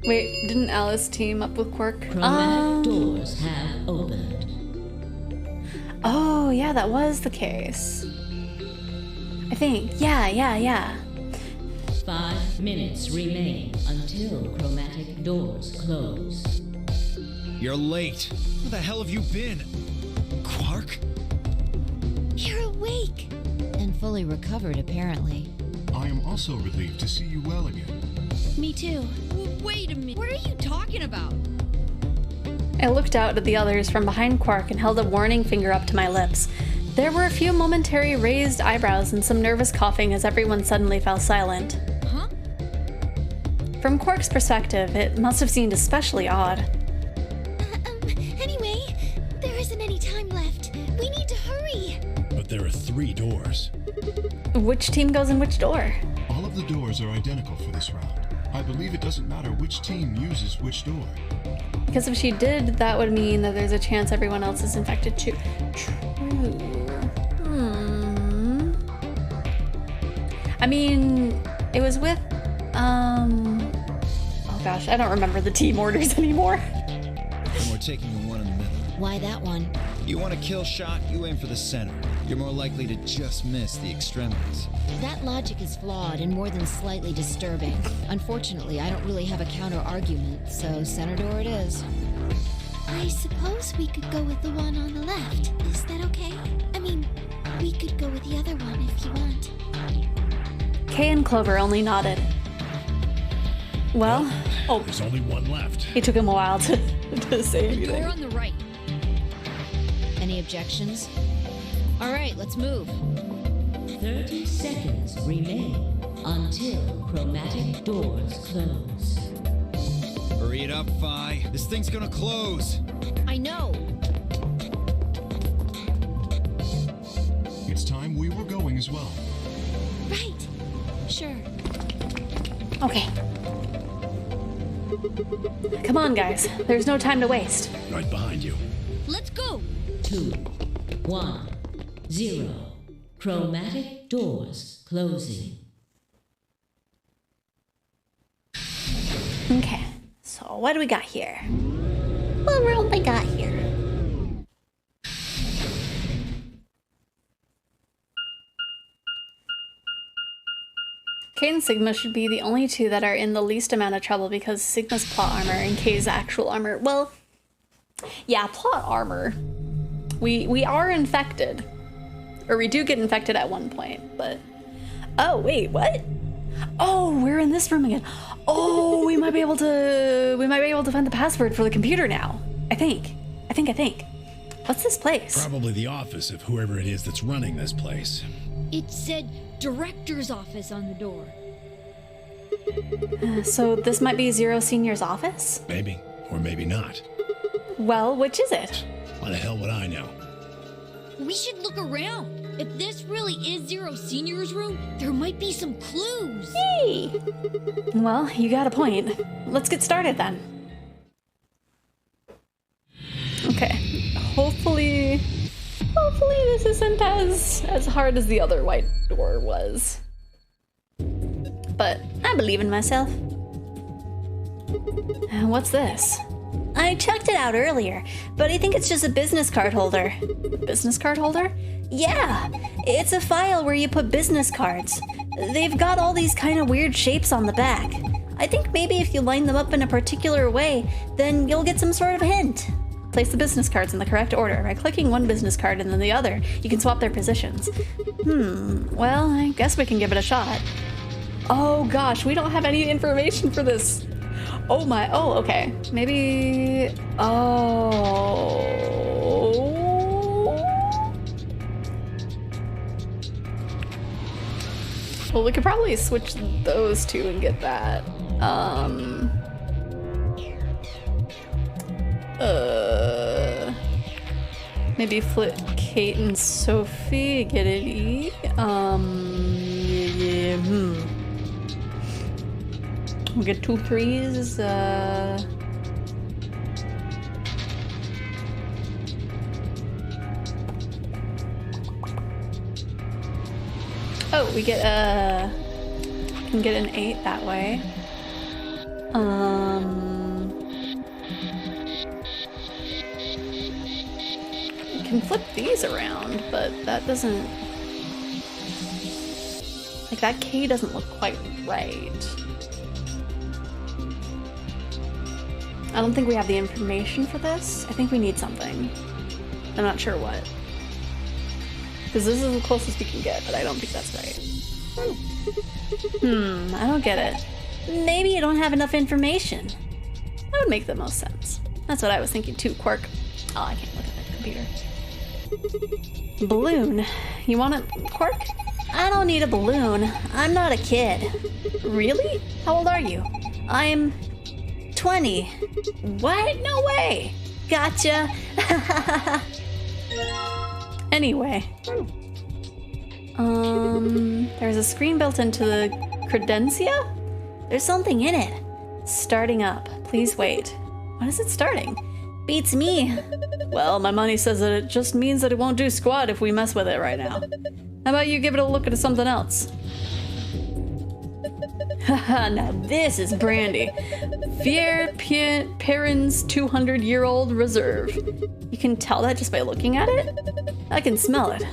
Wait, didn't Alice team up with Quark? Chromatic doors have opened. Oh, yeah, that was the case. I think. Yeah. 5 minutes remain until chromatic doors close. You're late. Where the hell have you been? Quark? You're awake. And fully recovered, apparently. I am also relieved to see you well again. Me too. Wait a minute. What are you talking about? I looked out at the others from behind Quark and held a warning finger up to my lips. There were a few momentary raised eyebrows and some nervous coughing as everyone suddenly fell silent. Huh? From Quark's perspective, it must have seemed especially odd. Anyway, there isn't any time left. We need to hurry. But there are 3 doors. Which team goes in which door? All of the doors are identical for this round. I believe it doesn't matter which team uses which door. Because if she did, that would mean that there's a chance everyone else is infected too. True. I mean, it was with, oh gosh, I don't remember the team orders anymore. And we're taking the one in the middle. Why that one? You want a kill shot, you aim for the center. You're more likely to just miss the extremities. That logic is flawed and more than slightly disturbing. Unfortunately, I don't really have a counter-argument, so center door it is. I suppose we could go with the one on the left. Is that okay? I mean, we could go with the other one if you want. Kay and Clover only nodded. Well, there's only one left. It took him a while to say The anything. door on the right. Any objections? All right, let's move. 30 seconds remain until chromatic doors close. Hurry it up, Vi. This thing's gonna close. I know. It's time we were going as well. Right. Sure. Okay. Come on, guys. There's no time to waste. Right behind you. Let's go. 2, 1, 0. Chromatic doors closing. Okay. So what do we got here? What room we got here? Kay and Sigma should be the only two that are in the least amount of trouble because Sigma's plot armor and Kay's actual armor. Well, yeah, plot armor. We are infected. Or we do get infected at one point, but... Oh, wait, what? Oh, we're in this room again. Oh, we might be able to find the password for the computer now. I think. What's this place? Probably the office of whoever it is that's running this place. It said director's office on the door. So this might be Zero Senior's office? Maybe, or maybe not. Well, which is it? Why the hell would I know? We should look around. If this really is Zero Senior's room, there might be some clues. Hey! Well, you got a point. Let's get started then. Okay. Hopefully this isn't as hard as the other white door was. But I believe in myself. What's this? I checked it out earlier, but I think it's just a business card holder. Business card holder? Yeah, it's a file where you put business cards. They've got all these kind of weird shapes on the back. I think maybe if you line them up in a particular way, then you'll get some sort of hint. Place the business cards in the correct order. By clicking one business card and then the other, you can swap their positions. Well, I guess we can give it a shot. Oh gosh, we don't have any information for this. Oh my, oh, okay. Maybe, oh. Well, we could probably switch those two and get that. Maybe flip Kate and Sophie, get it E. We'll get 2 3s. Oh, we get can get an 8 that way. You can flip these around, but that doesn't, like, that K doesn't look quite right. I don't think we have the information for this. I think we need something. I'm not sure what. Because this is the closest we can get, but I don't think that's right. I don't get it. Maybe you don't have enough information. That would make the most sense. That's what I was thinking too, Quirk. Oh, I can't look at the computer. Balloon. You want it, Quirk? I don't need a balloon. I'm not a kid. Really? How old are you? I'm 20. What? No way. Gotcha. Anyway. There's a screen built into the credentia? There's something in it. Starting up. Please wait. When is it starting? Beats me. Well, my money says that it just means that it won't do squat if we mess with it right now. How about you give it a look at something else? Haha, now this is brandy. Fier Perrin's 200-year-old reserve. You can tell that just by looking at it? I can smell it.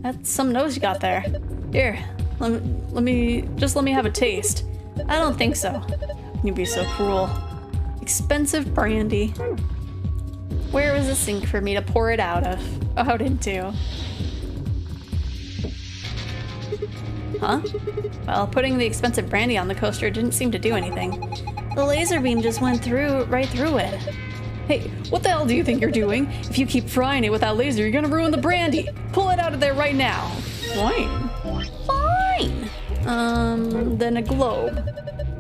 That's some nose you got there. Here, let me have a taste. I don't think so. You'd be so cruel. Expensive brandy. Where is the sink for me to pour it out into? Huh? Well, putting the expensive brandy on the coaster didn't seem to do anything. The laser beam just went right through it. Hey, what the hell do you think you're doing? If you keep frying it with that laser, you're gonna ruin the brandy. Pull it out of there right now. Fine. Fine. Then a globe.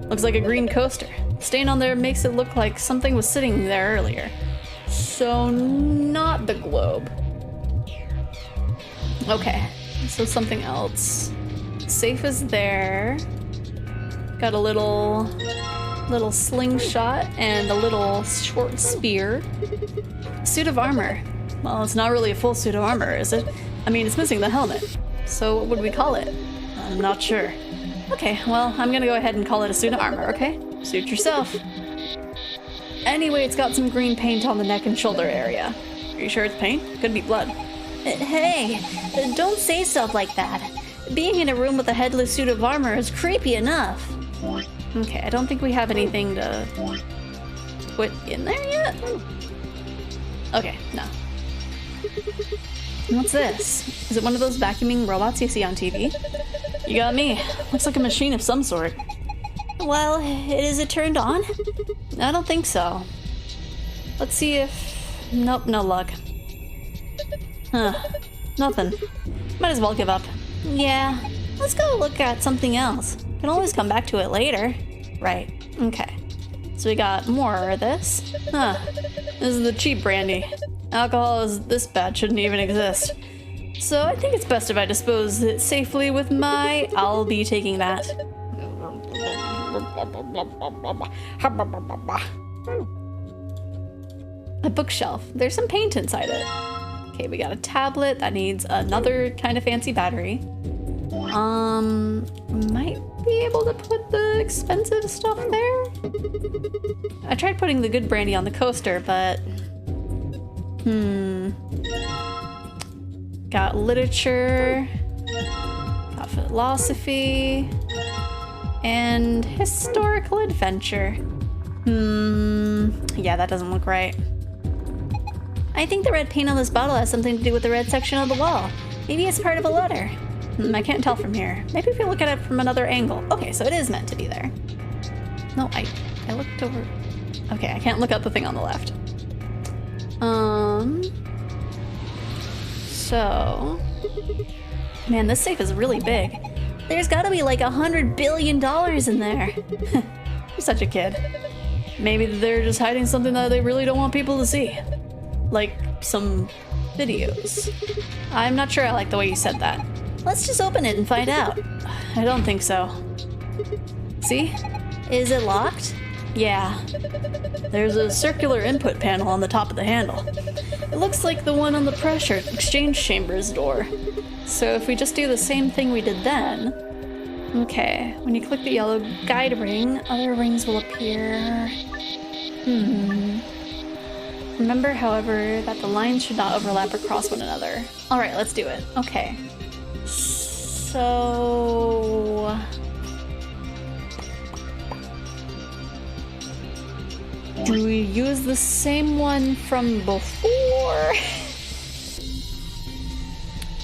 Looks like a green coaster. Stain on there makes it look like something was sitting there earlier. So not the globe. Okay, so something else. Safe is there. Got a little slingshot and a little short spear. Suit of armor. Well, it's not really a full suit of armor, is it? I mean, it's missing the helmet. So what would we call it? I'm not sure. Okay, well, I'm gonna go ahead and call it a suit of armor, okay? Suit yourself. Anyway, it's got some green paint on the neck and shoulder area. Are you sure it's paint? Could be blood. Hey, don't say stuff like that. Being in a room with a headless suit of armor is creepy enough. Okay, I don't think we have anything to put in there yet. Okay, no. What's this? Is it one of those vacuuming robots you see on TV? You got me. Looks like a machine of some sort. Well, is it turned on? I don't think so. Let's see if... Nope, no luck. Huh. Nothing. Might as well give up. Yeah, let's go look at something else. Can always come back to it later. Right, okay. So we got more of this. Huh. This is the cheap brandy. Alcohol is this bad shouldn't even exist. So I think it's best if I dispose it safely with my... I'll be taking that. A bookshelf. There's some paint inside it. Okay, we got a tablet that needs another kind of fancy battery. Might be able to put the expensive stuff there. I tried putting the good brandy on the coaster, but... Got literature, got philosophy, and historical adventure. Yeah, that doesn't look right. I think the red paint on this bottle has something to do with the red section of the wall. Maybe it's part of a letter. I can't tell from here. Maybe if we look at it from another angle. Okay, so it is meant to be there. No, I looked over. Okay, I can't look at the thing on the left. So... Man, this safe is really big. There's gotta be like $100 billion in there. You're such a kid. Maybe they're just hiding something that they really don't want people to see. Like some videos. I'm not sure I like the way you said that. Let's just open it and find out. I don't think so. See? Is it locked? Yeah. There's a circular input panel on the top of the handle. It looks like the one on the pressure exchange chamber's door. So if we just do the same thing we did then... Okay, when you click the yellow guide ring, other rings will appear... Remember, however, that the lines should not overlap or cross one another. Alright, let's do it. Okay. So... Do we use the same one from before?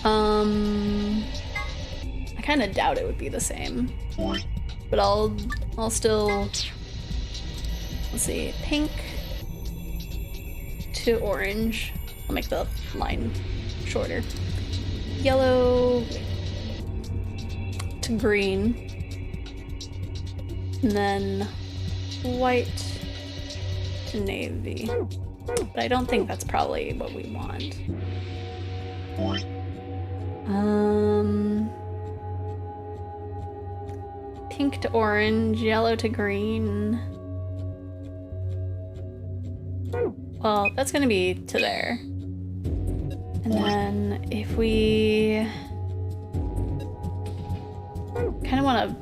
I kind of doubt it would be the same. But I'll still... Let's see, pink to orange. I'll make the line shorter. Yellow to green. And then white to navy. But I don't think that's probably what we want. pink to orange, yellow to green. Well, that's gonna be to there. And then if we kind of want to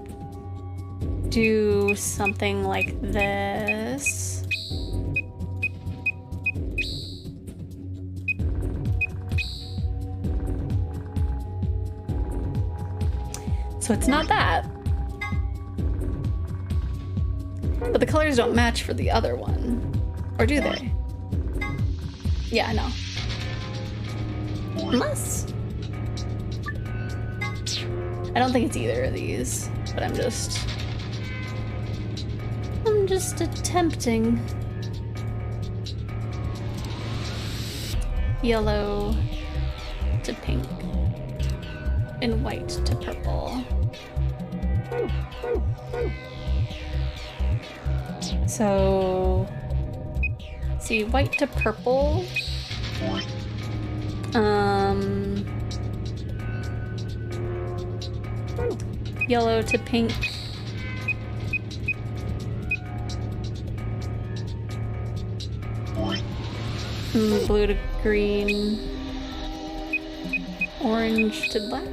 do something like this. So it's not that. But the colors don't match for the other one. Or do they? Yeah, no. Unless... I don't think it's either of these, but I'm just attempting. Yellow to pink and white to purple. So, see, white to purple. Yellow to pink. Blue to green. Orange to black.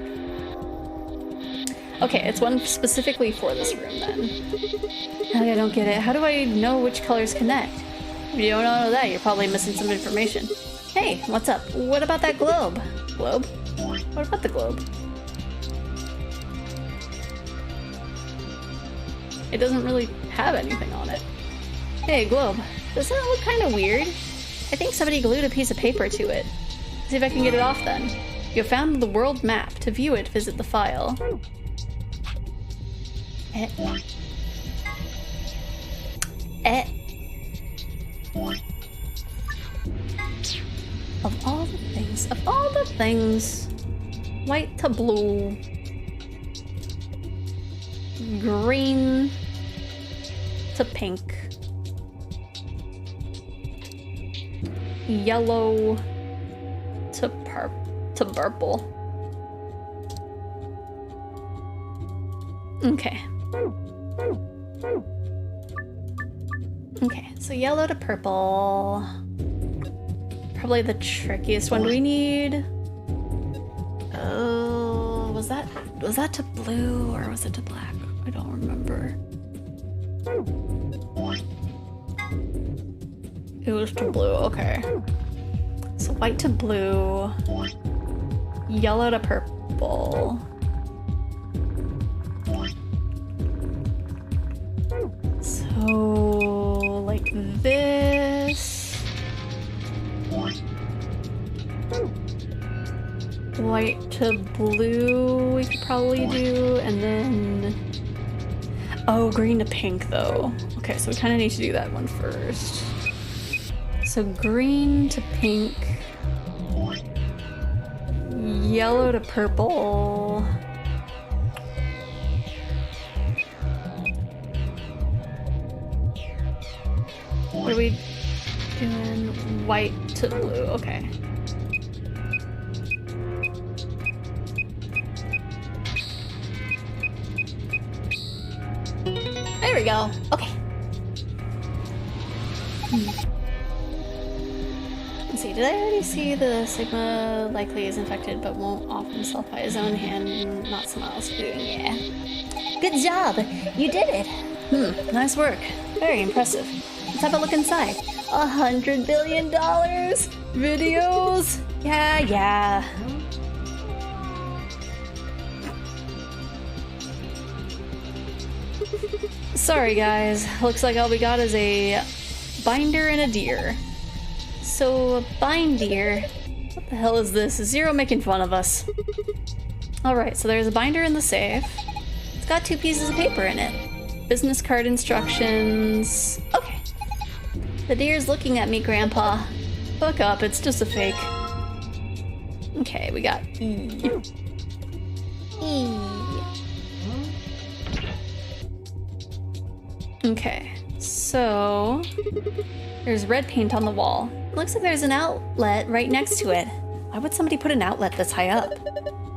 Okay, it's one specifically for this room then. I don't get it. How do I know which colors connect? If you don't know that, you're probably missing some information. Hey, what's up? What about that globe? Globe? What about the globe? It doesn't really have anything on it. Hey, globe. Doesn't that look kind of weird? I think somebody glued a piece of paper to it. See if I can get it off then. You have found the world map. To view it, visit the file. Of all the things, white to blue, green to pink, yellow to purple. Okay. Okay, so yellow to purple. Probably the trickiest one. Do we need... Oh, was that to blue or was it to black? I don't remember. It was to blue, okay. So white to blue, yellow to purple. So, like this. White to blue we could probably do, and then... Oh, green to pink though. Okay, so we kind of need to do that one first. So green to pink. Yellow to purple. What are we doing? White to blue, okay. There we go. Okay. Let's see, did I already see the Sigma likely is infected but won't off himself by his own hand, not someone else doing? Yeah. Good job! You did it! Nice work. Very impressive. Let's have a look inside. $100 billion! Videos! Yeah. Sorry guys, looks like all we got is a binder and a deer. So, a binder, what the hell is this? Is Zero making fun of us? Alright, so there's a binder in the safe. It's got 2 pieces of paper in it. Business card instructions. Okay. The deer's looking at me, Grandpa. Fuck up, it's just a fake. Okay, we got E. Okay, so there's red paint on the wall. Looks like there's an outlet right next to it. Why would somebody put an outlet this high up?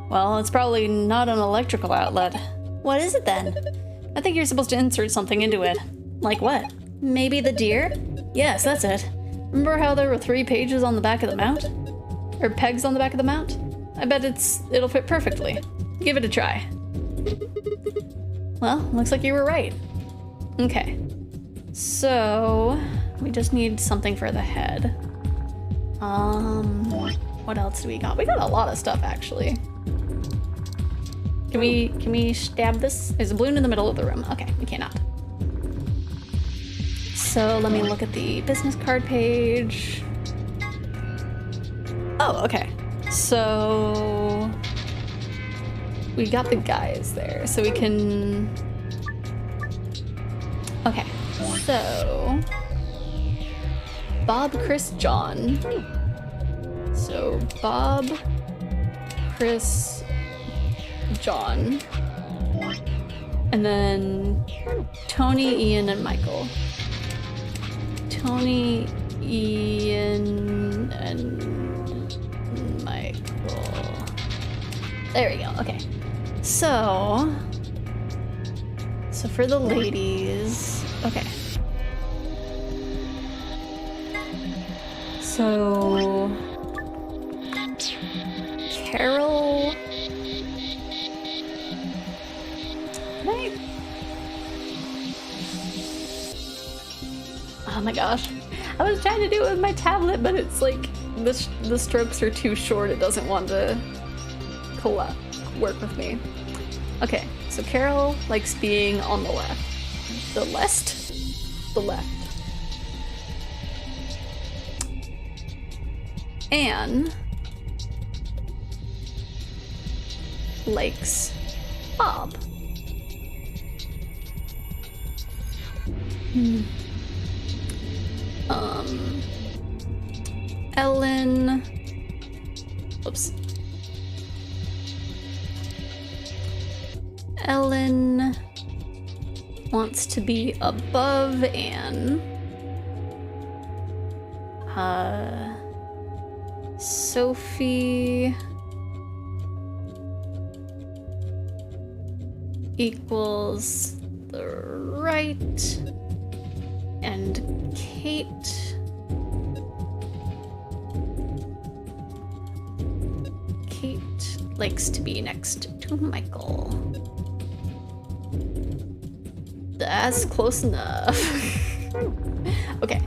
Well, it's probably not an electrical outlet. What is it then? I think you're supposed to insert something into it. Like what? Maybe the deer? Yes, that's it. Remember how there were 3 pages on the back of the mount? Or pegs on the back of the mount? I bet it'll fit perfectly. Give it a try. Well, looks like you were right. Okay. So, we just need something for the head. What else do we got? We got a lot of stuff, actually. Can we stab this? There's a balloon in the middle of the room. Okay, we cannot. So let me look at the business card page. Oh, okay. So we got the guys there, so we can. Okay, so Bob, Chris, John. So Bob, Chris, John, and then Tony, Ian, and Michael. Tony, Ian, and Michael. There we go. Okay. So for the ladies, okay. So Carol. Oh my gosh. I was trying to do it with my tablet, but it's like the strokes are too short. It doesn't want to work with me. Okay, so Carol likes being on the left. The left? The left. Anne likes Bob. Ellen. Oops. Ellen wants to be above Anne. Sophie equals the right, and Kate likes to be next to Michael. That's close enough. Okay,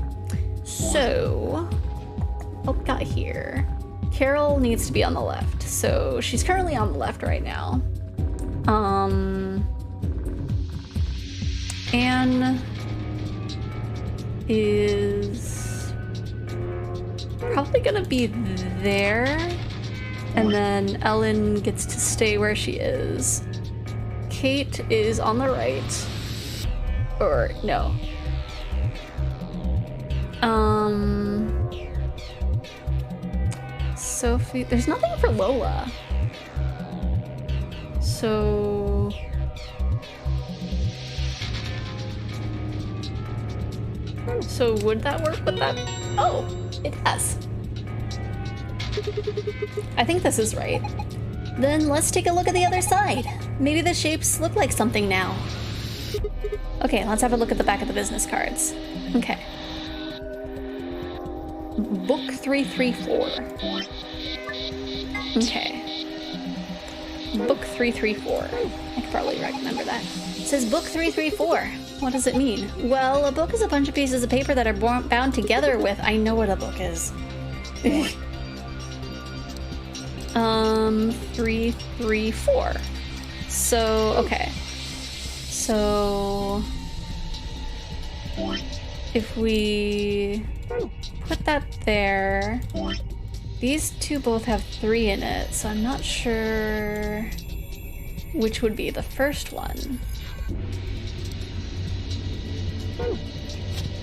so what we got here? Carol needs to be on the left, so she's currently on the left right now. Anne is probably gonna be there, and then Ellen gets to stay where she is. Kate is on the right, or no. Sophie, there's nothing for Lola. So would that work with that? Oh, it does. I think this is right. Then let's take a look at the other side. Maybe the shapes look like something now. Okay, let's have a look at the back of the business cards. Okay. Book 334. Okay. Book 334. I could probably remember that. It says Book 334. What does it mean? Well, a book is a bunch of pieces of paper that are bound together with... I know what a book is. 334. So, okay. So... if we put that there... These two both have 3 in it, so I'm not sure which would be the first one.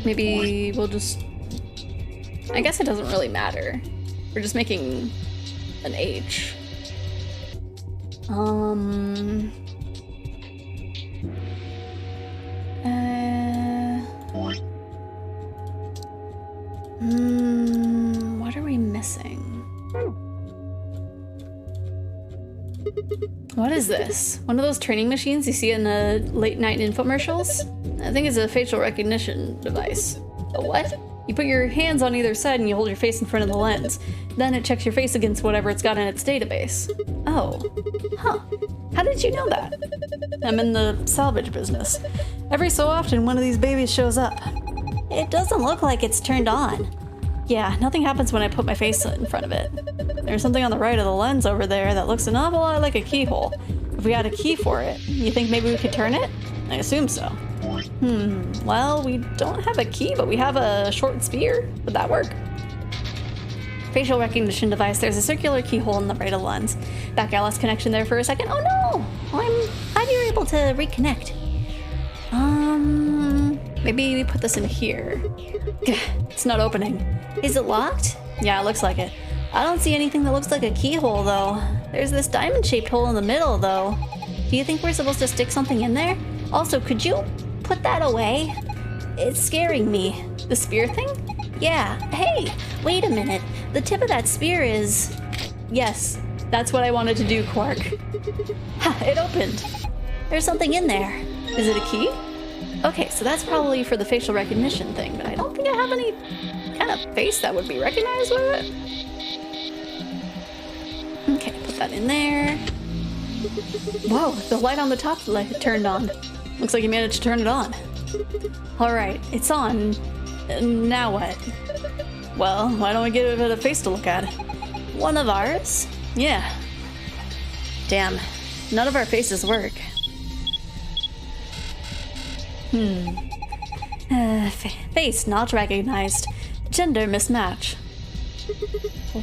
Maybe we'll just... I guess it doesn't really matter. We're just making an H. What are we missing? What is this? One of those training machines you see in the late night infomercials? I think it's a facial recognition device. A what? You put your hands on either side and you hold your face in front of the lens. Then it checks your face against whatever it's got in its database. Oh. Huh. How did you know that? I'm in the salvage business. Every so often, one of these babies shows up. It doesn't look like it's turned on. Yeah, nothing happens when I put my face in front of it. There's something on the right of the lens over there that looks an awful lot like a keyhole. If we had a key for it, you think maybe we could turn it? I assume so. Well, we don't have a key, but we have a short spear. Would that work? Facial recognition device. There's a circular keyhole in the right of the lens. That guy lost connection there for a second. Oh no! I'm glad you were able to reconnect. Maybe we put this in here. It's not opening. Is it locked? Yeah, it looks like it. I don't see anything that looks like a keyhole though. There's this diamond-shaped hole in the middle though. Do you think we're supposed to stick something in there? Also, could you put that away? It's scaring me. The spear thing? Yeah. Hey, wait a minute. The tip of that spear is... Yes, that's what I wanted to do, Quark. Ha, it opened. There's something in there. Is it a key? Okay, so that's probably for the facial recognition thing, but I don't think I have any kind of face that would be recognized with it. Okay, put that in there. Whoa, the light on the top light turned on. Looks like you managed to turn it on. Alright, it's on. Now what? Well, why don't we give it a face to look at? One of ours? Yeah. Damn, none of our faces work. Face not recognized. Gender mismatch.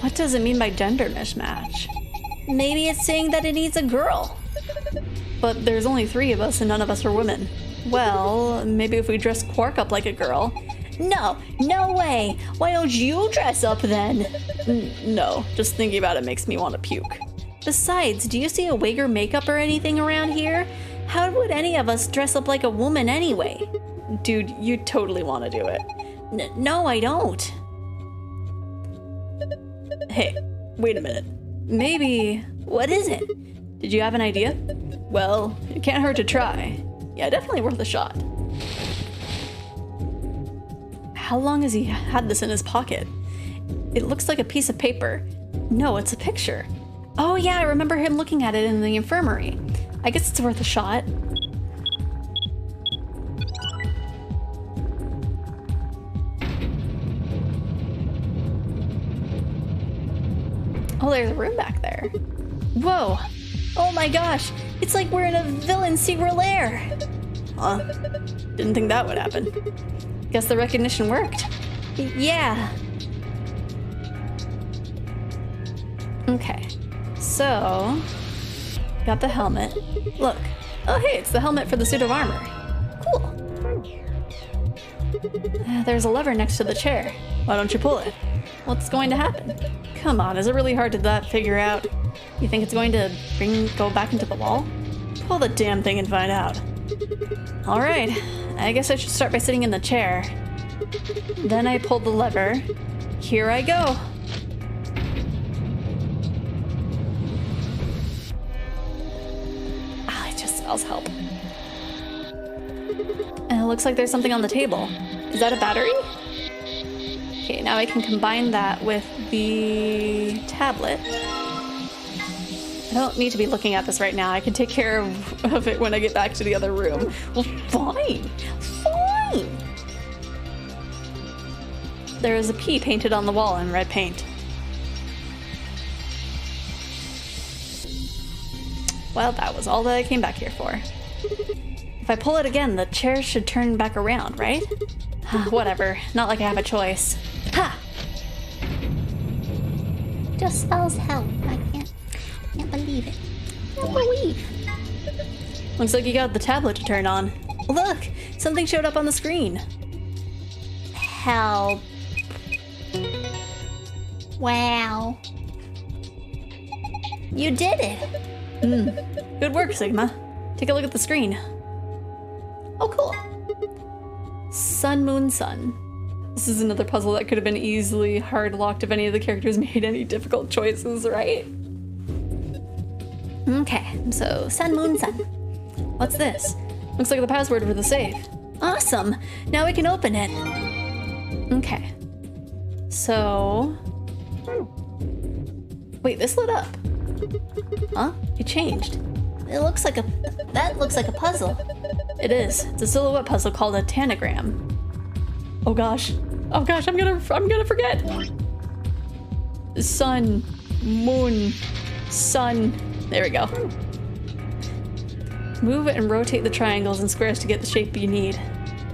What does it mean by gender mismatch? Maybe it's saying that it needs a girl. But there's only 3 of us and none of us are women. Well, maybe if we dress Quark up like a girl. No, no way. Why don't you dress up then? No, just thinking about it makes me want to puke. Besides, do you see a wig or makeup or anything around here? How would any of us dress up like a woman anyway? Dude, you totally want to do it. No, I don't. Hey, wait a minute. Maybe... What is it? Did you have an idea? Well, it can't hurt to try. Yeah, definitely worth a shot. How long has he had this in his pocket? It looks like a piece of paper. No, it's a picture. Oh yeah, I remember him looking at it in the infirmary. I guess it's worth a shot. Oh, there's a room back there. Whoa! Oh my gosh! It's like we're in a villain's secret lair! Huh? Didn't think that would happen. Guess the recognition worked. Yeah. Okay. So... got the helmet. Look. Oh hey, it's the helmet for the suit of armor. Cool. There's a lever next to the chair. Why don't you pull it? What's going to happen? Come on, is it really hard to figure out? You think it's going to go back into the wall? Pull the damn thing and find out. Alright, I guess I should start by sitting in the chair. Then I pull the lever. Here I go. Ah, it just smells help. And it looks like there's something on the table. Is that a battery? Okay, now I can combine that with the tablet. I don't need to be looking at this right now. I can take care of it when I get back to the other room. Well, fine. Fine. There is a P painted on the wall in red paint. Well, that was all that I came back here for. If I pull it again, the chair should turn back around, right? Whatever. Not like I have a choice. Ha! Just spells help. I can't believe it. Can't believe. Looks like you got the tablet to turn on. Look! Something showed up on the screen. Help. Wow. You did it. Good work, Sigma. Take a look at the screen. Oh, cool. Sun, moon, sun. This is another puzzle that could have been easily hard locked if any of the characters made any difficult choices, right? Okay, so sun, moon, sun. What's this? Looks like the password for the safe. Awesome! Now we can open it. Okay. So... Wait, this lit up. Huh? It changed. It looks like a... That looks like a puzzle. It is. It's a silhouette puzzle called a tanagram. Oh gosh. Oh gosh, I'm gonna forget. Sun, moon, sun. There we go. Move and rotate the triangles and squares to get the shape you need.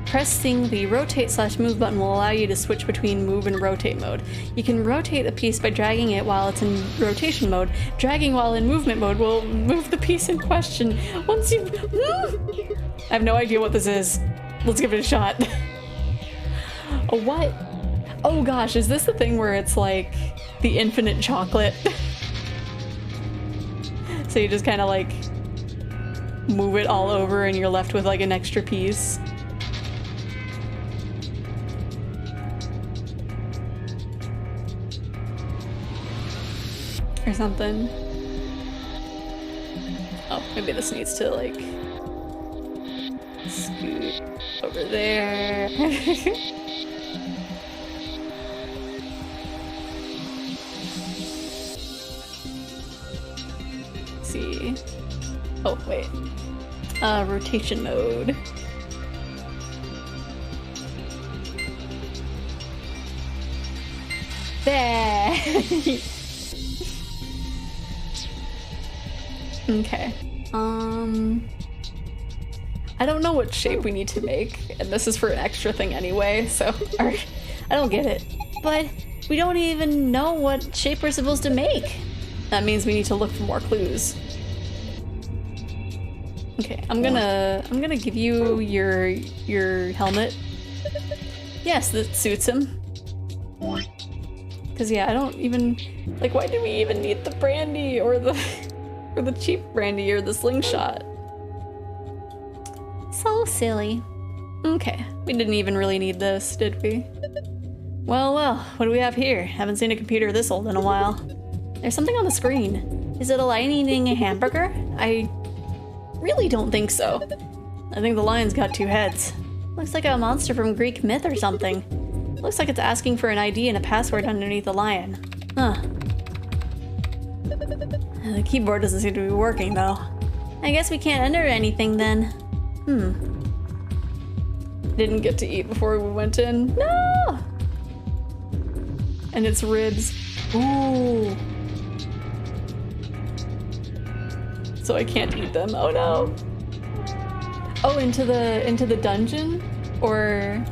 Pressing the rotate/move button will allow you to switch between move and rotate mode. You can rotate a piece by dragging it while it's in rotation mode. Dragging while in movement mode will move the piece in question. Once you... I have no idea what this is. Let's give it a shot. Oh, what? Oh gosh, is this the thing where it's like the infinite chocolate? So you just kind of like move it all over and you're left with like an extra piece. Or something. Oh, maybe this needs to like scoot over there. See. Oh, wait. Rotation mode. There. Okay. I don't know what shape we need to make, and this is for an extra thing anyway, so I don't get it. But we don't even know what shape we're supposed to make. That means we need to look for more clues. Okay, I'm gonna give you your helmet. Yes, that suits him. Cause yeah, I don't even like. Why do we even need the brandy or the cheap brandy or the slingshot? So silly. Okay, we didn't even really need this, did we? Well, what do we have here? Haven't seen a computer this old in a while. There's something on the screen. Is it a lion eating a hamburger? I really don't think so. I think the lion's got two heads. Looks like a monster from Greek myth or something. Looks like it's asking for an ID and a password underneath the lion. Huh. The keyboard doesn't seem to be working though. I guess we can't enter anything then. Didn't get to eat before we went in. No! And it's ribs. Ooh. So I can't eat them. Oh no. Oh, into the dungeon? Or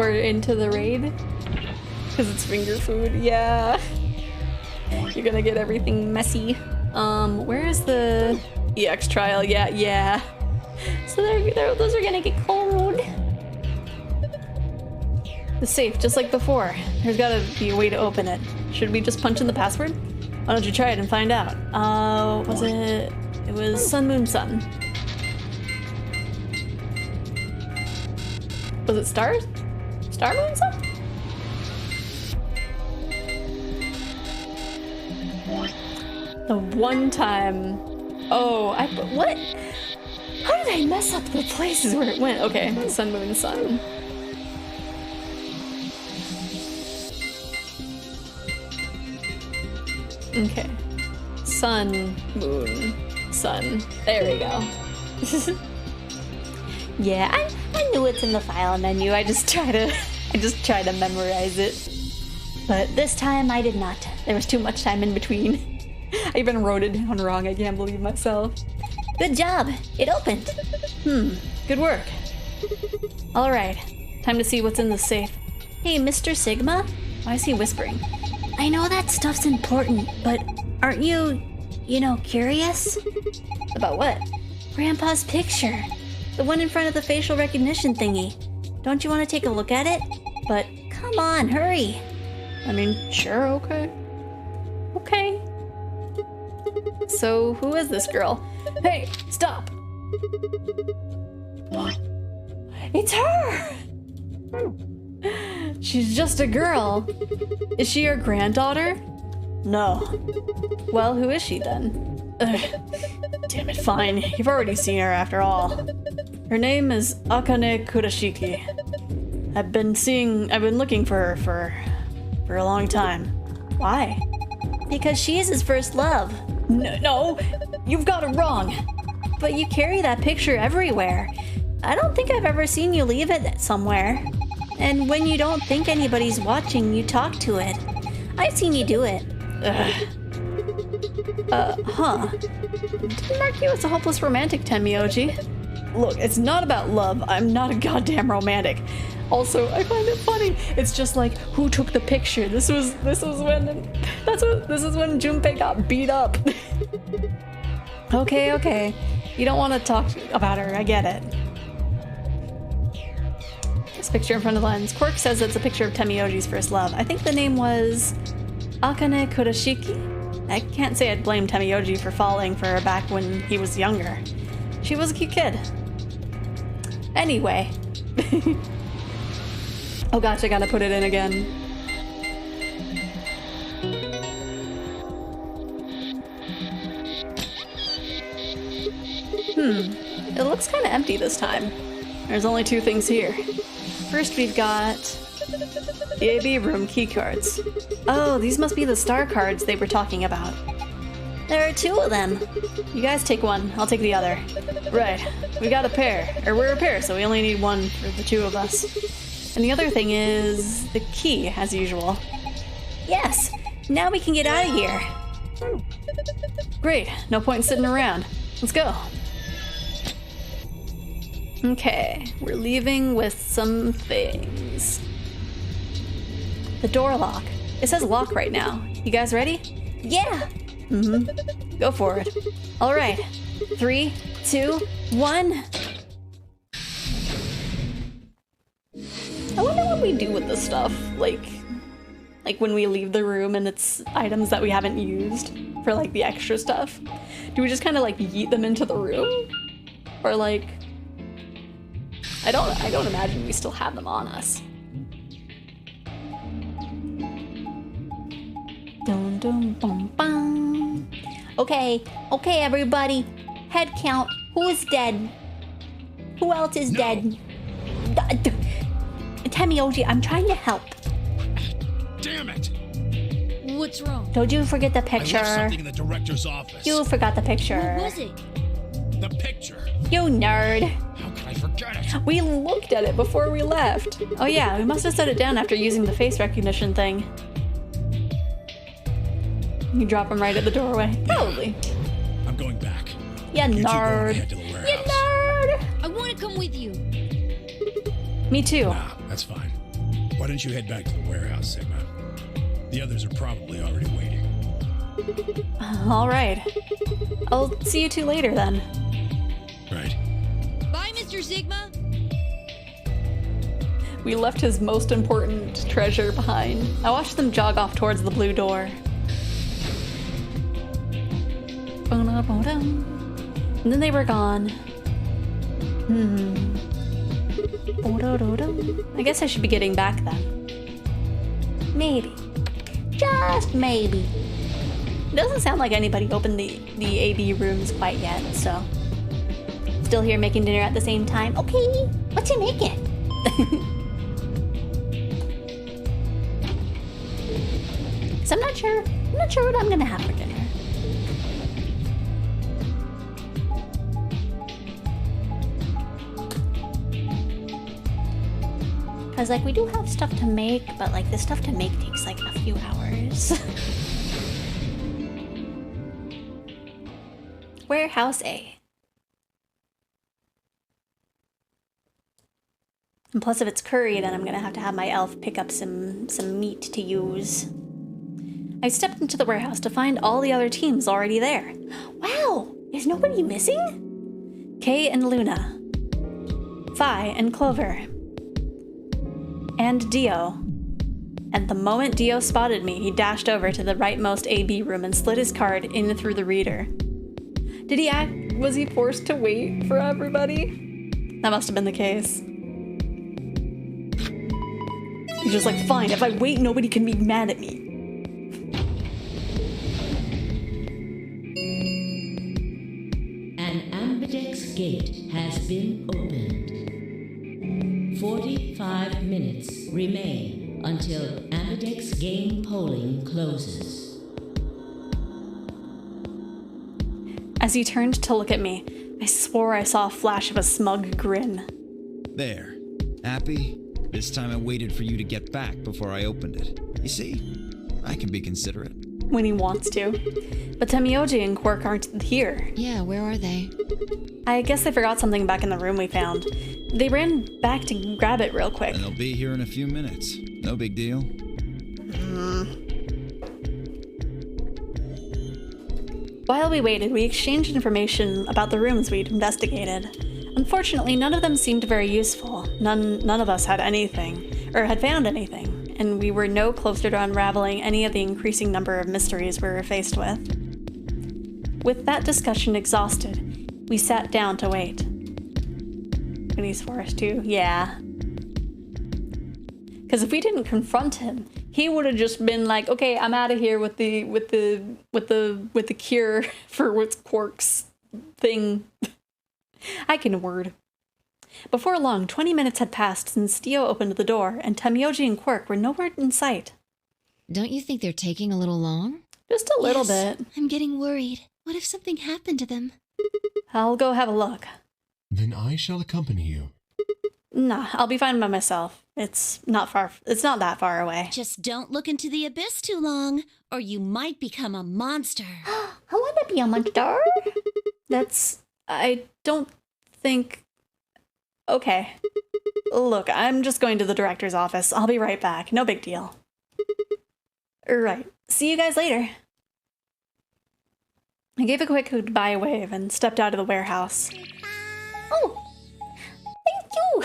into the raid? Because it's finger food. Yeah. You're gonna get everything messy. Where is the EX trial? Yeah. So those are gonna get cold. The safe, just like before. There's gotta be a way to open it. Should we just punch in the password? Why don't you try it and find out? Was it? It was Sun Moon Sun. Was it stars? Star Moon Sun? The one time. Oh, what? How did I mess up the places where it went? Okay, Sun Moon Sun. Okay. Sun, moon, sun. There we go. Yeah, I knew it's in the file menu. I just try to memorize it. But this time I did not. There was too much time in between. I even wrote it down wrong. I can't believe myself. Good job. It opened. Good work. All right. Time to see what's in the safe. Hey, Mr. Sigma? Why is he whispering? I know that stuff's important, but aren't you curious? About what? Grandpa's picture. The one in front of the facial recognition thingy. Don't you want to take a look at it? But come on, hurry. I mean, sure, okay. Okay. So, who is this girl? Hey, stop! It's her! She's just a girl. Is she your granddaughter? No. Well, who is she then? Ugh. Damn it, fine. You've already seen her after all. Her name is Akane Kurashiki. I've been looking for her for a long time. Why? Because she is his first love. No, you've got it wrong. But you carry that picture everywhere. I don't think I've ever seen you leave it somewhere. And when you don't think anybody's watching, you talk to it. I've seen you do it. Huh. Didn't mark you as a hopeless romantic, Tenmyoji. Look, it's not about love. I'm not a goddamn romantic. Also, I find it funny. It's just like, who took the picture? This is when Junpei got beat up. Okay. You don't want to talk about her. I get it. This picture in front of the lens. Quirk says it's a picture of Tenmyoji's first love. I think the name was Akane Kurashiki. I can't say I'd blame Tenmyoji for falling for her back when he was younger. She was a cute kid. Anyway. Oh gosh, I gotta put it in again. It looks kind of empty this time. There's only 2 things here. First, we've got the AB room keycards. Oh, these must be the star cards they were talking about. There are 2 of them. You guys take one, I'll take the other. Right, we got a pair. Or we're a pair, so we only need one for the 2 of us. And the other thing is the key, as usual. Yes, now we can get out of here. Great, no point in sitting around. Let's go. Okay, we're leaving with some things. The door lock. It says lock right now. You guys ready? Yeah. Go for it. All right. 3, 2, 1. I wonder what we do with this stuff. Like when we leave the room and it's items that we haven't used for like the extra stuff. Do we just kind of like yeet them into the room? Or like, I don't imagine we still have them on us. Dum dum bum bum. Okay, everybody. Head count. Who is dead? Who else is dead? Tenmyoji, I'm trying to help. Damn it! What's wrong? Don't you forget the picture. I left something in the director's office. You forgot the picture. What was it? The picture. You nerd. How could I forget it? We looked at it before we left. Oh yeah, we must have set it down after using the face recognition thing. You drop him right at the doorway. Probably. I'm going back. You You two go nerd. ahead to the warehouse. You nerd. I want to come with you. Me too. Nah, that's fine. Why don't you head back to the warehouse, Sigma? The others are probably already waiting. All right. I'll see you 2 later then. Right. Bye, Mr. Sigma. We left his most important treasure behind. I watched them jog off towards the blue door. And then they were gone. I guess I should be getting back then. Maybe. Just maybe. It doesn't sound like anybody opened the AB rooms quite yet, so. Still here making dinner at the same time. Okay, what you making? So I'm not sure what I'm gonna have for dinner. Cause like we do have stuff to make, but like the stuff to make takes like a few hours. Warehouse A. And plus if it's curry, then I'm gonna have to have my elf pick up some meat to use. I stepped into the warehouse to find all the other teams already there. Wow, is nobody missing? Kay and Luna. Phi and Clover. And Dio. And the moment Dio spotted me, he dashed over to the rightmost AB room and slid his card in through the reader. Was he forced to wait for everybody? That must have been the case. He's just like, fine, if I wait, nobody can be mad at me. An ambidex gate has been opened. 45 minutes remain until ambidex game polling closes. As he turned to look at me, I swore I saw a flash of a smug grin. There. Happy? This time I waited for you to get back before I opened it. You see, I can be considerate. When he wants to. But Temioji and Quirk aren't here. Yeah, where are they? I guess they forgot something back in the room we found. They ran back to grab it real quick. And they'll be here in a few minutes. No big deal. While we waited, we exchanged information about the rooms we'd investigated. Unfortunately, none of them seemed very useful. None of us had anything, or had found anything, and we were no closer to unraveling any of the increasing number of mysteries we were faced with. With that discussion exhausted, we sat down to wait. And he's forced to, yeah. Because if we didn't confront him, he would have just been like, "Okay, I'm out of here with the cure for what's Quark's thing." I can word. Before long, 20 minutes had passed since Stio opened the door, and Temioji and Quirk were nowhere in sight. Don't you think they're taking a little long? Just a little bit. I'm getting worried. What if something happened to them? I'll go have a look. Then I shall accompany you. Nah, I'll be fine by myself. It's not that far away. Just don't look into the abyss too long, or you might become a monster. I want to be a monster. I don't think... Okay. Look, I'm just going to the director's office. I'll be right back. No big deal. Right. See you guys later. I gave a quick goodbye wave and stepped out of the warehouse. Oh, thank you.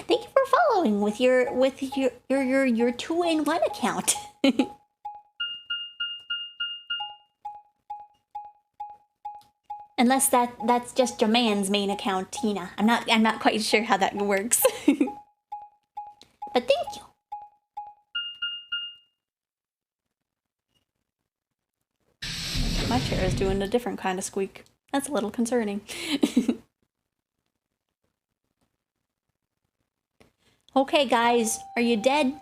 Thank you for following with your 2-in-1 account. Unless that's just your man's main account, Tina. I'm not quite sure how that works. But thank you. My chair is doing a different kind of squeak. That's a little concerning. Okay, guys, are you dead?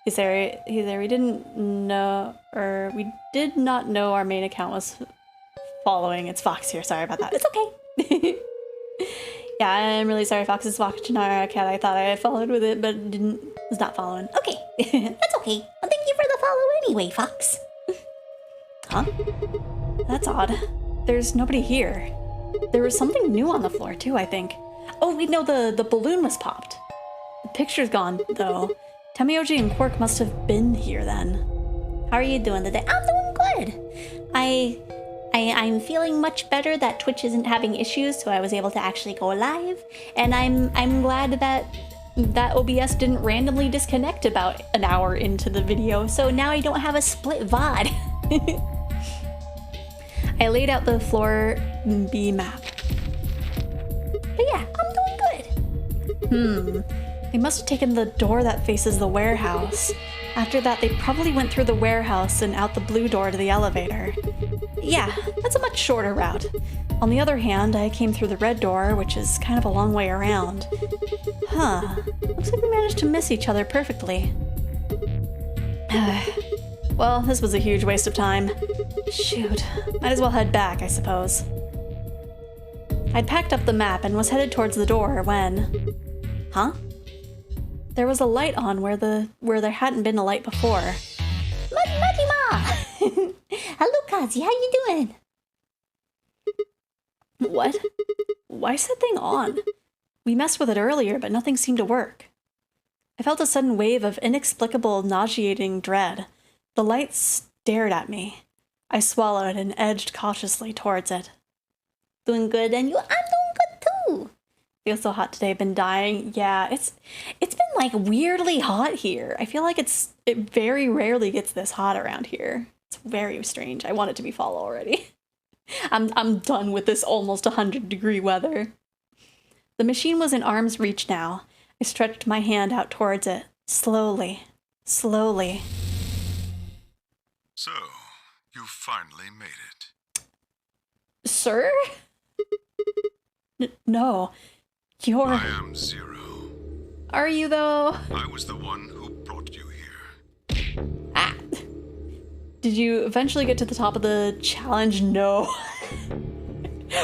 He's there. We didn't know, or we did not know our main account was following. It's Fox here. Sorry about that. It's okay. Yeah, I'm really sorry, Fox. It's watching our cat. I thought I had followed with it, but was not following. Okay, that's okay. Well, thank you for the follow anyway, Fox. Huh? That's odd. There's nobody here. There was something new on the floor too, I think. Oh, wait, no, the balloon was popped. The picture's gone, though. Temioji and Quirk must have been here then. How are you doing today? I'm doing good. I'm feeling much better that Twitch isn't having issues, so I was able to actually go live. And I'm glad that OBS didn't randomly disconnect about an hour into the video, so now I don't have a split VOD. I laid out the floor B map. But yeah, I'm doing good. They must have taken the door that faces the warehouse. After that, they probably went through the warehouse and out the blue door to the elevator. Yeah, that's a much shorter route. On the other hand, I came through the red door, which is kind of a long way around. Huh. Looks like we managed to miss each other perfectly. Well, this was a huge waste of time. Shoot. Might as well head back, I suppose. I'd packed up the map and was headed towards the door when... Huh? There was a light on where there hadn't been a light before. Majima! Hello, Kazi. How you doing? What? Why is that thing on? We messed with it earlier, but nothing seemed to work. I felt a sudden wave of inexplicable, nauseating dread. The light stared at me. I swallowed and edged cautiously towards it. Doing good, and I'm doing good too. Feels so hot today. Been dying. Yeah, it's been like weirdly hot here. I feel like it very rarely gets this hot around here. It's very strange. I want it to be fall already. I'm done with this almost 100-degree weather. The machine was in arm's reach now. I stretched my hand out towards it, slowly, slowly. So, You finally made it. Sir? No. You're... I am Zero. Are you, though? I was the one who brought you here. Ah. Did you eventually get to the top of the challenge? No.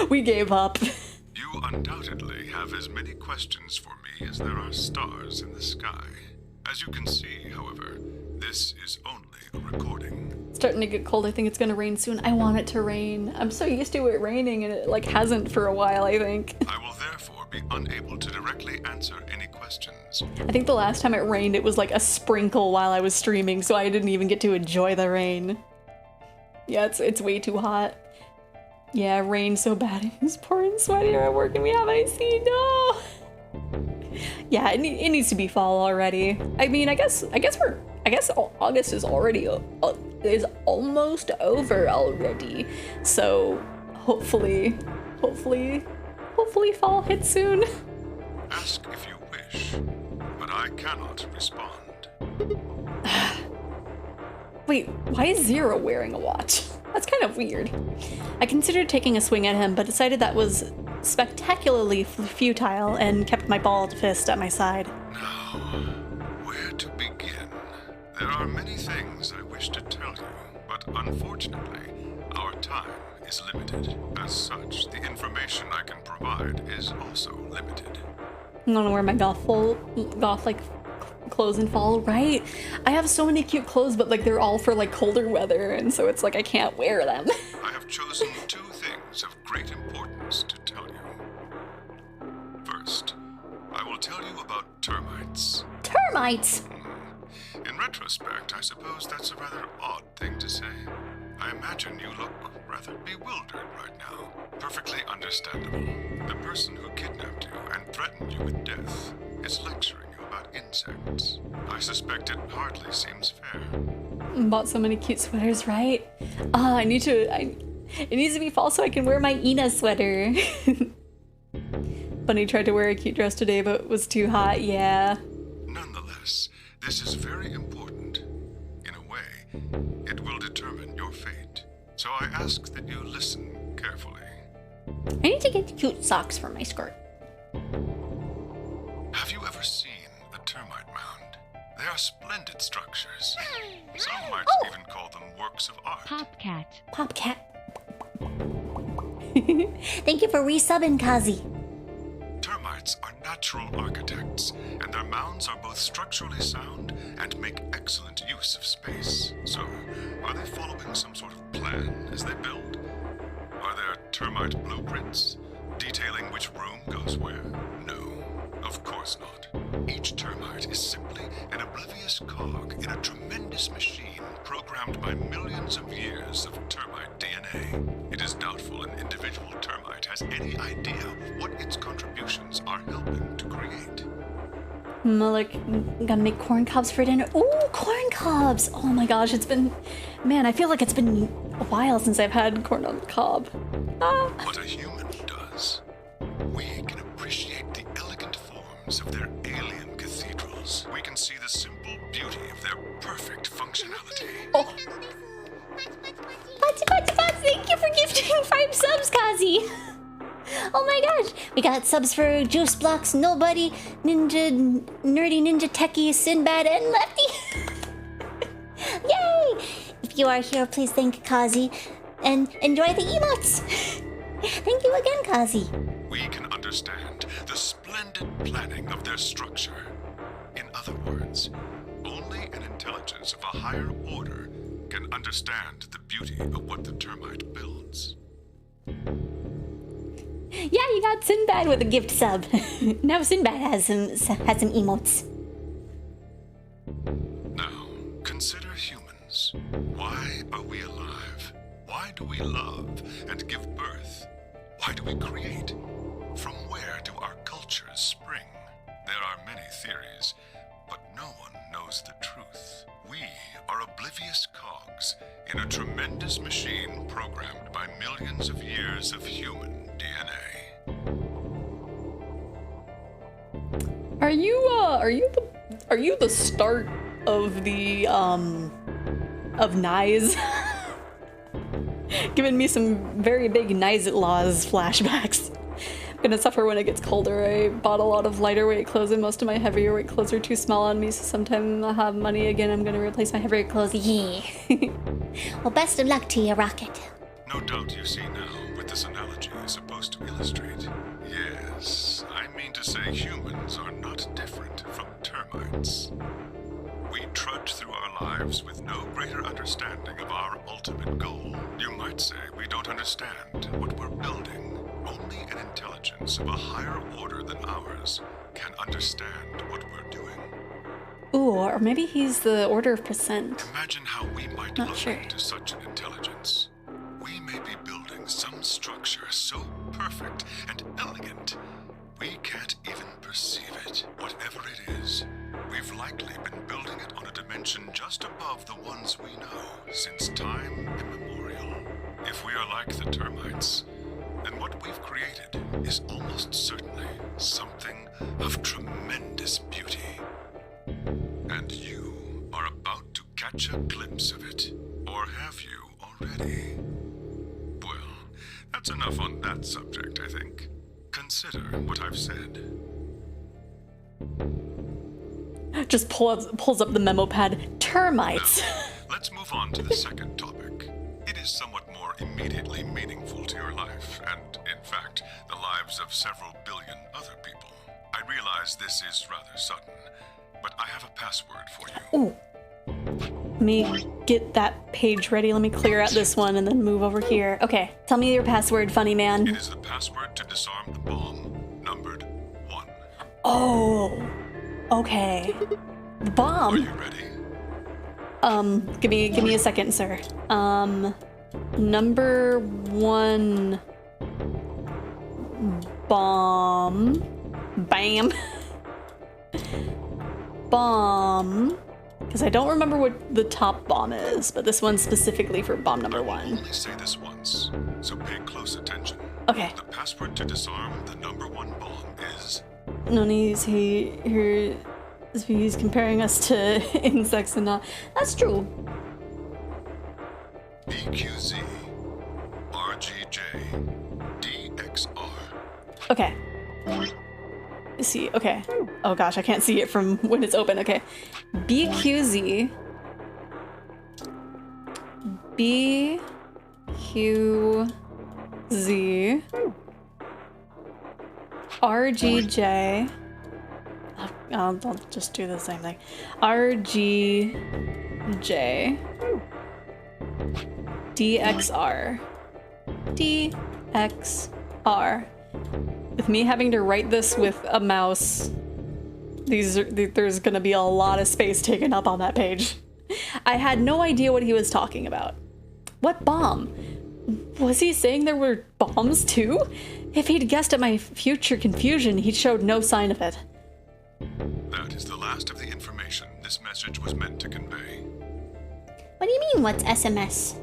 We gave up. You undoubtedly have as many questions for me as there are stars in the sky. As you can see, however, this is only a recording. It's starting to get cold. I think it's gonna rain soon. I want it to rain. I'm so used to it raining and it like hasn't for a while, I think. I will therefore be unable to directly answer any questions. I think the last time it rained, it was like a sprinkle while I was streaming, so I didn't even get to enjoy the rain. Yeah, it's way too hot. Yeah, rain so bad. It's pouring sweaty at work and we have AC. No! Yeah, it needs to be fall already. I mean, I guess August is already is almost over already. So hopefully fall hits soon. Ask if you wish, but I cannot respond. Wait, why is Zero wearing a watch? That's kind of weird. I considered taking a swing at him, but decided that was spectacularly futile and kept my balled fist at my side. Now, where to begin? There are many things I wish to tell you, but unfortunately, our time is limited. As such, the information I can provide is also limited. I'm gonna wear my goth like clothes in fall, right? I have so many cute clothes, but like they're all for like colder weather, and so it's like I can't wear them. I have chosen two things of great importance to tell you. First, I will tell you about termites. Termites? In retrospect, I suppose that's a rather odd thing to say. I imagine you look rather bewildered right now. Perfectly understandable. The person who kidnapped you and threatened you with death is lecturing you about insects. I suspect it hardly seems fair. Bought so many cute sweaters, right? It needs to be fall so I can wear my Ina sweater. Bunny tried to wear a cute dress today, but it was too hot, yeah. Nonetheless, this is very important. In a way, it will determine your fate. So I ask that you listen carefully. I need to get cute socks for my skirt. Have you ever seen a termite mound? They are splendid structures. Some might even call them works of art. Popcat. Popcat. Thank you for resubbing, Kazi. Termites are natural architects, and their mounds are both structurally sound and make excellent use of space. So, are they following some sort of plan as they build? Are there termite blueprints detailing which room goes where? No, of course not. Each termite is simply an oblivious cog in a tremendous machine programmed by millions of years of termite DNA. It is doubtful an individual termite has any idea what its contributions are helping to create. Like, gonna make corn cobs for dinner. Ooh, corn cobs! Oh my gosh, man, I feel like it's been a while since I've had corn on the cob. What a human does. We can appreciate the elegant forms of their alien cathedrals. We can see the simple beauty of their perfect functionality. Oh. Thank you for gifting 5 subs, Kazi. Oh my gosh, we got subs for Juice Blocks, Nobody, Nerdy Ninja Techie, Sinbad, and Lefty. Yay! If you are here, please thank Kazi and enjoy the emotes. Thank you again, Kazi. We can understand the splendid planning of their structure. In other words, only an intelligence of a higher order can understand the beauty of what the termite builds. Yeah, you got Sinbad with a gift sub. Now Sinbad has some emotes. Now, consider humans. Why are we alive? Why do we love and give birth? Why do we create? From where do our cultures spring? There are many theories, but no one knows the truth. We are oblivious cogs in a tremendous machine programmed by millions of years of human DNA. Are you the start of the of Nyes? Giving me some very big Night Laws flashbacks. I'm gonna suffer when it gets colder. I bought a lot of lighter weight clothes and most of my heavier weight clothes are too small on me, so sometime I'll have money again. I'm gonna replace my heavier clothes. Yeah. Well, best of luck to you, Rocket. No doubt you see now what this analogy is supposed to illustrate. Yes, I mean to say humans are not different from termites. We trudge through our lives with no greater understanding of our ultimate goal. You might say we don't understand what we're building. Only an intelligence of a higher order than ours can understand what we're doing. Ooh, or maybe he's the Order of Percent. Imagine how we might look to such an intelligence. We may be building some structure so perfect and elegant, we can't even perceive it. Whatever it is, we've likely been building it on a dimension just above the ones we know since time immemorial. If we are like the termites, then what we've created is almost certainly something of tremendous beauty. And you are about to catch a glimpse of it. Or have you already? Well, that's enough on that subject, I think. Consider what I've said. Just pulls up the memo pad. Termites. Now, let's move on to the second topic. It is somewhat more immediately meaningful to your life, and, in fact, the lives of several billion other people. I realize this is rather sudden, but I have a password for you. Ooh. Let me get that page ready. Let me clear out this one and then move over here. Okay, tell me your password, funny man. It is the password to disarm the bomb, numbered 1. Oh, okay. The bomb. Are you ready? Give me a second, sir. Number 1 bomb. Bam. Bomb. Because I don't remember what the top bomb is, but this one's specifically for bomb number 1. I will only say this once, so pay close attention. Okay. The password to disarm the number 1 bomb is... Noni's he's comparing us to insects and not. That's true. BQZ RGJ DXR. Okay. Let's see. Okay. Oh gosh, I can't see it from when it's open. Okay. BQZ BQZ RGJ. I'll just do the same thing. RGJ DXR DXR. With me having to write this with a mouse, there's gonna be a lot of space taken up on that page. I had no idea what he was talking about. What bomb? Was he saying there were bombs too? If he'd guessed at my future confusion, he showed no sign of it. That is the last of the information this message was meant to convey. What do you mean, what's SMS?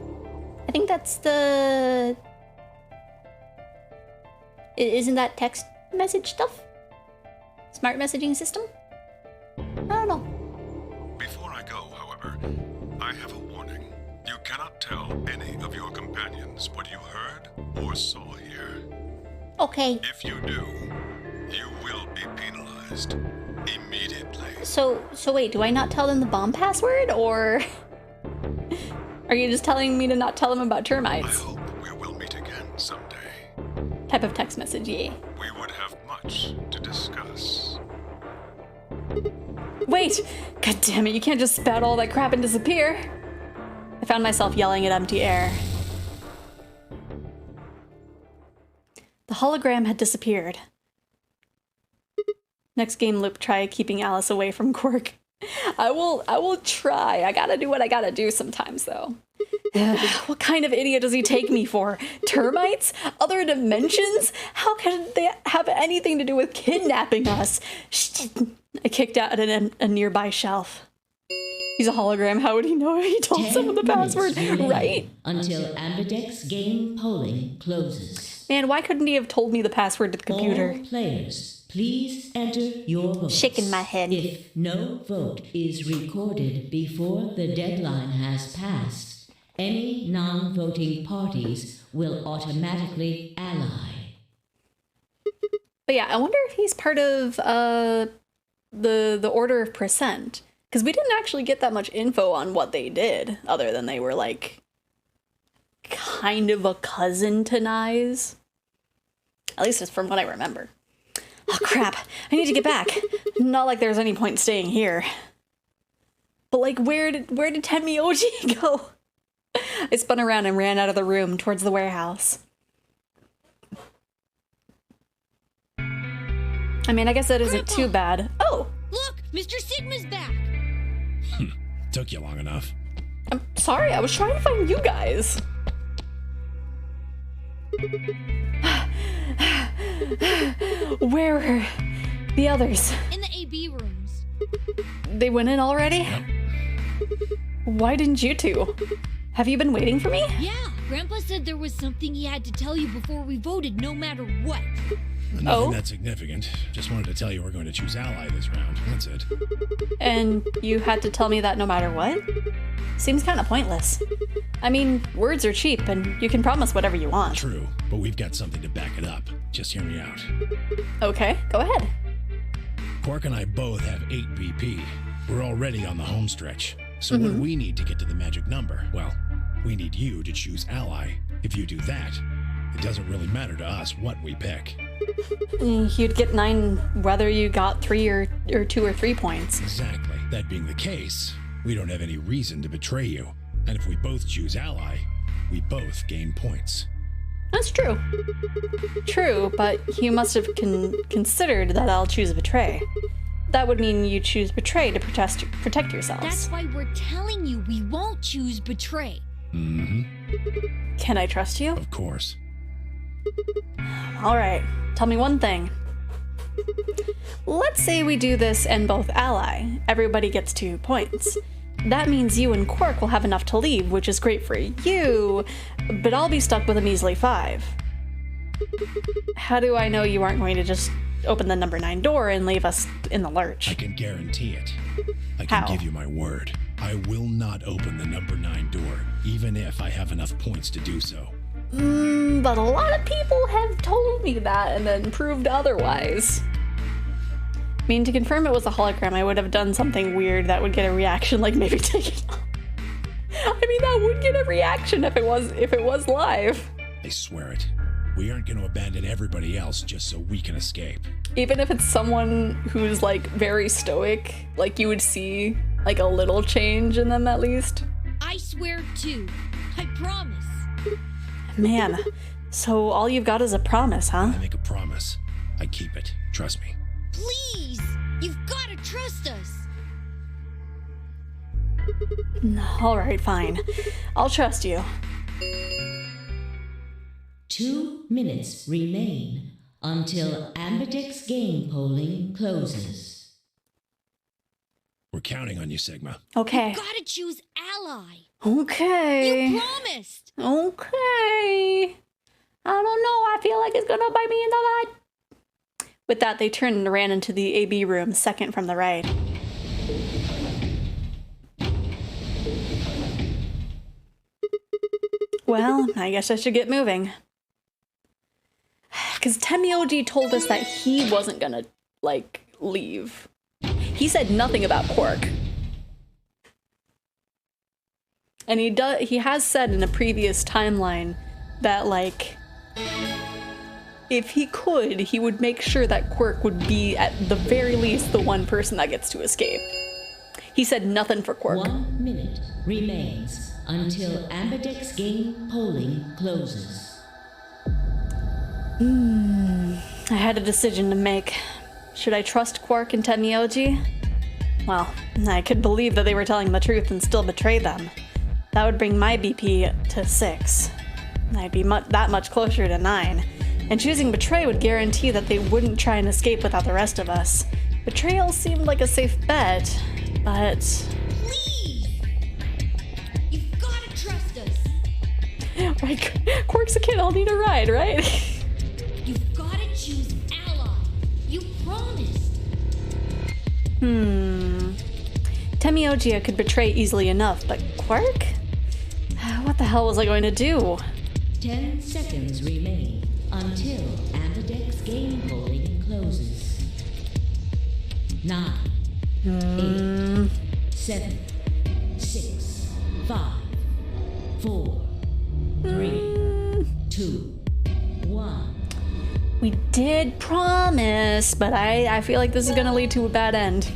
I think that's the... Isn't that text message stuff? Smart messaging system? I don't know. Before I go, however, I have a warning. You cannot tell any of your companions what you heard or saw here. Okay. If you do, you will be penalized immediately. So wait, do I not tell them the bomb password, or are you just telling me to not tell them about termites? I hope we will meet again someday. Type of text message, yeah. We would have much to discuss. Wait! God damn it, you can't just spout all that crap and disappear. I found myself yelling at empty air. The hologram had disappeared. Next game loop, try keeping Alice away from Quirk. I will try. I gotta do what I gotta do sometimes, though. What kind of idiot does he take me for? Termites? Other dimensions? How can they have anything to do with kidnapping us? I kicked out at a nearby shelf. He's a hologram. How would he know? He told someone the password, right? Until Ambidex game polling closes. Man, why couldn't he have told me the password to the computer? All players, please enter your votes. Shaking my head. If no vote is recorded before the deadline has passed, Any non-voting parties will automatically ally. But yeah, I wonder if he's part of the Order of Percent. Because we didn't actually get that much info on what they did, other than they were like kind of a cousin to Nyes. At least it's from what I remember. Oh crap, I need to get back. Not like there's any point staying here. But like, where did Temioji go? I spun around and ran out of the room towards the warehouse. I mean, I guess that isn't too bad. Oh! Look, Mr. Sigma's back! Took you long enough. I'm sorry, I was trying to find you guys. Where are the others? In the AB rooms. They went in already? Yep. Why didn't you two? Have you been waiting for me? Yeah, Grandpa said there was something he had to tell you before we voted, no matter what. Nothing that significant. Just wanted to tell you we're going to choose ally this round. That's it. And you had to tell me that no matter what? Seems kind of pointless. I mean, words are cheap, and you can promise whatever you want. True, but we've got something to back it up. Just hear me out. Okay, go ahead. Quark and I both have 8 BP. We're already on the home stretch. So what do we need to get to the magic number? Well, we need you to choose ally. If you do that, it doesn't really matter to us what we pick. You'd get 9 whether you got 3 or 2 or 3 points. Exactly. That being the case, we don't have any reason to betray you. And if we both choose ally, we both gain points. That's true. True, but you must have considered that I'll choose betray. That would mean you choose betray to protect yourselves. That's why we're telling you we won't choose betray. Mm-hmm. Can I trust you? Of course. All right, tell me one thing. Let's say we do this and both ally. Everybody gets 2 points. That means you and Quark will have enough to leave, which is great for you, but I'll be stuck with a measly 5. How do I know you aren't going to just open the number 9 door and leave us in the lurch? I can guarantee it. I can give you my word. I will not open the number 9 door, even if I have enough points to do so. But a lot of people have told me that and then proved otherwise. I mean, to confirm it was a hologram, I would have done something weird that would get a reaction, like maybe take it off. I mean, that would get a reaction if it was live. I swear it. We aren't going to abandon everybody else just so we can escape. Even if it's someone who's like very stoic, like you would see like a little change in them at least. I swear too. I promise. Man, so all you've got is a promise, huh? I make a promise. I keep it. Trust me. Please! You've got to trust us! Alright, fine. I'll trust you. 2 minutes remain until Ambidex game polling closes. We're counting on you, Sigma. Okay. You gotta choose ally. Okay. You promised. Okay. I don't know. I feel like it's gonna bite me in the butt. With that, they turned and ran into the AB room, second from the right. Well, I guess I should get moving. Because Temioji told us that he wasn't gonna, like, leave. He said nothing about Quark. And he has said in a previous timeline that, like, if he could, he would make sure that Quark would be, at the very least, the one person that gets to escape. He said nothing for Quark. 1 minute remains until Ambidex game polling closes. I had a decision to make. Should I trust Quark and Temioji? Well, I could believe that they were telling the truth and still betray them. That would bring my BP to 6. I'd be that much closer to 9. And choosing betray would guarantee that they wouldn't try and escape without the rest of us. Betrayal seemed like a safe bet, but... Please! You've gotta trust us! Right, Quark's a kid, I'll need a ride, right? You've gotta choose ally. You promised. Temioji could betray easily enough, but Quark? What the hell was I going to do? 10 seconds remain until Ambidex game polling closes. 9, 8, 7, 6, 5, 4, 3, 2, 1. We did promise, but I feel like this is gonna lead to a bad end.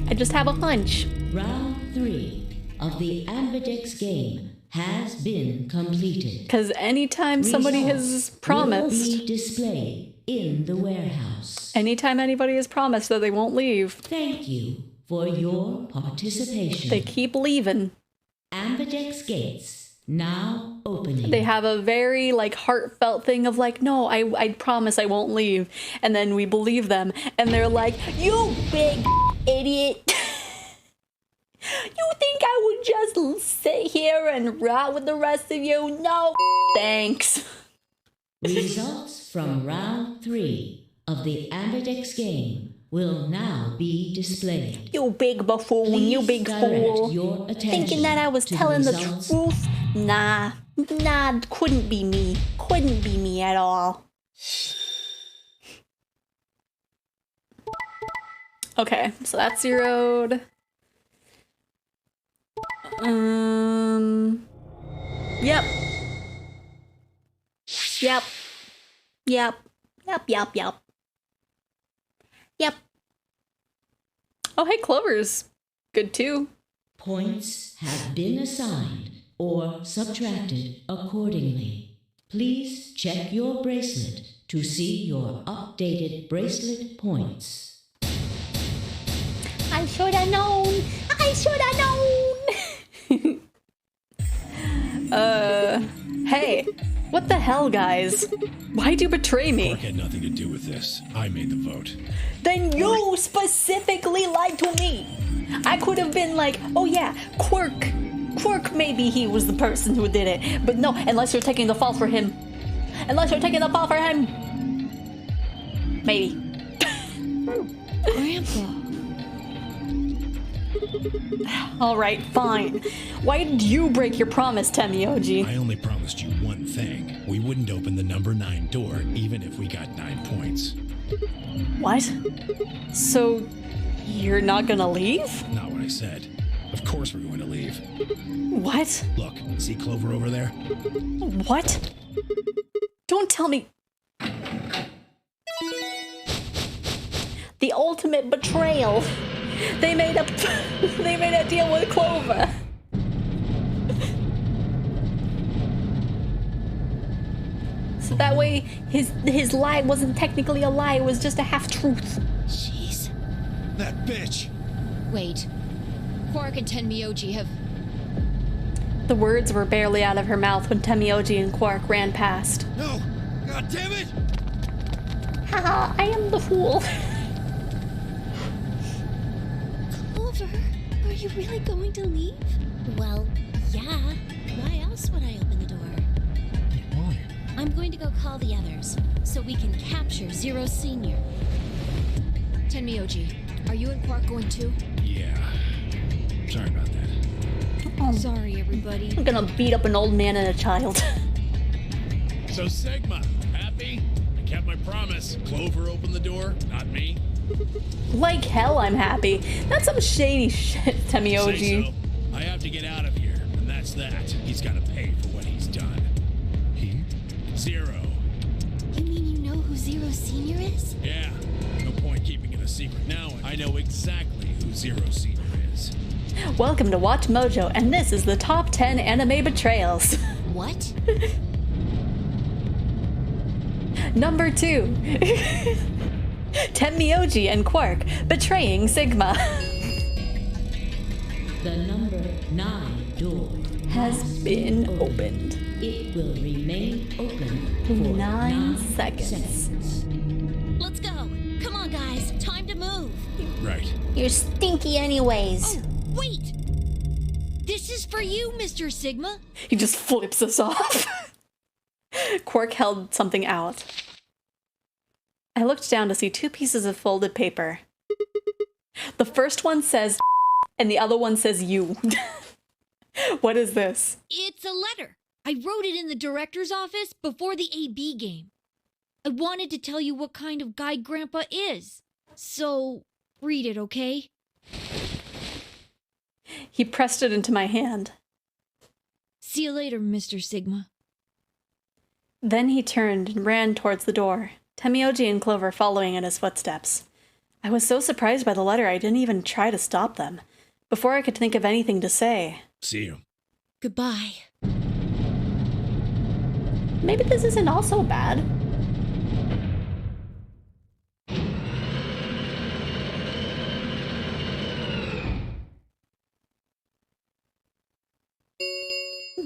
I just have a hunch. Round 3 of the Ambidex game has been completed. Because anytime somebody has promised, will be displayed in the warehouse. Anytime anybody has promised that they won't leave, thank you for your participation. They keep leaving. Ambidex gates now opening. They have a very like heartfelt thing of like, no, I promise I won't leave. And then we believe them and they're like, you big idiot. You think I would just sit here and rot with the rest of you? No, thanks. Results from round 3 of the Ambidex game will now be displayed. You big buffoon, please you big fool. Thinking that I was telling the truth? Nah, couldn't be me. Couldn't be me at all. Okay, so that's zeroed. Yep. Oh, hey, Clover's good too. Points have been assigned or subtracted accordingly. Please check your bracelet to see your updated bracelet points. I should have known. Hey, what the hell, guys? Why'd you betray me? Quark had nothing to do with this. I made the vote. Then you specifically lied to me. I could have been like, oh yeah, Quark, maybe he was the person who did it. But no, unless you're taking the fall for him. Maybe. Grandpa. Alright, fine. Why did you break your promise, Temioji? I only promised you one thing. We wouldn't open the number 9 door, even if we got 9 points. What? So, you're not gonna leave? Not what I said. Of course we're going to leave. What? Look, see Clover over there? What? Don't tell me... The ultimate betrayal. They made a deal with Clover. So that way his lie wasn't technically a lie, it was just a half-truth. Jeez. That bitch! Wait. Quark and Tenmyoji have... The words were barely out of her mouth when Temioji and Quark ran past. No! God damn it! Haha, I am the fool. Clover, are you really going to leave? Well, yeah. Why else would I open the door? Why? I'm going to go call the others, so we can capture Zero Senior. Tenmyoji, are you and Quark going too? Yeah. Sorry about that. Oh. Sorry, everybody. I'm gonna beat up an old man and a child. So Sigma, happy? I kept my promise. Clover opened the door, not me. Like hell I'm happy. That's some shady shit, Temioji. Say so. I have to get out of here, and that's that. He's gotta pay for what he's done. He? Zero. You mean you know who Zero Senior is? Yeah. No point keeping it a secret now. I know exactly who Zero Senior is. Welcome to Watch Mojo, and this is the top 10 anime betrayals. What? Number 2. Tenmyoji and Quark betraying Sigma. The number 9 door has been opened. It will remain open for 9 seconds. Let's go. Come on, guys. Time to move. Right. You're stinky anyways. Oh, wait! This is for you, Mr. Sigma. He just flips us off. Quark held something out. I looked down to see 2 pieces of folded paper. The first one says, And the other one says you. What is this? It's a letter. I wrote it in the director's office before the AB game. I wanted to tell you what kind of guy Grandpa is. So, read it, okay? He pressed it into my hand. See you later, Mr. Sigma. Then he turned and ran towards the door, Temioji and Clover following in his footsteps. I was so surprised by the letter I didn't even try to stop them. Before I could think of anything to say. See you. Goodbye. Maybe this isn't all so bad.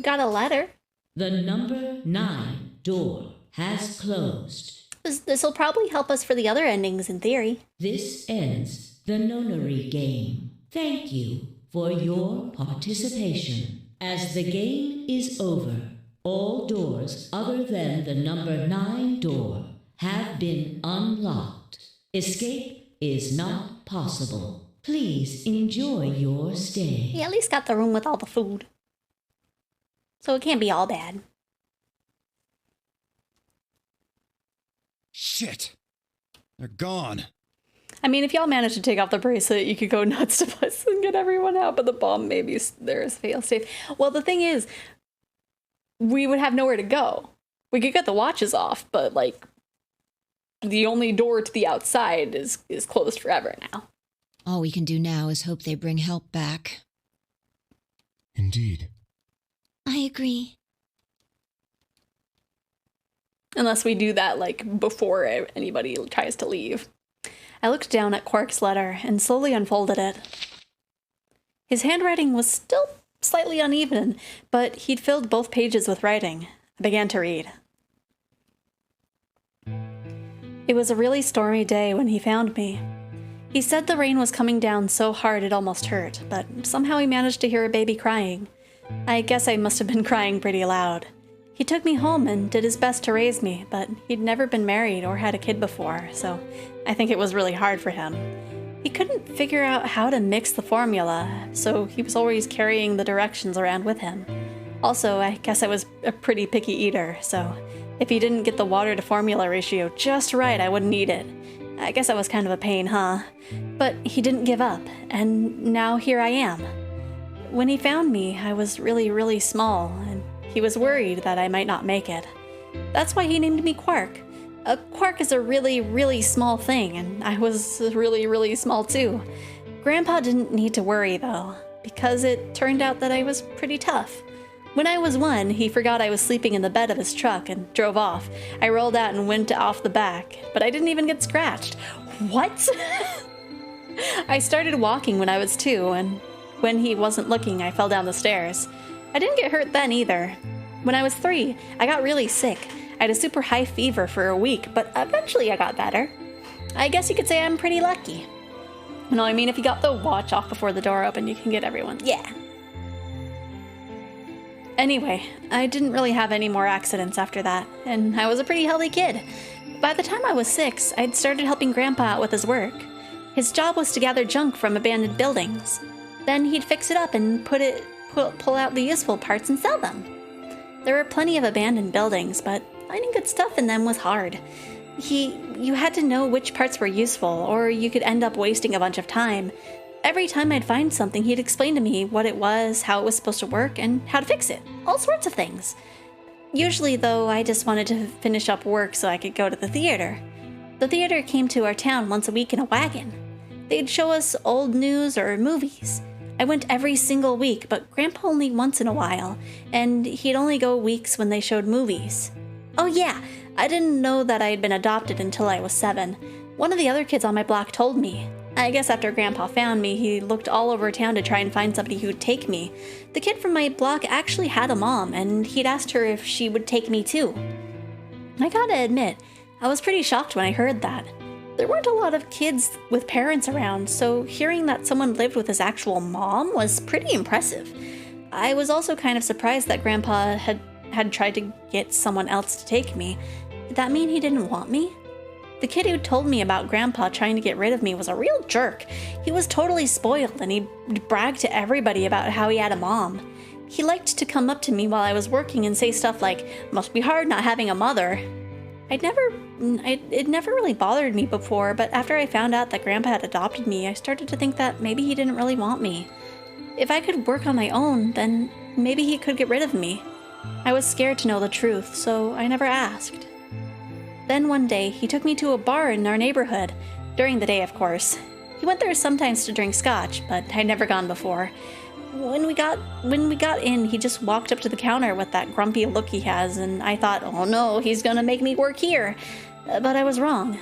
Got a letter. The number 9 door has closed. This'll probably help us for the other endings in theory. This ends the nonary game. Thank you for your participation. As the game is over, all doors other than the number 9 door have been unlocked. Escape is not possible. Please enjoy your stay. He at least got the room with all the food. So it can't be all bad. Shit! They're gone. I mean, if y'all manage to take off the bracelet, you could go nuts to us and get everyone out, but the bomb maybe there is fail-safe. Well, the thing is, we would have nowhere to go. We could get the watches off, but, like, the only door to the outside is closed forever now. All we can do now is hope they bring help back. Indeed. I agree. Unless we do that, like, before anybody tries to leave. I looked down at Quark's letter and slowly unfolded it. His handwriting was still slightly uneven, but he'd filled both pages with writing. I began to read. It was a really stormy day when he found me. He said the rain was coming down so hard it almost hurt, but somehow he managed to hear a baby crying. I guess I must have been crying pretty loud. He took me home and did his best to raise me, but he'd never been married or had a kid before, so I think it was really hard for him. He couldn't figure out how to mix the formula, so he was always carrying the directions around with him. Also, I guess I was a pretty picky eater, so if he didn't get the water to formula ratio just right, I wouldn't eat it. I guess I was kind of a pain, huh? But he didn't give up, and now here I am. When he found me, I was really, really small, and he was worried that I might not make it. That's why he named me Quark. A quark is a really, really small thing, and I was really, really small too. Grandpa didn't need to worry, though, because it turned out that I was pretty tough. When I was 1, he forgot I was sleeping in the bed of his truck and drove off. I rolled out and went off the back, but I didn't even get scratched. What? I started walking when I was 2, and when he wasn't looking, I fell down the stairs. I didn't get hurt then either. When I was 3, I got really sick. I had a super high fever for a week, but eventually I got better. I guess you could say I'm pretty lucky. No, I mean, if you got the watch off before the door opened, you can get everyone. Yeah. Anyway, I didn't really have any more accidents after that, and I was a pretty healthy kid. By the time I was 6, I'd started helping Grandpa out with his work. His job was to gather junk from abandoned buildings. Then he'd fix it up and pull out the useful parts and sell them. There were plenty of abandoned buildings, but finding good stuff in them was hard. You had to know which parts were useful, or you could end up wasting a bunch of time. Every time I'd find something, he'd explain to me what it was, how it was supposed to work, and how to fix it. All sorts of things. Usually, though, I just wanted to finish up work so I could go to the theater. The theater came to our town once a week in a wagon. They'd show us old news or movies. I went every single week, but Grandpa only once in a while, and he'd only go weeks when they showed movies. Oh yeah, I didn't know that I had been adopted until I was 7. One of the other kids on my block told me. I guess after Grandpa found me, he looked all over town to try and find somebody who would take me. The kid from my block actually had a mom, and he'd asked her if she would take me too. I gotta admit, I was pretty shocked when I heard that. There weren't a lot of kids with parents around, so hearing that someone lived with his actual mom was pretty impressive. I was also kind of surprised that Grandpa had tried to get someone else to take me. Did that mean he didn't want me? The kid who told me about Grandpa trying to get rid of me was a real jerk. He was totally spoiled, and he bragged to everybody about how he had a mom. He liked to come up to me while I was working and say stuff like, "Must be hard not having a mother." It never really bothered me before, but after I found out that Grandpa had adopted me, I started to think that maybe he didn't really want me. If I could work on my own, then maybe he could get rid of me. I was scared to know the truth, so I never asked. Then one day, he took me to a bar in our neighborhood, during the day, of course. He went there sometimes to drink scotch, but I'd never gone before. When we got in, he just walked up to the counter with that grumpy look he has, and I thought, oh no, he's gonna make me work here. But I was wrong.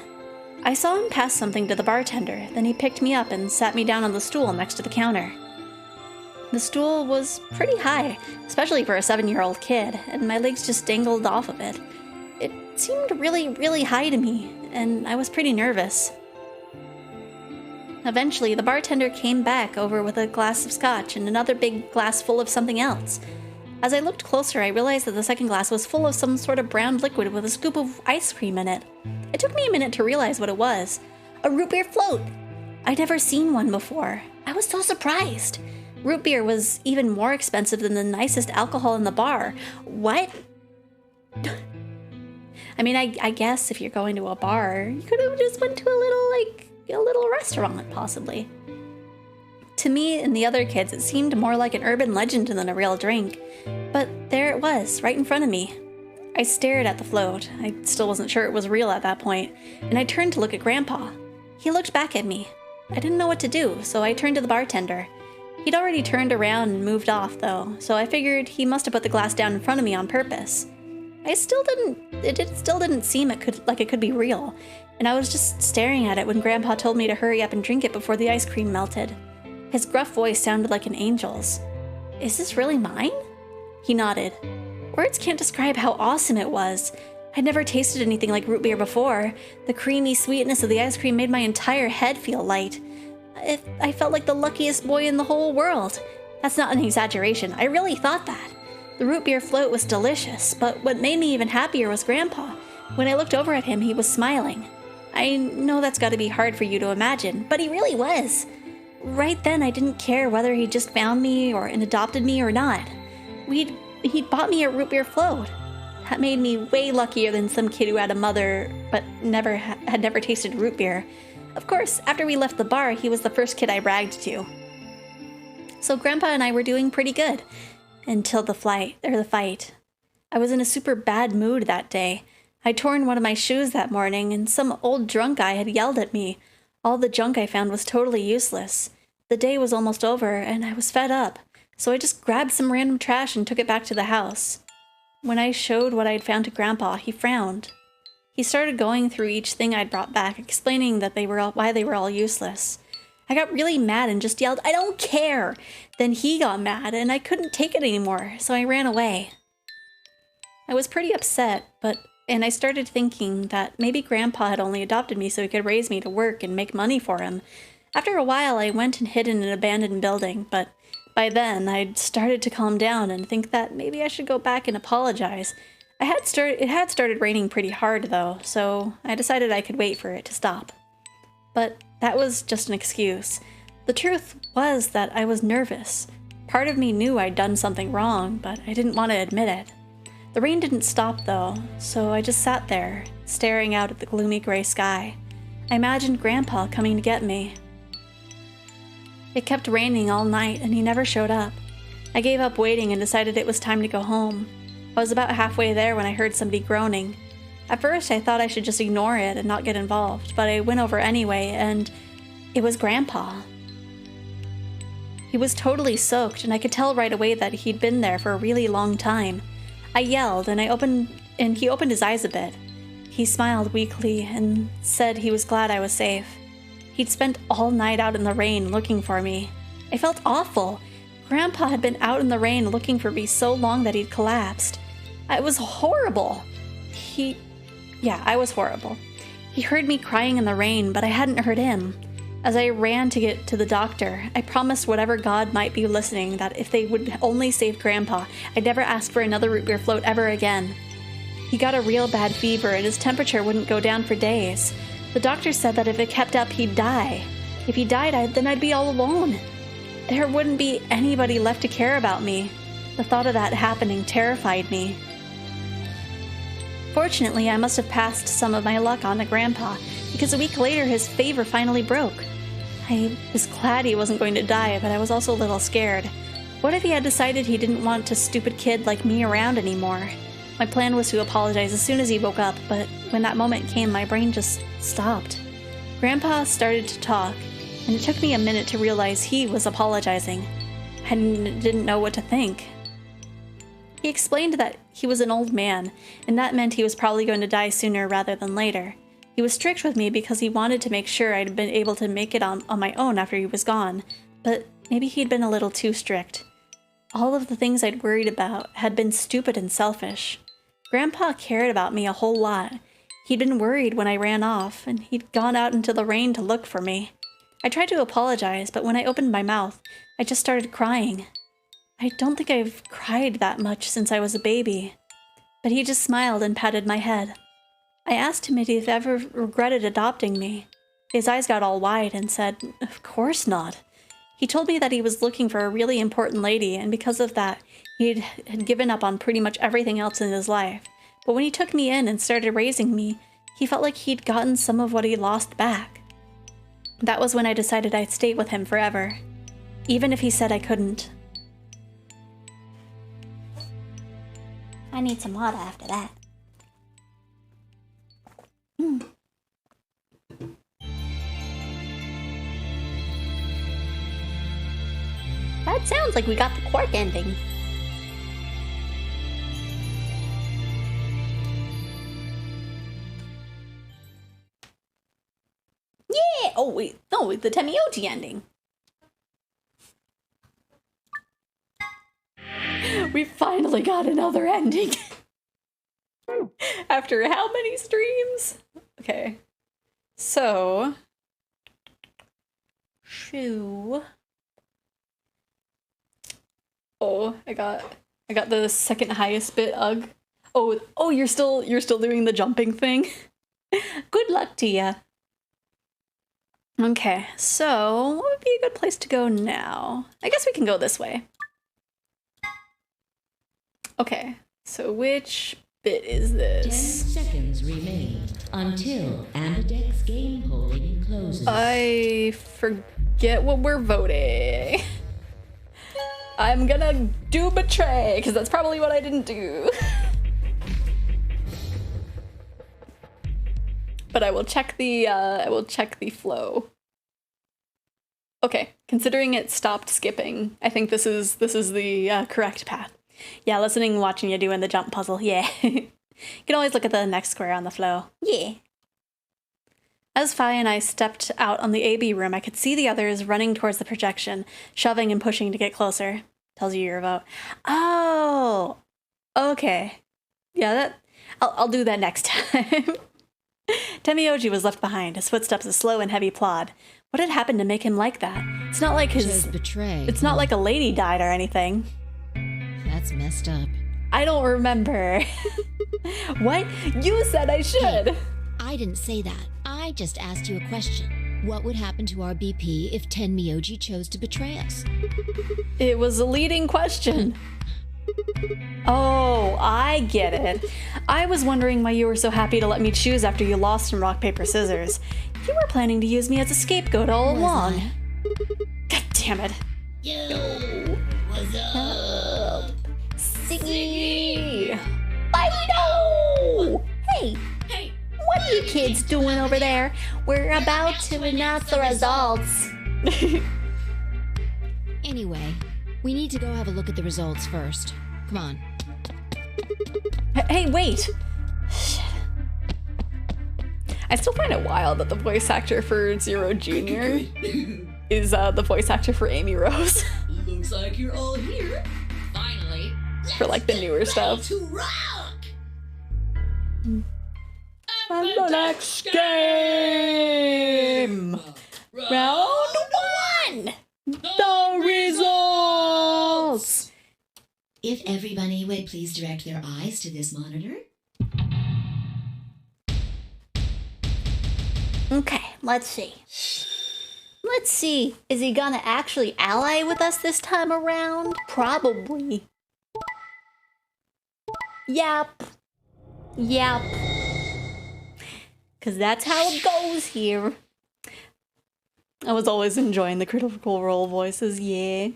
I saw him pass something to the bartender, then he picked me up and sat me down on the stool next to the counter. The stool was pretty high, especially for a 7-year-old kid, and my legs just dangled off of it. It seemed really, really high to me, and I was pretty nervous. Eventually, the bartender came back over with a glass of scotch and another big glass full of something else. As I looked closer, I realized that the second glass was full of some sort of brown liquid with a scoop of ice cream in it. It took me a minute to realize what it was. A root beer float! I'd never seen one before. I was so surprised. Root beer was even more expensive than the nicest alcohol in the bar. What? I mean, I guess if you're going to a bar, you could have just went to a little restaurant, possibly. To me and the other kids, it seemed more like an urban legend than a real drink. But there it was, right in front of me. I stared at the float. I still wasn't sure it was real at that point, and I turned to look at Grandpa. He looked back at me. I didn't know what to do, so I turned to the bartender. He'd already turned around and moved off, though, so I figured he must have put the glass down in front of me on purpose. It still didn't seem like it could be real, and I was just staring at it when Grandpa told me to hurry up and drink it before the ice cream melted. His gruff voice sounded like an angel's. "Is this really mine?" He nodded. Words can't describe how awesome it was. I'd never tasted anything like root beer before. The creamy sweetness of the ice cream made my entire head feel light. I felt like the luckiest boy in the whole world. That's not an exaggeration. I really thought that. The root beer float was delicious, but what made me even happier was Grandpa. When I looked over at him, he was smiling. I know that's got to be hard for you to imagine, but he really was. Right then, I didn't care whether he just found me and adopted me or not. He'd bought me a root beer float. That made me way luckier than some kid who had a mother but had never tasted root beer. Of course, after we left the bar, he was the first kid I bragged to. So Grandpa and I were doing pretty good. Until the fight. I was in a super bad mood that day. I'd torn one of my shoes that morning, and some old drunk guy had yelled at me. All the junk I found was totally useless. The day was almost over, and I was fed up, so I just grabbed some random trash and took it back to the house. When I showed what I'd found to Grandpa, he frowned. He started going through each thing I'd brought back, explaining that why they were all useless. I got really mad and just yelled, "I don't care!" Then he got mad, and I couldn't take it anymore, so I ran away. I was pretty upset, and I started thinking that maybe Grandpa had only adopted me so he could raise me to work and make money for him. After a while, I went and hid in an abandoned building, but by then, I'd started to calm down and think that maybe I should go back and apologize. It had started raining pretty hard, though, so I decided I could wait for it to stop. But that was just an excuse. The truth was that I was nervous. Part of me knew I'd done something wrong, but I didn't want to admit it. The rain didn't stop, though, so I just sat there, staring out at the gloomy gray sky. I imagined Grandpa coming to get me. It kept raining all night, and he never showed up. I gave up waiting and decided it was time to go home. I was about halfway there when I heard somebody groaning. At first, I thought I should just ignore it and not get involved, but I went over anyway, and it was Grandpa. He was totally soaked, and I could tell right away that he'd been there for a really long time. I yelled, and he opened his eyes a bit. He smiled weakly and said he was glad I was safe. He'd spent all night out in the rain looking for me. I felt awful. Grandpa had been out in the rain looking for me so long that he'd collapsed. It was horrible. I was horrible. He heard me crying in the rain, but I hadn't heard him. As I ran to get to the doctor, I promised whatever God might be listening that if they would only save Grandpa, I'd never ask for another root beer float ever again. He got a real bad fever and his temperature wouldn't go down for days. The doctor said that if it kept up, he'd die. If he died, then I'd be all alone. There wouldn't be anybody left to care about me. The thought of that happening terrified me. Fortunately, I must have passed some of my luck on to Grandpa, because a week later his fever finally broke. I was glad he wasn't going to die, but I was also a little scared. What if he had decided he didn't want a stupid kid like me around anymore? My plan was to apologize as soon as he woke up, but when that moment came, my brain just stopped. Grandpa started to talk, and it took me a minute to realize he was apologizing. I didn't know what to think. He explained that he was an old man, and that meant he was probably going to die sooner rather than later. He was strict with me because he wanted to make sure I'd been able to make it on my own after he was gone, but maybe he'd been a little too strict. All of the things I'd worried about had been stupid and selfish. Grandpa cared about me a whole lot. He'd been worried when I ran off, and he'd gone out into the rain to look for me. I tried to apologize, but when I opened my mouth, I just started crying. I don't think I've cried that much since I was a baby. But he just smiled and patted my head. I asked him if he'd ever regretted adopting me. His eyes got all wide and said, "Of course not." He told me that he was looking for a really important lady, and because of that, he had given up on pretty much everything else in his life. But when he took me in and started raising me, he felt like he'd gotten some of what he lost back. That was when I decided I'd stay with him forever, even if he said I couldn't. I need some water after that. That sounds like we got the cork ending. Yeah! Oh wait, no, the Temioji ending. We finally got another ending. After how many streams? Okay. So. Shoo. Oh, I got the second highest bit, ugh. Oh, you're still doing the jumping thing? Good luck to ya. Okay, so what would be a good place to go now? I guess we can go this way. Okay, so which bit is this? 10 seconds remain until Ambidex game polling closes. I forget what we're voting. I'm gonna do betray, because that's probably what I didn't do. But I will check the flow. Okay, considering it stopped skipping, I think this is the correct path. Yeah, listening and watching you doing the jump puzzle, yeah. You can always look at the next square on the flow. Yeah. As Fi and I stepped out on the AB room, I could see the others running towards the projection, shoving and pushing to get closer. Tells you your vote. Oh! Okay. Yeah, I'll do that next time. Temioji was left behind, his footsteps a slow and heavy plod. What had happened to make him like that? It's not like It's not like a lady died or anything. That's messed up. I don't remember. What? You said I should. Hey, I didn't say that. I just asked you a question. What would happen to our BP if Tenmyoji chose to betray us? It was a leading question. Oh, I get it. I was wondering why you were so happy to let me choose after you lost in rock, paper, scissors. You were planning to use me as a scapegoat all along. God damn it. Yo, what's up? Siggy! Fido! Hey! What are you kids doing over there? We're about to announce the results. Anyway, we need to go have a look at the results first. Come on. Hey, wait! Shit. I still find it wild that the voice actor for Zero Jr. is the voice actor for Amy Rose. Looks like you're all here. Finally. For like the newer stuff. To rock! And the next game! Round 1! The results! If everybody would please direct their eyes to this monitor. Okay, let's see. Let's see. Is he gonna actually ally with us this time around? Probably. Yep. Yep. Because that's how it goes here. I was always enjoying the Critical Role voices, yeah.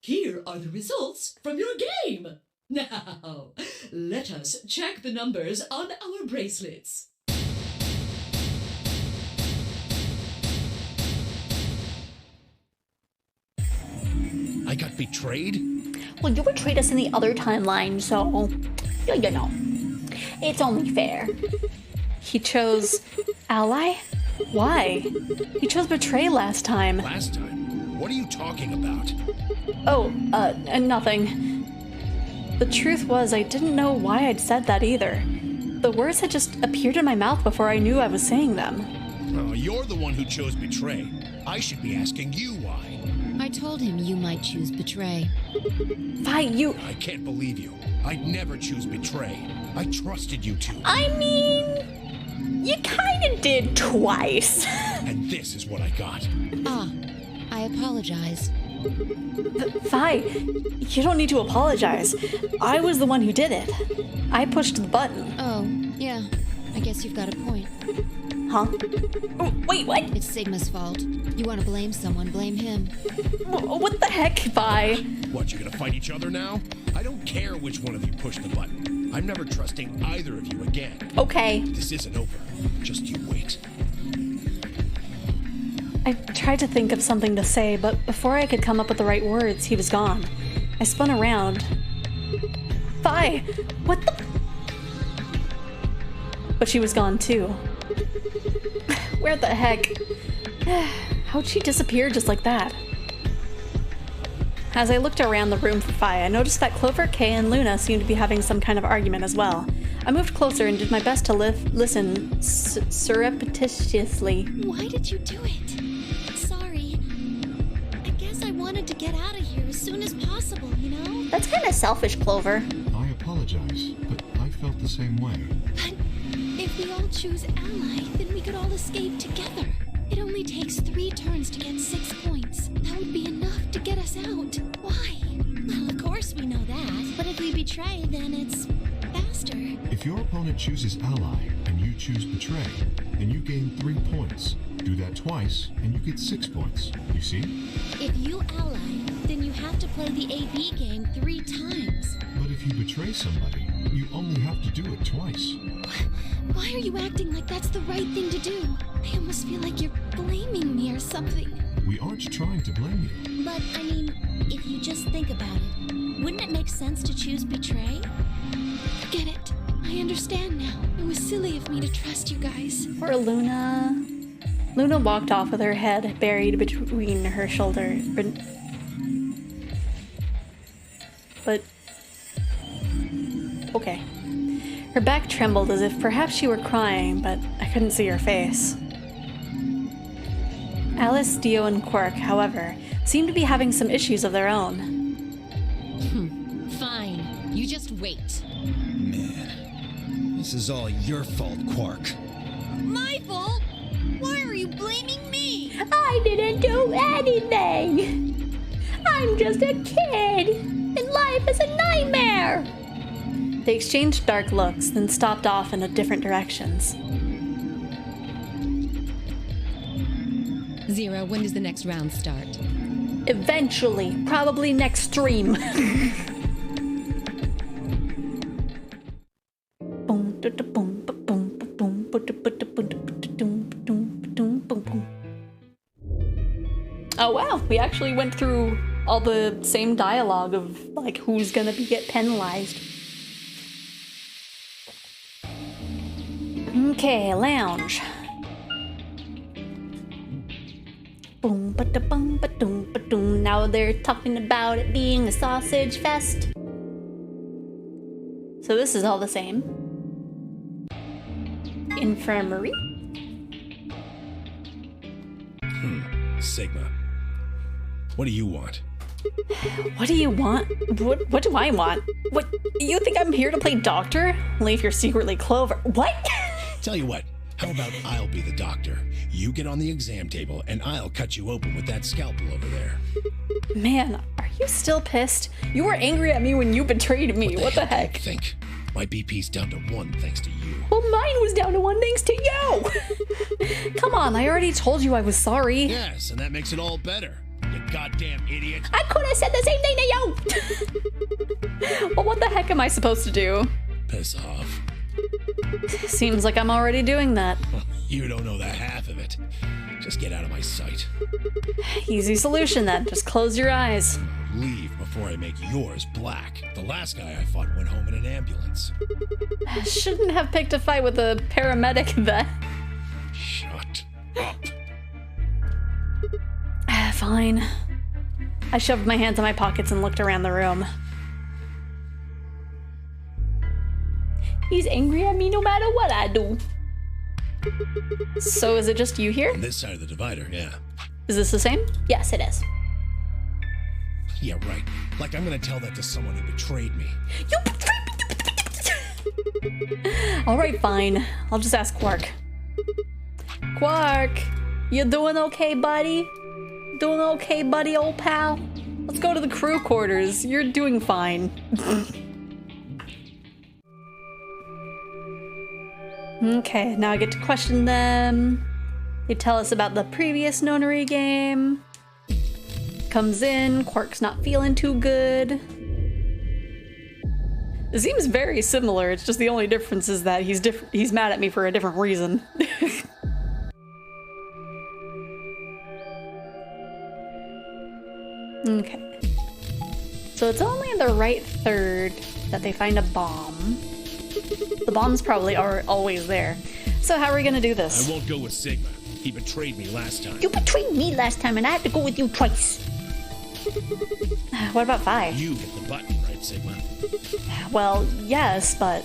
Here are the results from your game. Now, let us check the numbers on our bracelets. I got betrayed? Well, you betrayed us in the other timeline, so, you know, it's only fair. He chose ally? Why? He chose betray last time. Last time? What are you talking about? Oh, nothing. The truth was, I didn't know why I'd said that either. The words had just appeared in my mouth before I knew I was saying them. Oh, you're the one who chose betray. I should be asking you why. I told him you might choose betray. Fine, you... I can't believe you. I'd never choose betray. I trusted you two. I mean, you kinda did twice. And this is what I got. Ah, I apologize. Fi, you don't need to apologize. I was the one who did it. I pushed the button. Oh, yeah. I guess you've got a point. Huh? Oh, wait, what? It's Sigma's fault. You want to blame someone, blame him. What the heck, Fi? What, you gonna fight each other now? I don't care which one of you pushed the button. I'm never trusting either of you again. Okay. This isn't over. Just you wait. I tried to think of something to say, but before I could come up with the right words, he was gone. I spun around. Fi! What the... But she was gone too. Where the heck? How'd she disappear just like that? As I looked around the room for Fi, I noticed that Clover, Kay, and Luna seemed to be having some kind of argument as well. I moved closer and did my best to listen surreptitiously. Why did you do it? Sorry. I guess I wanted to get out of here as soon as possible, you know? That's kind of selfish, Clover. I apologize, but I felt the same way. But if we all choose ally, then we could all escape together. It only takes 3 turns to get 6 points. That would be enough to get us out. Why? Well, of course we know that. But if we betray, then it's faster. If your opponent chooses ally and you choose betray, then you gain 3 points. Do that twice and you get 6 points. You see? If you ally, then you have to play the AB game 3 times. But if you betray somebody, you only have to do it twice. Why are you acting like that's the right thing to do? I almost feel like you're blaming me or something. We aren't trying to blame you. But, I mean, if you just think about it, wouldn't it make sense to choose betray? Forget it. I understand now. It was silly of me to trust you guys. Poor Luna. Luna walked off with her head buried between her shoulder. But... okay. Her back trembled as if perhaps she were crying, but I couldn't see her face. Alice, Dio, and Quark, however, seemed to be having some issues of their own. Fine. You just wait. Man, this is all your fault, Quark. My fault? Why are you blaming me? I didn't do anything. I'm just a kid, and life is a nightmare. They exchanged dark looks, then stopped off in different directions. Zero, when does the next round start? Eventually, probably next stream. Oh wow, we actually went through all the same dialogue of like who's gonna get penalized. Okay, lounge. Boom, ba-da-bum, ba-doom, ba-doom. Now they're talking about it being a sausage fest. So this is all the same. Infirmary. Sigma. What do you want? What do you want? What do I want? What, you think I'm here to play doctor? Only if you're secretly Clover. What? Tell you what, How about I'll be the doctor? You get on the exam table, and I'll cut you open with that scalpel over there. Man, are you still pissed? You were angry at me when you betrayed me. What the heck? Do you think? My BP's down to 1 thanks to you. Well, mine was down to 1 thanks to you. Come on, I already told you I was sorry. Yes, and that makes it all better. You goddamn idiot. I could have said the same thing to you. Well, what the heck am I supposed to do? Piss off. Seems like I'm already doing that. You don't know the half of it. Just get out of my sight. Easy solution then. Just close your eyes. Leave before I make yours black. The last guy I fought went home in an ambulance. Shouldn't have picked a fight with a paramedic then. Shut up. Fine. I shoved my hands in my pockets and looked around the room. He's angry at me no matter what I do. So is it just you here? On this side of the divider, yeah. Is this the same? Yes, it is. Yeah, right. Like I'm gonna tell that to someone who betrayed me. You betrayed me! Alright, fine. I'll just ask Quark. Quark, you doing okay, buddy? Doing okay, buddy, old pal? Let's go to the crew quarters. You're doing fine. Okay, now I get to question them. They tell us about the previous nonary game. Comes in, Quark's not feeling too good. It seems very similar, it's just the only difference is that he's mad at me for a different reason. Okay. So it's only in the right third that they find a bomb. The bomb's probably are always there. So how are we gonna do this? I won't go with Sigma. He betrayed me last time. You betrayed me last time and I have to go with you twice. What about Vi? You hit the button, right, Sigma? Well, yes, but...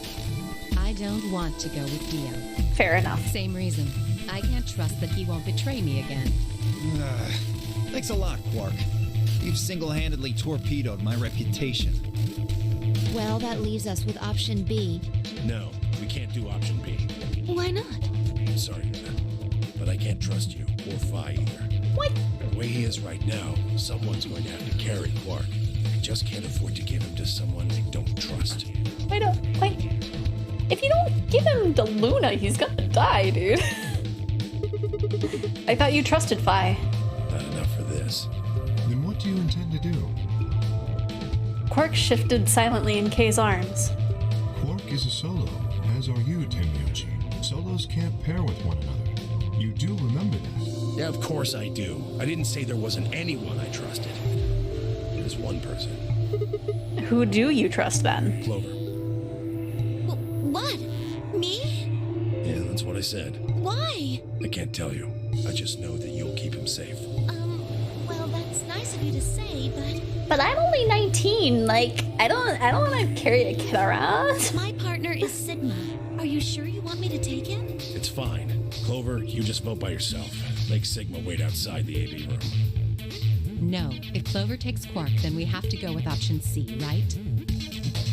I don't want to go with Dio. Fair enough. Same reason. I can't trust that he won't betray me again. Thanks a lot, Quark. You've single-handedly torpedoed my reputation. Well, that leaves us with option B. No, we can't do option B. Why not? I'm sorry, but I can't trust you, or Vi either. What? The way he is right now, someone's going to have to carry Quark. I just can't afford to give him to someone I don't trust. Wait. If you don't give him to Luna, he's gonna die, dude. I thought you trusted Vi. Not enough for this. Then what do you intend to do? Quark shifted silently in Kay's arms. Quark is a solo, as are you, Tenryuchi. Solos can't pair with one another. You do remember that? Yeah, of course I do. I didn't say there wasn't anyone I trusted. There's one person. Who do you trust then? Clover. What? Me? Yeah, that's what I said. Why? I can't tell you. I just know that you'll keep him safe. Well, that's nice of you to say, But I'm only 19. Like, I don't want to carry a kid around. My partner is Sigma. Are you sure you want me to take him? It's fine. Clover, you just vote by yourself. Make Sigma wait outside the AV room. No, if Clover takes Quark, then we have to go with option C, right?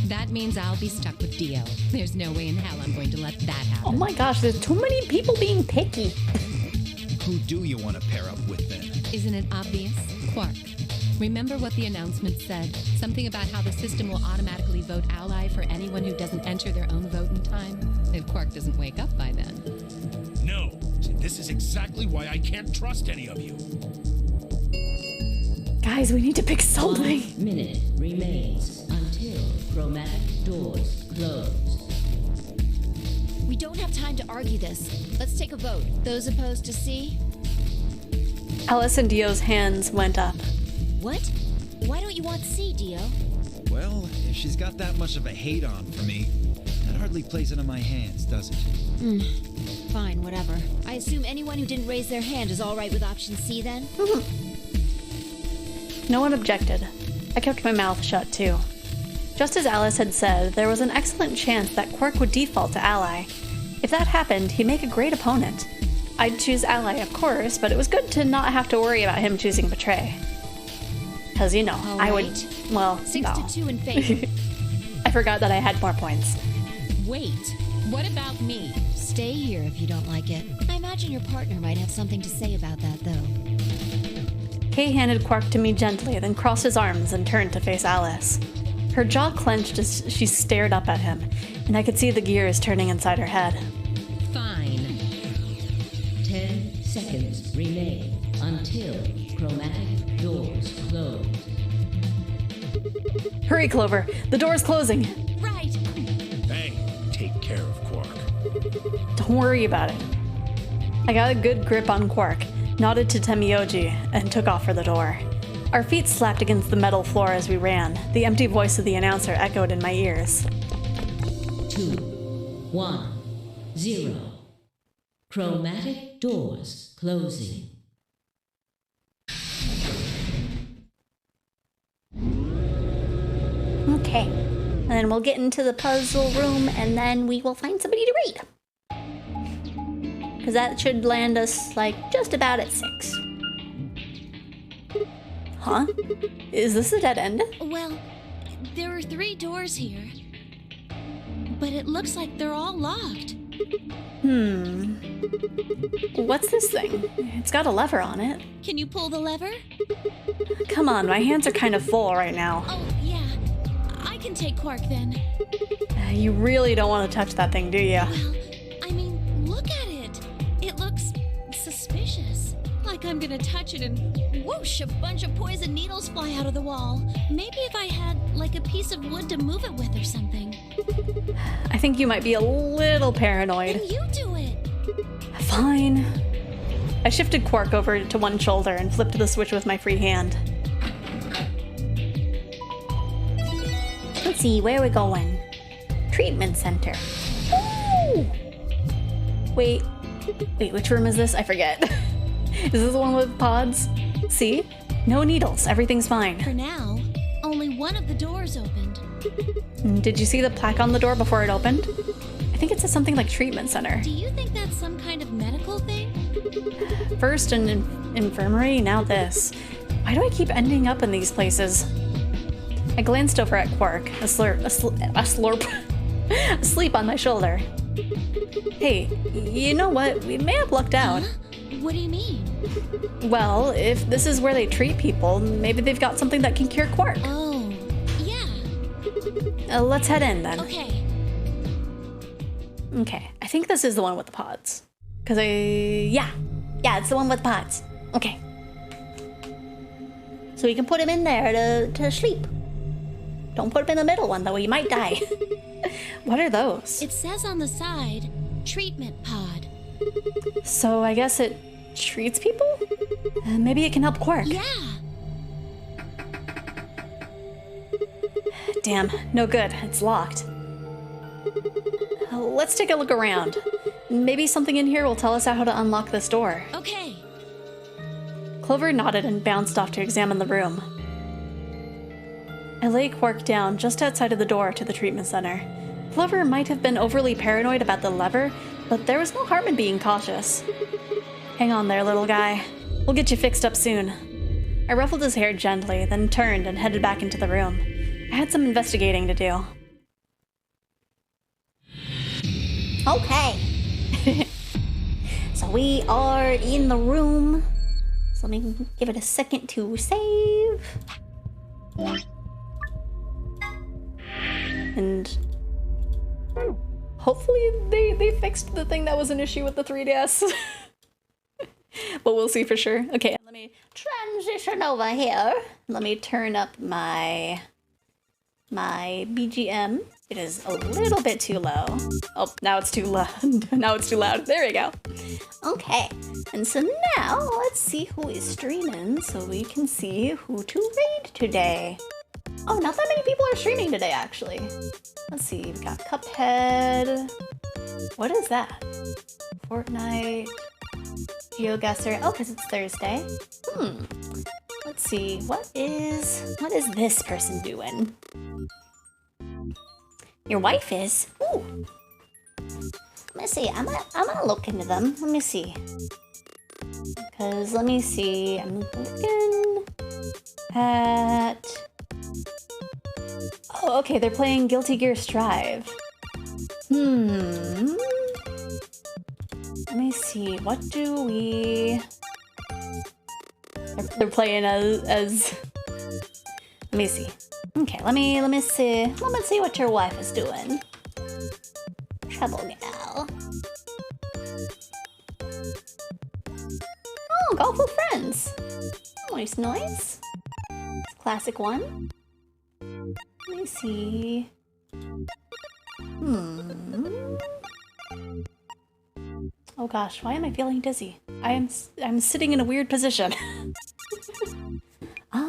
That means I'll be stuck with Dio. There's no way in hell I'm going to let that happen. Oh my gosh, there's too many people being picky. Who do you want to pair up with then? Isn't it obvious? Quark. Remember what the announcement said? Something about how the system will automatically vote ally for anyone who doesn't enter their own vote in time? If Quark doesn't wake up by then. No, this is exactly why I can't trust any of you. Guys, we need to pick something. 1 minute remains until chromatic doors close. We don't have time to argue this. Let's take a vote. Those opposed to C? Alice and Dio's hands went up. What? Why don't you want C, Dio? Well, if she's got that much of a hate on for me, that hardly plays into my hands, does it? Fine, whatever. I assume anyone who didn't raise their hand is all right with option C then? No one objected. I kept my mouth shut too. Just as Alice had said, there was an excellent chance that Quark would default to ally. If that happened, he'd make a great opponent. I'd choose ally, of course, but it was good to not have to worry about him choosing betray. Because, you know, All I would... right. Well, 6 no. to 2 in favor. I forgot that I had more points. Wait, What about me? Stay here if you don't like it. I imagine your partner might have something to say about that, though. Kay handed Quark to me gently, then crossed his arms and turned to face Alice. Her jaw clenched as she stared up at him, and I could see the gears turning inside her head. Fine. 10 seconds remain until chromatic doors close. Hurry, Clover! The door's closing! Right! Hey, take care of Quark. Don't worry about it. I got a good grip on Quark, nodded to Temioji, and took off for the door. Our feet slapped against the metal floor as we ran. The empty voice of the announcer echoed in my ears. 2, 1, 0. Chromatic doors closing. Okay, and then we'll get into the puzzle room, and then we will find somebody to read. Because that should land us, like, just about at 6. Huh? Is this a dead end? Well, there are 3 doors here. But it looks like they're all locked. What's this thing? It's got a lever on it. Can you pull the lever? Come on, my hands are kind of full right now. Oh, yeah. I can take Quark then. You really don't want to touch that thing, do you? Well, I mean, look at it. It looks suspicious. Like I'm gonna touch it and whoosh, a bunch of poison needles fly out of the wall. Maybe if I had, like, a piece of wood to move it with or something. I think you might be a little paranoid. Then you do it. Fine. I shifted Quark over to one shoulder and flipped the switch with my free hand. Let's see, where are we going? Treatment center. Ooh! Wait, which room is this? I forget. Is this the one with pods? See? No needles, everything's fine. For now, only one of the doors opened. Did you see the plaque on the door before it opened? I think it says something like treatment center. Do you think that's some kind of medical thing? First an infirmary, now this. Why do I keep ending up in these places? I glanced over at Quark, asleep on my shoulder. Hey, you know what? We may have lucked out. Huh? What do you mean? Well, if this is where they treat people, maybe they've got something that can cure Quark. Oh, yeah. Let's head in then. Okay. Okay, I think this is the one with the pods. Yeah, it's the one with the pods. Okay. So we can put him in there to sleep. Don't put him in the middle one though, he might die. What are those? It says on the side, treatment pod. So I guess it treats people? Maybe it can help Quark. Yeah. Damn, no good. It's locked. Let's take a look around. Maybe something in here will tell us how to unlock this door. Okay. Clover nodded and bounced off to examine the room. I lay Quark down just outside of the door to the treatment center. Clover might have been overly paranoid about the lever, but there was no harm in being cautious. Hang on there, little guy. We'll get you fixed up soon. I ruffled his hair gently, then turned and headed back into the room. I had some investigating to do. Okay. So we are in the room. So let me give it a second to save. And hopefully they fixed the thing that was an issue with the 3DS. But we'll see for sure. Okay, let me transition over here. Let me turn up my BGM. It is a little bit too low. Oh, now it's too loud. Now it's too loud. There we go. Okay, and so now let's see who is streaming so we can see who to raid today. Oh, not that many people are streaming today, actually. Let's see, we've got Cuphead. What is that? Fortnite. GeoGuessr. Oh, because it's Thursday. Let's see, what is this person doing? Your wife is? Ooh. Let me see, I'm gonna look into them. Let me see. Because, let me see, I'm looking at... Oh, okay, they're playing Guilty Gear Strive. Let me see. What do we? They're playing as. Let me see. Okay, let me see. Let me see what your wife is doing. Trouble gal. Oh, golf with friends. Nice, nice. Classic one. Let me see. Oh gosh, why am I feeling dizzy? I'm sitting in a weird position. Let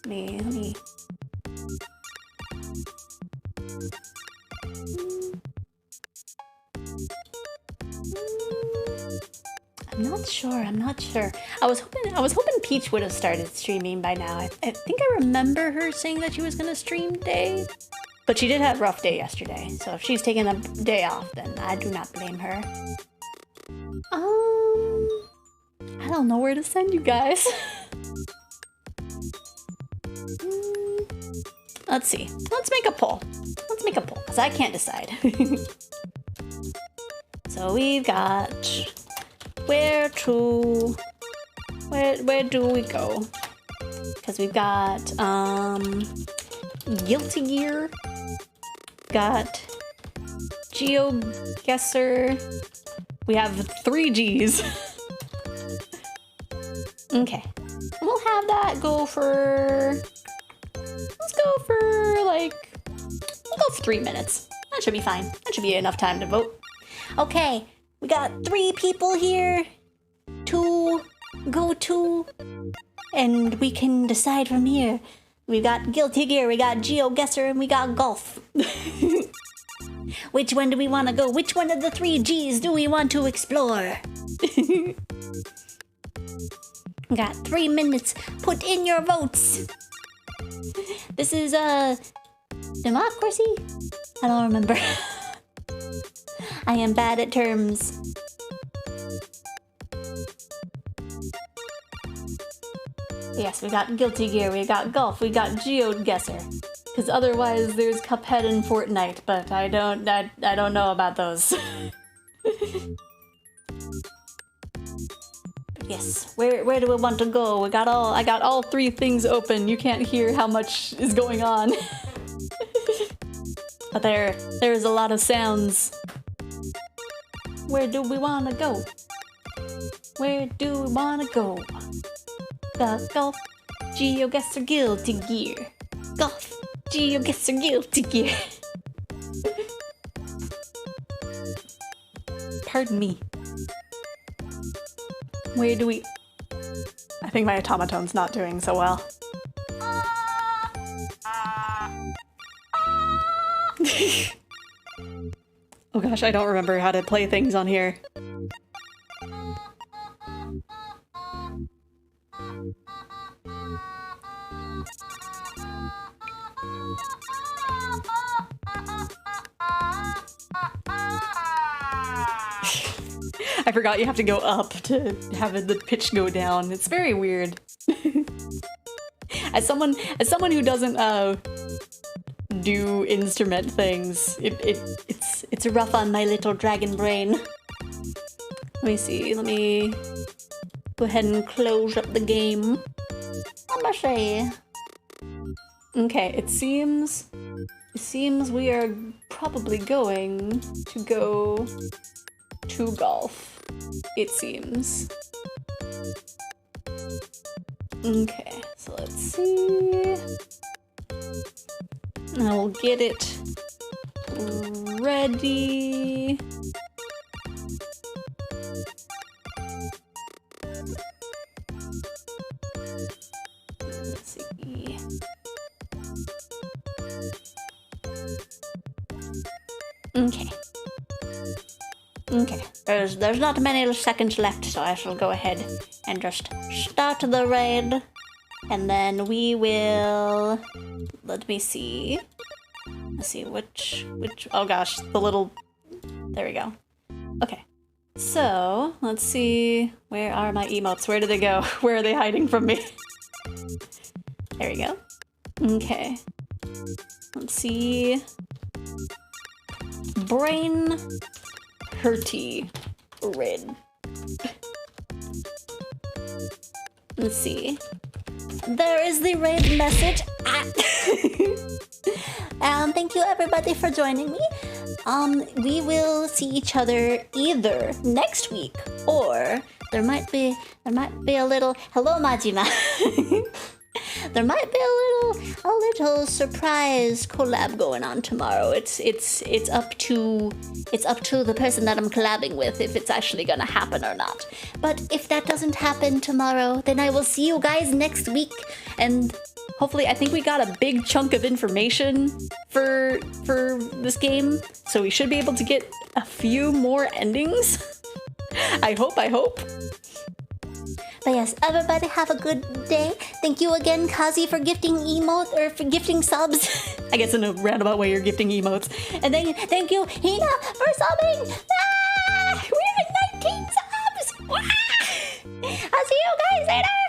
me. I'm not sure. I was hoping Peach would have started streaming by now. I think I remember her saying that she was gonna stream today. But she did have a rough day yesterday, so if she's taking a day off, then I do not blame her. I don't know where to send you guys. Let's see. Let's make a poll. Because I can't decide. So we've got... Where do we go? Because we've got, Guilty Gear. Got GeoGuessr. We have 3 Gs. Okay. We'll have that go for... Let's go for, like... We'll go for 3 minutes. That should be fine. That should be enough time to vote. Okay. We got 3 people here to go to. And we can decide from here. We got Guilty Gear, we got GeoGuessr, and we got Golf. Which one do we want to go? Which one of the 3 Gs do we want to explore? Got 3 minutes. Put in your votes. This is democracy? I don't remember. I am bad at terms. Yes, we got Guilty Gear, we got Golf, we got GeoGuessr. Because otherwise there's Cuphead and Fortnite, but I don't know about those. Yes, where do we want to go? I got all 3 things open. You can't hear how much is going on. But there's a lot of sounds. Where do we want to go? Where do we want to go? Got Golf, GeoGuessr, Guilty Gear. Golf, GeoGuessr, Guilty Gear. Pardon me. Where do we... I think my automatone's not doing so well. Oh gosh, I don't remember how to play things on here. I forgot you have to go up to have the pitch go down. It's very weird. As someone who doesn't do instrument things, it's rough on my little dragon brain. Let me see. Let me go ahead and close up the game. I'm gonna say. Okay, it seems we are probably going to go to Golf. It seems. Okay, so let's see. I will get it ready. Let's see. Okay. Okay. There's not many seconds left, so I shall go ahead and just start the raid. And then we will... Let me see. Let's see, which... Oh gosh, the little... There we go. Okay. So, let's see... Where are my emotes? Where do they go? Where are they hiding from me? There we go. Okay. Let's see. Brain hurty red. Let's see. There is the raid message. Thank you everybody for joining me. We will see each other either next week or there might be a little hello Majima. There might be a little surprise collab going on tomorrow. It's up to the person that I'm collabing with if it's actually gonna happen or not. But if that doesn't happen tomorrow, then I will see you guys next week. And hopefully, I think we got a big chunk of information for this game, so we should be able to get a few more endings. I hope. But yes, everybody have a good day. Thank you again, Kazi, for gifting emotes or for gifting subs. I guess in a roundabout way, you're gifting emotes. And thank you, Hina, for subbing. We're at 19 subs. I'll see you guys later.